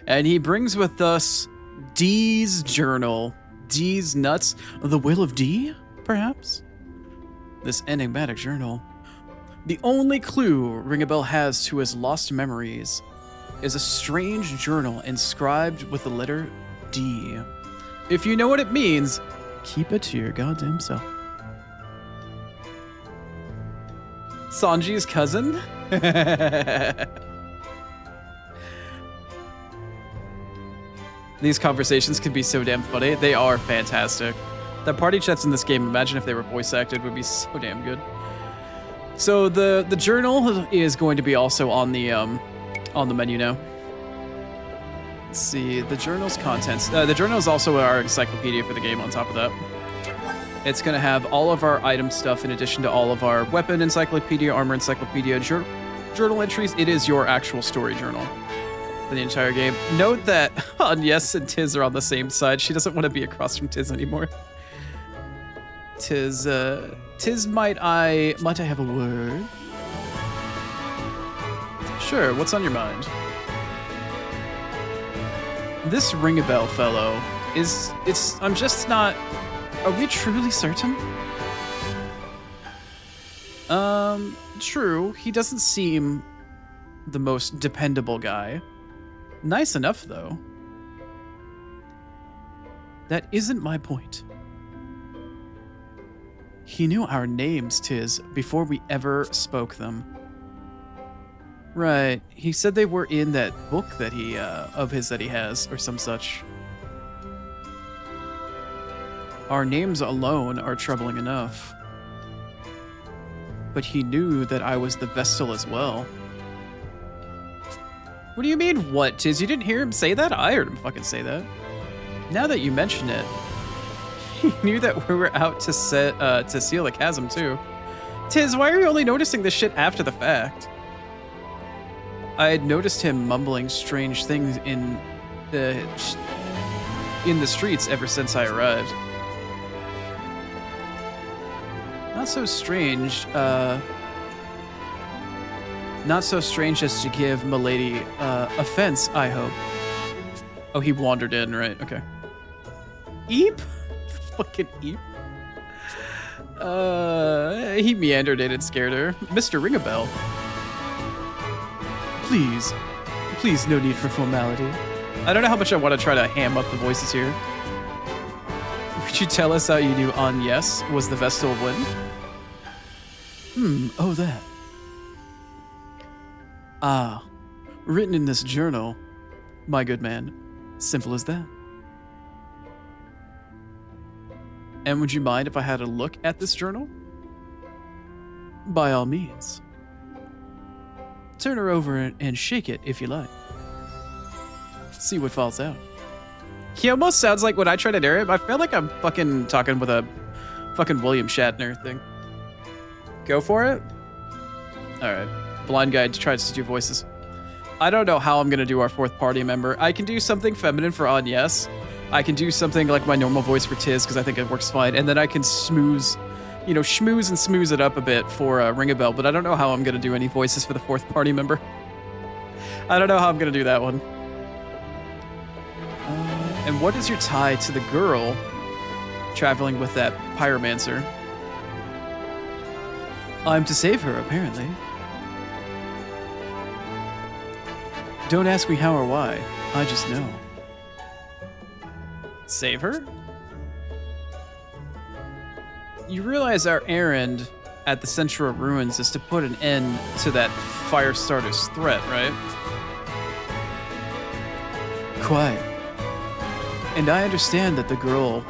And he brings with us Dee's journal. Dee's nuts. The Will of Dee, perhaps? This enigmatic journal. The only clue Ringabel has to his lost memories is a strange journal inscribed with the letter D. If you know what it means, keep it to your goddamn self. Sanji's cousin? These conversations can be so damn funny. They are fantastic. The party chats in this game, imagine if they were voice acted, would be so damn good. So the journal is going to be also on the menu now. Let's see, the journal's contents. The journal is also our encyclopedia for the game on top of that. It's going to have all of our item stuff in addition to all of our weapon encyclopedia, armor encyclopedia, journal entries. It is your actual story journal for the entire game. Note that Yes and Tiz are on the same side. She doesn't want to be across from Tiz anymore. Tiz, might I have a word? Sure, what's on your mind? This Ringabel fellow I'm just not, are we truly certain? True, he doesn't seem the most dependable guy. Nice enough, though. That isn't my point. He knew our names, Tiz, before we ever spoke them. Right. He said they were in that book that he has, or some such. Our names alone are troubling enough. But he knew that I was the Vestal as well. What do you mean, what, Tiz? You didn't hear him say that? I heard him fucking say that. Now that you mention it, he knew that we were out to seal the chasm, too. Tiz, why are you only noticing this shit after the fact? I had noticed him mumbling strange things in the streets ever since I arrived. Not so strange, not so strange as to give Milady offense, I hope. Oh, he wandered in, right? Okay. Eep? Fucking Eep. He meandered in and scared her. Mr. Ring a Bell. Please. Please, no need for formality. I don't know how much I want to try to ham up the voices here. Would you tell us how you knew Agnes was the Vestal of Wind? Oh that. Ah, written in this journal, my good man. Simple as that. And would you mind if I had a look at this journal? By all means. Turn her over and shake it if you like. See what falls out. He almost sounds like when I try to narrate, I feel like I'm fucking talking with a fucking William Shatner thing. Go for it? Alright. Blind Guide tries to do voices. I don't know how I'm gonna do our fourth party member. I can do something feminine for Agnes. I can do something like my normal voice for Tiz because I think it works fine. And then I can schmooze and smooze it up a bit for Ring a Bell, but I don't know how I'm gonna do any voices for the fourth party member. I don't know how I'm gonna do that one. And what is your tie to the girl traveling with that pyromancer? I'm to save her, apparently. Don't ask me how or why. I just know. Save her? You realize our errand at the Central Ruins is to put an end to that Firestarter's threat, right? Quite. And I understand that the girl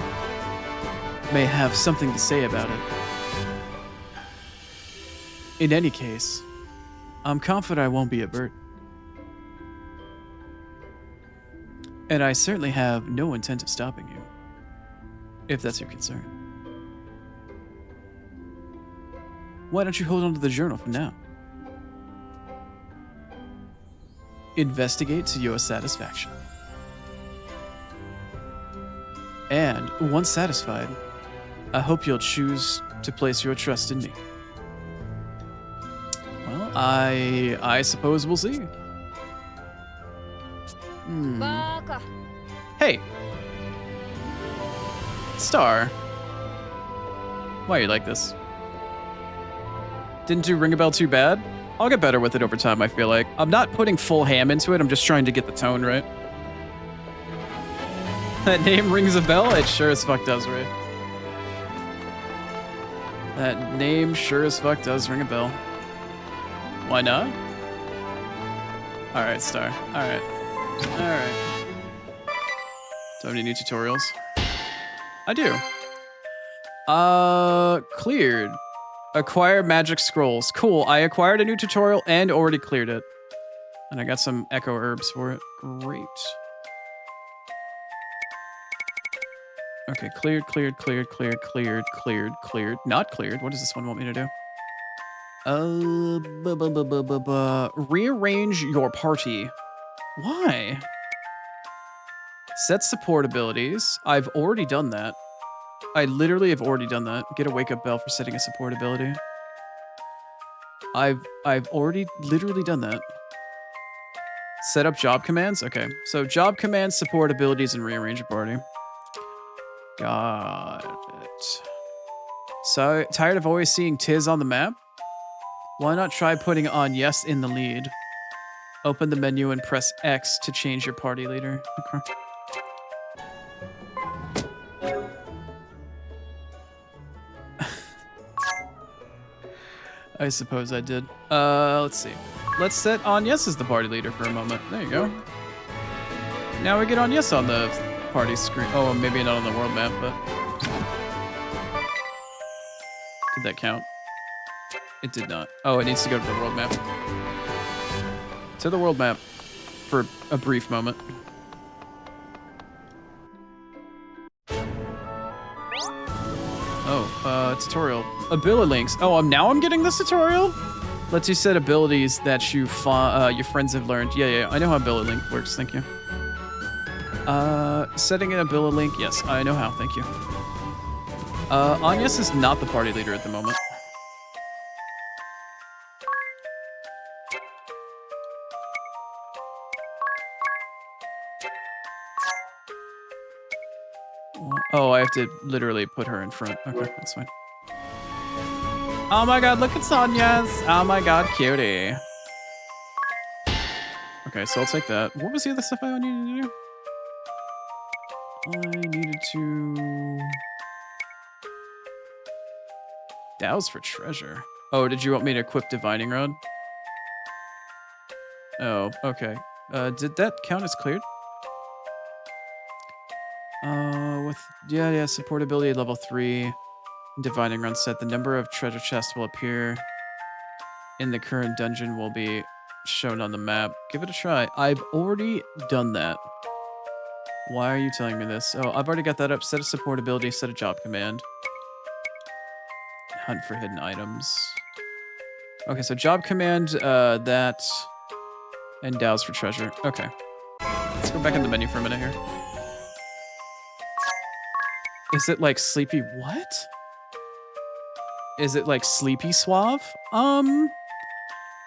may have something to say about it. In any case, I'm confident I won't be a burden. And I certainly have no intent of stopping you, if that's your concern. Why don't you hold on to the journal for now? Investigate to your satisfaction. And once satisfied, I hope you'll choose to place your trust in me. Well, I suppose we'll see. Hey! Star. Why are you like this? Didn't do Ring a Bell too bad? I'll get better with it over time, I feel like. I'm not putting full ham into it, I'm just trying to get the tone right. That name rings a bell? It sure as fuck does, right? That name sure as fuck does ring a bell. Why not? Alright, Star. Alright. Alright. Do I have any new tutorials? I do. Cleared. Acquire magic scrolls. Cool, I acquired a new tutorial and already cleared it. And I got some echo herbs for it. Great. Okay, cleared. Not cleared. What does this one want me to do? Rearrange your party. Why? Set support abilities. I've already done that. I literally have already done that. Get a wake up bell for setting a support ability. I've already literally done that. Set up job commands? Okay. So job commands, support abilities, and rearrange your party. Got it. So, tired of always seeing Tiz on the map? Why not try putting Agnes in the lead? Open the menu and press X to change your party leader. Okay. I suppose I did. Let's see. Let's set Agnes as the party leader for a moment. There you go. Now we get Agnes on the party screen. Oh, maybe not on the world map, but... Did that count? It did not. Oh, it needs to go to the world map. To the world map for a brief moment. Oh, Tutorial. Ability links. Oh, now I'm getting this tutorial? Lets you set abilities that your friends have learned. Yeah, I know how ability link works, thank you. Setting an ability link. Yes, I know how, thank you. Agnes is not the party leader at the moment. Oh, I have to literally put her in front. Okay, that's fine. Oh my god, look at Sonya's. Oh my god, cutie. Okay, so I'll take that. What was the other stuff I needed to do? I needed to... Douse for treasure. Oh, did you want me to equip Divining Rod? Oh, okay. Did that count as cleared? Yeah, support ability level 3. Divining Rod set. The number of treasure chests will appear in the current dungeon will be shown on the map. Give it a try. I've already done that. Why are you telling me this? Oh, I've already got that up. Set a support ability, set a job command. Hunt for hidden items. Okay, so job command, that, and douse for treasure. Okay. Let's go back in the menu for a minute here. Is it like sleepy what? Is it like sleepy suave?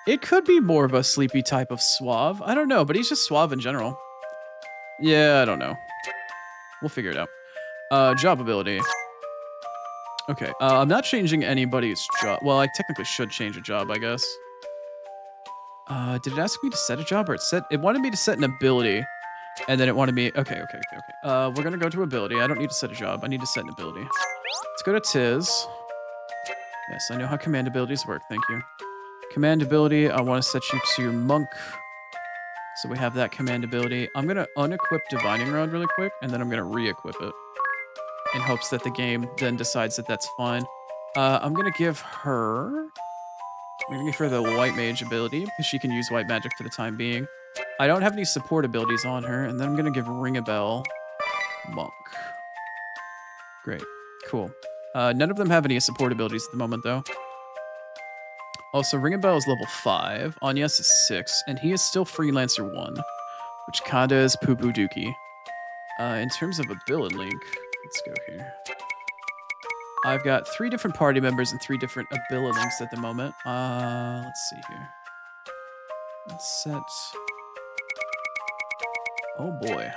It could be more of a sleepy type of suave. I don't know, but he's just suave in general. Yeah, I don't know. We'll figure it out. Job ability. Okay, I'm not changing anybody's job. Well, I technically should change a job, I guess. Did it ask me to set a job, or it wanted me to set an ability, and then it wanted me... Okay. We're gonna go to ability. I don't need to set a job. I need to set an ability. Let's go to Tiz. Yes, I know how command abilities work. Thank you. Command ability, I want to set you to Monk. So we have that command ability. I'm going to unequip Divining Rod really quick, and then I'm going to re-equip it in hopes that the game then decides that that's fine. I'm going to give her the White Mage ability, because she can use White Magic for the time being. I don't have any support abilities on her, and then I'm going to give Ring a Bell Monk. Great. Cool. None of them have any support abilities at the moment, though. Also, Ring a Bell is level 5, Agnes is 6, and he is still Freelancer 1, which kinda is poo-poo dookie. In terms of ability link, let's go here. I've got 3 different party members and 3 different ability links at the moment. Let's see here. Let's set... Oh boy.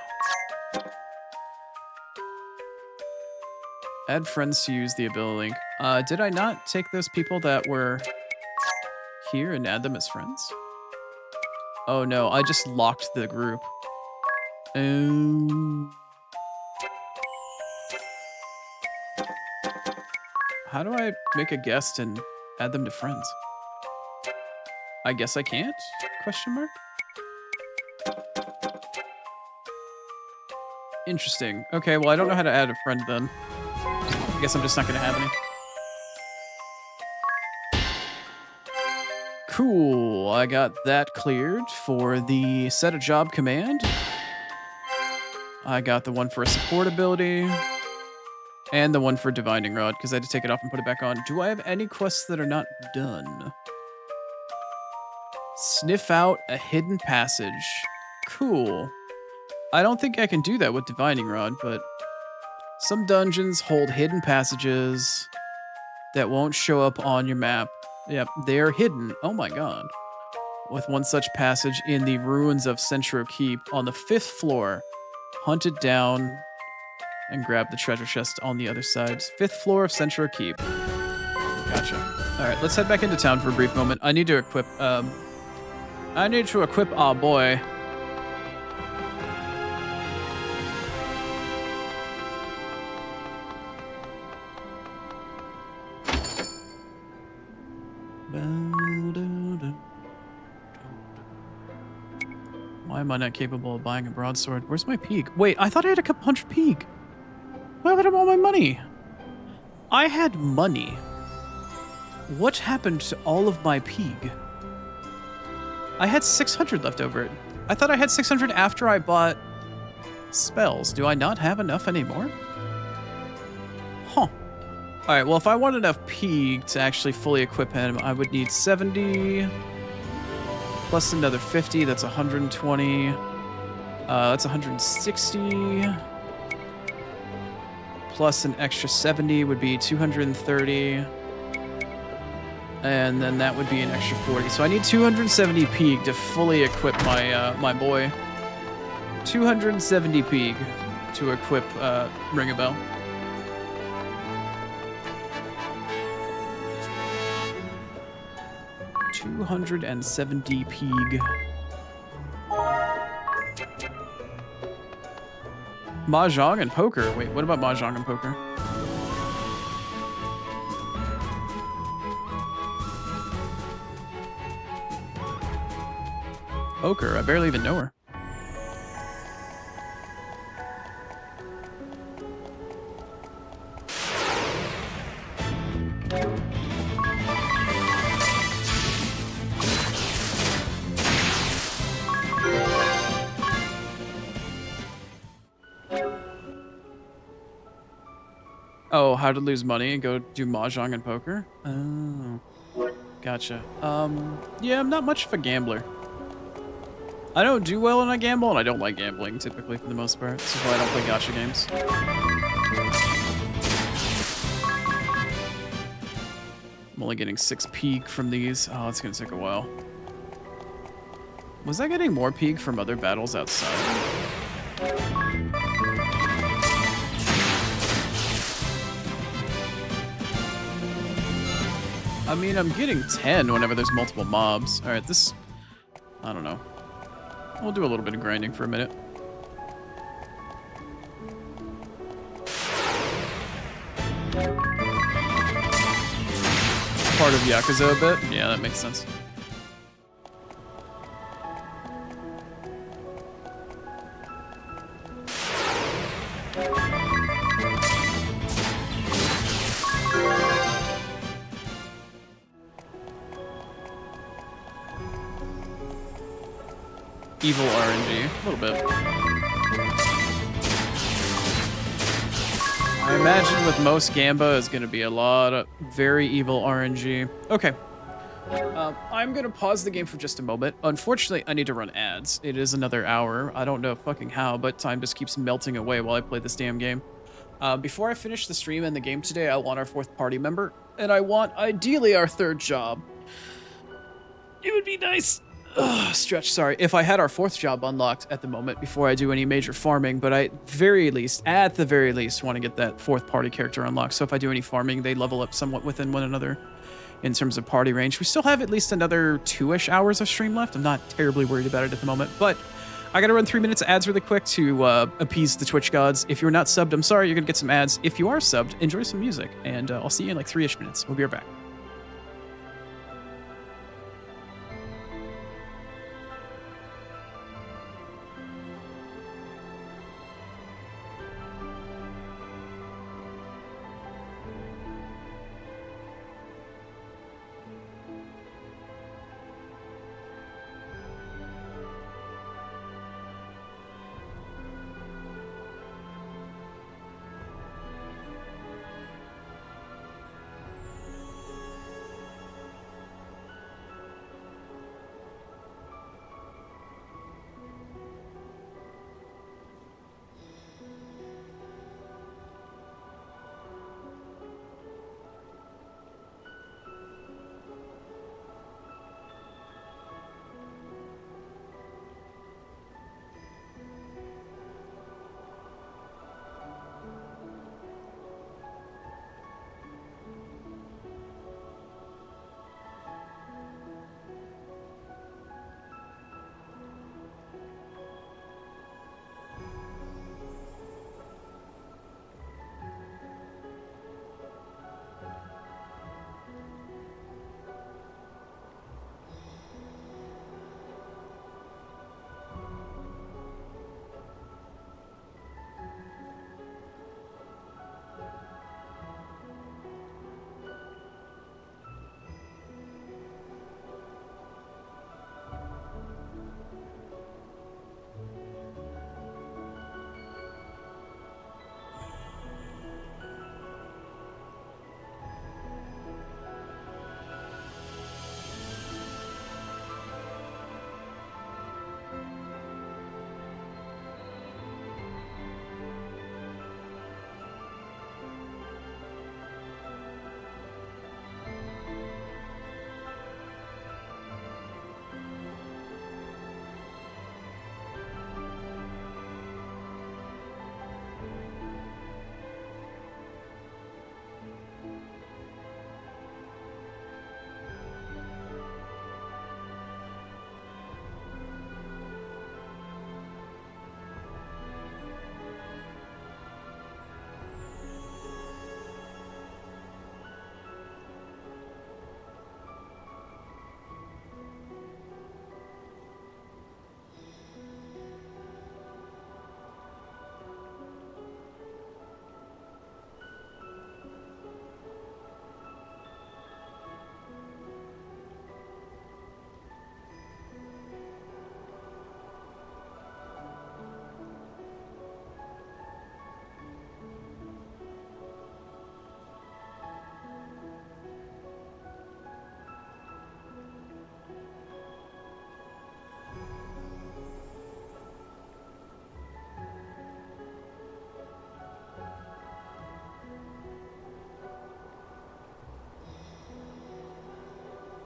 Add friends to use the ability link. Did I not take those people that were here and add them as friends? Oh no, I just locked the group. How do I make a guest and add them to friends? I guess I can't? Question mark? Interesting. Okay, well I don't know how to add a friend then. I guess I'm just not gonna have any. Cool, I got that cleared for the set a job command. I got the one for a support ability. And the one for Divining Rod, because I had to take it off and put it back on. Do I have any quests that are not done? Sniff out a hidden passage. Cool. I don't think I can do that with Divining Rod, but some dungeons hold hidden passages that won't show up on your map. Yep, they're hidden. Oh my god. With one such passage in the ruins of Centro Keep on the 5th floor. Hunt it down and grab the treasure chest on the other side. 5th floor of Centro Keep. Gotcha. Alright, let's head back into town for a brief moment. I need to equip, our boy. Why am I not capable of buying a broadsword? Where's my peak? Wait, I thought I had a couple hundred peak. Why would I want my money? I had money. What happened to all of my peak? I had 600 left over. I thought I had 600 after I bought spells. Do I not have enough anymore? Huh. Alright, well, if I want enough P to actually fully equip him, I would need 70 plus another 50. That's 120. That's 160. Plus an extra 70 would be 230. And then that would be an extra 40. So I need 270 P to fully equip my my boy. 270 P to equip Ring a Bell. $270 Peeg. Mahjong and poker. Wait, what about Mahjong and poker? Poker? I barely even know her. Oh, how to lose money and go do Mahjong and poker? Oh, gotcha. Yeah, I'm not much of a gambler. I don't do well when I gamble, and I don't like gambling, typically, for the most part. That's why I don't play gacha games. I'm only getting 6 Peeg from these. Oh, it's gonna take a while. Was I getting more Peeg from other battles outside? I mean, I'm getting 10 whenever there's multiple mobs. Alright, this... I don't know. We'll do a little bit of grinding for a minute. Part of Yakuza a bit? Yeah, that makes sense. Evil RNG, a little bit. I imagine with most Gamba is going to be a lot of very evil RNG. Okay. I'm going to pause the game for just a moment. Unfortunately, I need to run ads. It is another hour. I don't know fucking how, but time just keeps melting away while I play this damn game. Before I finish the stream and the game today, I want our 4th party member, and I want, ideally, our 3rd job. It would be nice. Ugh, stretch, sorry. If I had our 4th job unlocked at the moment before I do any major farming, but at the very least, want to get that 4th party character unlocked. So if I do any farming, they level up somewhat within one another in terms of party range. We still have at least another 2-ish hours of stream left. I'm not terribly worried about it at the moment, but I gotta run 3 minutes of ads really quick to appease the Twitch gods. If you're not subbed, I'm sorry, you're gonna get some ads. If you are subbed, enjoy some music, and I'll see you in like 3-ish minutes. We'll be right back.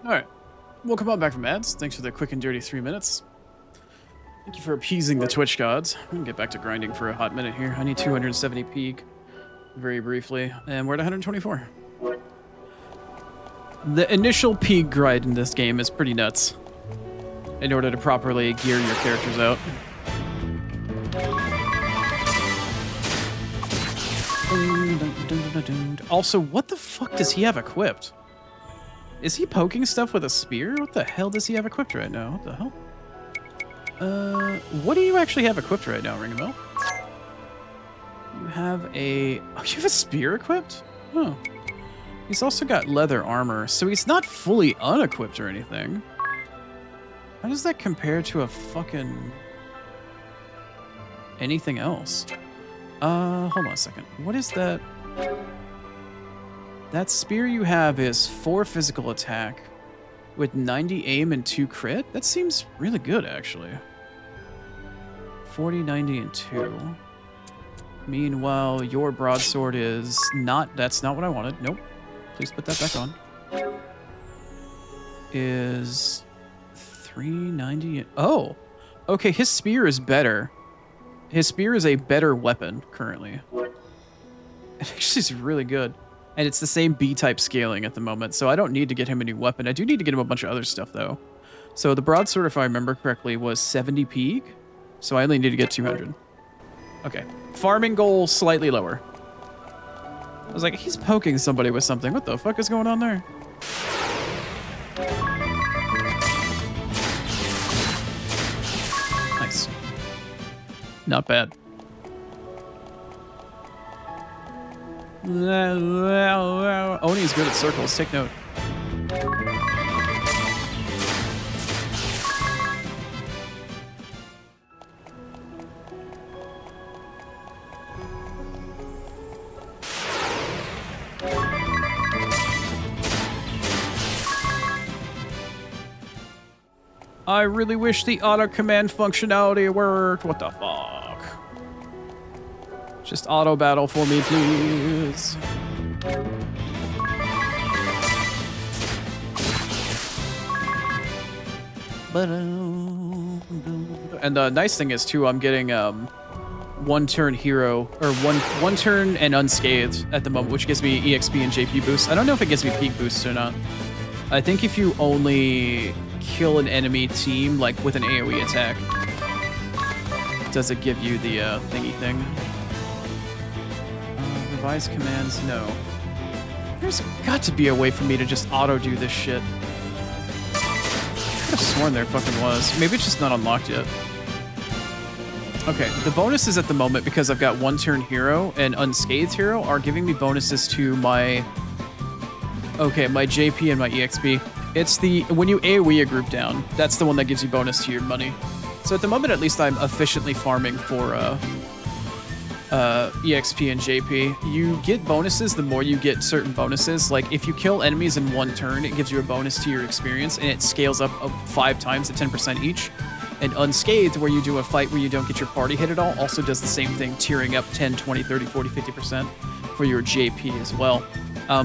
All right. Well, come on back from ads. Thanks for the quick and dirty 3 minutes. Thank you for appeasing the Twitch gods. I'm gonna get back to grinding for a hot minute here. I need 270 peak, very briefly, and we're at 124. The initial peak grind in this game is pretty nuts in order to properly gear your characters out. Also, what the fuck does he have equipped? Is he poking stuff with a spear? What the hell does he have equipped right now? What the hell? What do you actually have equipped right now, Ringabell? You have a... Oh, you have a spear equipped? Oh. He's also got leather armor, so he's not fully unequipped or anything. How does that compare to a fucking... anything else? Hold on a second. What is that? That spear you have is 4 physical attack with 90 aim and 2 crit? That seems really good, actually. 40, 90, and 2. Meanwhile, your broadsword is not... That's not what I wanted. Nope. Please put that back on. Is 390... Oh! Okay, his spear is better. His spear is a better weapon, currently. It actually is really good. And it's the same B-type scaling at the moment, so I don't need to get him a new weapon. I do need to get him a bunch of other stuff, though. So the broadsword, if I remember correctly, was 70 peak, so I only need to get 200. Okay. Farming goal slightly lower. I was like, he's poking somebody with something. What the fuck is going on there? Nice. Not bad. Oni's good at circles. Take note. I really wish the auto command functionality worked. What the fuck? Just auto battle for me, please. And the nice thing is too, I'm getting one turn hero or one turn and unscathed at the moment, which gives me EXP and JP boosts. I don't know if it gives me peak boosts or not. I think if you only kill an enemy team like with an AoE attack, does it give you the thingy thing? Revise commands, no. There's got to be a way for me to just auto do this shit. I could have sworn there fucking was. Maybe it's just not unlocked yet. Okay, the bonuses at the moment, because I've got one turn hero and unscathed hero, are giving me bonuses to my... Okay, my JP and my EXP. It's the... When you AoE a group down, that's the one that gives you bonus to your money. So at the moment, at least, I'm efficiently farming for EXP and JP. You get bonuses the more you get certain bonuses. Like, if you kill enemies in one turn, it gives you a bonus to your experience, and it scales up 5 times at 10% each. And Unscathed, where you do a fight where you don't get your party hit at all, also does the same thing, tiering up 10, 20, 30, 40, 50% for your JP as well.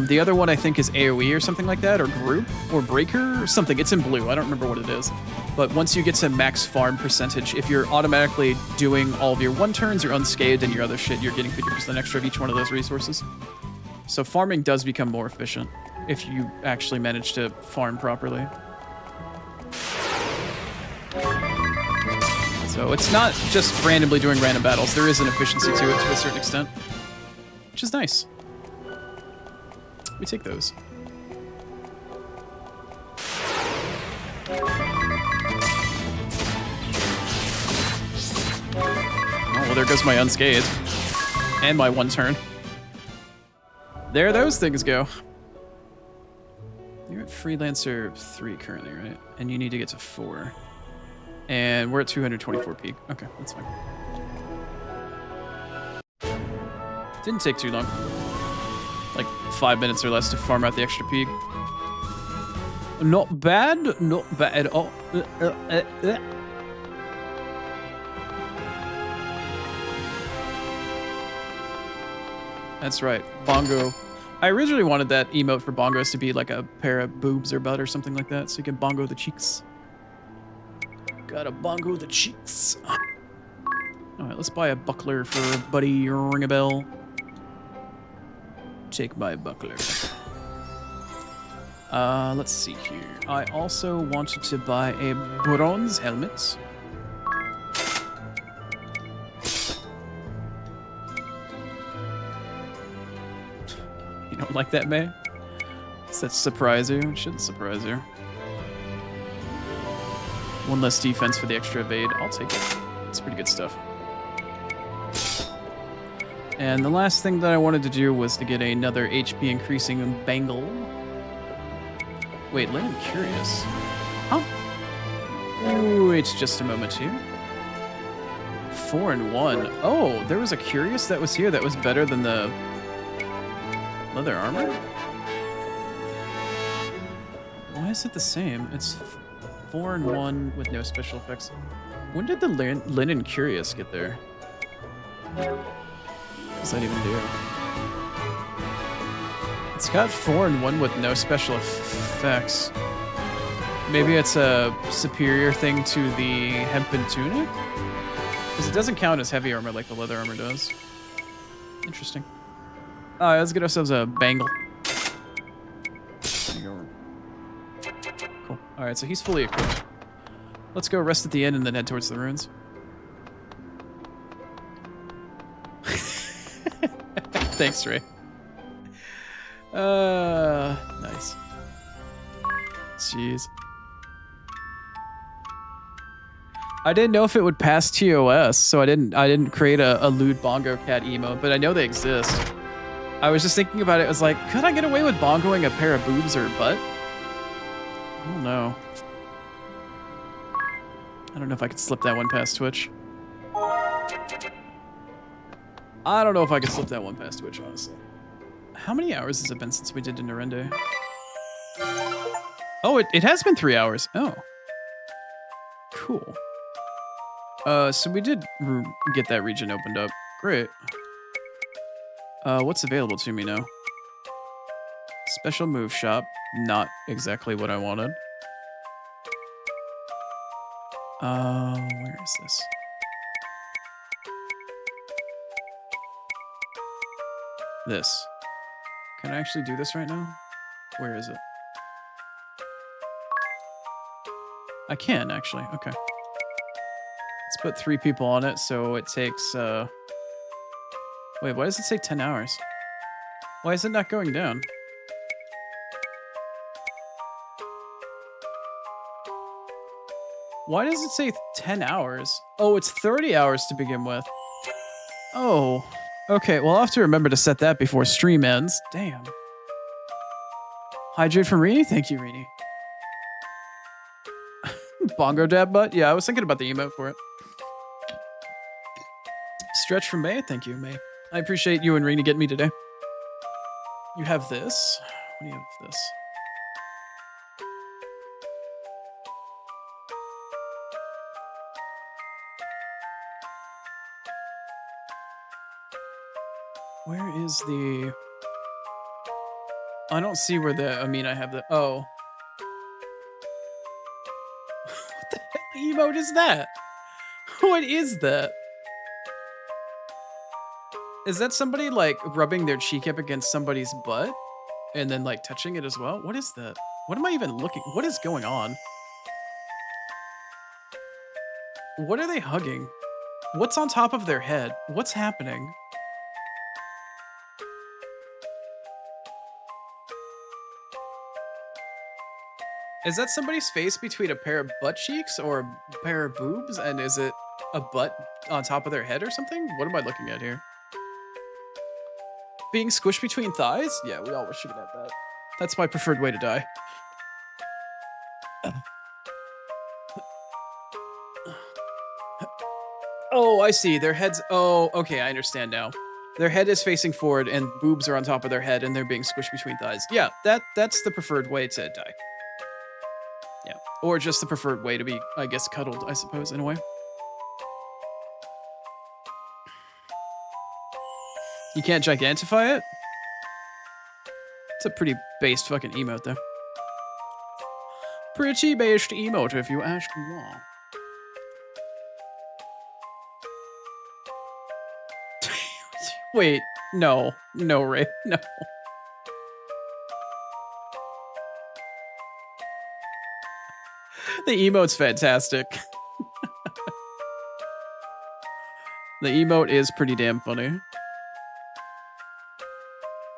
The other one I think is AoE or something like that, or Group, or Breaker, or something. It's in blue. I don't remember what it is. But once you get to max farm percentage, if you're automatically doing all of your one turns, your Unscathed, and your other shit, you're getting 50% extra of each one of those resources. So farming does become more efficient if you actually manage to farm properly. So it's not just randomly doing random battles. There is an efficiency to it to a certain extent, which is nice. We take those. Oh, well, there goes my Unscathed. And my one turn. There those things go. You're at Freelancer 3 currently, right? And you need to get to 4. And we're at 224 peak. Okay, that's fine. Didn't take too long. Like 5 minutes or less to farm out the extra peak. Not bad, not bad at all. That's right. Bongo I originally wanted that emote for bongos to be like a pair of boobs or butt or something like that, so you can bongo the cheeks. Gotta bongo the cheeks. Alright, let's buy a buckler for Buddy Ring a Bell. Take my buckler. Let's see here. I also wanted to buy a bronze helmet. You don't like that, May? Does that surprise you? It shouldn't surprise you. One less defense for the extra evade. I'll take it. It's pretty good stuff. And the last thing that I wanted to do was to get another HP increasing bangle. Wait, I'm curious. Huh? Wait just a moment here. 4 and 1. Oh, there was a curious that was here that was better than the leather armor? Why is it the same? It's 4 and 1 with no special effects. When did the linen curious get there? What does that even do? It's got 4 and 1 with no special effects. Maybe it's a superior thing to the hempen tunic? Because it doesn't count as heavy armor like the leather armor does. Interesting. Alright, let's get ourselves a bangle. There you go. Cool. Alright, so he's fully equipped. Let's go rest at the inn and then head towards the ruins. Thanks, Ray. Nice. Jeez. I didn't know if it would pass TOS, so I didn't create a lewd bongo cat emote, but I know they exist. I was just thinking about it. I was like, could I get away with bongoing a pair of boobs or a butt? I don't know. I don't know if I could slip that one past Twitch. I don't know if I could slip that one past Twitch, honestly. How many hours has it been since we did Narende? Oh, it has been 3 hours. Oh. Cool. So we did get that region opened up. Great. What's available to me now? Special move shop. Not exactly what I wanted. Where is this? This. Can I actually do this right now? Where is it? I can, actually. Okay. Let's put 3 people on it, so it takes, Wait, why does it say 10 hours? Why is it not going down? Why does it say 10 hours? Oh, it's 30 hours to begin with. Oh. Okay, well, I'll have to remember to set that before stream ends. Damn. Hydrate from Rini? Thank you, Rini. Bongo dab butt? Yeah, I was thinking about the emote for it. Stretch from May? Thank you, May. I appreciate you and Rini getting me today. You have this. What do you have this? Where is the... I don't see where the... I mean, I have the... Oh. What the hell emote is that? What is that? Is that somebody, like, rubbing their cheek up against somebody's butt? And then, like, touching it as well? What is that? What am I even looking... What is going on? What are they hugging? What's on top of their head? What's happening? Is that somebody's face between a pair of butt cheeks or a pair of boobs? And is it a butt on top of their head or something? What am I looking at here? Being squished between thighs? Yeah, we all wish we could have that. That's my preferred way to die. Oh, I see. Their heads... Oh, okay, I understand now. Their head is facing forward and boobs are on top of their head and they're being squished between thighs. Yeah, that's the preferred way to die. Yeah. Or just the preferred way to be, I guess, cuddled, I suppose, in a way. You can't gigantify it? It's a pretty based fucking emote, though. Pretty based emote, if you ask me. Wait, no. No, Ray, no. The emote's fantastic. The emote is pretty damn funny.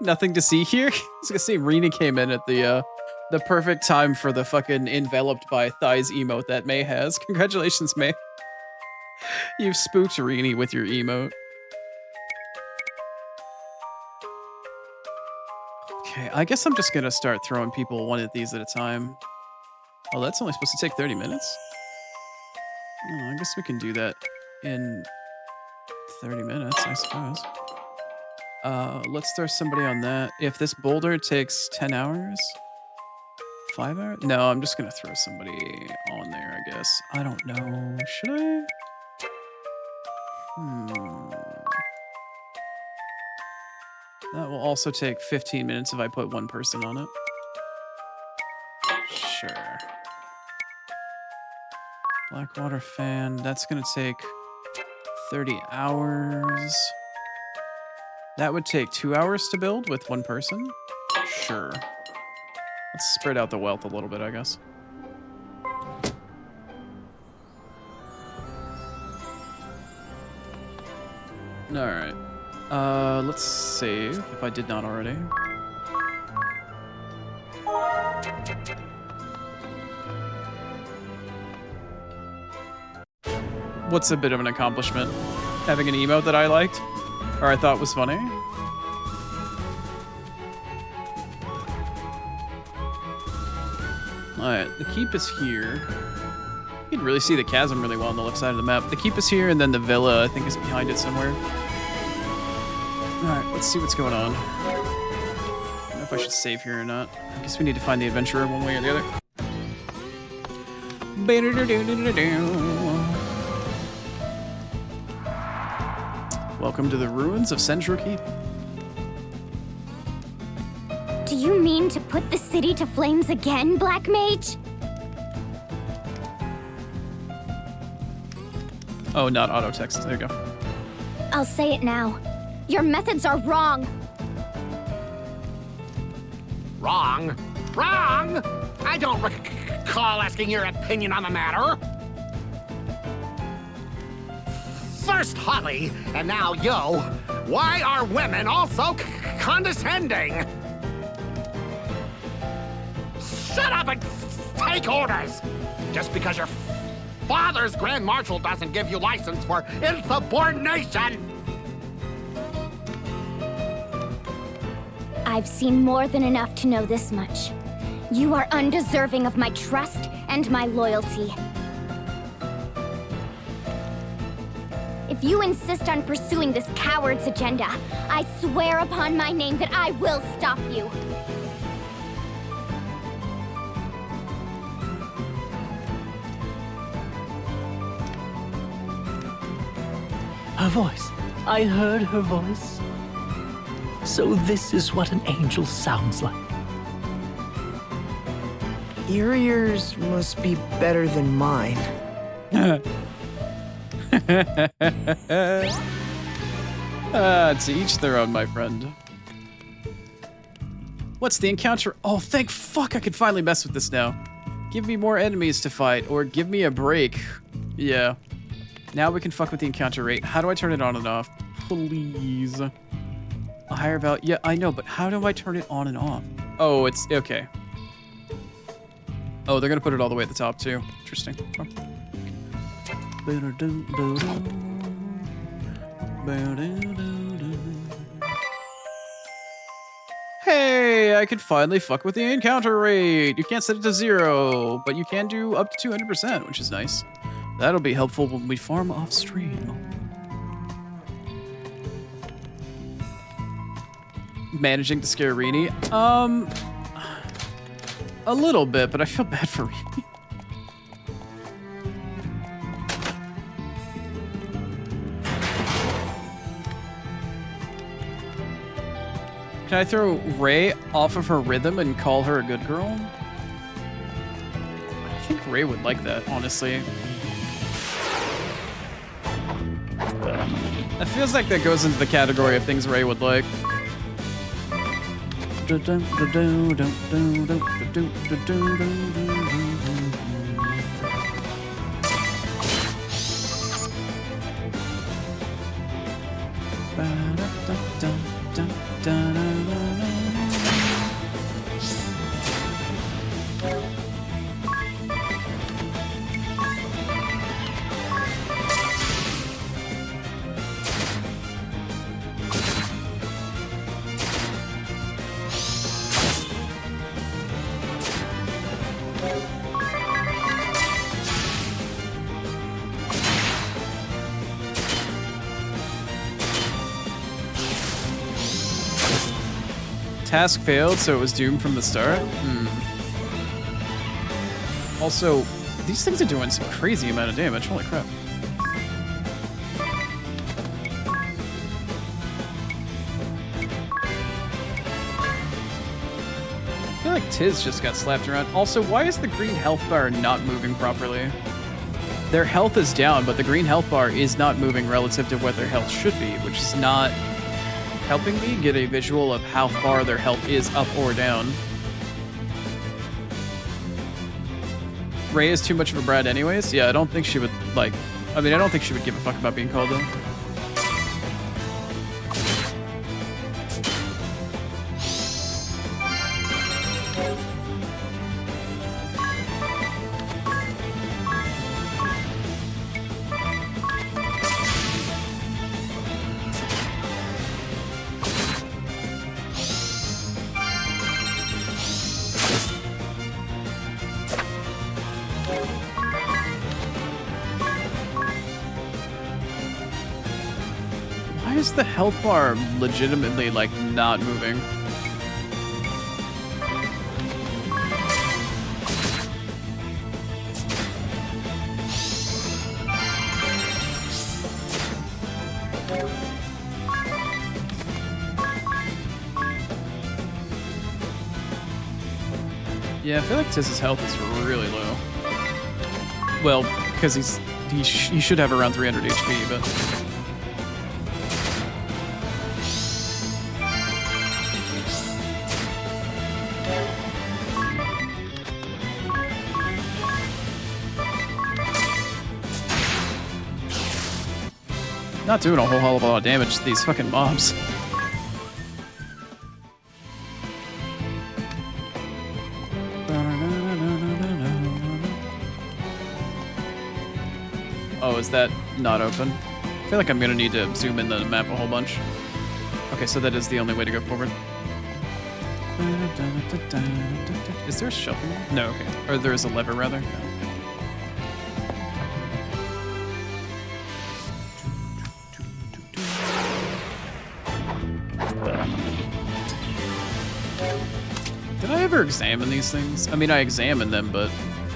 Nothing to see here. I was gonna say Rena came in at the perfect time for the fucking enveloped by thighs emote that May has. Congratulations, May. You've spooked Rena with your emote. Okay, I guess I'm just gonna start throwing people one of these at a time. Oh, that's only supposed to take 30 minutes? Oh, I guess we can do that in 30 minutes, I suppose. Let's throw somebody on that. If this boulder takes 10 hours? 5 hours? No, I'm just gonna throw somebody on there, I guess. I don't know. Should I? That will also take 15 minutes if I put one person on it. Sure. Blackwater fan, that's gonna take 30 hours. That would take 2 hours to build with one person? Sure. Let's spread out the wealth a little bit, I guess. Alright. Let's save, if I did not already. What's a bit of an accomplishment? Having an emote that I liked? Or I thought was funny? Alright, the keep is here. You can really see the chasm really well on the left side of the map. The keep is here, and then the villa, I think, is behind it somewhere. Alright, let's see what's going on. I don't know if I should save here or not. I guess we need to find the adventurer one way or the other. Welcome to the ruins of Central Keep. Do you mean to put the city to flames again, Black Mage? Oh, not auto text. There you go. I'll say it now. Your methods are wrong. Wrong? Wrong? I don't recall asking your opinion on the matter. First Holly, and now Yo. Why are women also condescending? Shut up and take orders! Just because your father's Grand Marshal doesn't give you license for insubordination! I've seen more than enough to know this much. You are undeserving of my trust and my loyalty. If you insist on pursuing this coward's agenda, I swear upon my name that I will stop you. Her voice. I heard her voice. So this is what an angel sounds like. Your ears must be better than mine. To each their own, my friend. What's the encounter? Oh, thank fuck I can finally mess with this now. Give me more enemies to fight, or give me a break. Yeah. Now we can fuck with the encounter rate. How do I turn it on and off? Please. A higher value. Yeah, I know, but how do I turn it on and off? Oh, it's okay. Oh, they're gonna put it all the way at the top too. Interesting. Oh. Hey, I could finally fuck with the encounter rate. You can't set it to 0, but you can do up to 200%, which is nice. That'll be helpful when we farm off stream. Managing to scare Rini? A little bit, but I feel bad for Rini. Can I throw Ray off of her rhythm and call her a good girl? I think Ray would like that, honestly. That feels like that goes into the category of things Ray would like. Task failed, so it was doomed from the start? Also, these things are doing some crazy amount of damage. Holy crap. I feel like Tiz just got slapped around. Also, why is the green health bar not moving properly? Their health is down, but the green health bar is not moving relative to what their health should be, which is not helping me get a visual of how far their health is up or down. Ray is too much of a brat anyways? Yeah, I don't think she would, like... I mean, I don't think she would give a fuck about being called in. Why is the health bar legitimately, like, not moving? Yeah, I feel like Tiz's health is really low. Well, because he should have around 300 HP, but... Not doing a whole hell of a lot of damage to these fucking mobs. Oh, is that not open? I feel like I'm gonna need to zoom in the map a whole bunch. Okay, so that is the only way to go forward. Is there a shuffle? No, okay. Or there is a lever, rather. No. Did I ever examine these things? I mean, I examined them, but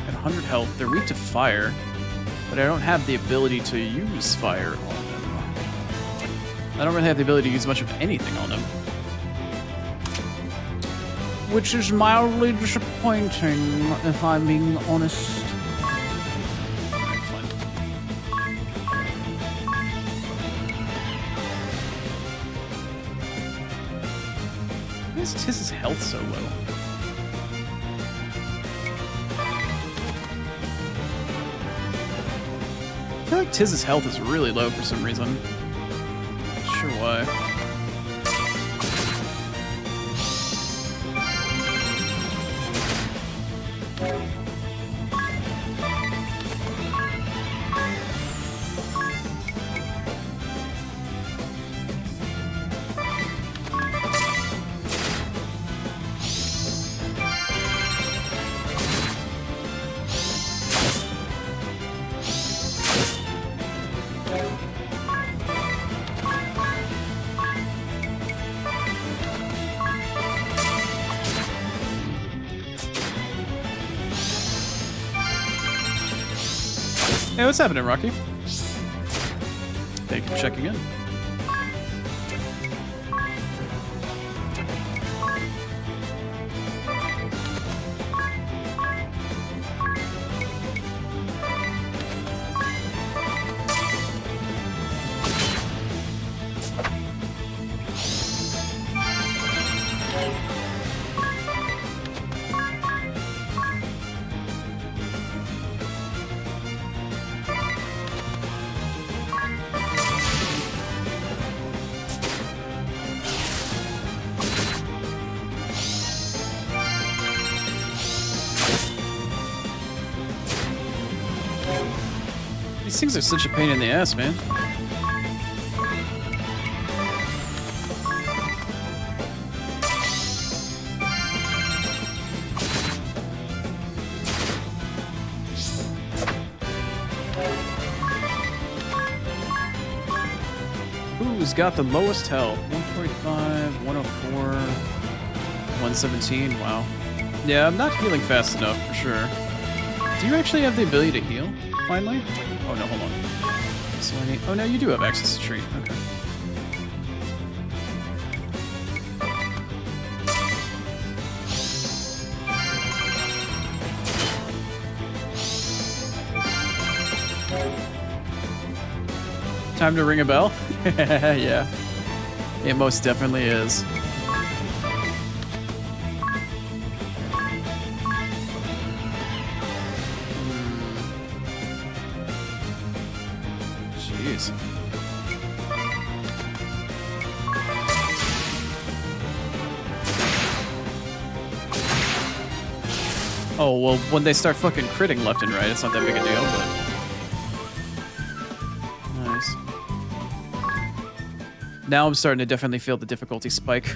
at 100 health, they're weak to fire, but I don't have the ability to use fire on them. I don't really have the ability to use much of anything on them. Which is mildly disappointing, if I'm being honest. Why is Tiz's health so low? I feel like Tiz's health is really low for some reason. Not sure why. Hey, what's happening, Rocky? Thank you for checking in. These things are such a pain in the ass, man. Who's got the lowest health? 145, 104, 117. Wow. Yeah, I'm not healing fast enough for sure. Do you actually have the ability to heal? Finally? Oh no, hold on. So I need. Oh no, you do have access to treat. Okay. Time to ring a bell? Yeah. It most definitely is. Jeez. Oh, well, when they start fucking critting left and right, it's not that big a deal, but... Nice. Now I'm starting to definitely feel the difficulty spike.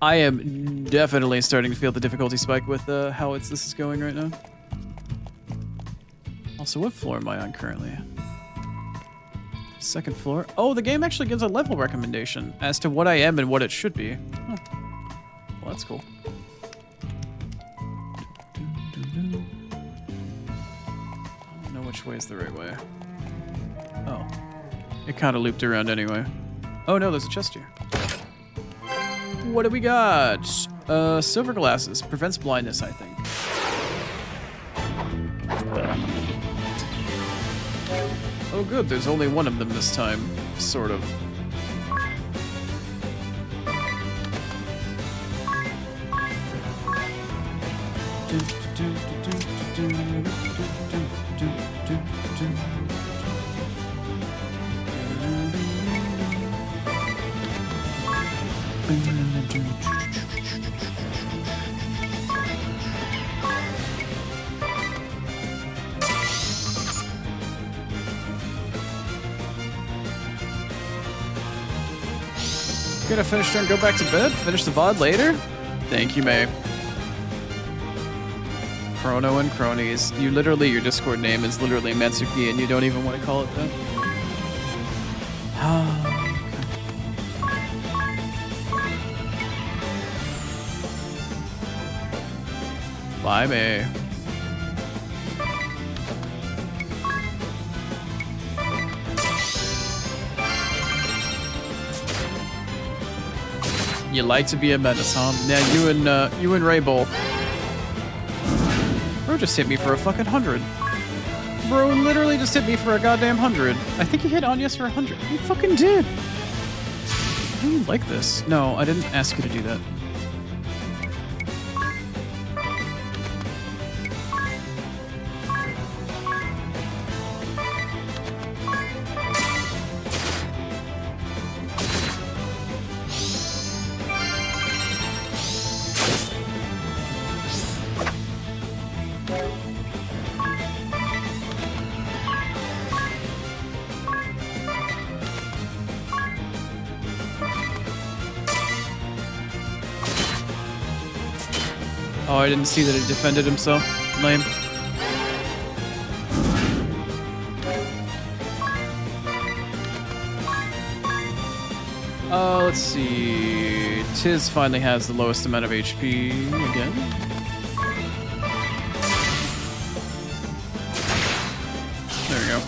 I am definitely starting to feel the difficulty spike with how this is going right now. Also, what floor am I on currently? Second floor. Oh, the game actually gives a level recommendation as to what I am and what it should be. Huh. Well, that's cool. I don't know which way is the right way. Oh. It kind of looped around anyway. Oh no, there's a chest here. What do we got? Silver glasses. Prevents blindness, I think. Oh good, there's only one of them this time. Sort of. Gonna finish and go back to bed? Finish the VOD later? Thank you, May. Chrono and Cronies. You literally, your Discord name is literally Matsuki and you don't even want to call it that? Bye, May. You like to be a menace, huh? Yeah, you and Raybol. Bro just hit me for a fucking 100. Bro literally just hit me for a goddamn 100. I think he hit Anya's for 100. He fucking did. I don't like this. No, I didn't ask you to do that. Oh, I didn't see that he defended himself. Lame. Let's see. Tiz finally has the lowest amount of HP again. There we go.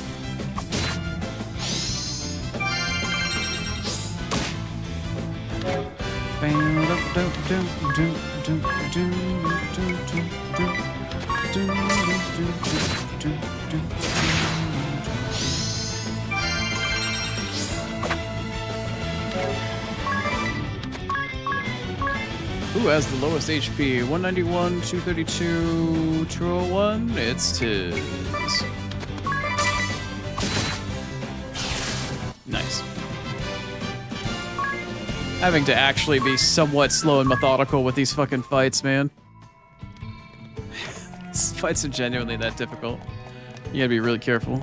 Who has the lowest HP? 191, 232, 201? It's Tiz. Nice. Having to actually be somewhat slow and methodical with these fucking fights, man. These fights are genuinely that difficult. You gotta be really careful.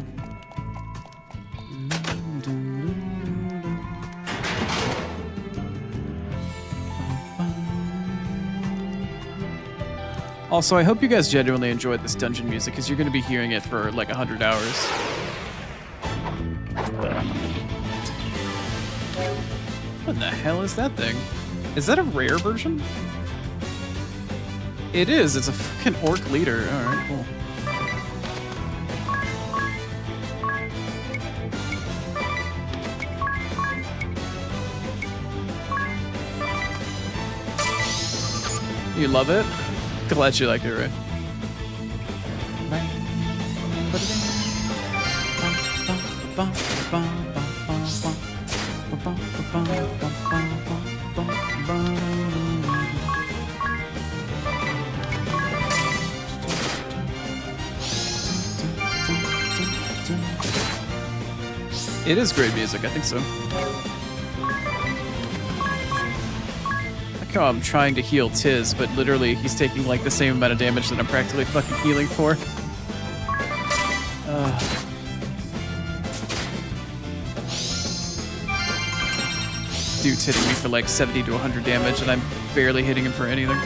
Also, I hope you guys genuinely enjoyed this dungeon music, because you're going to be hearing it for like 100 hours. What the hell is that thing? Is that a rare version? It is. It's a fucking orc leader. Alright, cool. You love it? Glad you like it, right? It is great music, I think so. Like how I'm trying to heal Tiz, but literally he's taking like the same amount of damage that I'm practically fucking healing for. Dude's hitting me for like 70 to 100 damage, and I'm barely hitting him for anything.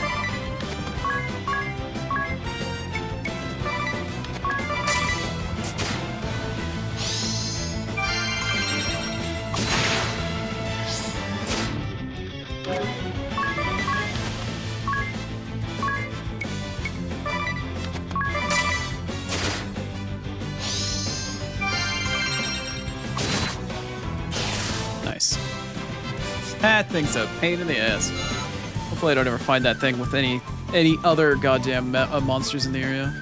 Nice. That thing's a pain in the ass. Hopefully I don't ever find that thing with any other goddamn monsters in the area.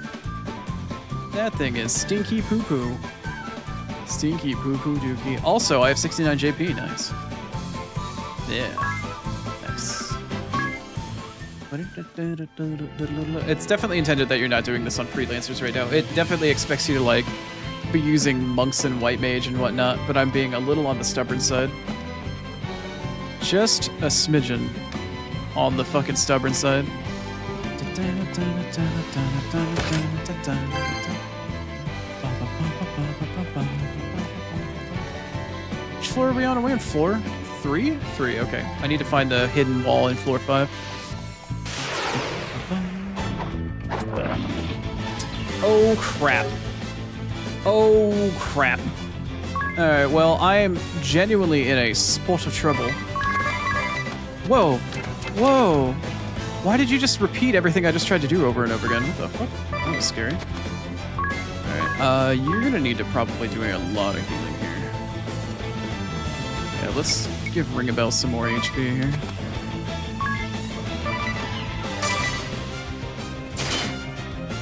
That thing is stinky poo-poo. Stinky poo-poo dookie. Also, I have 69 JP. Nice. Yeah. Nice. It's definitely intended that you're not doing this on freelancers right now. It definitely expects you to, like, be using monks and white mage and whatnot, but I'm being a little on the stubborn side. Just a smidgen on the fucking stubborn side. Which floor are we on? Are we on floor 3? 3, okay. I need to find the hidden wall in floor 5. Oh crap. Oh crap. Alright, well, I am genuinely in a spot of trouble. Whoa. Whoa. Why did you just repeat everything I just tried to do over and over again? What the fuck? That was scary. Alright, you're gonna need to probably doing a lot of healing here. Yeah, let's give Ringabell some more HP here.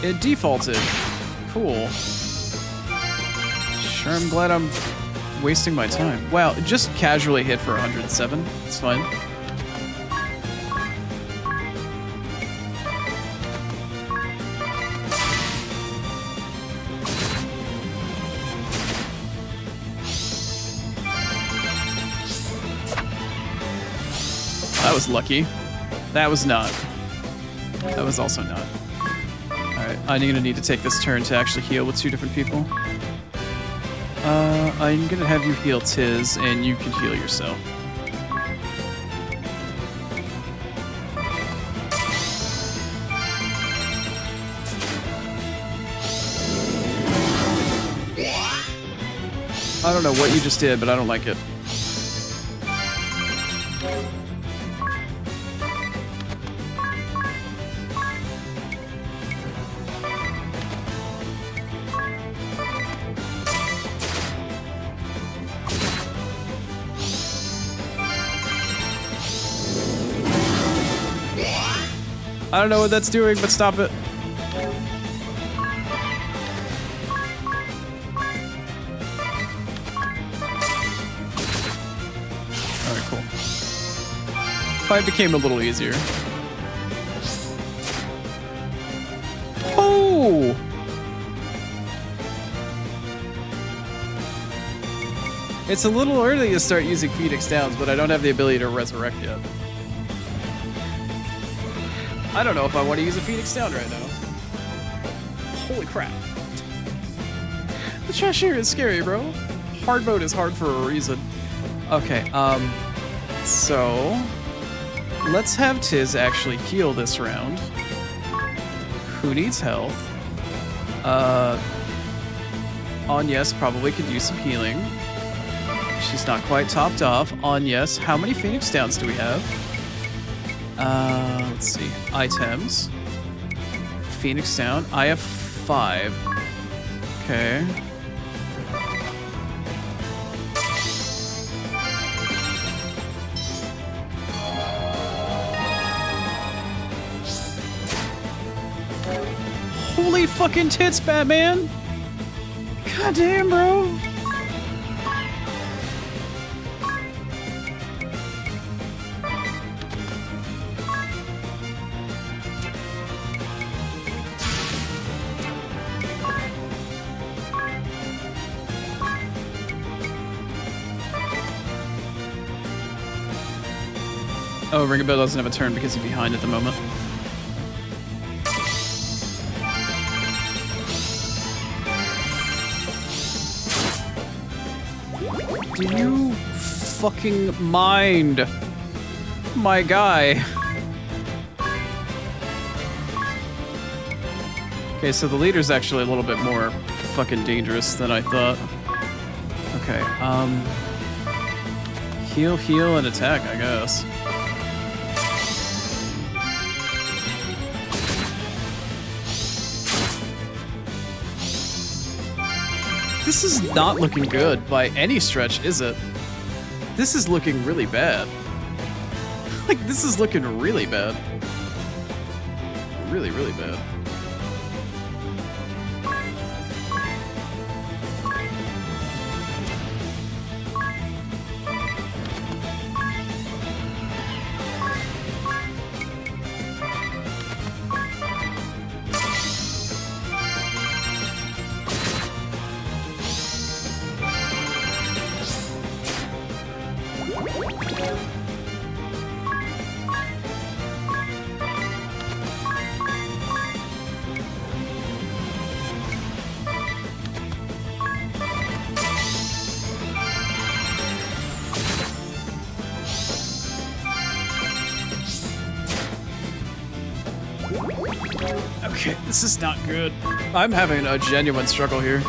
It defaulted. Cool. Sure, I'm glad I'm wasting my time. Wow, just casually hit for 107. It's fine. That was lucky. That was not. That was also not. Alright, I'm gonna need to take this turn to actually heal with 2 different people. I'm gonna have you heal Tiz, and you can heal yourself. I don't know what you just did, but I don't like it. I don't know what that's doing, but stop it. Alright, cool. Fight became a little easier. Oh! It's a little early to start using Phoenix Downs, but I don't have the ability to resurrect yet. I don't know if I want to use a Phoenix Down right now. Holy crap. The Cheshire is scary, bro. Hard mode is hard for a reason. Okay, so let's have Tiz actually heal this round. Who needs health? Yes, probably could use some healing. She's not quite topped off. Yes, how many Phoenix Downs do we have? Let's see. Items. Phoenix Down. I have 5. Okay. Holy fucking tits, Batman! God damn, bro! Oh, Ring a Bell doesn't have a turn because he's behind at the moment. Do you fucking mind, my guy? Okay, so the leader's actually a little bit more fucking dangerous than I thought. Okay, heal, heal, and attack, I guess. This is not looking good by any stretch, is it? This is looking really bad. Like, this is looking really bad. Really, really bad. Okay, this is not good. I'm having a genuine struggle here.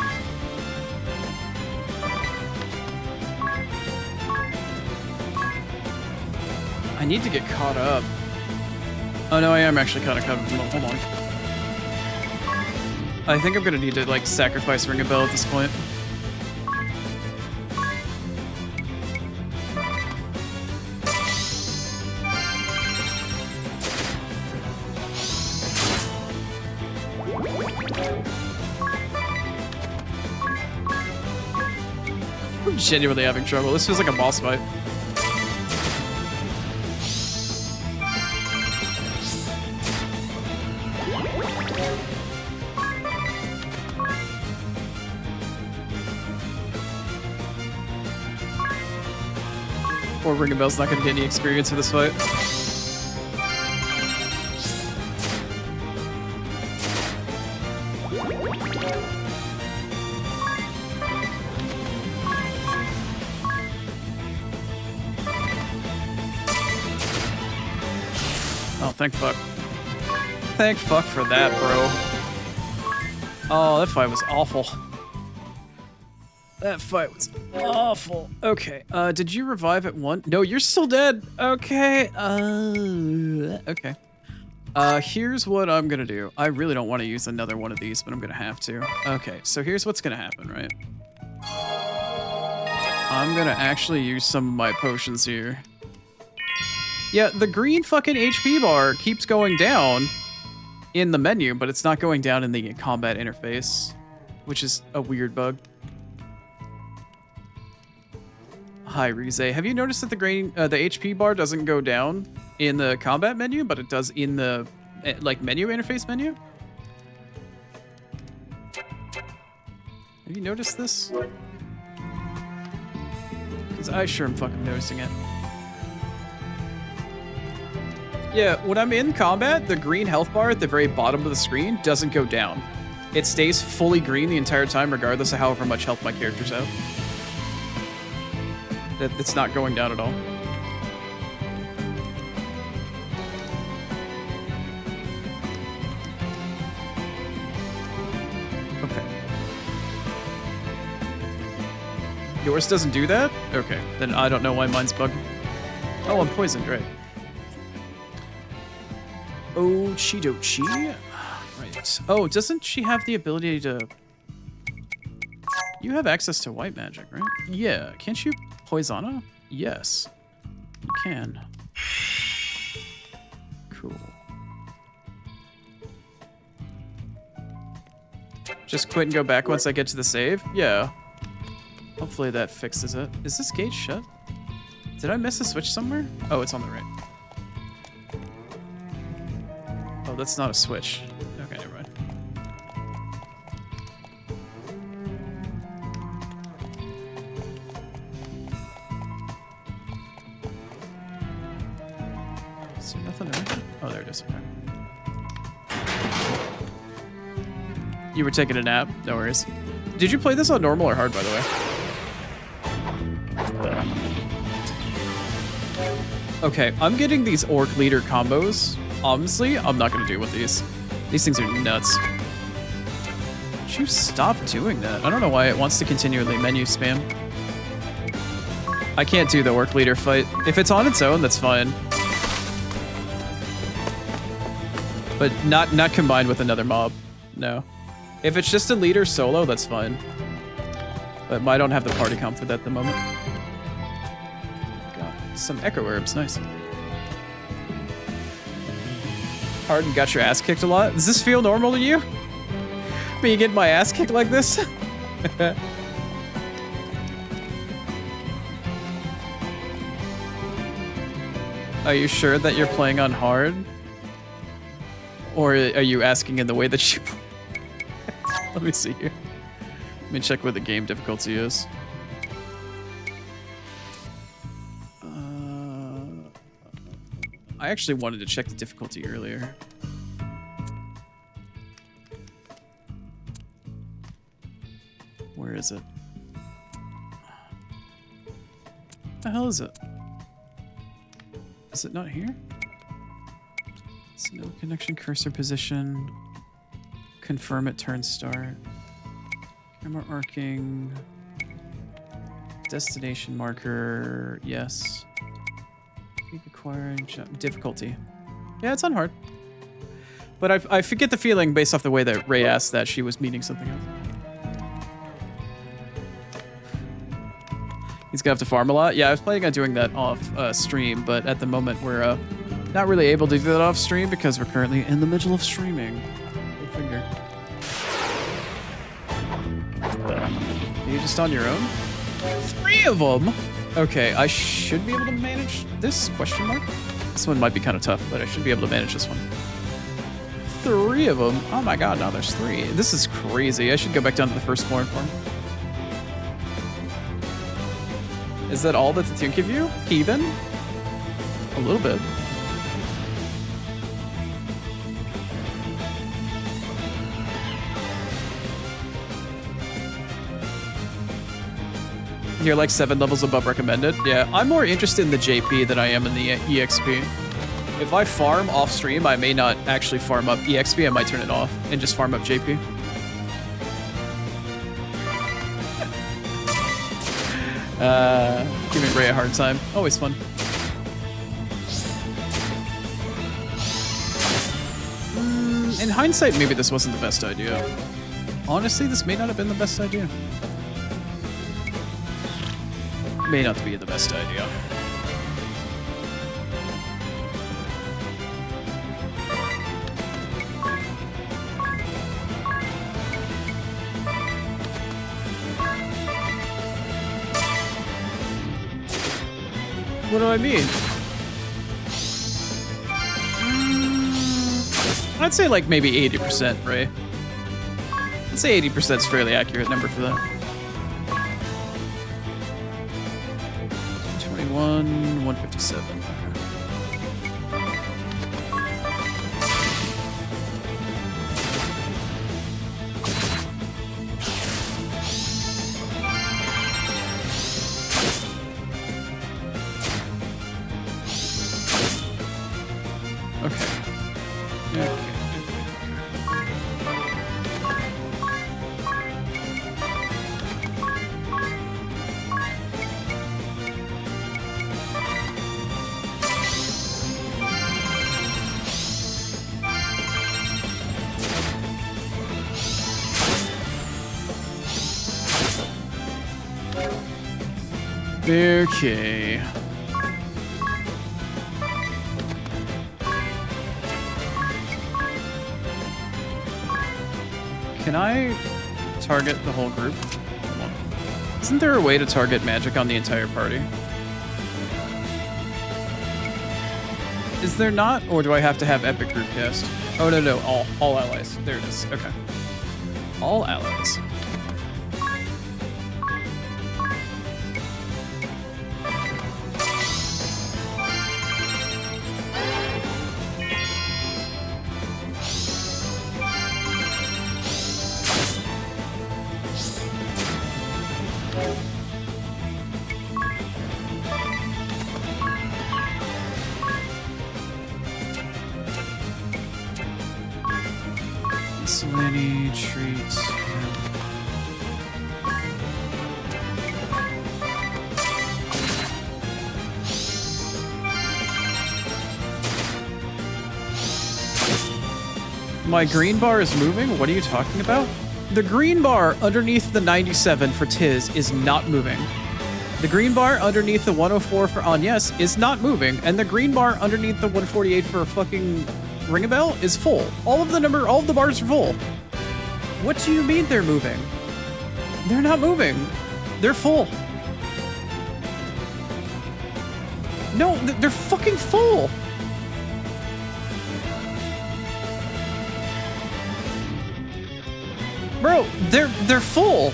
I need to get caught up. Oh no, I am actually kind of covered. Hold on. I think I'm gonna need to like sacrifice Ring a Bell at this point. I'm genuinely having trouble. This feels like a boss fight. Poor Ring a Bell's not gonna get any experience for this fight. Oh, thank fuck. Thank fuck for that, bro. Oh, that fight was awful. That fight was awful. Okay, did you revive at 1? No, you're still dead. Okay, okay. Here's what I'm gonna do. I really don't want to use another one of these, but I'm gonna have to. Okay, so here's what's gonna happen, right? I'm gonna actually use some of my potions here. Yeah, the green fucking HP bar keeps going down in the menu, but it's not going down in the combat interface, which is a weird bug. Hi, Rize. Have you noticed that the HP bar doesn't go down in the combat menu, but it does in the like menu interface menu? Have you noticed this? Because I sure am fucking noticing it. Yeah, when I'm in combat, the green health bar at the very bottom of the screen doesn't go down. It stays fully green the entire time, regardless of however much health my characters have. It's not going down at all. Yours doesn't do that? Okay, then I don't know why mine's bugged. Oh, I'm poisoned, right. Oh, Chidochi. Right. Oh, doesn't she have the ability to... You have access to white magic, right? Yeah. Can't you Poisona? Yes. You can. Cool. Just quit and go back once I get to the save? Yeah. Hopefully that fixes it. Is this gate shut? Did I miss a switch somewhere? Oh, it's on the right. Oh, that's not a switch. Okay, never mind. Is there nothing there? Oh, there it is. Okay. You were taking a nap? No worries. Did you play this on normal or hard, by the way? Okay, I'm getting these orc leader combos. Honestly, I'm not gonna deal with these. These things are nuts. Would you stop doing that? I don't know why it wants to continually menu spam. I can't do the orc leader fight. If it's on its own, that's fine. But not combined with another mob. No. If it's just a leader solo, that's fine. But I don't have the party comp for that at the moment. Got some echo herbs, nice. Hard and got your ass kicked a lot? Does this feel normal to you? Me getting my ass kicked like this? Are you sure that you're playing on hard? Or are you asking in the way that you... Let me see here. Let me check what the game difficulty is. I actually wanted to check the difficulty earlier. Where is it? What the hell is it? Is it not here? No connection, cursor position. Confirm at turn start. Camera arcing. Destination marker. Yes. Acquired difficulty. Yeah, it's on hard. But I forget the feeling based off the way that Ray asked that she was meaning something else. He's gonna have to farm a lot. Yeah, I was planning on doing that off stream, but at the moment we're not really able to do that off stream because we're currently in the middle of streaming. Go figure. Are you just on your own? 3 of them? Okay, I should be able to manage this, question mark? This one might be kind of tough, but I should be able to manage this one. 3 of them? Oh my god, now there's 3. This is crazy. I should go back down to the first floor and farm. Is that all that the tune give you? Heathen? A little bit. You're like 7 levels above recommended. Yeah, I'm more interested in the JP than I am in the EXP. If I farm off stream, I may not actually farm up EXP. I might turn it off and just farm up JP. Giving Ray a hard time. Always fun. In hindsight, maybe this wasn't the best idea. Honestly, this may not have been the best idea. May not be the best idea. What do I mean? I'd say like maybe 80%, right? I'd say 80% is a fairly accurate number for that. 157. Okay. Okay. Can I target the whole group? Hold on. Isn't there a way to target magic on the entire party? Is there not? Or do I have to have epic group cast? Oh, no. All allies. There it is. Okay. All allies. Miscellany, treats. My green bar is moving? What are you talking about? The green bar underneath the 97 for Tiz is not moving. The green bar underneath the 104 for Agnes is not moving, and the green bar underneath the 148 for fucking Ring a Bell is full. All of the bars are full. What do you mean they're moving? They're not moving. They're full. No, they're fucking full. Bro, they're full.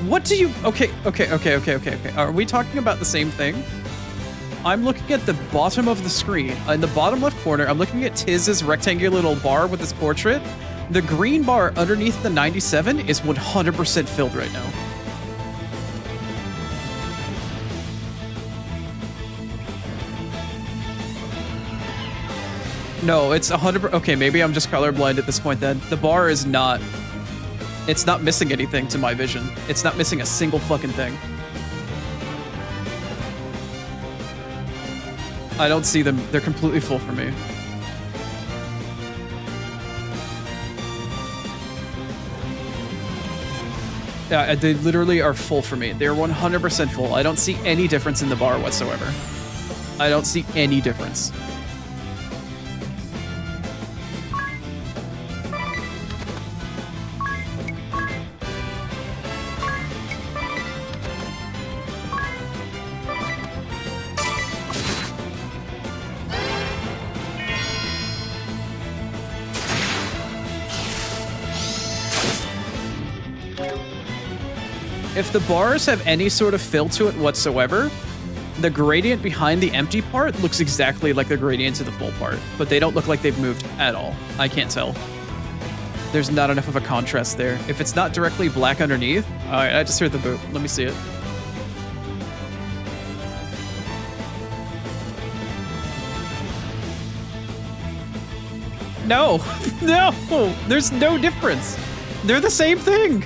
What do you... Okay. Are we talking about the same thing? I'm looking at the bottom of the screen. In the bottom left corner, I'm looking at Tiz's rectangular little bar with his portrait. The green bar underneath the 97 is 100% filled right now. No, it's 100%. Okay, maybe I'm just colorblind at this point then. The bar is not... It's not missing anything to my vision. It's not missing a single fucking thing. I don't see them. They're completely full for me. Yeah, they literally are full for me. They're 100% full. I don't see any difference in the bar whatsoever. I don't see any difference. If the bars have any sort of fill to it whatsoever, the gradient behind the empty part looks exactly like the gradient to the full part, but they don't look like they've moved at all. I can't tell. There's not enough of a contrast there. If it's not directly black underneath... Alright, I just heard the boot. Let me see it. No! No! There's no difference! They're the same thing!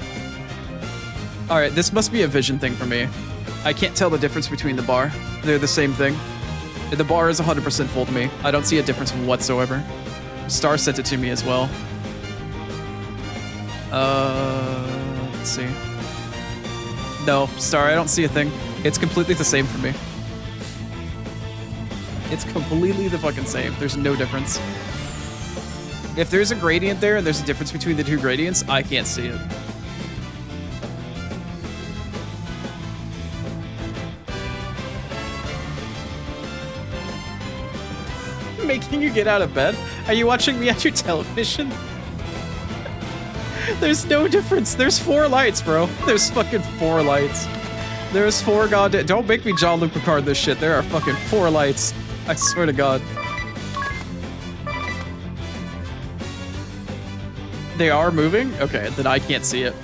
Alright, this must be a vision thing for me. I can't tell the difference between the bar. They're the same thing. The bar is 100% full to me. I don't see a difference whatsoever. Star sent it to me as well. Let's see. No, Star, I don't see a thing. It's completely the same for me. It's completely the fucking same. There's no difference. If there's a gradient there and there's a difference between the two gradients, I can't see it. Making you get out of bed? Are you watching me at your television? There's no difference. There's 4 lights, bro. There's fucking 4 lights. There's 4 goddamn... Don't make me Jean-Luc Picard this shit. There are fucking 4 lights. I swear to God. They are moving? Okay, then I can't see it.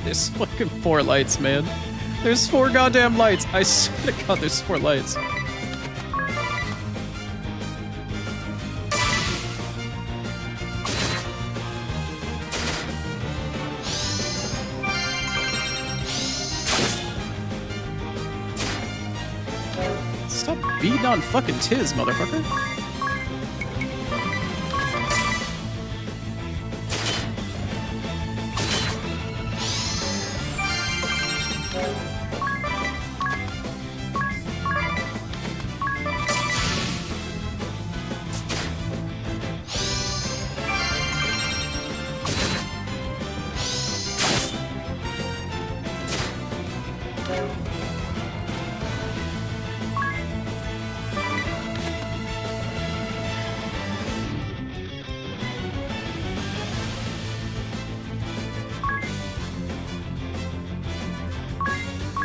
There's fucking 4 lights, man. There's 4 goddamn lights. I swear to God, there's 4 lights. beating on fucking Tiz, motherfucker.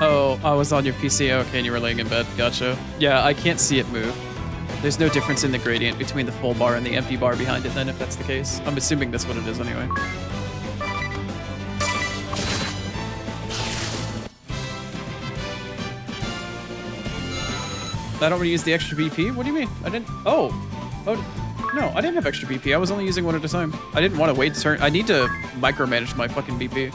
Oh, I was on your PC. Okay, and you were laying in bed. Gotcha. Yeah, I can't see it move. There's no difference in the gradient between the full bar and the empty bar behind it then, if that's the case. I'm assuming that's what it is anyway. I don't want to use the extra BP? What do you mean? I didn't... Oh, no, I didn't have extra BP. I was only using one at a time. I didn't want to wait turn. I need to micromanage my fucking BP.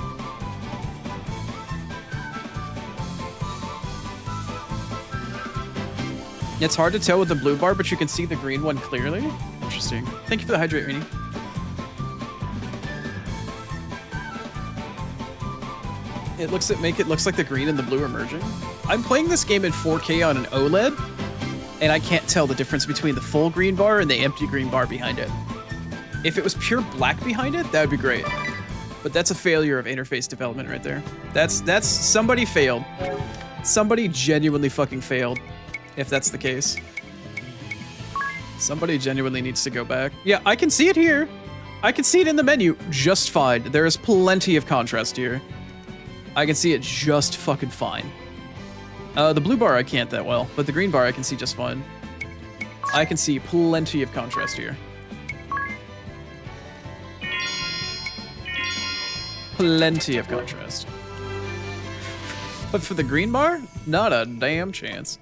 It's hard to tell with the blue bar, but you can see the green one clearly. Interesting. Thank you for the hydrate, Rainy. It looks like the green and the blue are merging. I'm playing this game in 4K on an OLED, and I can't tell the difference between the full green bar and the empty green bar behind it. If it was pure black behind it, that would be great. But that's a failure of interface development right there. That's somebody failed. Somebody genuinely fucking failed. If that's the case. Somebody genuinely needs to go back. Yeah, I can see it here. I can see it in the menu just fine. There is plenty of contrast here. I can see it just fucking fine. The blue bar I can't that well, but the green bar I can see just fine. I can see plenty of contrast here. Plenty of contrast. But for the green bar, not a damn chance.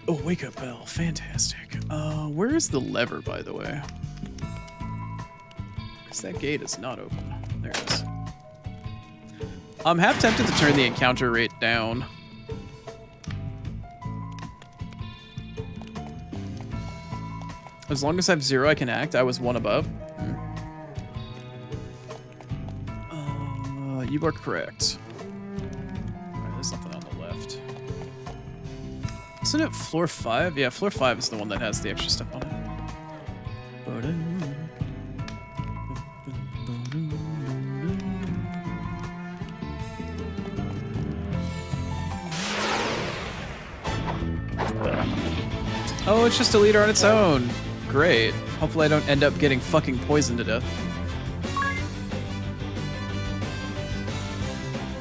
Oh, wake up bell. Fantastic. Where is the lever, by the way? Because that gate is not open. There it is. I'm half tempted to turn the encounter rate down. As long as I have 0, I can act. I was 1 above. You are correct. Alright, there's nothing on the left. Isn't it floor 5? Yeah, floor 5 is the one that has the extra stuff on it. Oh, it's just a leader on its own. Great. Hopefully I don't end up getting fucking poisoned to death.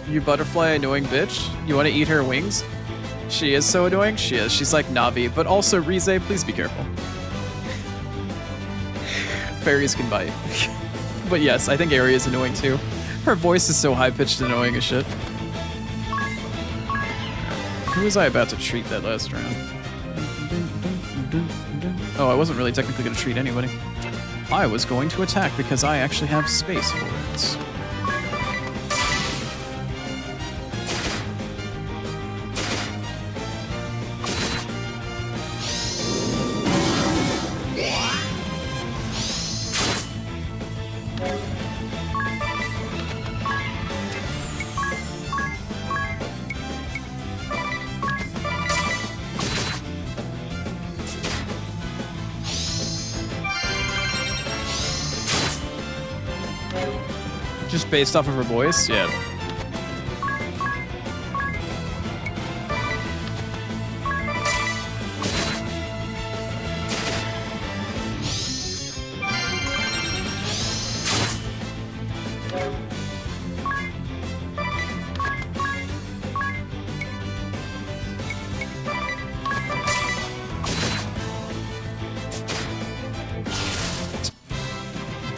You butterfly annoying bitch. You want to eat her wings? She is so annoying. She is. She's like Navi, but also Rize, please be careful. Fairies can bite. But yes, I think Aerie is annoying too. Her voice is so high-pitched and annoying as shit. Who was I about to treat that last round? Oh, I wasn't really technically going to treat anybody. I was going to attack because I actually have space for it. Just based off of her voice? Yeah.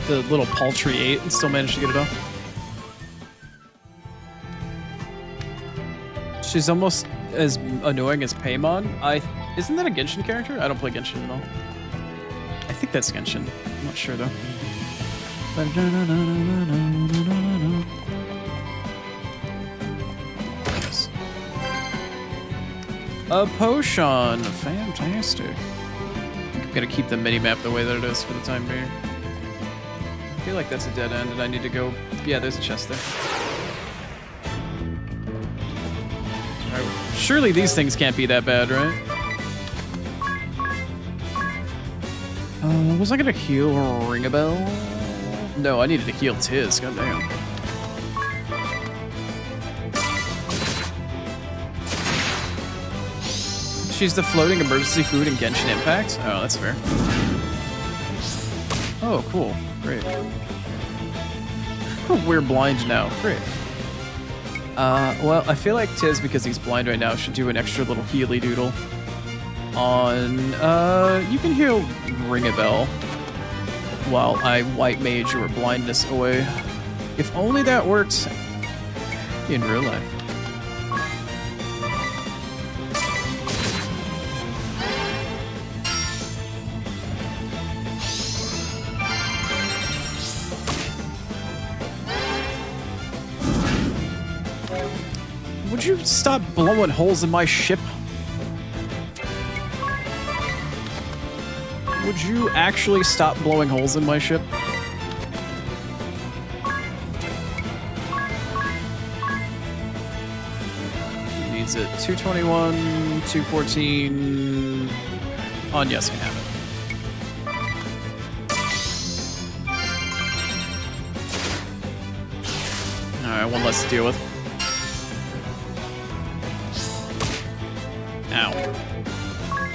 The little paltry 8 and still managed to get it off. She's almost as annoying as Paimon. Isn't that a Genshin character? I don't play Genshin at all. I think that's Genshin. I'm not sure though. A potion. Fantastic. I think I'm gonna keep the mini-map the way that it is for the time being. I feel like that's a dead end and I need to go... Yeah, there's a chest there. Alright, surely these things can't be that bad, right? Was I gonna heal Ring a Bell? No, I needed to heal Tiz, goddamn. She's the floating emergency food in Genshin Impact? Oh, that's fair. Oh, cool. Great. We're blind now. Great. Well, I feel like Tiz, because he's blind right now, should do an extra little healy doodle on, you can heal Ring a Bell while I white mage your blindness away. If only that worked in real life. Would you stop blowing holes in my ship? Would you actually stop blowing holes in my ship? He needs it. 221, 214. On yes, can have it. Alright, one less to deal with. Ow.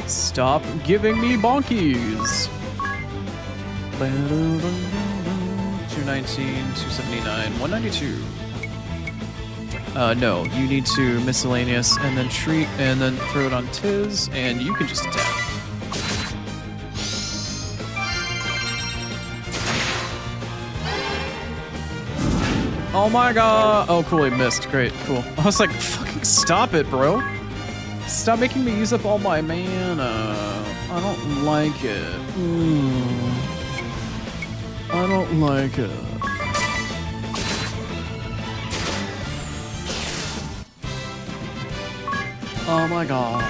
Stop giving me bonkies. 219, 279, 192. No, you need to miscellaneous and then treat and then throw it on Tiz, and you can just attack. Oh my god! Oh, cool, he missed. Great, cool. I was like, fucking stop it, bro. Stop making me use up all my mana. I don't like it. I don't like it. Oh my god.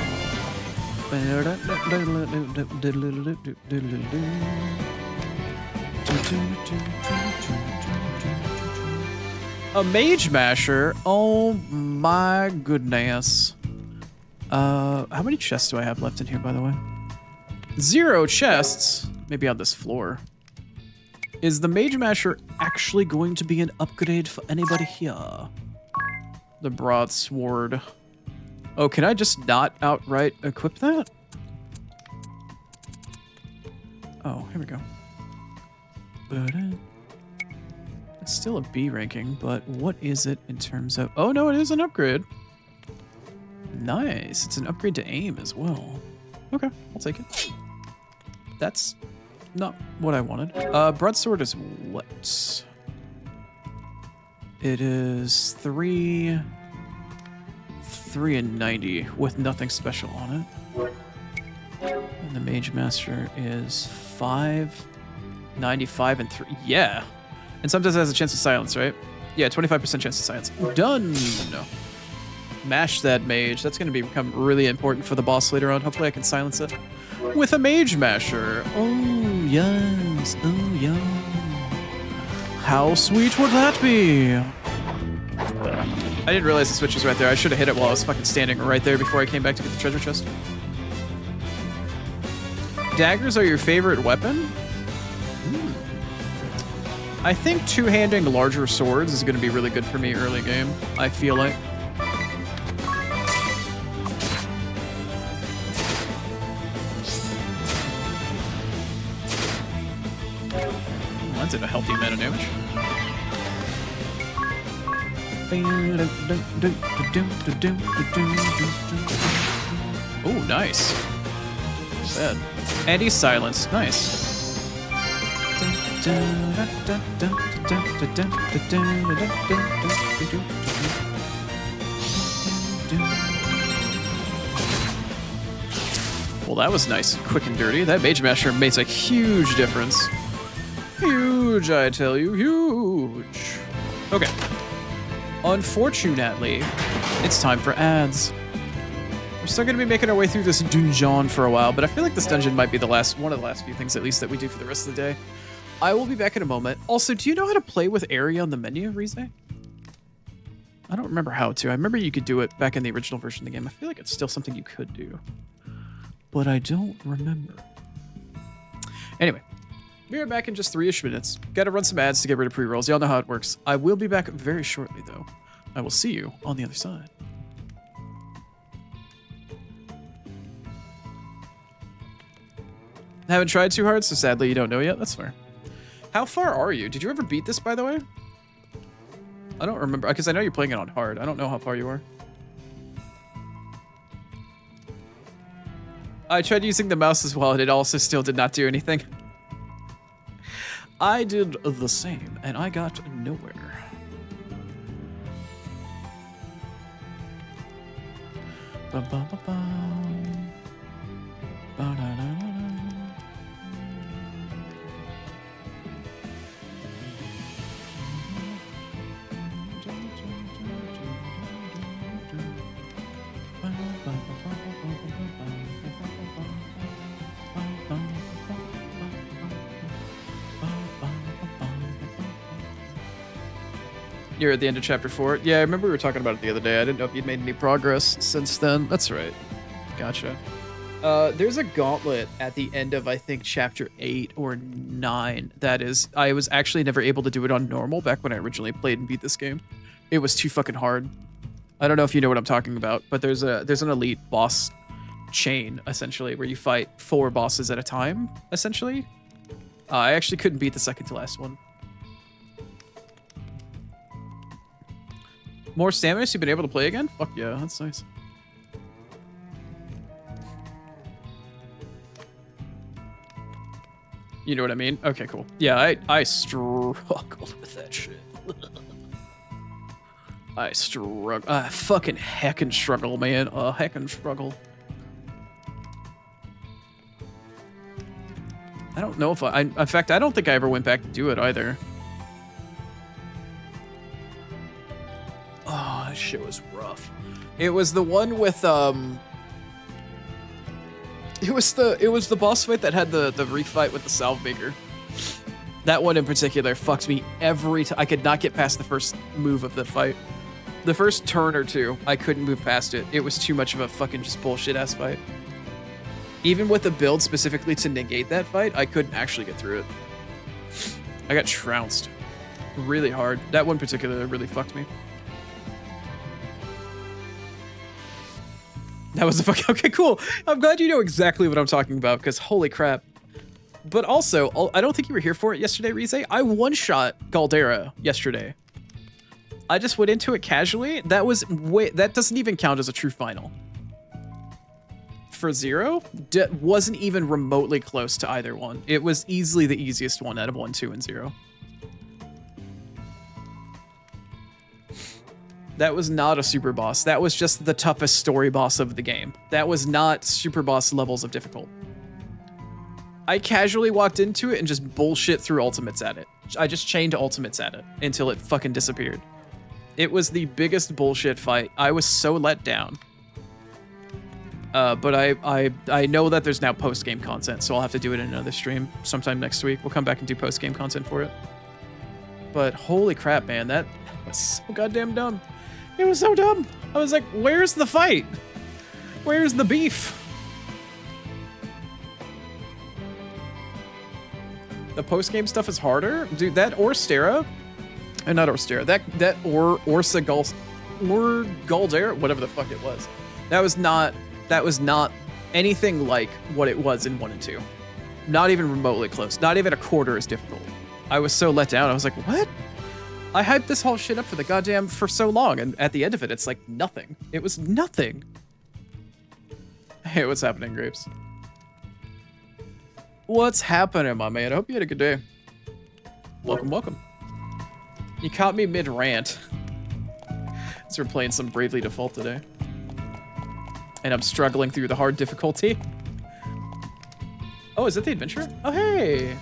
A mage masher? Oh my goodness. How many chests do I have left in here, by the way? 0 chests. Maybe on this floor. Is the Mage Masher actually going to be an upgrade for anybody here? The Broadsword. Oh, can I just not outright equip that? Oh, here we go. It's still a B ranking, but what is it in terms of... Oh, no, it is an upgrade. Nice. It's an upgrade to aim as well. Okay, I'll take it. That's not what I wanted. Broadsword is what? It is 3 and 90 with nothing special on it. And the Mage Master is 5, 95, and 3. Yeah. And sometimes it has a chance of silence, right? Yeah, 25% chance of silence. Done. No. Mash that mage. That's going to become really important for the boss later on. Hopefully I can silence it with a Mage Masher. Oh, yes. Oh, yeah. How sweet would that be? I didn't realize the switch was right there. I should have hit it while I was fucking standing right there before I came back to get the treasure chest. Daggers are your favorite weapon? I think two-handing larger swords is going to be really good for me early game. I feel like. That did a healthy amount of damage. Oh, nice. Bad. Anti-silence. Nice. Well, that was nice, quick and dirty. That Mage Masher makes a huge difference. Huge, I tell you, huge. Okay. Unfortunately, it's time for ads. We're still going to be making our way through this dungeon for a while, but I feel like this dungeon might be the last, one of the last few things at least that we do for the rest of the day. I will be back in a moment. Also, do you know how to play with area on the menu, Rize? I don't remember how to. I remember you could do it back in the original version of the game. I feel like it's still something you could do, but I don't remember. Anyway, we are back in just 3-ish minutes. Got to run some ads to get rid of pre-rolls. Y'all know how it works. I will be back very shortly, though. I will see you on the other side. Haven't tried too hard, so sadly you don't know yet. That's fair. How far are you? Did you ever beat this, by the way? I don't remember, because I know you're playing it on hard. I don't know how far you are. I tried using the mouse as well, and it also still did not do anything. I did the same, and I got nowhere. Bum, bum, bum, bum. Ba-da-da-da-da. You're at the end of chapter 4. Yeah, I remember we were talking about it the other day. I didn't know if you'd made any progress since then. That's right. Gotcha. There's a gauntlet at the end of, I think, chapter 8 or 9. That is, I was actually never able to do it on normal back when I originally played and beat this game. It was too fucking hard. I don't know if you know what I'm talking about, but there's an elite boss chain, essentially, where you fight 4 bosses at a time, essentially. I actually couldn't beat the second to last one. More stamina, so you've been able to play again? Fuck yeah, that's nice. You know what I mean? Okay, cool. Yeah, I struggled with that shit. I fucking heckin' struggle, man. Heckin' struggle. I don't know if in fact, I don't think I ever went back to do it either. Oh, that shit was rough. It was the one with, it was the boss fight that had the refight with the salve maker. That one in particular fucked me every time. I could not get past the first move of the fight. The first turn or two, I couldn't move past it. It was too much of a fucking just bullshit ass fight. Even with the build specifically to negate that fight, I couldn't actually get through it. I got trounced really hard. That one particular really fucked me. That was a fucking... Okay, cool. I'm glad you know exactly what I'm talking about, because holy crap. But also, I don't think you were here for it yesterday, Rize. I one-shot Galdera yesterday. I just went into it casually. That was that doesn't even count as a true final. For 0, wasn't even remotely close to either one. It was easily the easiest one out of 1, 2, and 0. That was not a super boss. That was just the toughest story boss of the game. That was not super boss levels of difficult. I casually walked into it and just bullshit through ultimates at it. I just chained ultimates at it until it fucking disappeared. It was the biggest bullshit fight. I was so let down. But I know that there's now post-game content, so I'll have to do it in another stream sometime next week. We'll come back and do post-game content for it. But holy crap, man, that was so goddamn dumb. It was so dumb. I was like, where's the fight? Where's the beef? The post-game stuff is harder? Dude, that Orstera, not Orstera, that Orsa Galdera, whatever the fuck it was. That was not anything like what it was in 1 and 2. Not even remotely close. Not even a quarter as difficult. I was so let down. I was like, what? I hyped this whole shit up for so long, and at the end of it, it's like nothing. It was nothing. Hey, what's happening, Grapes? What's happening, my man? I hope you had a good day. Welcome, welcome. You caught me mid-rant. So we're playing some Bravely Default today. And I'm struggling through the hard difficulty. Oh, is that the adventure? Oh, hey!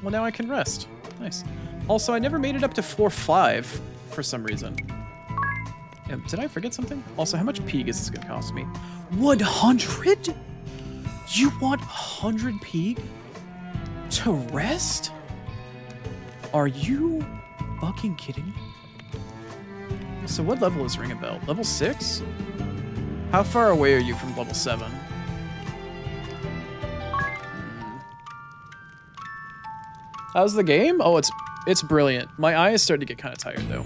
Well, now I can rest. Nice. Also, I never made it up to 4-5 for some reason. Did I forget something? Also, how much Peeg is this gonna cost me? 100? You want 100 Pig to rest? Are you fucking kidding me? So what level is Ring a Bell? Level 6? How far away are you from level 7? How's the game? Oh, it's brilliant. My eye is starting to get kind of tired though.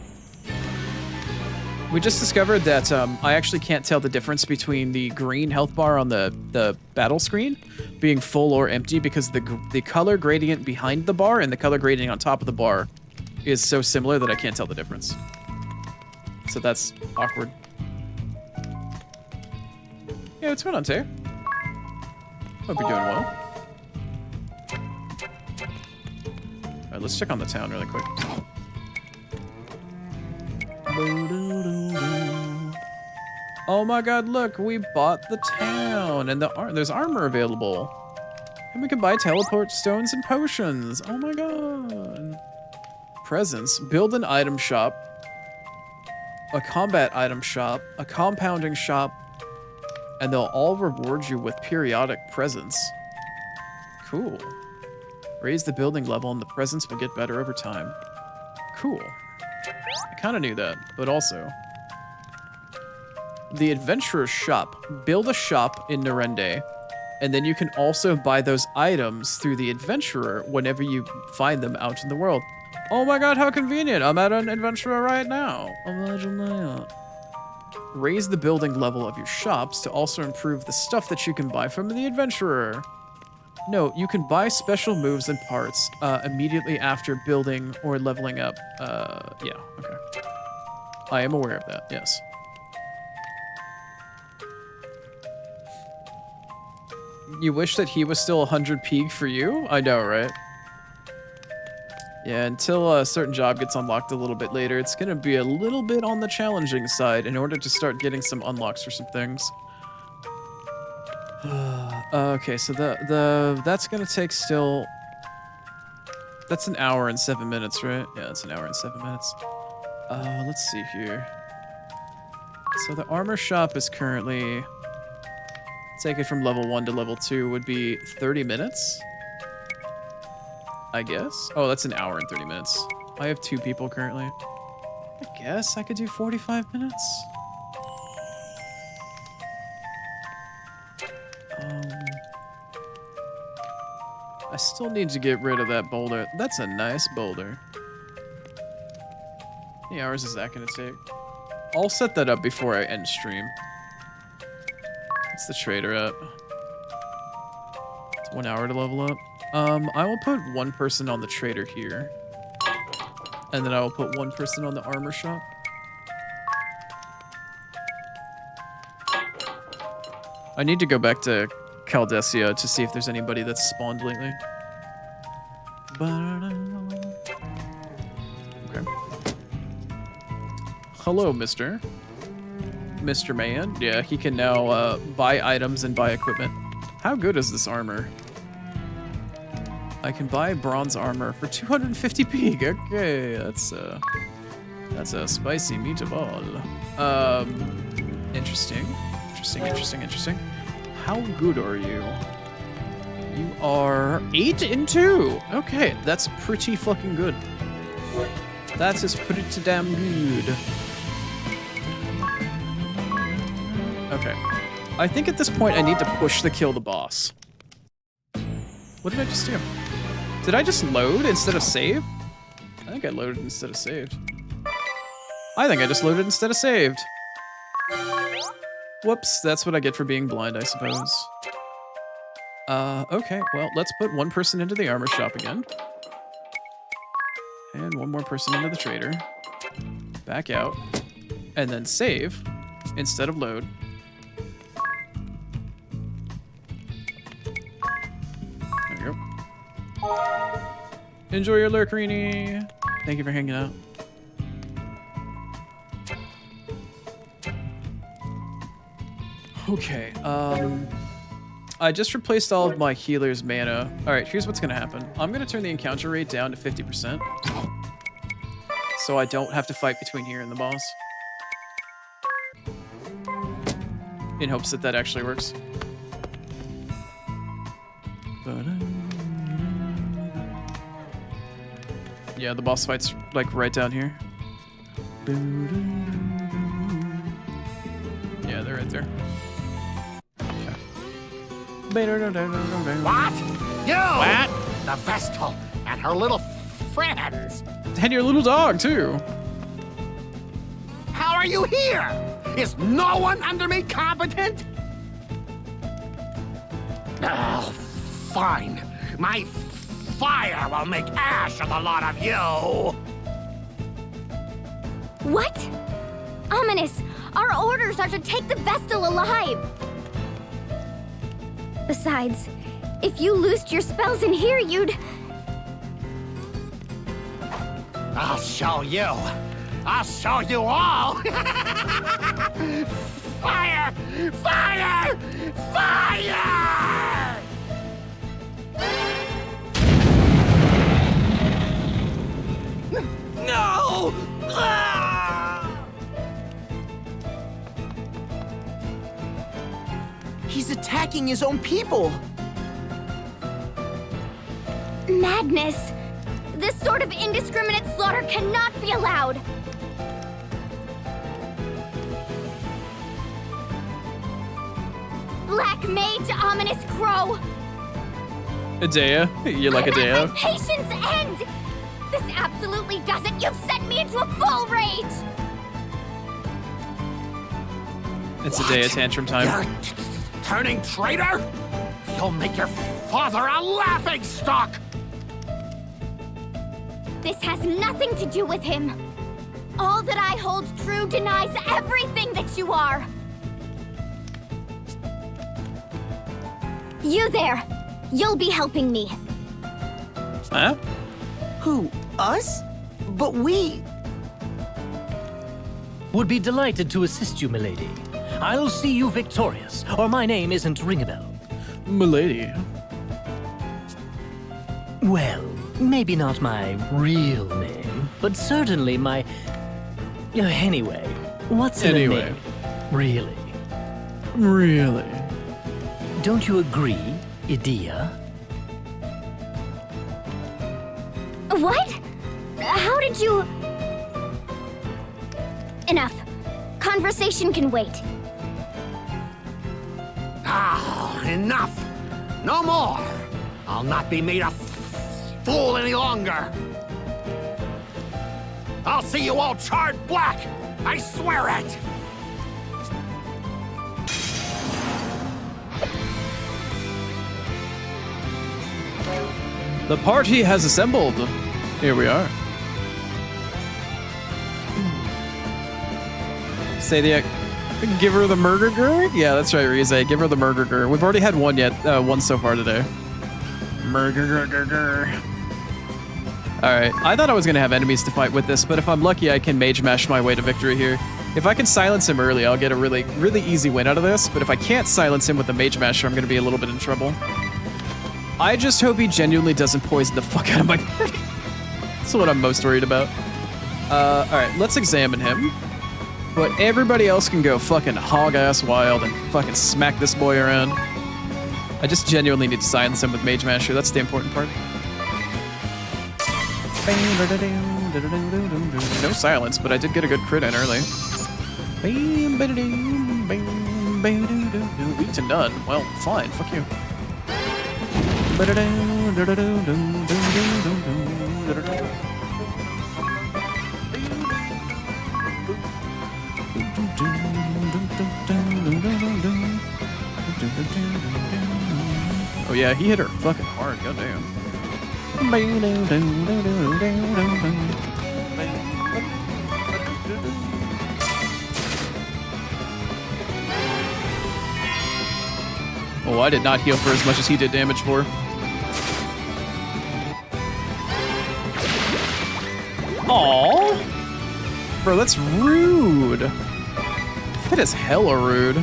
We just discovered that I actually can't tell the difference between the green health bar on the battle screen being full or empty because the color gradient behind the bar and the color gradient on top of the bar is so similar that I can't tell the difference. So that's awkward. Yeah, what's going on, Tay? Hope you're doing well. Alright, let's check on the town really quick. Oh my god, look, we bought the town and there's armor available. And we can buy teleport stones and potions. Oh my god. Presents. Build an item shop. A combat item shop. A compounding shop. And they'll all reward you with periodic presents. Cool. Raise the building level and the presents will get better over time. Cool. I kind of knew that, but also... The Adventurer's Shop. Build a shop in Norende, and then you can also buy those items through the Adventurer whenever you find them out in the world. Oh my god, how convenient! I'm at an Adventurer right now. Imagine that. Raise the building level of your shops to also improve the stuff that you can buy from the Adventurer. No, you can buy special moves and parts immediately after building or leveling up. Yeah, okay. I am aware of that, yes. You wish that he was still 100 Pig for you? I know, right? Yeah, until a certain job gets unlocked a little bit later, it's gonna be a little bit on the challenging side in order to start getting some unlocks for some things. Okay, so that's gonna take still... That's an hour and 7 minutes, right? Yeah, that's an hour and 7 minutes. Let's see here. So the armor shop is currently... Take it from level 1 to level 2 would be 30 minutes? I guess? Oh, that's an hour and 30 minutes. I have 2 people currently. I guess I could do 45 minutes? I still need to get rid of that boulder. That's a nice boulder. How many hours is that going to take? I'll set that up before I end stream. What's the trader at? It's 1 hour to level up. I will put 1 person on the trader here. And then I will put 1 person on the armor shop. I need to go back to Caldesia to see if there's anybody that's spawned lately. Okay. Hello, Mr. Man. Yeah, he can now buy items and buy equipment. How good is this armor? I can buy bronze armor for 250 Pig. Okay, that's a spicy meatball. Interesting. How good are you? You are 8 and 2. Okay, that's pretty fucking good. That is pretty damn good. Okay. I think at this point I need to push the kill the boss. What did I just do? Did I just load instead of save? I think I loaded instead of saved. I think I just loaded instead of saved. Whoops, that's what I get for being blind, I suppose. Okay, well, let's put 1 person into the armor shop again. And 1 more person into the trader. Back out. And then save instead of load. There we go. Enjoy your lurk, Rini. Thank you for hanging out. Okay, I just replaced all of my healer's mana. Alright, here's what's gonna happen. I'm gonna turn the encounter rate down to 50%. So I don't have to fight between here and the boss. in hopes that that actually works. Yeah, the boss fight's like right down here. Yeah, they're right there. What? You! What? The Vestal and her little friends. And your little dog, too. How are you here? Is no one under me competent? Oh, fine. My fire will make ash of the lot of you. What? Ominous! Our orders are to take the Vestal alive! Besides, if you loosed your spells in here, you'd... I'll show you. I'll show you all. Fire! Fire! Fire! No! Ah! He's attacking his own people! Madness! This sort of indiscriminate slaughter cannot be allowed! Black Mage, Ominous Crow! Adea, you like I'm Adea? at my patience end! This absolutely does it! You've sent me into a full rage! It's Adea tantrum time. You're turning traitor? You'll make your father a laughing stock! This has nothing to do with him. All that I hold true denies everything that you are. You there. You'll be helping me. Huh? Who? Us? But we... Would be delighted to assist you, milady. I'll see you victorious, or my name isn't ring a bell. Milady. Well, maybe not my real name, but certainly my... Anyway, what's in a name? Really? Really? Don't you agree, Idea? What? How did you... Enough. Conversation can wait. Ah, enough! No more! I'll not be made a fool any longer! I'll see you all charred black! I swear it! The party has assembled. Here we are. Say the... Give her the murder gur? Yeah, that's right, Rize. Give her the murder gur. We've already had one so far today. Murder gur. Alright, I thought I was going to have enemies to fight with this, but if I'm lucky, I can mage mash my way to victory here. If I can silence him early, I'll get a really, really easy win out of this, but if I can't silence him with the mage masher, I'm going to be a little bit in trouble. I just hope he genuinely doesn't poison the fuck out of my party. That's what I'm most worried about. Alright, let's examine him. But everybody else can go fucking hog-ass wild and fucking smack this boy around. I just genuinely need to silence him with Mage Masher. That's the important part. No silence, but I did get a good crit in early. Weak to none. Well, fine. Fuck you. Oh yeah, he hit her fucking hard, goddamn. Oh, I did not heal for as much as he did damage for. Aww. Bro, that's rude. That is hella rude.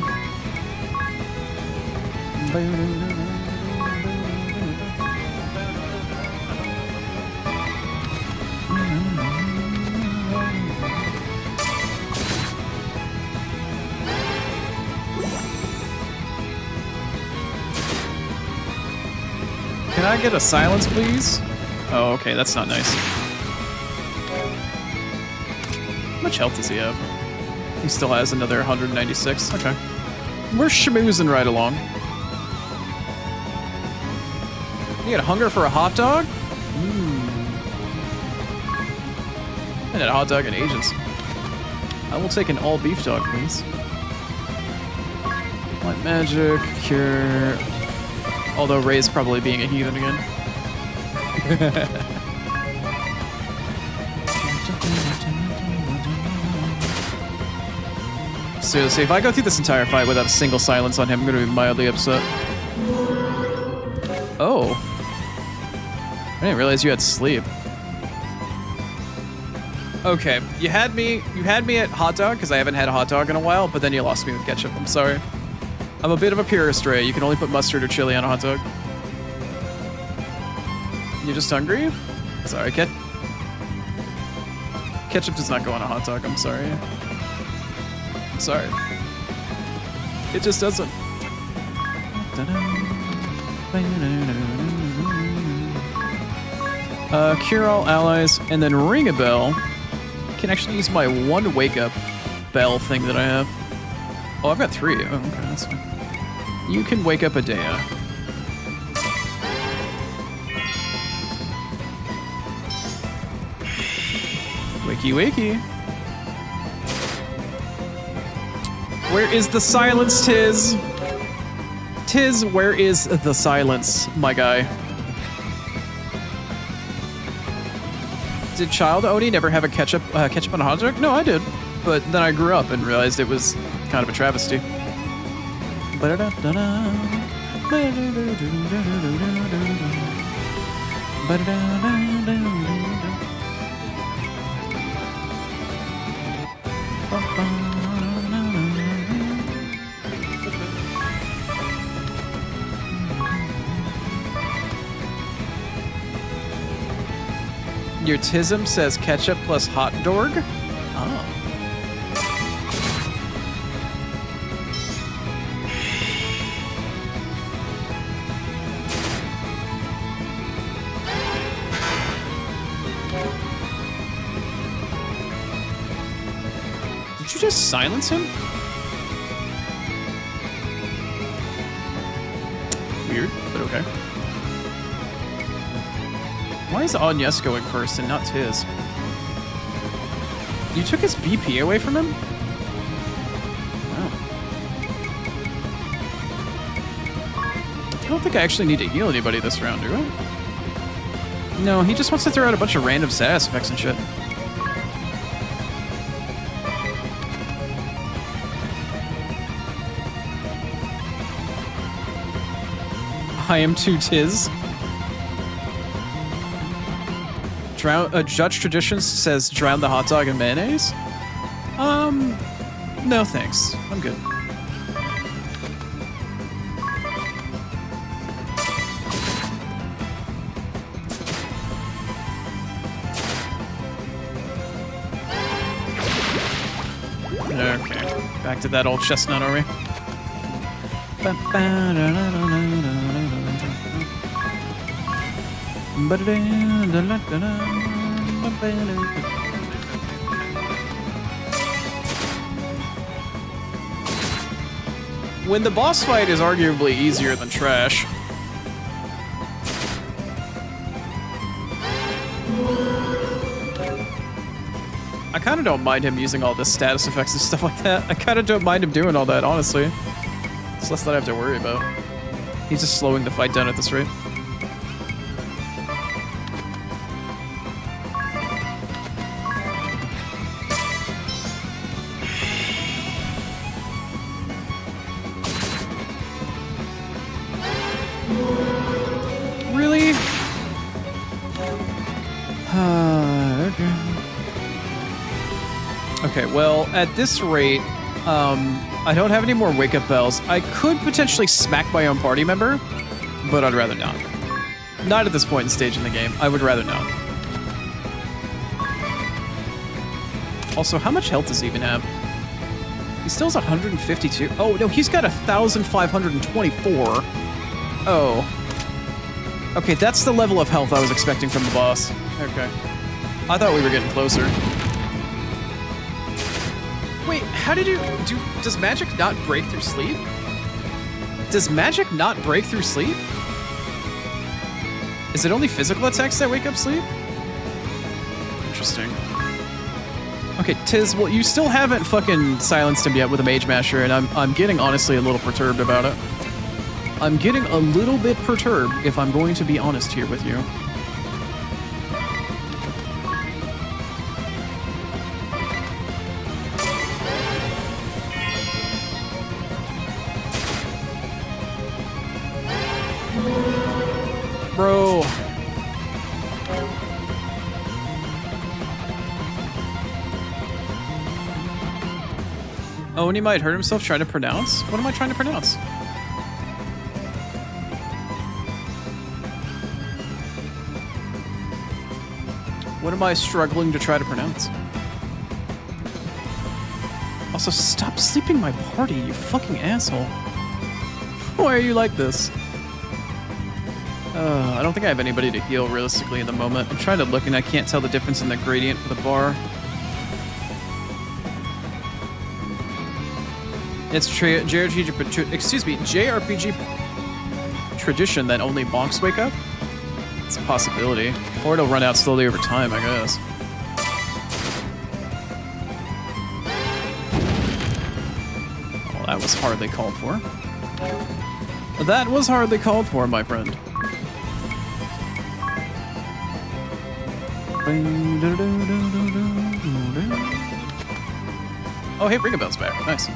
I get a silence, please? Oh, okay, that's not nice. How much health does he have? He still has another 196. Okay. We're schmoozing right along. You got hunger for a hot dog? I had a hot dog in ages. I will take an all beef dog, please. White magic, cure. Although Ray's probably being a heathen again. Seriously, if I go through this entire fight without a single silence on him, I'm gonna be mildly upset. Oh. I didn't realize you had sleep. Okay, you had me at hot dog because I haven't had a hot dog in a while, but then you lost me with ketchup. I'm sorry. I'm a bit of a purist, Ray. You can only put mustard or chili on a hot dog. You're just hungry? Sorry, ketchup does not go on a hot dog. I'm sorry. I'm sorry. It just doesn't. Cure all allies, and then ring a bell. Can actually use my one wake up bell thing that I have. Oh, I've got 3. Oh, okay, that's fine. You can wake up a Dea. Wakey, wakey. Where is the silence, Tiz? Tiz, where is the silence, my guy? Did Child Oni never have a ketchup on a hot dog? No, I did. But then I grew up and realized it was kind of a travesty. Your tism says ketchup plus hot dog? Oh. Did you just silence him? Weird, but okay. Why is Agnes going first and not Tiz? You took his BP away from him? Wow. I don't think I actually need to heal anybody this round, do I? No, he just wants to throw out a bunch of random status effects and shit. I am too Tiz. Judge Traditions says drown the hot dog in mayonnaise? No thanks. I'm good. Okay, back to that old chestnut, are we? When the boss fight is arguably easier than trash. I kind of don't mind him using all this status effects and stuff like that. I kind of don't mind him doing all that, honestly. It's less that I have to worry about. He's just slowing the fight down at this rate. Really? Okay, well, at this rate, I don't have any more wake-up bells. I could potentially smack my own party member, but I'd rather not. Not at this point in stage in the game. I would rather not. Also, how much health does he even have? He still has 152. Oh, no, he's got 1,524. Oh. Okay, that's the level of health I was expecting from the boss. Okay. I thought we were getting closer. Wait, how did you do? Does magic not break through sleep? Does magic not break through sleep? Is it only physical attacks that wake up sleep? Interesting. Okay, Tiz, well, you still haven't fucking silenced him yet with a Mage Masher, and I'm getting honestly a little perturbed about it. I'm getting a little bit perturbed, if I'm going to be honest here with you. Bro. Oh, and he might hurt himself trying to pronounce? What am I trying to pronounce? What am I struggling to try to pronounce? Also, stop sleeping my party, you fucking asshole. Why are you like this? I don't think I have anybody to heal realistically in the moment. I'm trying to look and I can't tell the difference in the gradient for the bar. It's JRPG tradition that only bonks wake up? It's a possibility. Or it'll run out slowly over time, I guess. Well, that was hardly called for. That was hardly called for, my friend. Oh, hey, Ring a Bell's back. Nice.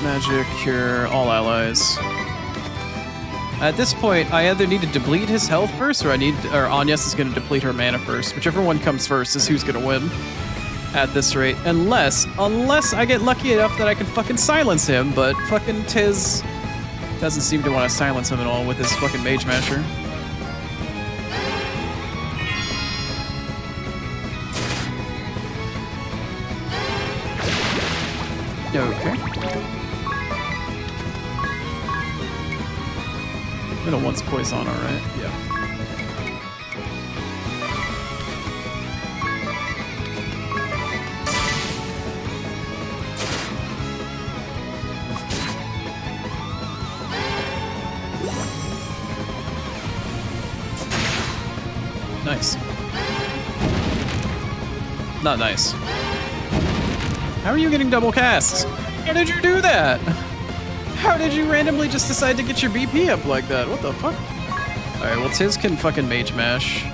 Magic, cure, all allies. At this point, I either need to deplete his health first, or Agnes is going to deplete her mana first. Whichever one comes first is who's going to win at this rate. Unless I get lucky enough that I can fucking silence him, but fucking Tiz doesn't seem to want to silence him at all with his fucking Mage Masher. Okay. Middle one's poison, alright. Yeah. Nice. Not nice. How are you getting double casts? How did you do that? How did you randomly just decide to get your BP up like that? What the fuck? Alright, well, Tiz can fucking Mage Mash.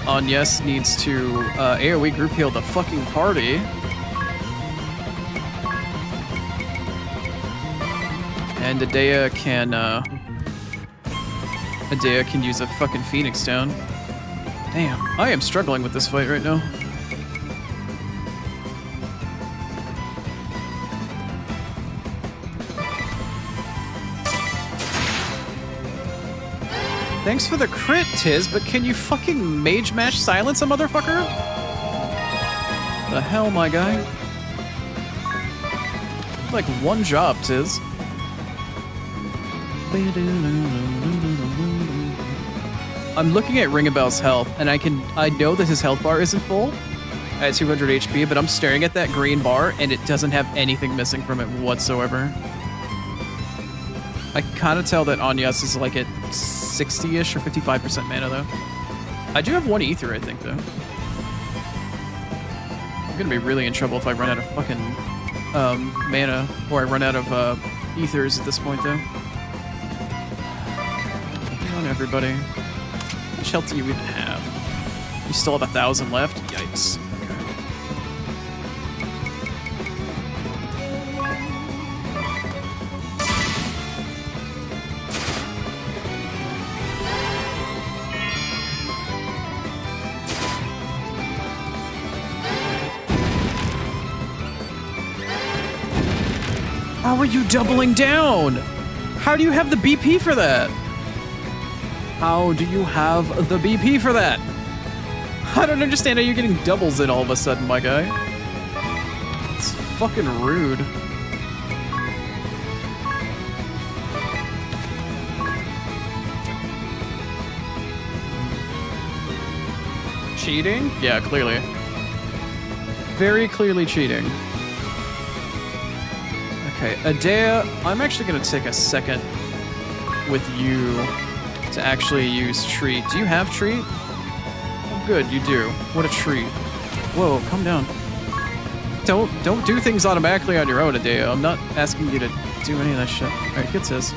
Agnes needs to AoE group heal the fucking party. And Adea can use a fucking Phoenix down. Damn, I am struggling with this fight right now. Thanks for the crit, Tiz, but can you fucking Mage Mash silence a motherfucker? The hell, my guy? Like one job, Tiz. I'm looking at Ringabell's health, and I know that his health bar isn't full at 200 HP, but I'm staring at that green bar, and it doesn't have anything missing from it whatsoever. I can kind of tell that Agnes is like at 60-ish or 55% mana, though. I do have one ether, I think, though. I'm gonna be really in trouble if I run out of fucking mana, or I run out of ethers at this point, though. Come on, everybody. How much health do you even have? You still have 1,000 left? Yikes. How are you doubling down? How do you have the BP for that? How do you have the BP for that? I don't understand how you're getting doubles in all of a sudden, my guy. It's fucking rude. Cheating? Yeah, clearly. Very clearly cheating. Okay, Adea, I'm actually gonna take a second with you to actually use treat. Do you have treat? Oh, good, you do. What a treat. Whoa, calm down. Don't do things automatically on your own, Adea. I'm not asking you to do any of that shit. All right, get this.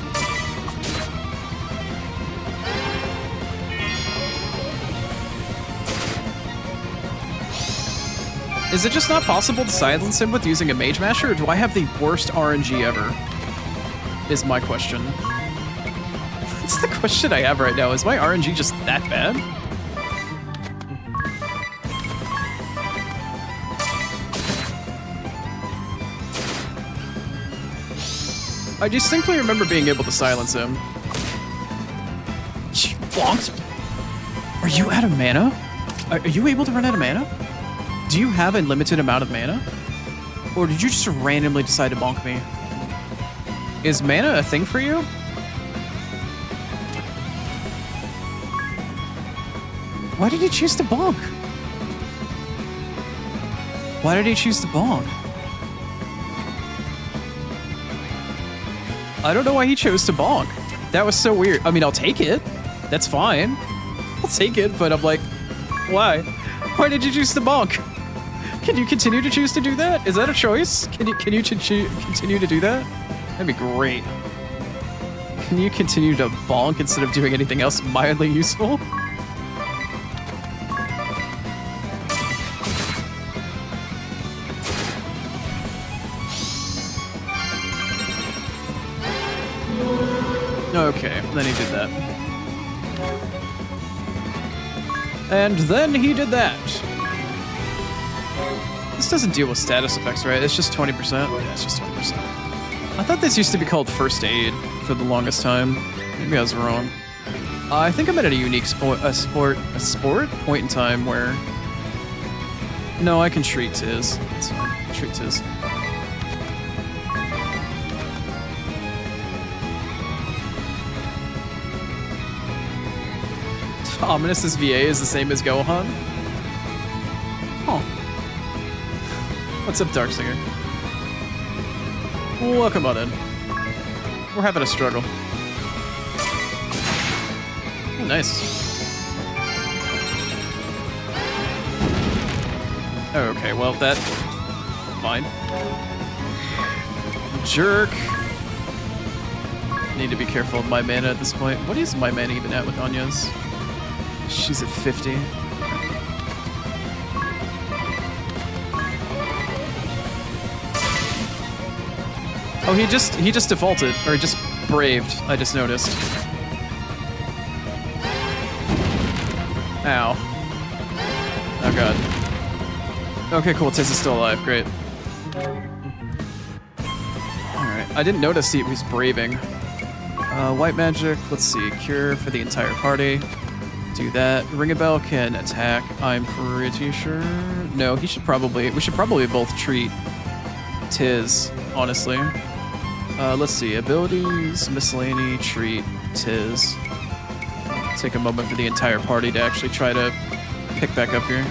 Is it just not possible to silence him with using a Mage Masher, or do I have the worst RNG ever? Is my question. That's the question I have right now. Is my RNG just that bad? I distinctly remember being able to silence him. You bonked? Are you out of mana? Are you able to run out of mana? Do you have a limited amount of mana? Or did you just randomly decide to bonk me? Is mana a thing for you? Why did he choose to bonk? Why did he choose to bonk? I don't know why he chose to bonk. That was so weird. I mean, I'll take it. That's fine. I'll take it, but I'm like, why? Why did you choose to bonk? Can you continue to choose to do that? Is that a choice? Can you continue to do that? That'd be great. Can you continue to bonk instead of doing anything else mildly useful? Okay, then he did that. And then he did that. This doesn't deal with status effects, right? It's just 20%? Yeah, it's just 20%. I thought this used to be called First Aid for the longest time. Maybe I was wrong. I think I'm at a unique point in time where... No, I can treat Tiz. That's fine. Treat Tiz. Ominous's VA is the same as Gohan? Huh. What's up, Darksinger? Welcome on in. We're having a struggle. Oh, nice. Okay, well, that... Fine. Jerk. Need to be careful of my mana at this point. What is my mana even at with Anya's? She's at 50. Oh, he just defaulted, or he just braved, I just noticed. Ow. Oh god. Okay, cool, Tiz is still alive, great. Alright, I didn't notice he was braving. White magic, let's see, cure for the entire party. Do that. Ring a Bell can attack, I'm pretty sure. No, we should probably both treat Tiz, honestly. Let's see, abilities, miscellany, treat, Tiz. Take a moment for the entire party to actually try to pick back up here.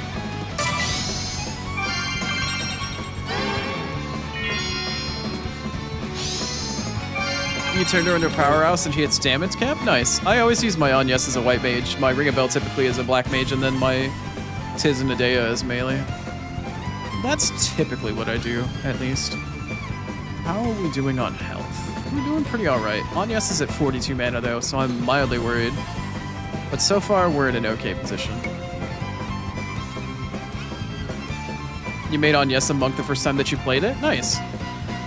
You turned her into a powerhouse and she hits damage cap? Nice. I always use my Anyas as a white mage. My Ring of Bell typically is a black mage, and then my Tiz and Nadea as melee. That's typically what I do, at least. How are we doing on health? We're doing pretty alright. Anyas is at 42 mana though, so I'm mildly worried. But so far, we're in an okay position. You made Anyas a monk the first time that you played it? Nice.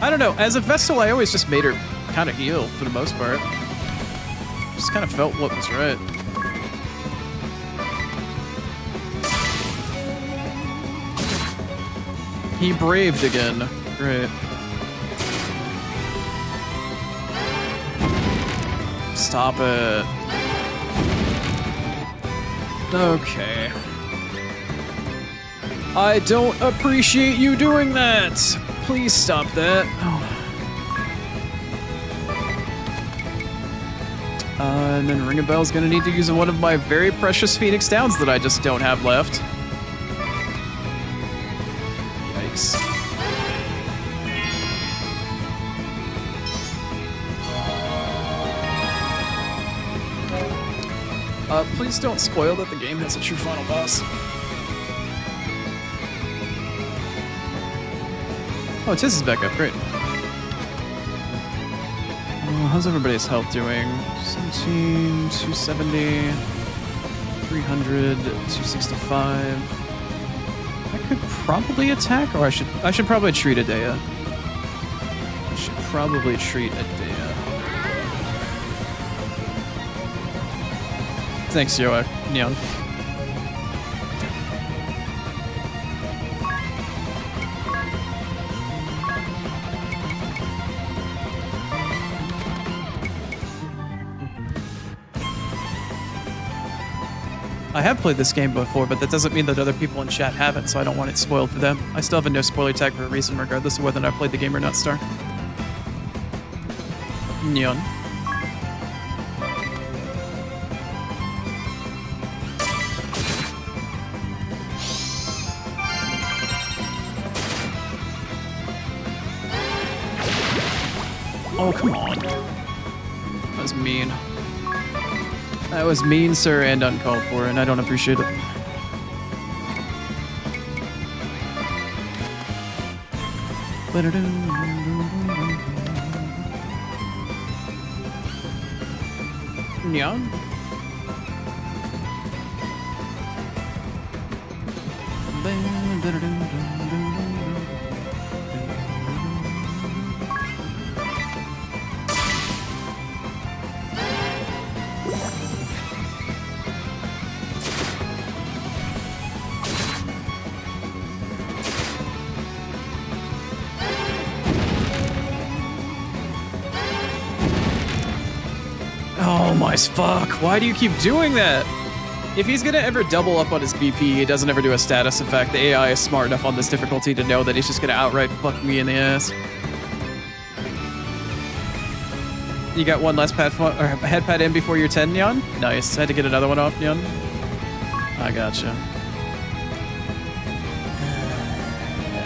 I don't know, as a Vestal, I always just made her kind of heal for the most part. Just kind of felt what was right. He braved again. Great. Stop it. Okay. I don't appreciate you doing that. Please stop that. Oh. And then Ring a Bell's gonna need to use one of my very precious Phoenix Downs that I just don't have left. Yikes. Please don't spoil that the game has a true final boss. Oh, Tiz is back up, great. How's everybody's health doing? 17, 270, 300, 265. I could probably attack, or I should probably treat Adea. I should probably treat Adea. Thanks, Neon. I have played this game before, but that doesn't mean that other people in chat haven't, so I don't want it spoiled for them. I still have a no spoiler tag for a reason, regardless of whether or not I played the game or not, Star. Neon. Oh, come on. That was mean. That was mean, sir, and uncalled for, and I don't appreciate it. Neon? Oh my fuck, why do you keep doing that? If he's gonna ever double up on his BP, he doesn't ever do a status. In fact, the AI is smart enough on this difficulty to know that he's just gonna outright fuck me in the ass. You got one last head pad in before your 10, Neon? Nice, had to get another one off, Neon. I gotcha.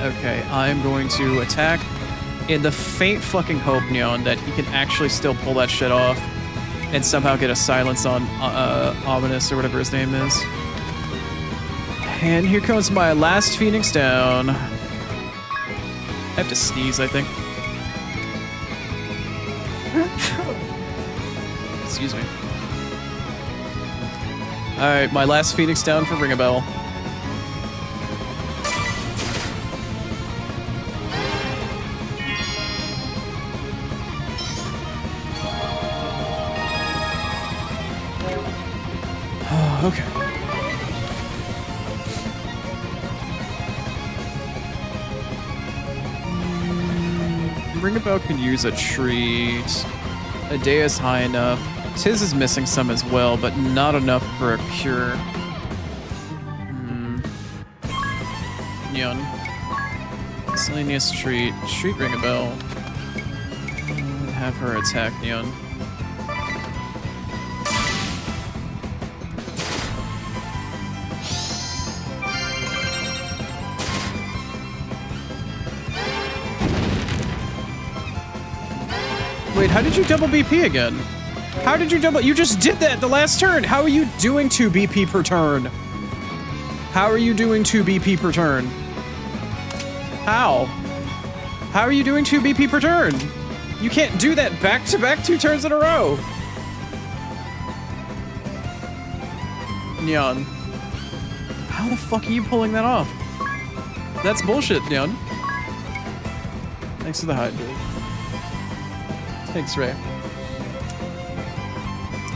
Okay, I'm going to attack in the faint fucking hope, Neon, that he can actually still pull that shit off and somehow get a silence on Ominous or whatever his name is. And here comes my last Phoenix down. I have to sneeze, I think. Excuse me. Alright, my last Phoenix down for Ring a Bell. Okay. Ring a Bell can use a treat. Adea's high enough. Tiz is missing some as well, but not enough for a cure. Neon. Miscellaneous treat. Treat Ring a Bell. Have her attack Neon. Wait, how did you double BP again? How did you double? You just did that the last turn. How are you doing 2 BP per turn? How are you doing 2 BP per turn? How? How are you doing 2 BP per turn? You can't do that back-to-back 2 turns in a row. Neon. How the fuck are you pulling that off? That's bullshit, Neon. Thanks for the hydrate. Thanks, Ray.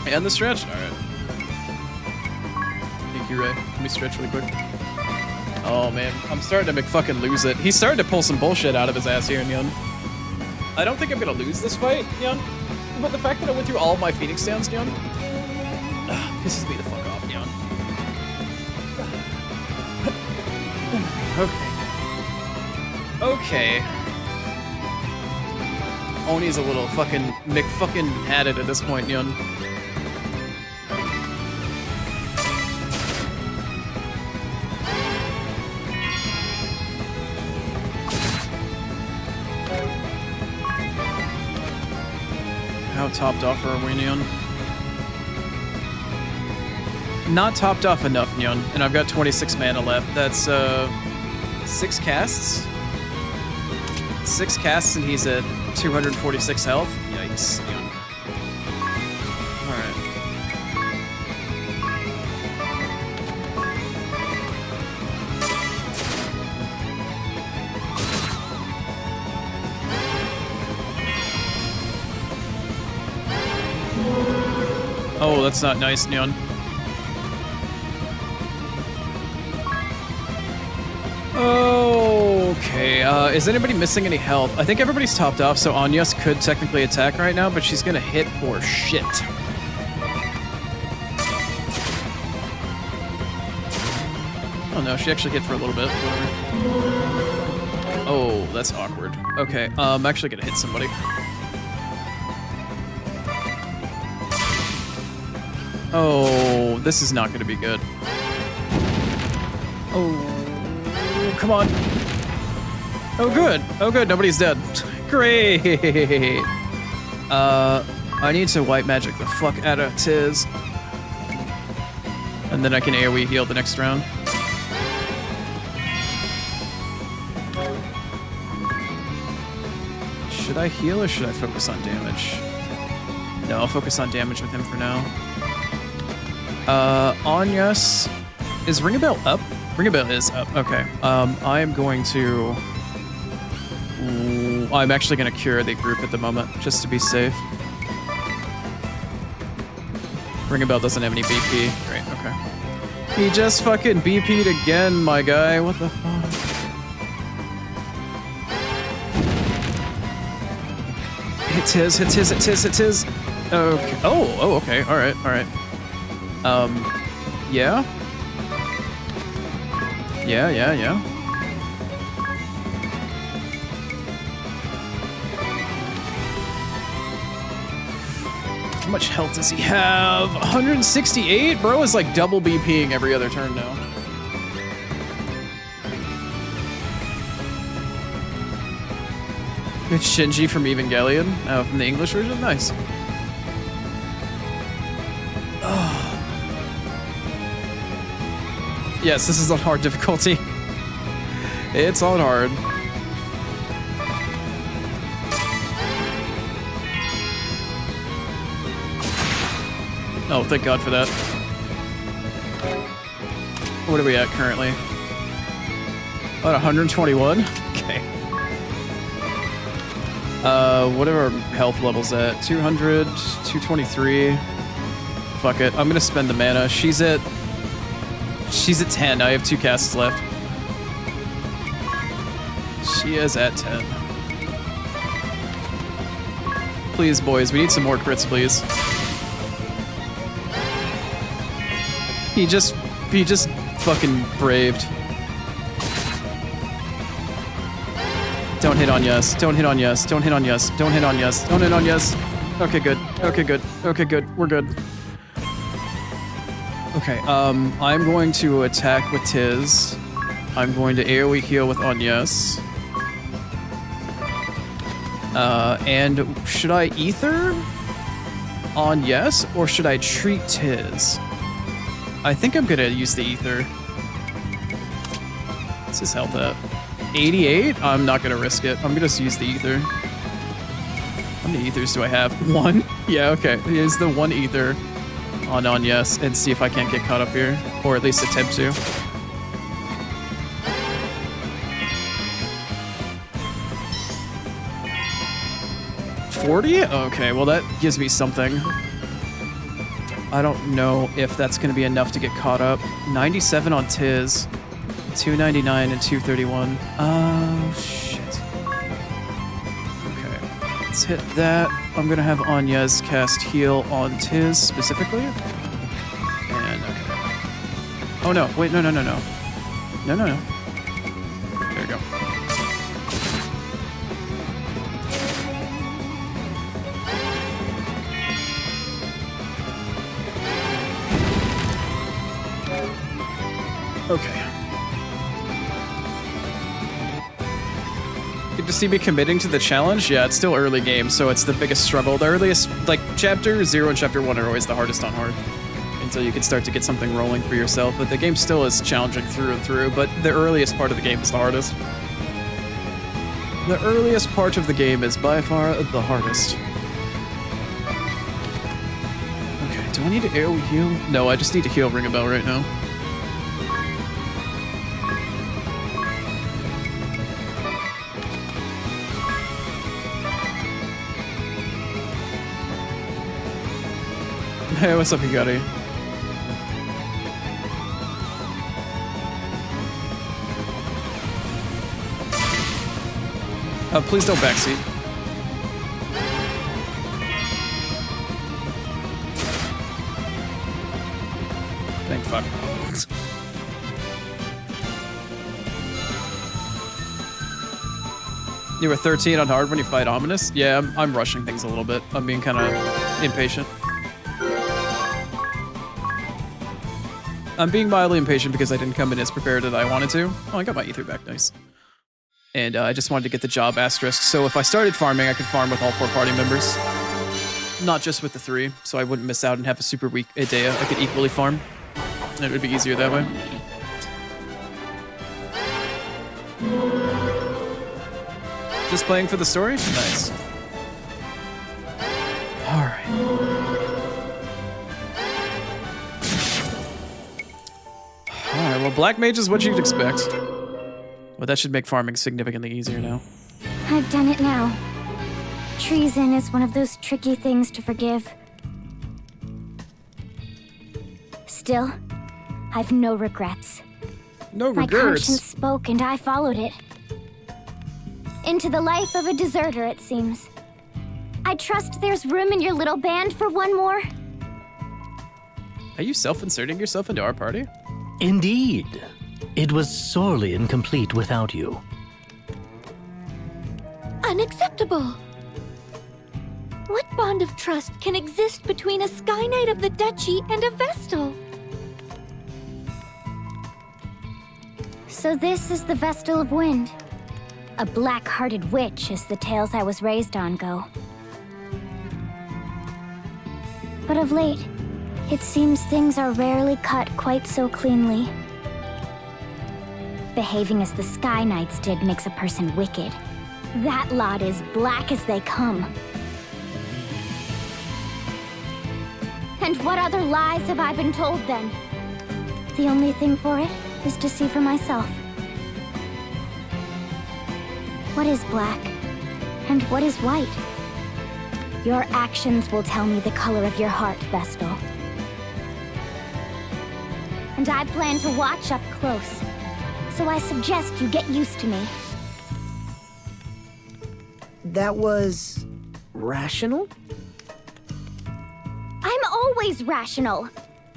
And the stretch. Alright. Thank you, Ray. Let me stretch really quick. Oh, man. I'm starting to McFucking lose it. He's starting to pull some bullshit out of his ass here, Neon. I don't think I'm gonna lose this fight, Neon. But the fact that I went through all of my Phoenix Downs, Neon, pisses me the fuck off, Neon. Okay. Oni's a little fucking McFucking at it at this point, Yun. How topped off are we, Neon? Not topped off enough, Neon, and I've got 26 mana left. That's 6 casts. 6 casts and he's at 246 health. Yikes. Alright. Oh, that's not nice, Neon. Okay, is anybody missing any health? I think everybody's topped off, so Anyas could technically attack right now, but she's gonna hit for shit. Oh no, she actually hit for a little bit. Whatever. Oh, that's awkward. Okay, I'm actually gonna hit somebody. Oh, this is not gonna be good. Oh, come on. Oh, good. Oh, good. Nobody's dead. Great. I need to white magic the fuck out of Tiz. And then I can AoE heal the next round. Should I heal or should I focus on damage? No, I'll focus on damage with him for now. Anyas. Is Ring a Bell up? Ring a Bell is up. Okay. I am going to... I'm actually going to cure the group at the moment, just to be safe. Ring a Bell doesn't have any BP. Great, okay. He just fucking BP'd again, my guy. What the fuck? It's his, it's his, it's his, it's his. Okay. Oh, okay. Alright, alright. Yeah? Yeah. How much health does he have? 168? Bro is like double BPing every other turn now. It's Shinji from Evangelion, from the English version? Nice. Oh. Yes, this is on hard difficulty. It's on hard. Oh, thank God for that. What are we at currently? About 121? Okay. What are our health levels at? 200, 223. Fuck it. I'm gonna spend the mana. She's at 10. I have 2 casts left. She is at 10. Please, boys, we need some more crits, please. He just fucking braved. Don't hit on yes. Don't hit on yes. Don't hit on yes. Don't hit on yes. Don't hit on yes. Okay, good. Okay, good. Okay, good. We're good. Okay, I'm going to attack with Tiz. I'm going to AoE heal with Anyas. And should I ether on yes, or should I treat Tiz? I think I'm gonna use the ether. What's his health at? 88? I'm not gonna risk it. I'm gonna just use the ether. How many ethers do I have? 1? Yeah, okay. Here's the 1 ether on yes, and see if I can't get caught up here, or at least attempt to. $40? Okay, well that gives me something. I don't know if that's going to be enough to get caught up. 97 on Tiz. 299 and 231. Oh, shit. Okay, let's hit that. I'm going to have Anyas cast heal on Tiz specifically. And, okay. Oh, no. Wait, no. Okay. Good to see me committing to the challenge. Yeah, it's still early game, so it's the biggest struggle. The earliest, like, Chapter 0 and Chapter 1 are always the hardest on hard. Until you can start to get something rolling for yourself. But the game still is challenging through and through, but the earliest part of the game is the hardest. The earliest part of the game is by far the hardest. Okay, do I need to AoE heal? No, I just need to heal Ring a Bell right now. Hey, what's up, you gotti? Please don't backseat. Thank fuck. You were 13 on hard when you fight Ominous? Yeah, I'm rushing things a little bit. I'm being kind of impatient. I'm being mildly impatient because I didn't come in as prepared as I wanted to. Oh, I got my ether back, nice. And I just wanted to get the job asterisk, so if I started farming, I could farm with all 4 party members. Not just with the 3, so I wouldn't miss out and have a super weak Idea. I could equally farm. And it would be easier that way. Just playing for the story? Nice. Alright. Alright, well, Black Mage is what you'd expect. Well, that should make farming significantly easier now. I've done it now. Treason is one of those tricky things to forgive. Still, I've no regrets. No regrets? My conscience spoke and I followed it. Into the life of a deserter, it seems. I trust there's room in your little band for one more. Are you self-inserting yourself into our party? Indeed. It was sorely incomplete without you. Unacceptable! What bond of trust can exist between a Sky Knight of the Duchy and a Vestal? So this is the Vestal of Wind. A black-hearted witch, as the tales I was raised on go. But of late, it seems things are rarely cut quite so cleanly. Behaving as the Sky Knights did makes a person wicked. That lot is black as they come. And what other lies have I been told then? The only thing for it is to see for myself. What is black? And what is white? Your actions will tell me the color of your heart, Vestal. And I plan to watch up close. So I suggest you get used to me. That was... rational? I'm always rational.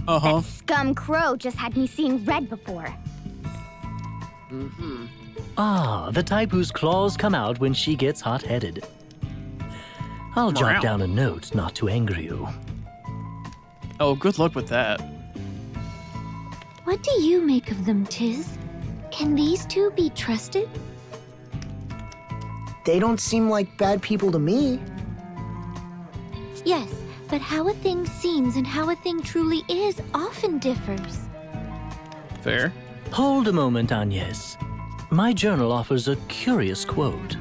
Uh-huh. That scum crow just had me seeing red before. Mm-hmm. Ah, the type whose claws come out when she gets hot-headed. I'll jot down a note not to anger you. Oh, good luck with that. What do you make of them, Tiz? Can these two be trusted? They don't seem like bad people to me. Yes, but how a thing seems and how a thing truly is often differs. Fair. Hold a moment, Agnes. My journal offers a curious quote.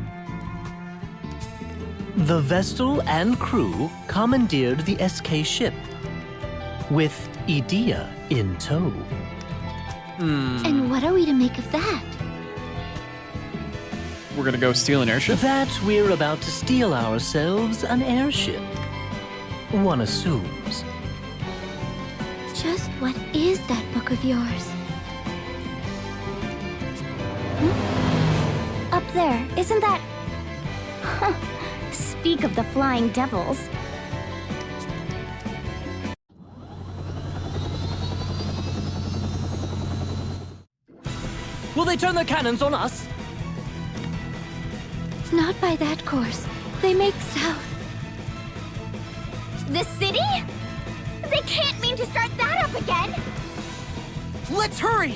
The Vestal and crew commandeered the SK ship, with Idea in tow. And what are we to make of that? We're gonna go steal an airship? That we're about to steal ourselves an airship. One assumes. Just what is that book of yours? Up there, isn't that... Speak of the flying devils. Will they turn their cannons on us? Not by that course. They make south. The city? They can't mean to start that up again! Let's hurry!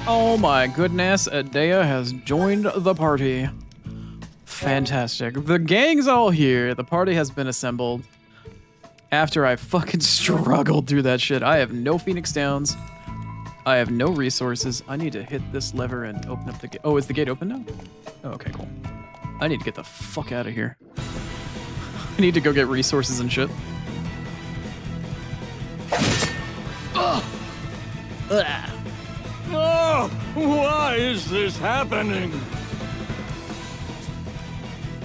Oh my goodness, Adea has joined the party. Fantastic. The gang's all here. The party has been assembled. After I fucking struggled through that shit. I have no Phoenix Downs. I have no resources. I need to hit this lever and open up the gate. Oh, is the gate open now? Oh, okay, cool. I need to get the fuck out of here. I need to go get resources and shit. Oh, why is this happening?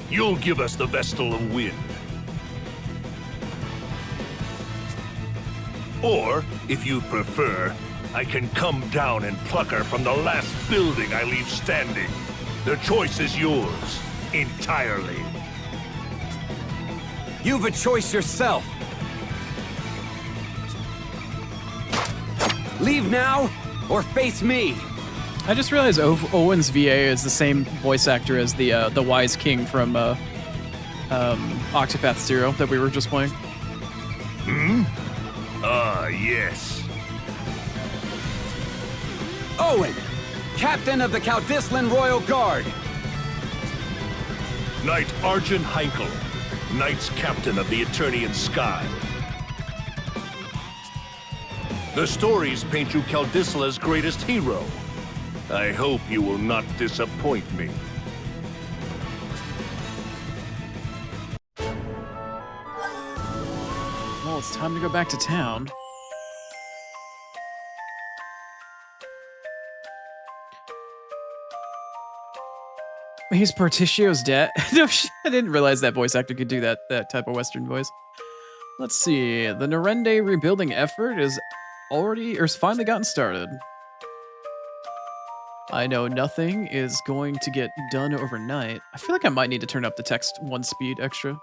You'll give us the Vestal of Wind. Or, if you prefer, I can come down and pluck her from the last building I leave standing. The choice is yours, entirely. You've a choice yourself. Leave now, or face me. I just realized Owen's VA is the same voice actor as the Wise King from Octopath Zero that we were just playing. Hmm? Ah, yes. Owen, Captain of the Caldislan Royal Guard. Knight Arjun Heinkel, Knights Captain of the Eternian Sky. The stories paint you Caldisla's greatest hero. I hope you will not disappoint me. Well, it's time to go back to town. He's Porticio's dad. No, I didn't realize that voice actor could do that type of Western voice. Let's see. The Norende rebuilding effort is finally gotten started. I know nothing is going to get done overnight. I feel like I might need to turn up the text 1 speed extra.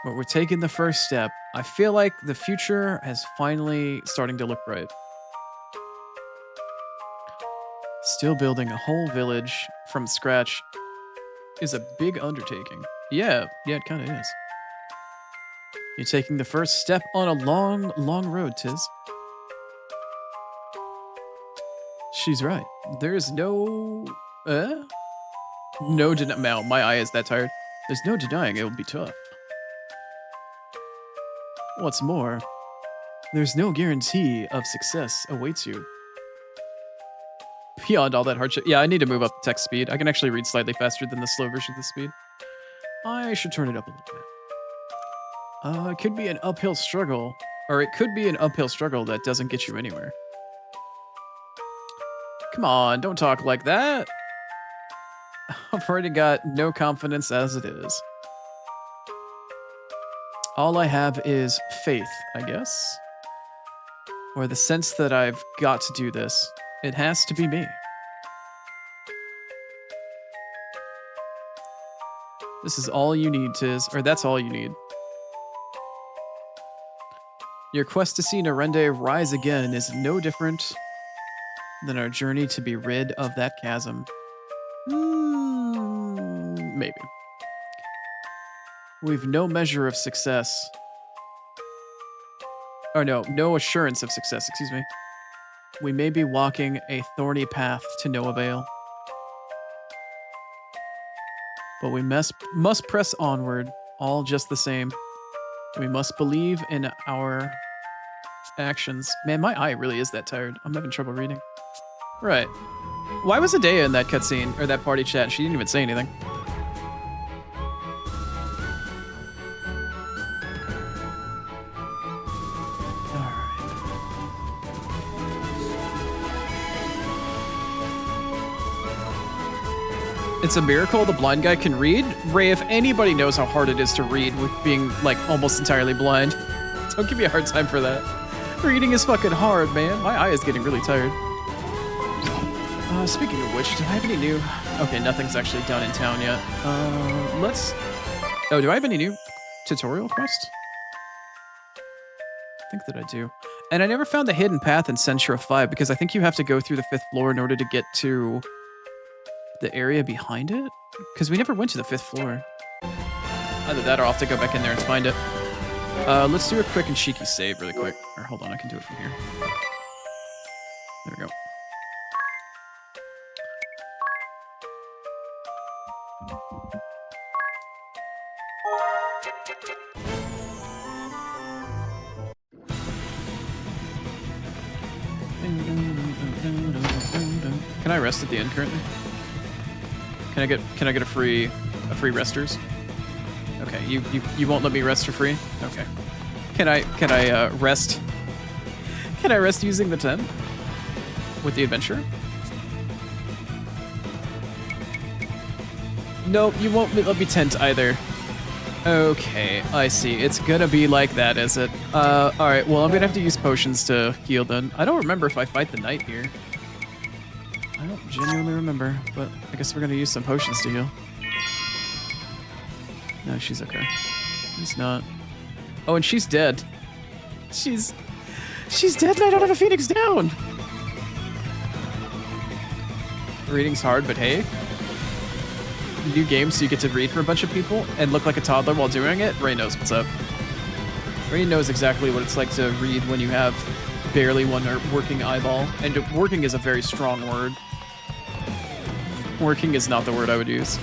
But we're taking the first step. I feel like the future is finally starting to look bright. Still building a whole village from scratch is a big undertaking. Yeah, it kind of is. You're taking the first step on a long, long road, Tiz. She's right. There is no denying. My eye is that tired. There's no denying it will be tough. What's more, there's no guarantee of success awaits you. Beyond all that hardship. Yeah, I need to move up the text speed. I can actually read slightly faster than the slow version of the speed. I should turn it up a little bit. It could be an uphill struggle, or it could be an uphill struggle that doesn't get you anywhere. Come on, don't talk like that. I've already got no confidence as it is. All I have is faith, I guess. Or the sense that I've got to do this. It has to be me. This is all you need, Tiz. Or that's all you need. Your quest to see Norende rise again is no different than our journey to be rid of that chasm. Maybe. We've no measure of success. Or no assurance of success, excuse me. We may be walking a thorny path to no avail. But we must press onward, all just the same. We must believe in our actions. Man, my eye really is that tired. I'm having trouble reading. Right. Why was Adea in that cutscene, or that party chat? She didn't even say anything. It's a miracle the blind guy can read? Ray, if anybody knows how hard it is to read with being, like, almost entirely blind, don't give me a hard time for that. Reading is fucking hard, man. My eye is getting really tired. Speaking of which, do I have any new... Okay, nothing's actually done in town yet. Oh, do I have any new tutorial quests? I think that I do. And I never found the hidden path in Centura 5 because I think you have to go through the 5th floor in order to get to the area behind it? Because we never went to the 5th floor. Either that or I'll have to go back in there and find it. Let's do a quick and cheeky save really quick. Or hold on, I can do it from here. There we go. Can I rest at the inn currently? Can I get a free resters? Okay, you won't let me rest for free? Okay. Can I rest? Can I rest using the tent? With the adventure? Nope, you won't let me tent either. Okay, I see. It's gonna be like that, is it? Alright, well, I'm gonna have to use potions to heal then. I don't remember if I fight the knight here. I don't genuinely remember, but I guess we're gonna use some potions to heal. No, she's okay. He's not. Oh, and she's dead. She's dead and I don't have a Phoenix down! Reading's hard, but hey. New game, so you get to read for a bunch of people and look like a toddler while doing it. Ray knows what's up. Ray knows exactly what it's like to read when you have barely one working eyeball. And working is a very strong word. Working is not the word I would use.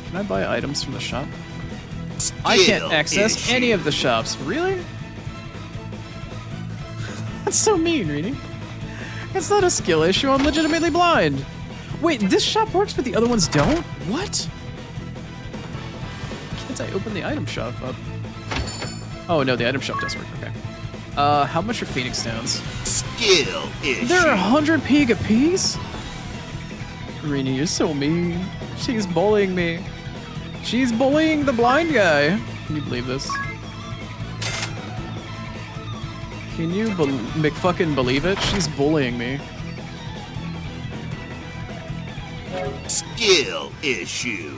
Can I buy items from the shop? I can't access any of the shops. Really? That's so mean, Reedy. It's not a skill issue. I'm legitimately blind. Wait, this shop works, but the other ones don't? What? Can't I open the item shop up? Oh, no, the item shop does work. Okay. How much are Phoenix Stones? Skill issue. They're 100 pig a piece? Rini, you're so mean. She's bullying me. She's bullying the blind guy. Can you believe this? Can you McFucking believe it? She's bullying me. Skill issue.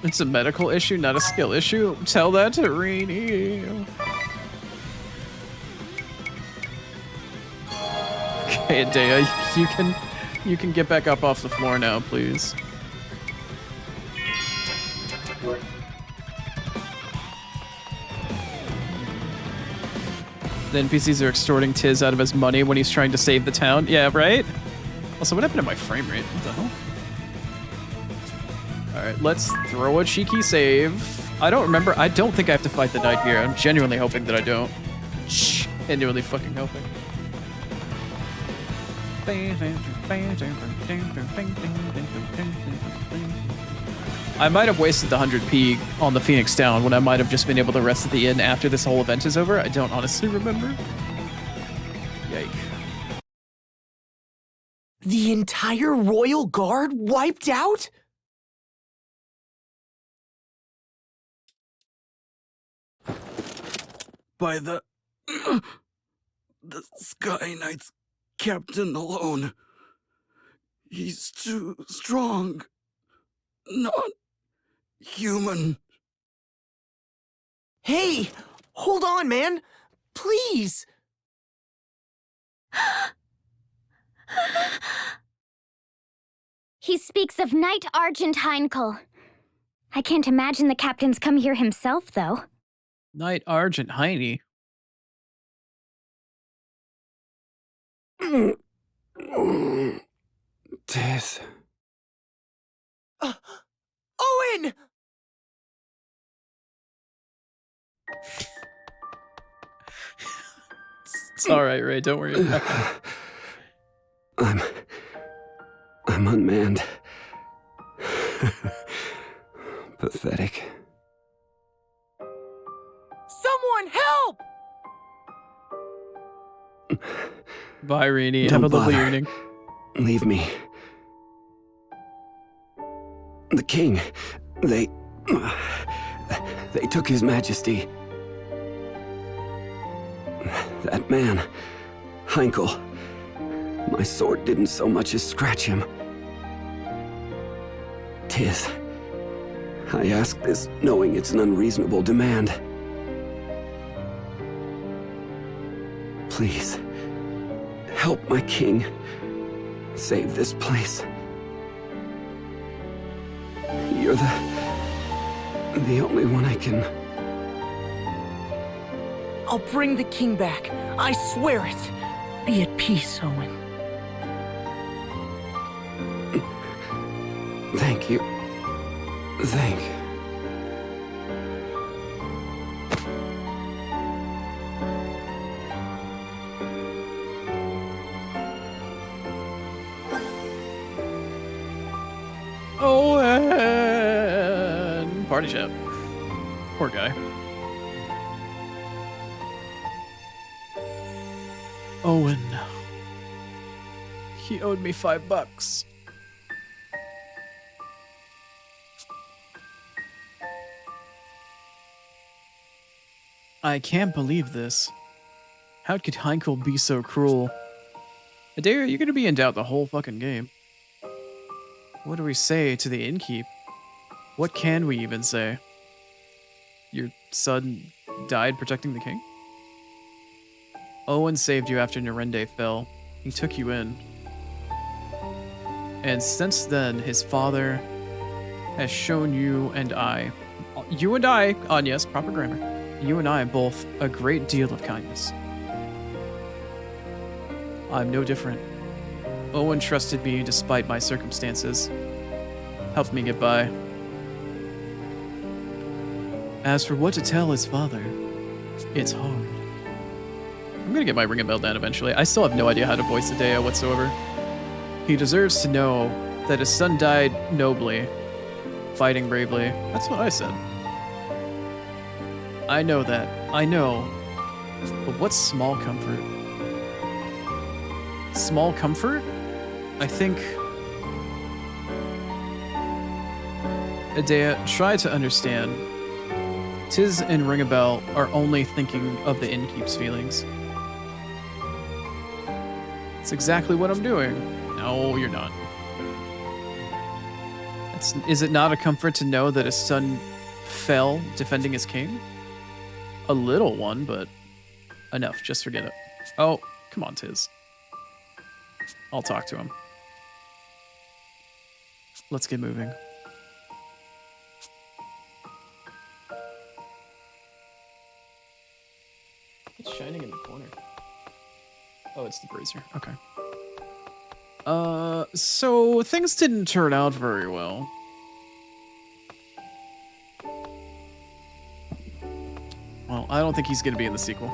It's a medical issue, not a skill issue. Tell that to Rini. Okay, Adea, you can get back up off the floor now, please. The NPCs are extorting Tiz out of his money when he's trying to save the town. Yeah, right? Also, what happened to my frame rate? What the hell? Alright, let's throw a cheeky save. I don't remember. I don't think I have to fight the knight here. I'm genuinely hoping that I don't. Genuinely fucking hoping. I might have wasted the 100p on the Phoenix Down when I might have just been able to rest at the inn after this whole event is over. I don't honestly remember. Yike. The entire Royal Guard wiped out? By the Sky Knight's captain alone. He's too strong. Not human. Hey, hold on, man. Please. He speaks of Knight Argent Heinkel. I can't imagine the captain's come here himself, though. Knight Argent Heine. Tiz. Owen! It's alright, Ray. Don't worry about it. I'm unmanned. Pathetic. Someone help! Bye, Rini. Don't Have a lovely bother. evening. Leave me. The king, they took his majesty. That man, Heinkel, my sword didn't so much as scratch him. Tiz, I ask this knowing it's an unreasonable demand. Please, help my king. Save this place. You're the only one I can... I'll bring the king back. I swear it. Be at peace, Owen. Thank you. Thank you. party chat. Poor guy. Owen. He owed me $5. I can't believe this. How could Heinkel be so cruel? Adair, you're gonna be in doubt the whole fucking game. What do we say to the innkeep? What can we even say? Your son died protecting the king? Owen saved you after Narende fell. He took you in. And since then, his father has shown you and I, yes, proper grammar, you and I both a great deal of kindness. I'm no different. Owen trusted me despite my circumstances. Helped me get by. As for what to tell his father, it's hard. I'm gonna get my ring a bell down eventually. I still have no idea how to voice Adea whatsoever. He deserves to know that his son died nobly, fighting bravely. That's what I said. I know that. I know. But what's small comfort? Small comfort? I think... Adea, try to understand. Tiz and Ringabel are only thinking of the innkeep's feelings. It's exactly what I'm doing. No, you're not. Is it not a comfort to know that his son fell defending his king? A little one, but enough. Just forget it. Oh, come on, Tiz. I'll talk to him. Let's get moving. It's shining in the corner. Oh, it's the brazier. Okay. So things didn't turn out very well. Well, I don't think he's gonna be in the sequel.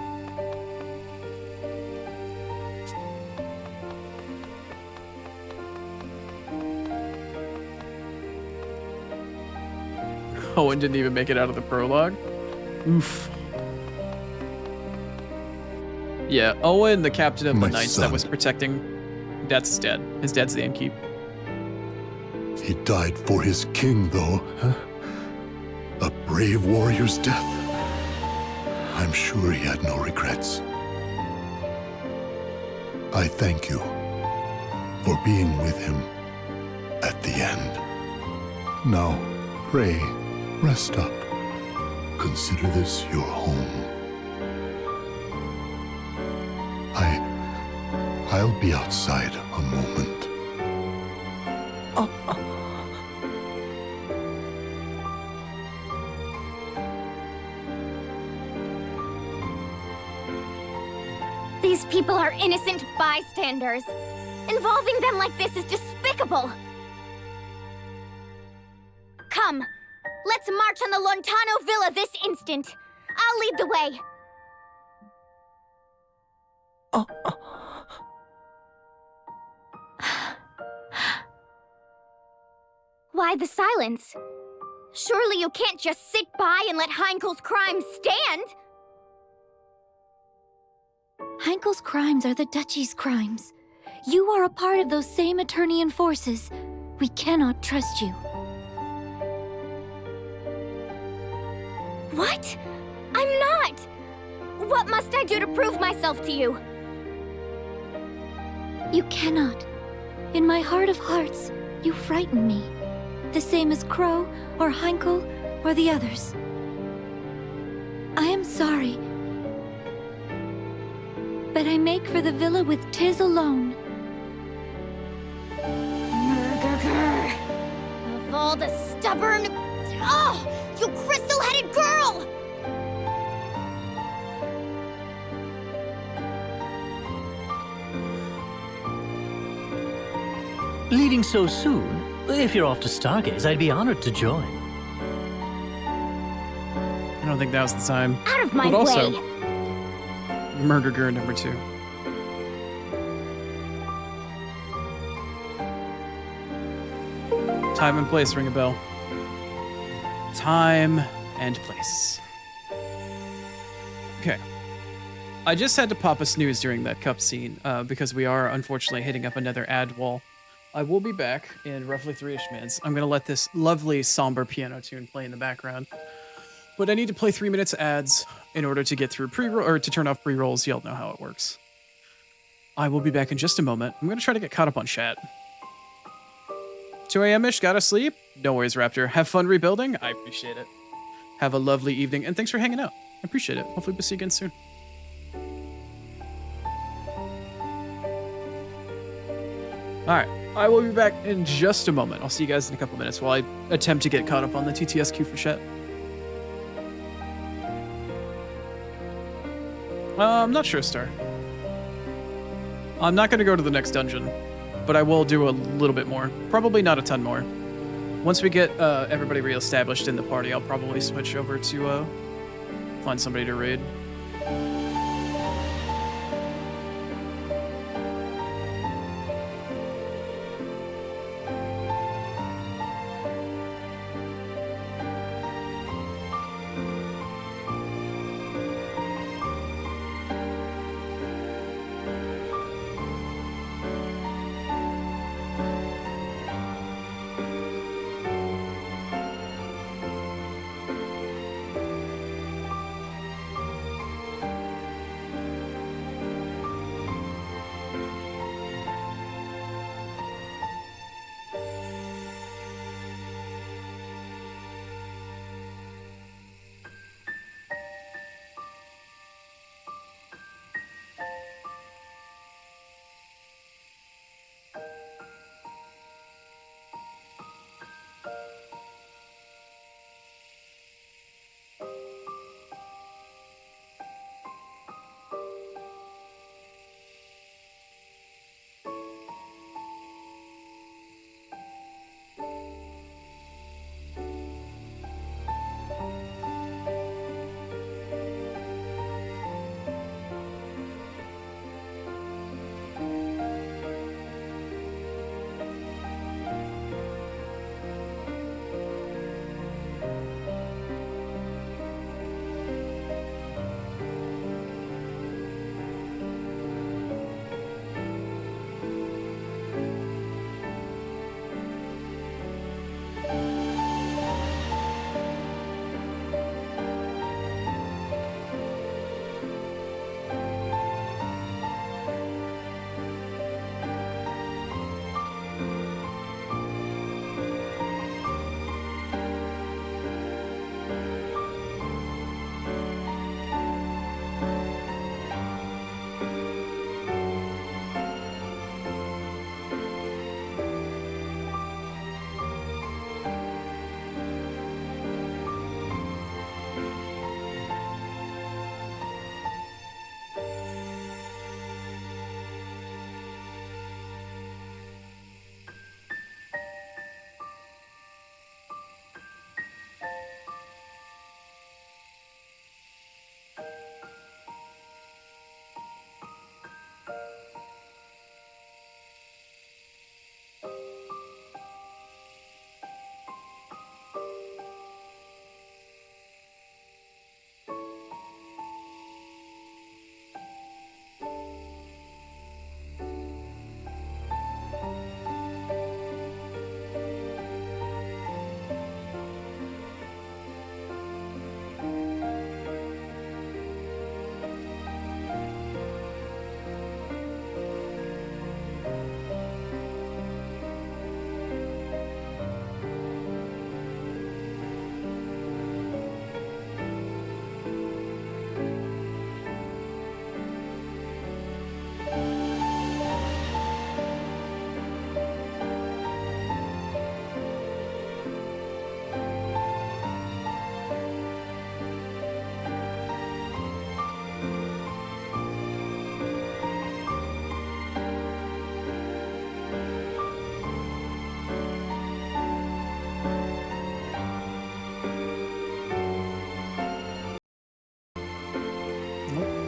Owen didn't even make it out of the prologue. Oof. Yeah, Owen, the captain of the knights that was protecting... That's his dad. His dad's the innkeep. He died for his king, though, huh? A brave warrior's death. I'm sure he had no regrets. I thank you for being with him at the end. Now, pray, rest up. Consider this your home. I'll be outside a moment. These people are innocent bystanders. Involving them like this is despicable. Come, let's march on the Lontano Villa this instant. I'll lead the way. Why the silence? Surely you can't just sit by and let Heinkel's crimes stand! Heinkel's crimes are the Duchy's crimes. You are a part of those same Eternian forces. We cannot trust you. What? I'm not! What must I do to prove myself to you? You cannot. In my heart of hearts, you frighten me. The same as Crow, or Heinkel, or the others. I am sorry. But I make for the villa with Tiz alone. Of all the stubborn... Oh! You crystal-headed girl! Leaving so soon? If you're off to Stargaze, I'd be honored to join. I don't think that was the time. Out of my but also, way! Murderger number 2. Time and place, ring a bell. Time and place. Okay. I just had to pop a snooze during that cup scene because we are unfortunately hitting up another ad wall. I will be back in roughly 3-ish minutes. I'm going to let this lovely somber piano tune play in the background. But I need to play 3 minutes ads in order to get through pre-roll or to turn off pre-rolls. Y'all know how it works. I will be back in just a moment. I'm going to try to get caught up on chat. 2 a.m.-ish, gotta sleep? No worries, Raptor. Have fun rebuilding? I appreciate it. Have a lovely evening, and thanks for hanging out. I appreciate it. Hopefully we'll see you again soon. Alright, I will be back in just a moment. I'll see you guys in a couple minutes while I attempt to get caught up on the TTSQ for chat. I'm not sure, Star. I'm not going to go to the next dungeon, but I will do a little bit more. Probably not a ton more. Once we get everybody reestablished in the party, I'll probably switch over to find somebody to raid.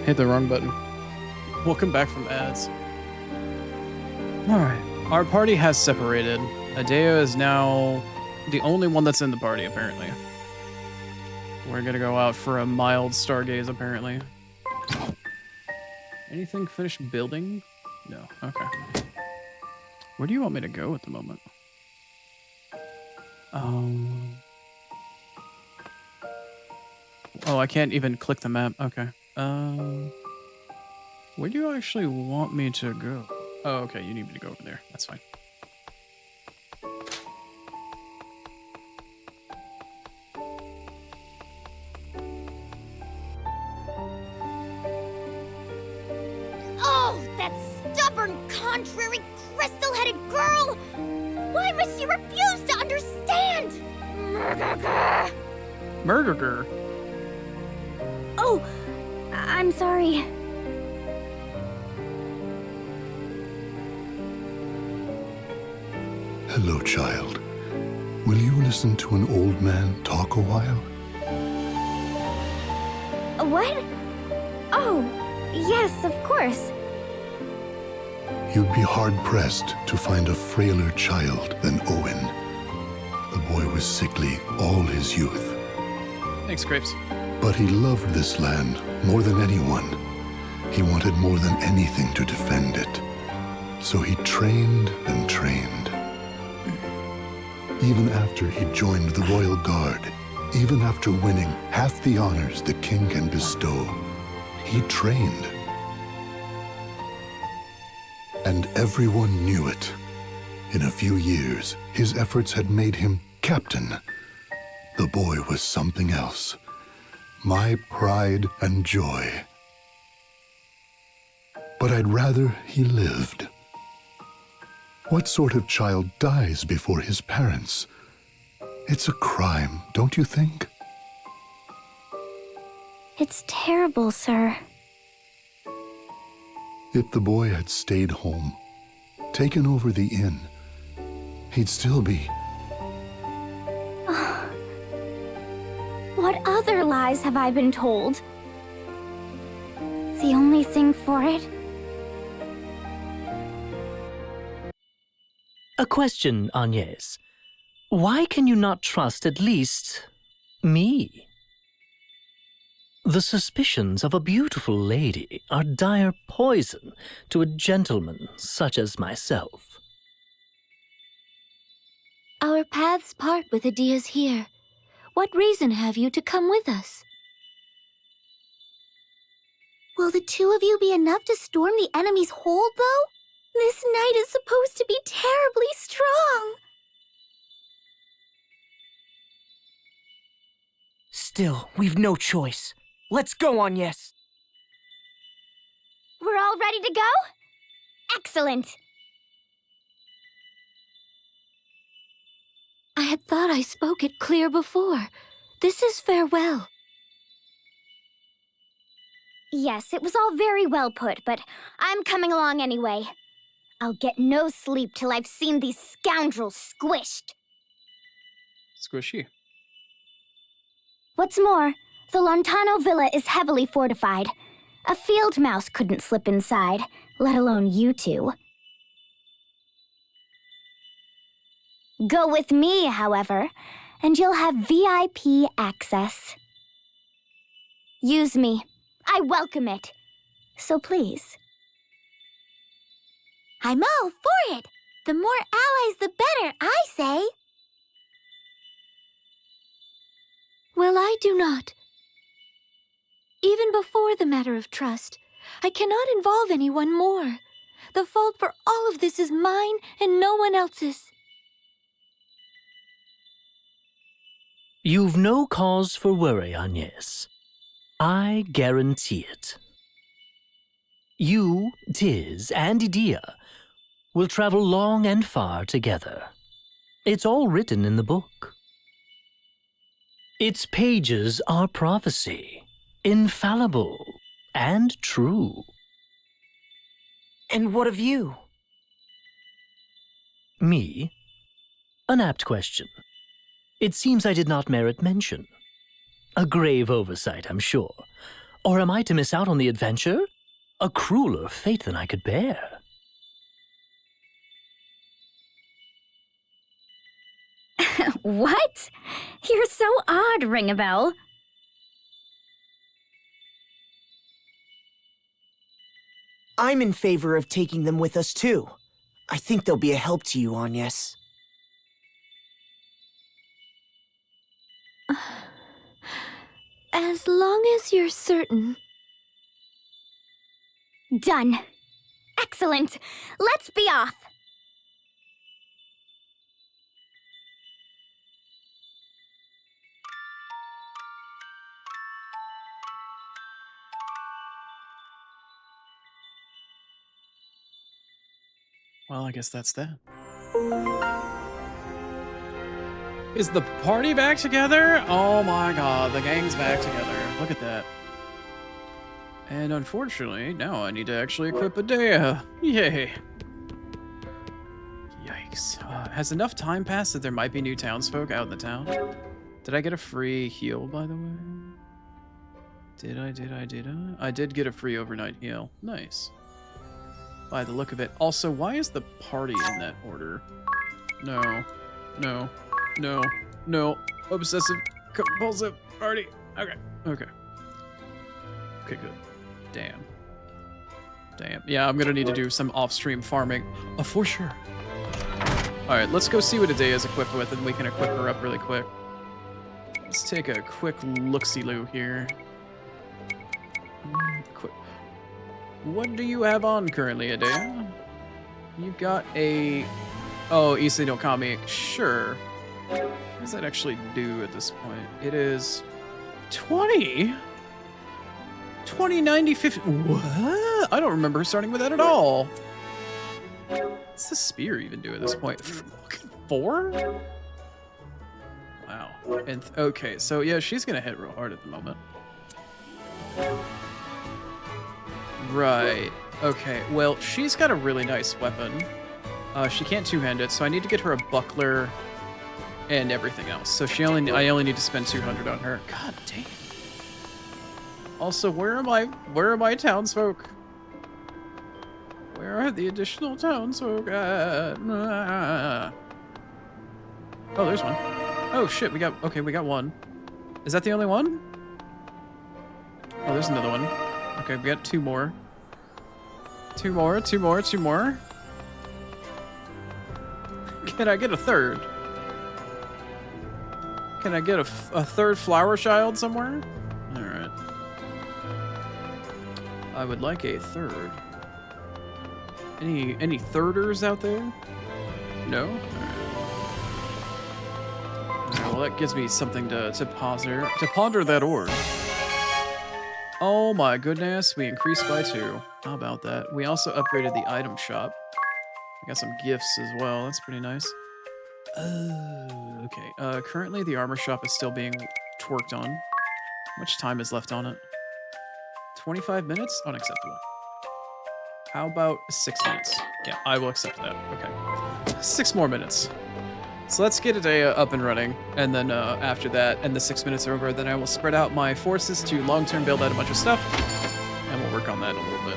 Hit the wrong button. Welcome back from ads. Alright. Our party has separated. Adeo is now the only one that's in the party, apparently. We're gonna go out for a mild stargaze, apparently. Anything finished building? No. Okay. Where do you want me to go at the moment? Oh, I can't even click the map. Okay. Where do you actually want me to go? Oh, okay. You need me to go over there. That's fine. Oh, that stubborn, contrary, crystal-headed girl! Why must she refuse to understand? Murderer. Oh, I'm sorry. Hello, child. Will you listen to an old man talk a while? What? Oh, yes, of course. You'd be hard-pressed to find a frailer child than Owen. The boy was sickly all his youth. Thanks, Crepes. But he loved this land more than anyone. He wanted more than anything to defend it. So he trained and trained. Even after he joined the Royal Guard, even after winning half the honors the king can bestow, he trained. And everyone knew it. In a few years, his efforts had made him captain. The boy was something else. My pride and joy. But I'd rather he lived. What sort of child dies before his parents? It's a crime, don't you think? It's terrible, sir. If the boy had stayed home, taken over the inn, he'd still be... What other lies have I been told? The only thing for it? A question, Agnes. Why can you not trust at least me? The suspicions of a beautiful lady are dire poison to a gentleman such as myself. Our paths part with Adia's here. What reason have you to come with us? Will the two of you be enough to storm the enemy's hold, though? This night is supposed to be terribly strong. Still, we've no choice. Let's go, Agnes. We're all ready to go? Excellent. I had thought I spoke it clear before. This is farewell. Yes, it was all very well put, but I'm coming along anyway. I'll get no sleep till I've seen these scoundrels squished. Squishy. What's more, the Lontano Villa is heavily fortified. A field mouse couldn't slip inside, let alone you two. Go with me, however, and you'll have VIP access. Use me. I welcome it. So please. I'm all for it. The more allies, the better, I say. Well, I do not. Even before the matter of trust, I cannot involve anyone more. The fault for all of this is mine and no one else's. You've no cause for worry, Agnes. I guarantee it. You, Tiz, and Idia will travel long and far together. It's all written in the book. Its pages are prophecy, infallible and true. And what of you? Me? An apt question. It seems I did not merit mention. A grave oversight, I'm sure. Or am I to miss out on the adventure? A crueler fate than I could bear. What? You're so odd, Ring-a-Bell. I'm in favor of taking them with us too. I think they'll be a help to you, Agnes. As long as you're certain. Done. Excellent. Let's be off. Well, I guess that's that. Is the party back together? Oh my god, the gang's back together. Look at that. And unfortunately, now I need to actually equip a Dea. Yay. Yikes. Has enough time passed that there might be new townsfolk out in the town? Did I get a free heal, by the way? Did I? I did get a free overnight heal. Nice. By the look of it. Also, why is the party in that order? No. No. No. No. Obsessive compulsive party. Okay. Okay. Okay, good. Damn. Damn. Yeah, I'm gonna need to do some off-stream farming. Oh, for sure. Alright, let's go see what Adea is equipped with, and we can equip her up really quick. Let's take a quick look-see-loo here. Equip. What do you have on currently, Adea? You got a... Oh, Issei no Kami. Sure. What does that actually do at this point? It is... 20? 20, 90, 50... What? I don't remember her starting with that at all. What's the spear even do at this point? 4? Wow. And okay, so yeah, she's gonna hit real hard at the moment. Right. Okay, well, she's got a really nice weapon. She can't two-hand it, so I need to get her a buckler and everything else. So I only need to spend 200 on her. God damn. Also, where are my townsfolk? Where are the additional townsfolk at? Oh, there's one. Oh shit, we got one. Is that the only one? Oh, there's another one. Okay, we got 2 more. 2 more. Can I get a third? Can I get a third flower child somewhere? Alright. I would like a third. Any thirders out there? No? Alright, well, that gives me something to ponder that orb. Oh my goodness, we increased by 2. How about that? We also upgraded the item shop. We got some gifts as well. That's pretty nice. Okay. Currently the armor shop is still being worked on. How much time is left on it? 25 minutes? Unacceptable. How about 6 minutes? Yeah, I will accept that. Okay. 6 more minutes. So let's get Adea up and running, and then after that, and the 6 minutes are over, then I will spread out my forces to long-term build out a bunch of stuff, and we'll work on that a little bit.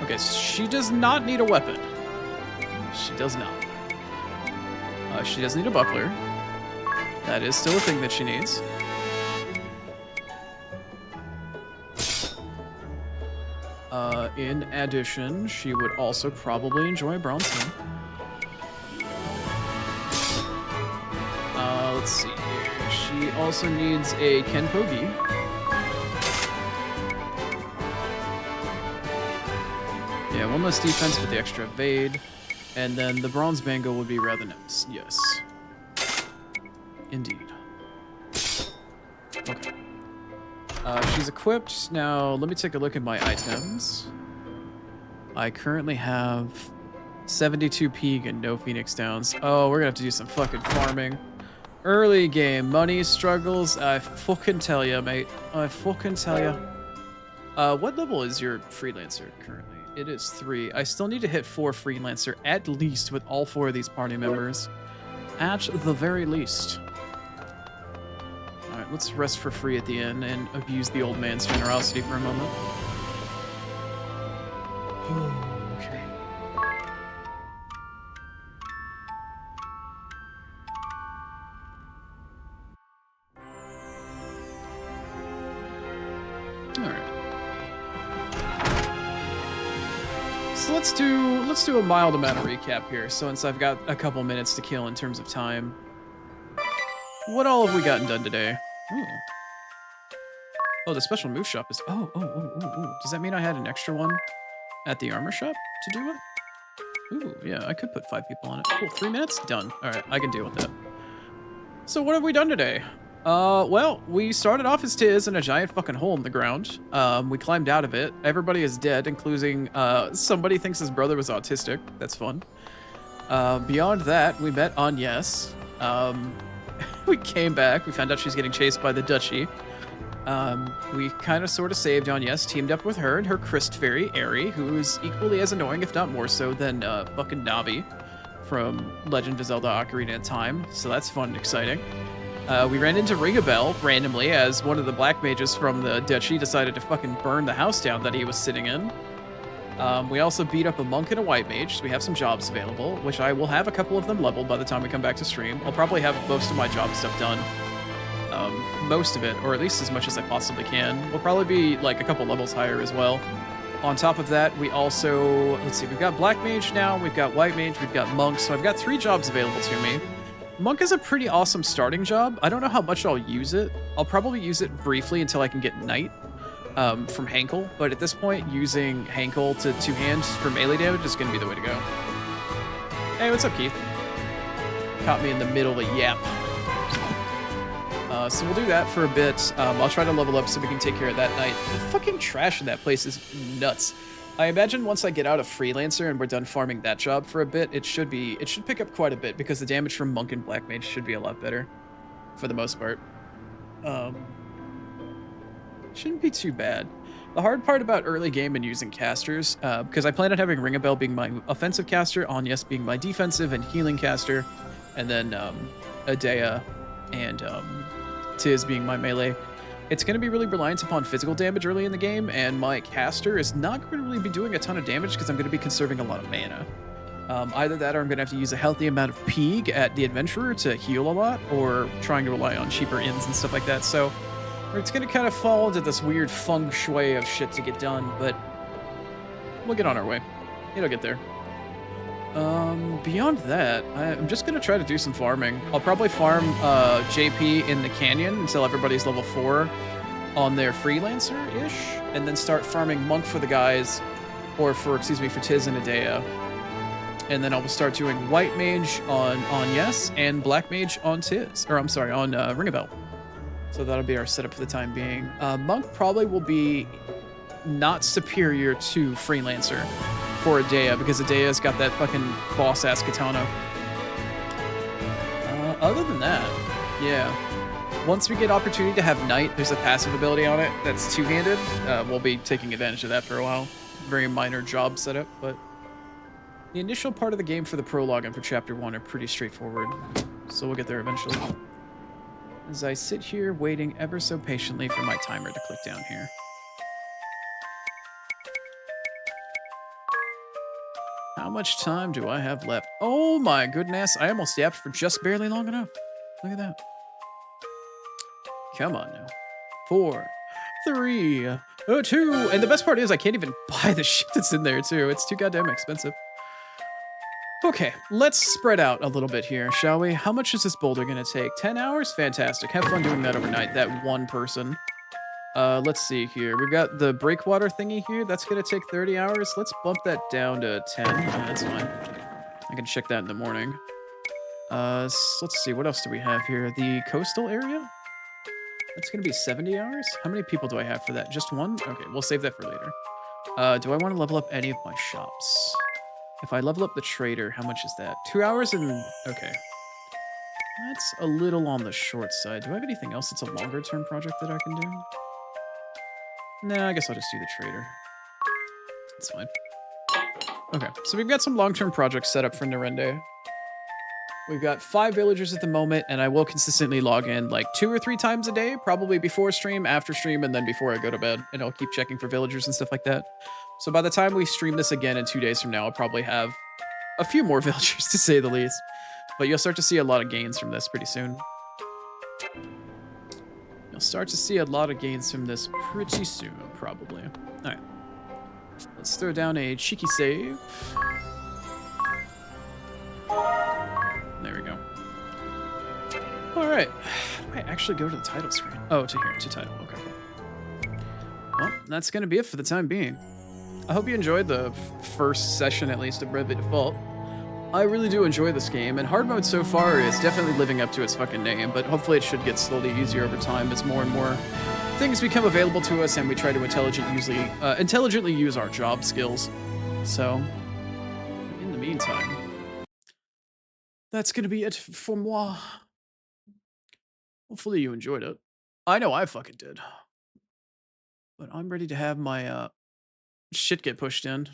Okay, so she does not need a weapon. She does not. She does need a buckler. That is still a thing that she needs. In addition, she would also probably enjoy a bronze sword. Let's see here. She also needs a Kenpogi. Yeah, 1 less defense with the extra evade. And then the bronze bangle would be rather nice. Yes. Indeed. Okay. She's equipped. Now, let me take a look at my items. I currently have 72 Peeg and no Phoenix Downs. Oh, we're gonna have to do some fucking farming. Early game money struggles. I fucking tell ya, mate. I fucking tell ya. What level is your freelancer currently? It is 3. I still need to hit 4 freelancer at least with all 4 of these party members. At the very least. Alright, let's rest for free at the end and abuse the old man's generosity for a moment. Okay. Alright. So let's do a mild amount of recap here, since I've got a couple minutes to kill in terms of time. What all have we gotten done today? Ooh. Oh, the special move shop is... Oh. Does that mean I had an extra one at the armor shop to do it? Ooh, yeah, I could put 5 people on it. Cool, 3 minutes? Done. All right, I can deal with that. So what have we done today? Well, we started off as Tiz in a giant fucking hole in the ground. We climbed out of it. Everybody is dead, including, somebody thinks his brother was autistic. That's fun. Beyond that, we met Agnes. We came back. We found out she's getting chased by the Duchy. We kind of sort of saved Agnes, teamed up with her and her Christ Fairy, Aerie, who is equally as annoying, if not more so, than fucking Navi from Legend of Zelda Ocarina of Time. So that's fun and exciting. We ran into Ringabel randomly as one of the black mages from the Duchy decided to fucking burn the house down that he was sitting in. We also beat up a monk and a white mage, so we have some jobs available, which I will have a couple of them leveled by the time we come back to stream. I'll probably have most of my job stuff done. Most of it, or at least as much as I possibly can. We'll probably be like a couple levels higher as well. On top of that, we also, let's see, we've got black mage now, we've got white mage, we've got monk, so I've got 3 jobs available to me. Monk is a pretty awesome starting job. I don't know how much I'll use it. I'll probably use it briefly until I can get Knight from Hankel, but at this point, using Hankel to 2-hand for melee damage is going to be the way to go. Hey, what's up, Keith? Caught me in the middle of a yap. So we'll do that for a bit. I'll try to level up so we can take care of that Knight. The fucking trash in that place is nuts. I imagine once I get out of Freelancer and we're done farming that job for a bit, it should pick up quite a bit because the damage from Monk and Black Mage should be a lot better for the most part. Shouldn't be too bad. The hard part about early game and using casters, because I plan on having Ringabel being my offensive caster, Agnes being my defensive and healing caster, and then Adea and Tiz being my melee. It's going to be really reliant upon physical damage early in the game, and my caster is not going to really be doing a ton of damage because I'm going to be conserving a lot of mana. Either that or I'm going to have to use a healthy amount of Peeg at the Adventurer to heal a lot, or trying to rely on cheaper inns and stuff like that. So it's going to kind of fall into this weird feng shui of shit to get done, but we'll get on our way. It'll get there. Beyond that, I'm just going to try to do some farming. I'll probably farm JP in the canyon until everybody's level 4 on their Freelancer-ish, and then start farming Monk for the guys, or for Tiz and Adea. And then I'll start doing White Mage on Yes, and Black Mage on Tiz, or I'm sorry, on Ringabel. So that'll be our setup for the time being. Monk probably will be not superior to Freelancer for Adea, because Adea's got that fucking boss-ass katana. Other than that, yeah. Once we get opportunity to have Knight, there's a passive ability on it that's 2-handed. We'll be taking advantage of that for a while. Very minor job setup, but the initial part of the game for the prologue and for Chapter 1 are pretty straightforward, so we'll get there eventually. As I sit here waiting ever so patiently for my timer to click down here. How much time do I have left? Oh my goodness, I almost yapped for just barely long enough. Look at that. Come on now. 4, 3, 2. And the best part is I can't even buy the shit that's in there too. It's too goddamn expensive. Okay, let's spread out a little bit here, shall we? How much is this boulder gonna take? 10 hours? Fantastic. Have fun doing that overnight, that one person. Let's see here. We've got the breakwater thingy here. That's gonna take 30 hours. Let's bump that down to 10. Oh, that's fine. I can check that in the morning. Let's see. What else do we have here? The coastal area? That's gonna be 70 hours? How many people do I have for that? Just one? Okay, we'll save that for later. Do I want to level up any of my shops? If I level up the trader, how much is that? 2 hours and... okay. That's a little on the short side. Do I have anything else that's a longer term project that I can do? Nah, I guess I'll just do the trader. That's fine. Okay, so we've got some long-term projects set up for Narende. We've got 5 villagers at the moment, and I will consistently log in like 2 or 3 times a day, probably before stream, after stream, and then before I go to bed, and I'll keep checking for villagers and stuff like that. So by the time we stream this again in 2 days from now, I'll probably have a few more villagers to say the least. But you'll start to see a lot of gains from this pretty soon. You'll start to see a lot of gains from this pretty soon, probably. All right. Let's throw down a cheeky save. There we go. All right. How do I actually go to the title screen? Oh, to here, to title. Okay, cool. Well, that's going to be it for the time being. I hope you enjoyed the first session, at least, of Bravely Default. I really do enjoy this game, and hard mode so far is definitely living up to its fucking name, but hopefully it should get slowly easier over time as more and more things become available to us and we try to intelligently use our job skills. So, in the meantime, that's going to be it for moi. Hopefully you enjoyed it. I know I fucking did. But I'm ready to have my shit get pushed in.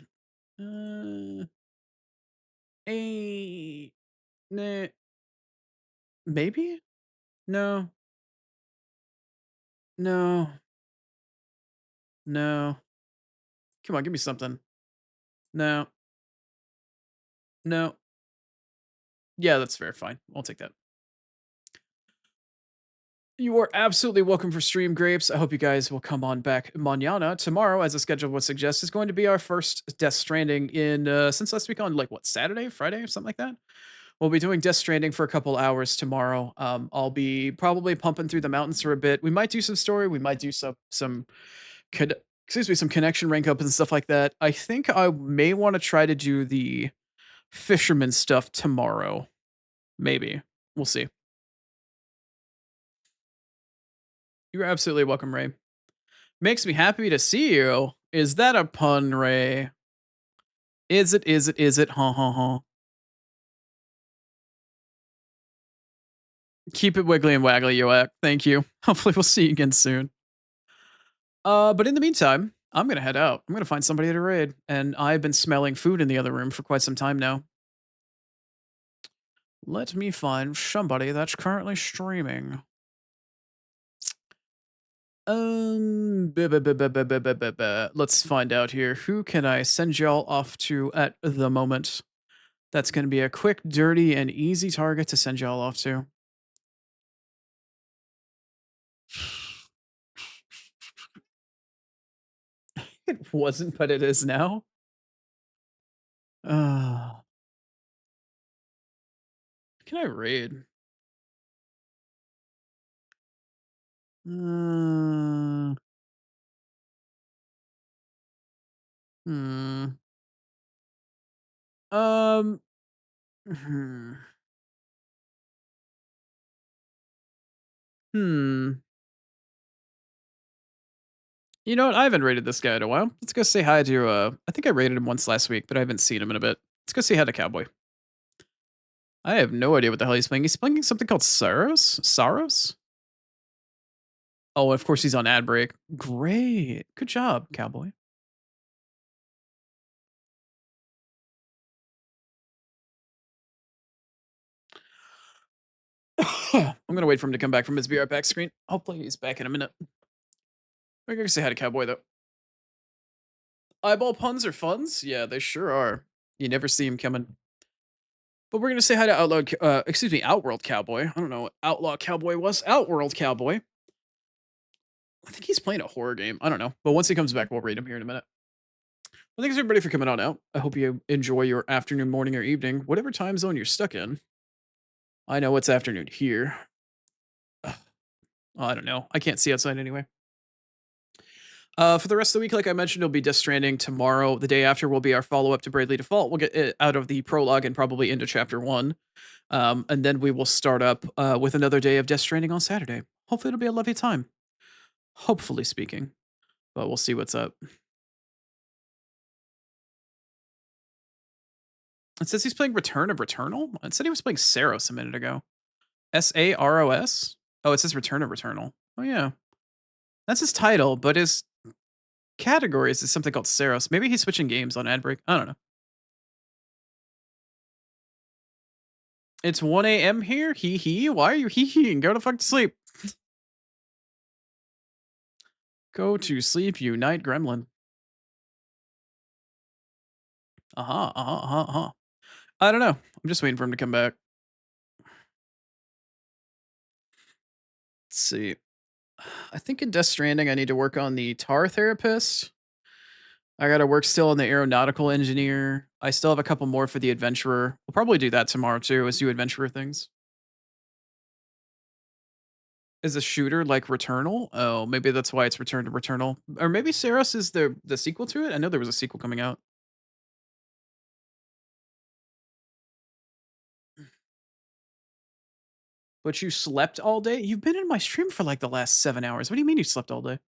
A nah, maybe? No. No. No. Come on, give me something. No. No. Yeah, that's fair. Fine. I'll take that. You are absolutely welcome for Stream Grapes. I hope you guys will come on back mañana. Tomorrow, as the schedule would suggest, is going to be our first Death Stranding in since last week on like what, Saturday, Friday, or something like that. We'll be doing Death Stranding for a couple hours tomorrow. I'll be probably pumping through the mountains for a bit. We might do some story. We might do some some connection rank up and stuff like that. I think I may want to try to do the fisherman stuff tomorrow. Maybe. We'll see. You're absolutely welcome, Ray. Makes me happy to see you. Is that a pun, Ray? Is it? Is it? Is it? Ha ha ha. Keep it wiggly and waggly, you act. Thank you. Hopefully we'll see you again soon. But in the meantime, I'm gonna head out. I'm gonna find somebody to raid. And I've been smelling food in the other room for quite some time now. Let me find somebody that's currently streaming. Let's find out here. Who can I send y'all off to at the moment? That's going to be a quick, dirty, and easy target to send y'all off to. It wasn't, but it is now. Can I raid? Hmm. Um. Hmm. You know what? I haven't rated this guy in a while. Let's go say hi to, I think I rated him once last week, but I haven't seen him in a bit. Let's go say hi to Cowboy. I have no idea what the hell he's playing. He's playing something called Saros? Saros? Oh, of course he's on ad break. Great. Good job, Cowboy. I'm gonna wait for him to come back from his VR back screen. Hopefully he's back in a minute. We're gonna say hi to Cowboy though. Eyeball puns are funs? Yeah, they sure are. You never see him coming. But we're gonna say hi to Outworld Cowboy. I don't know what Outlaw Cowboy was. Outworld Cowboy. I think he's playing a horror game. I don't know. But once he comes back, we'll read him here in a minute. Well, thanks everybody for coming on out. I hope you enjoy your afternoon, morning, or evening, whatever time zone you're stuck in. I know it's afternoon here. I don't know. I can't see outside anyway. For the rest of the week, like I mentioned, it'll be Death Stranding tomorrow. The day after will be our follow-up to Bravely Default. We'll get it out of the prologue and probably into Chapter 1. And then we will start up with another day of Death Stranding on Saturday. Hopefully it'll be a lovely time. Hopefully speaking. But we'll see what's up. It says he's playing Return of Returnal? It said he was playing Saros a minute ago. Saros? Oh, it says Return of Returnal. Oh, yeah. That's his title, but his categories is something called Saros. Maybe he's switching games on Adbreak. I don't know. It's 1 a.m. here? Hee hee. Why are you hee heeing? Go to fuck to sleep. Go to sleep, you night gremlin. I don't know. I'm just waiting for him to come back. Let's see. I think in Death Stranding, I need to work on the Tar Therapist. I gotta work still on the aeronautical engineer. I still have a couple more for the adventurer. We'll probably do that tomorrow too, is do adventurer things. Is a shooter like Returnal? Oh, maybe that's why it's Return to Returnal. Or maybe Saros is the sequel to it? I know there was a sequel coming out. But you slept all day? You've been in my stream for like the last 7 hours. What do you mean you slept all day?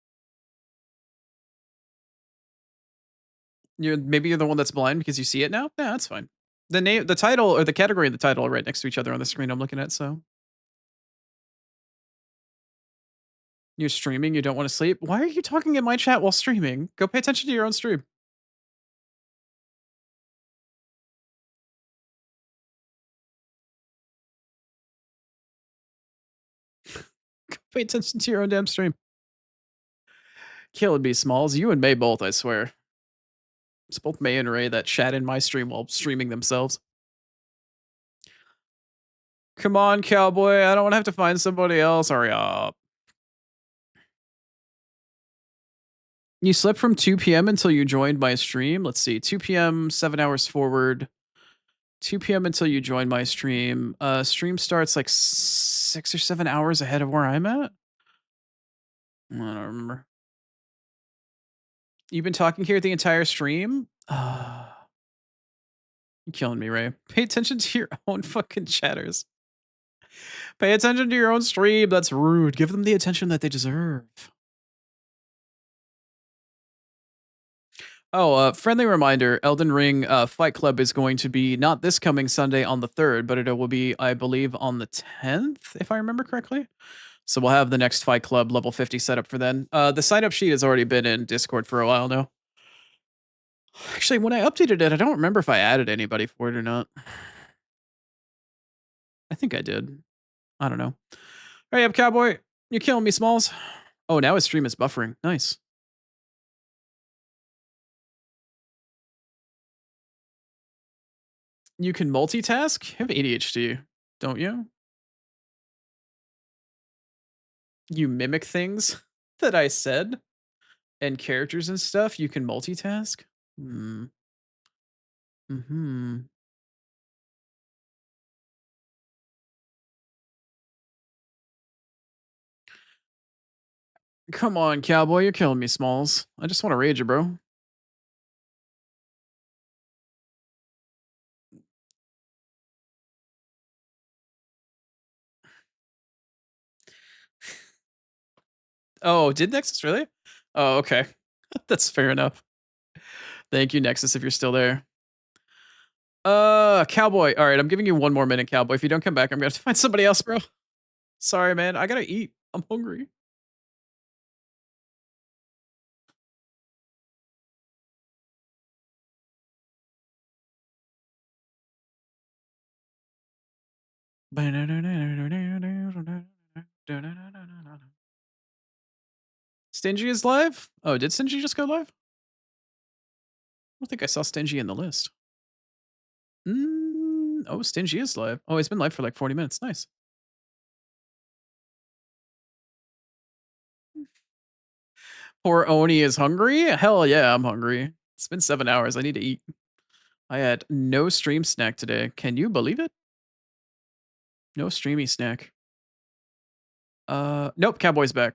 Maybe you're the one that's blind because you see it now? Yeah, that's fine. The title or the category and the title are right next to each other on the screen I'm looking at, so. You're streaming, you don't want to sleep? Why are you talking in my chat while streaming? Go pay attention to your own stream. Go pay attention to your own damn stream. Killing me, Smalls. You and May both, I swear. It's both May and Ray that chat in my stream while streaming themselves. Come on, cowboy. I don't want to have to find somebody else. Hurry up. You slept from 2 PM until you joined my stream? Let's see. 2 PM, 7 hours forward. 2 PM until you join my stream. Stream starts like 6 or 7 hours ahead of where I'm at? I don't remember. You've been talking here the entire stream? You're killing me, Ray. Pay attention to your own fucking chatters. Pay attention to your own stream. That's rude. Give them the attention that they deserve. Oh, friendly reminder, Elden Ring Fight Club is going to be not this coming Sunday on the 3rd, but it will be, I believe, on the 10th, if I remember correctly. So we'll have the next Fight Club level 50 set up for then. The sign-up sheet has already been in Discord for a while now. Actually, when I updated it, I don't remember if I added anybody for it or not. I think I did. I don't know. Hurry up, cowboy. You're killing me, Smalls. Oh, now his stream is buffering. Nice. You can multitask? You have ADHD, don't you? You mimic things that I said and characters and stuff. You can multitask? Hmm. Mm-hmm. Come on, cowboy. You're killing me, Smalls. I just want to rage you, bro. Oh, did Nexus really? Oh, okay. That's fair enough. Thank you, Nexus, if you're still there. Cowboy. All right, I'm giving you 1 more minute, cowboy. If you don't come back, I'm gonna have to find somebody else, bro. Sorry, man. I gotta eat. I'm hungry. Stingy is live? Oh, did Stingy just go live? I don't think I saw Stingy in the list. Oh, Stingy is live. Oh, he's been live for like 40 minutes. Nice. Poor Oni is hungry? Hell yeah, I'm hungry. It's been 7 hours. I need to eat. I had no stream snack today. Can you believe it? No streamy snack. Nope, Cowboy's back.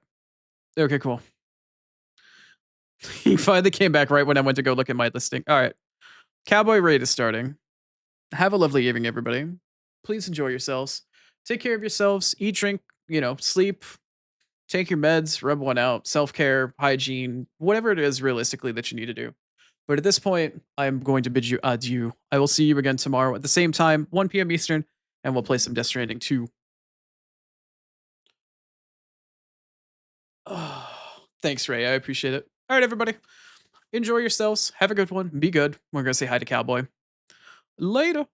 Okay, cool. He finally came back right when I went to go look at my listing. All right. Cowboy Raid is starting. Have a lovely evening, everybody. Please enjoy yourselves. Take care of yourselves. Eat, drink, sleep. Take your meds, rub one out, self-care, hygiene, whatever it is realistically that you need to do. But at this point, I'm going to bid you adieu. I will see you again tomorrow at the same time, 1 PM Eastern, and we'll play some Death Stranding 2. Oh, thanks, Ray. I appreciate it. All right, everybody. Enjoy yourselves. Have a good one. Be good. We're going to say hi to Cowboy. Later.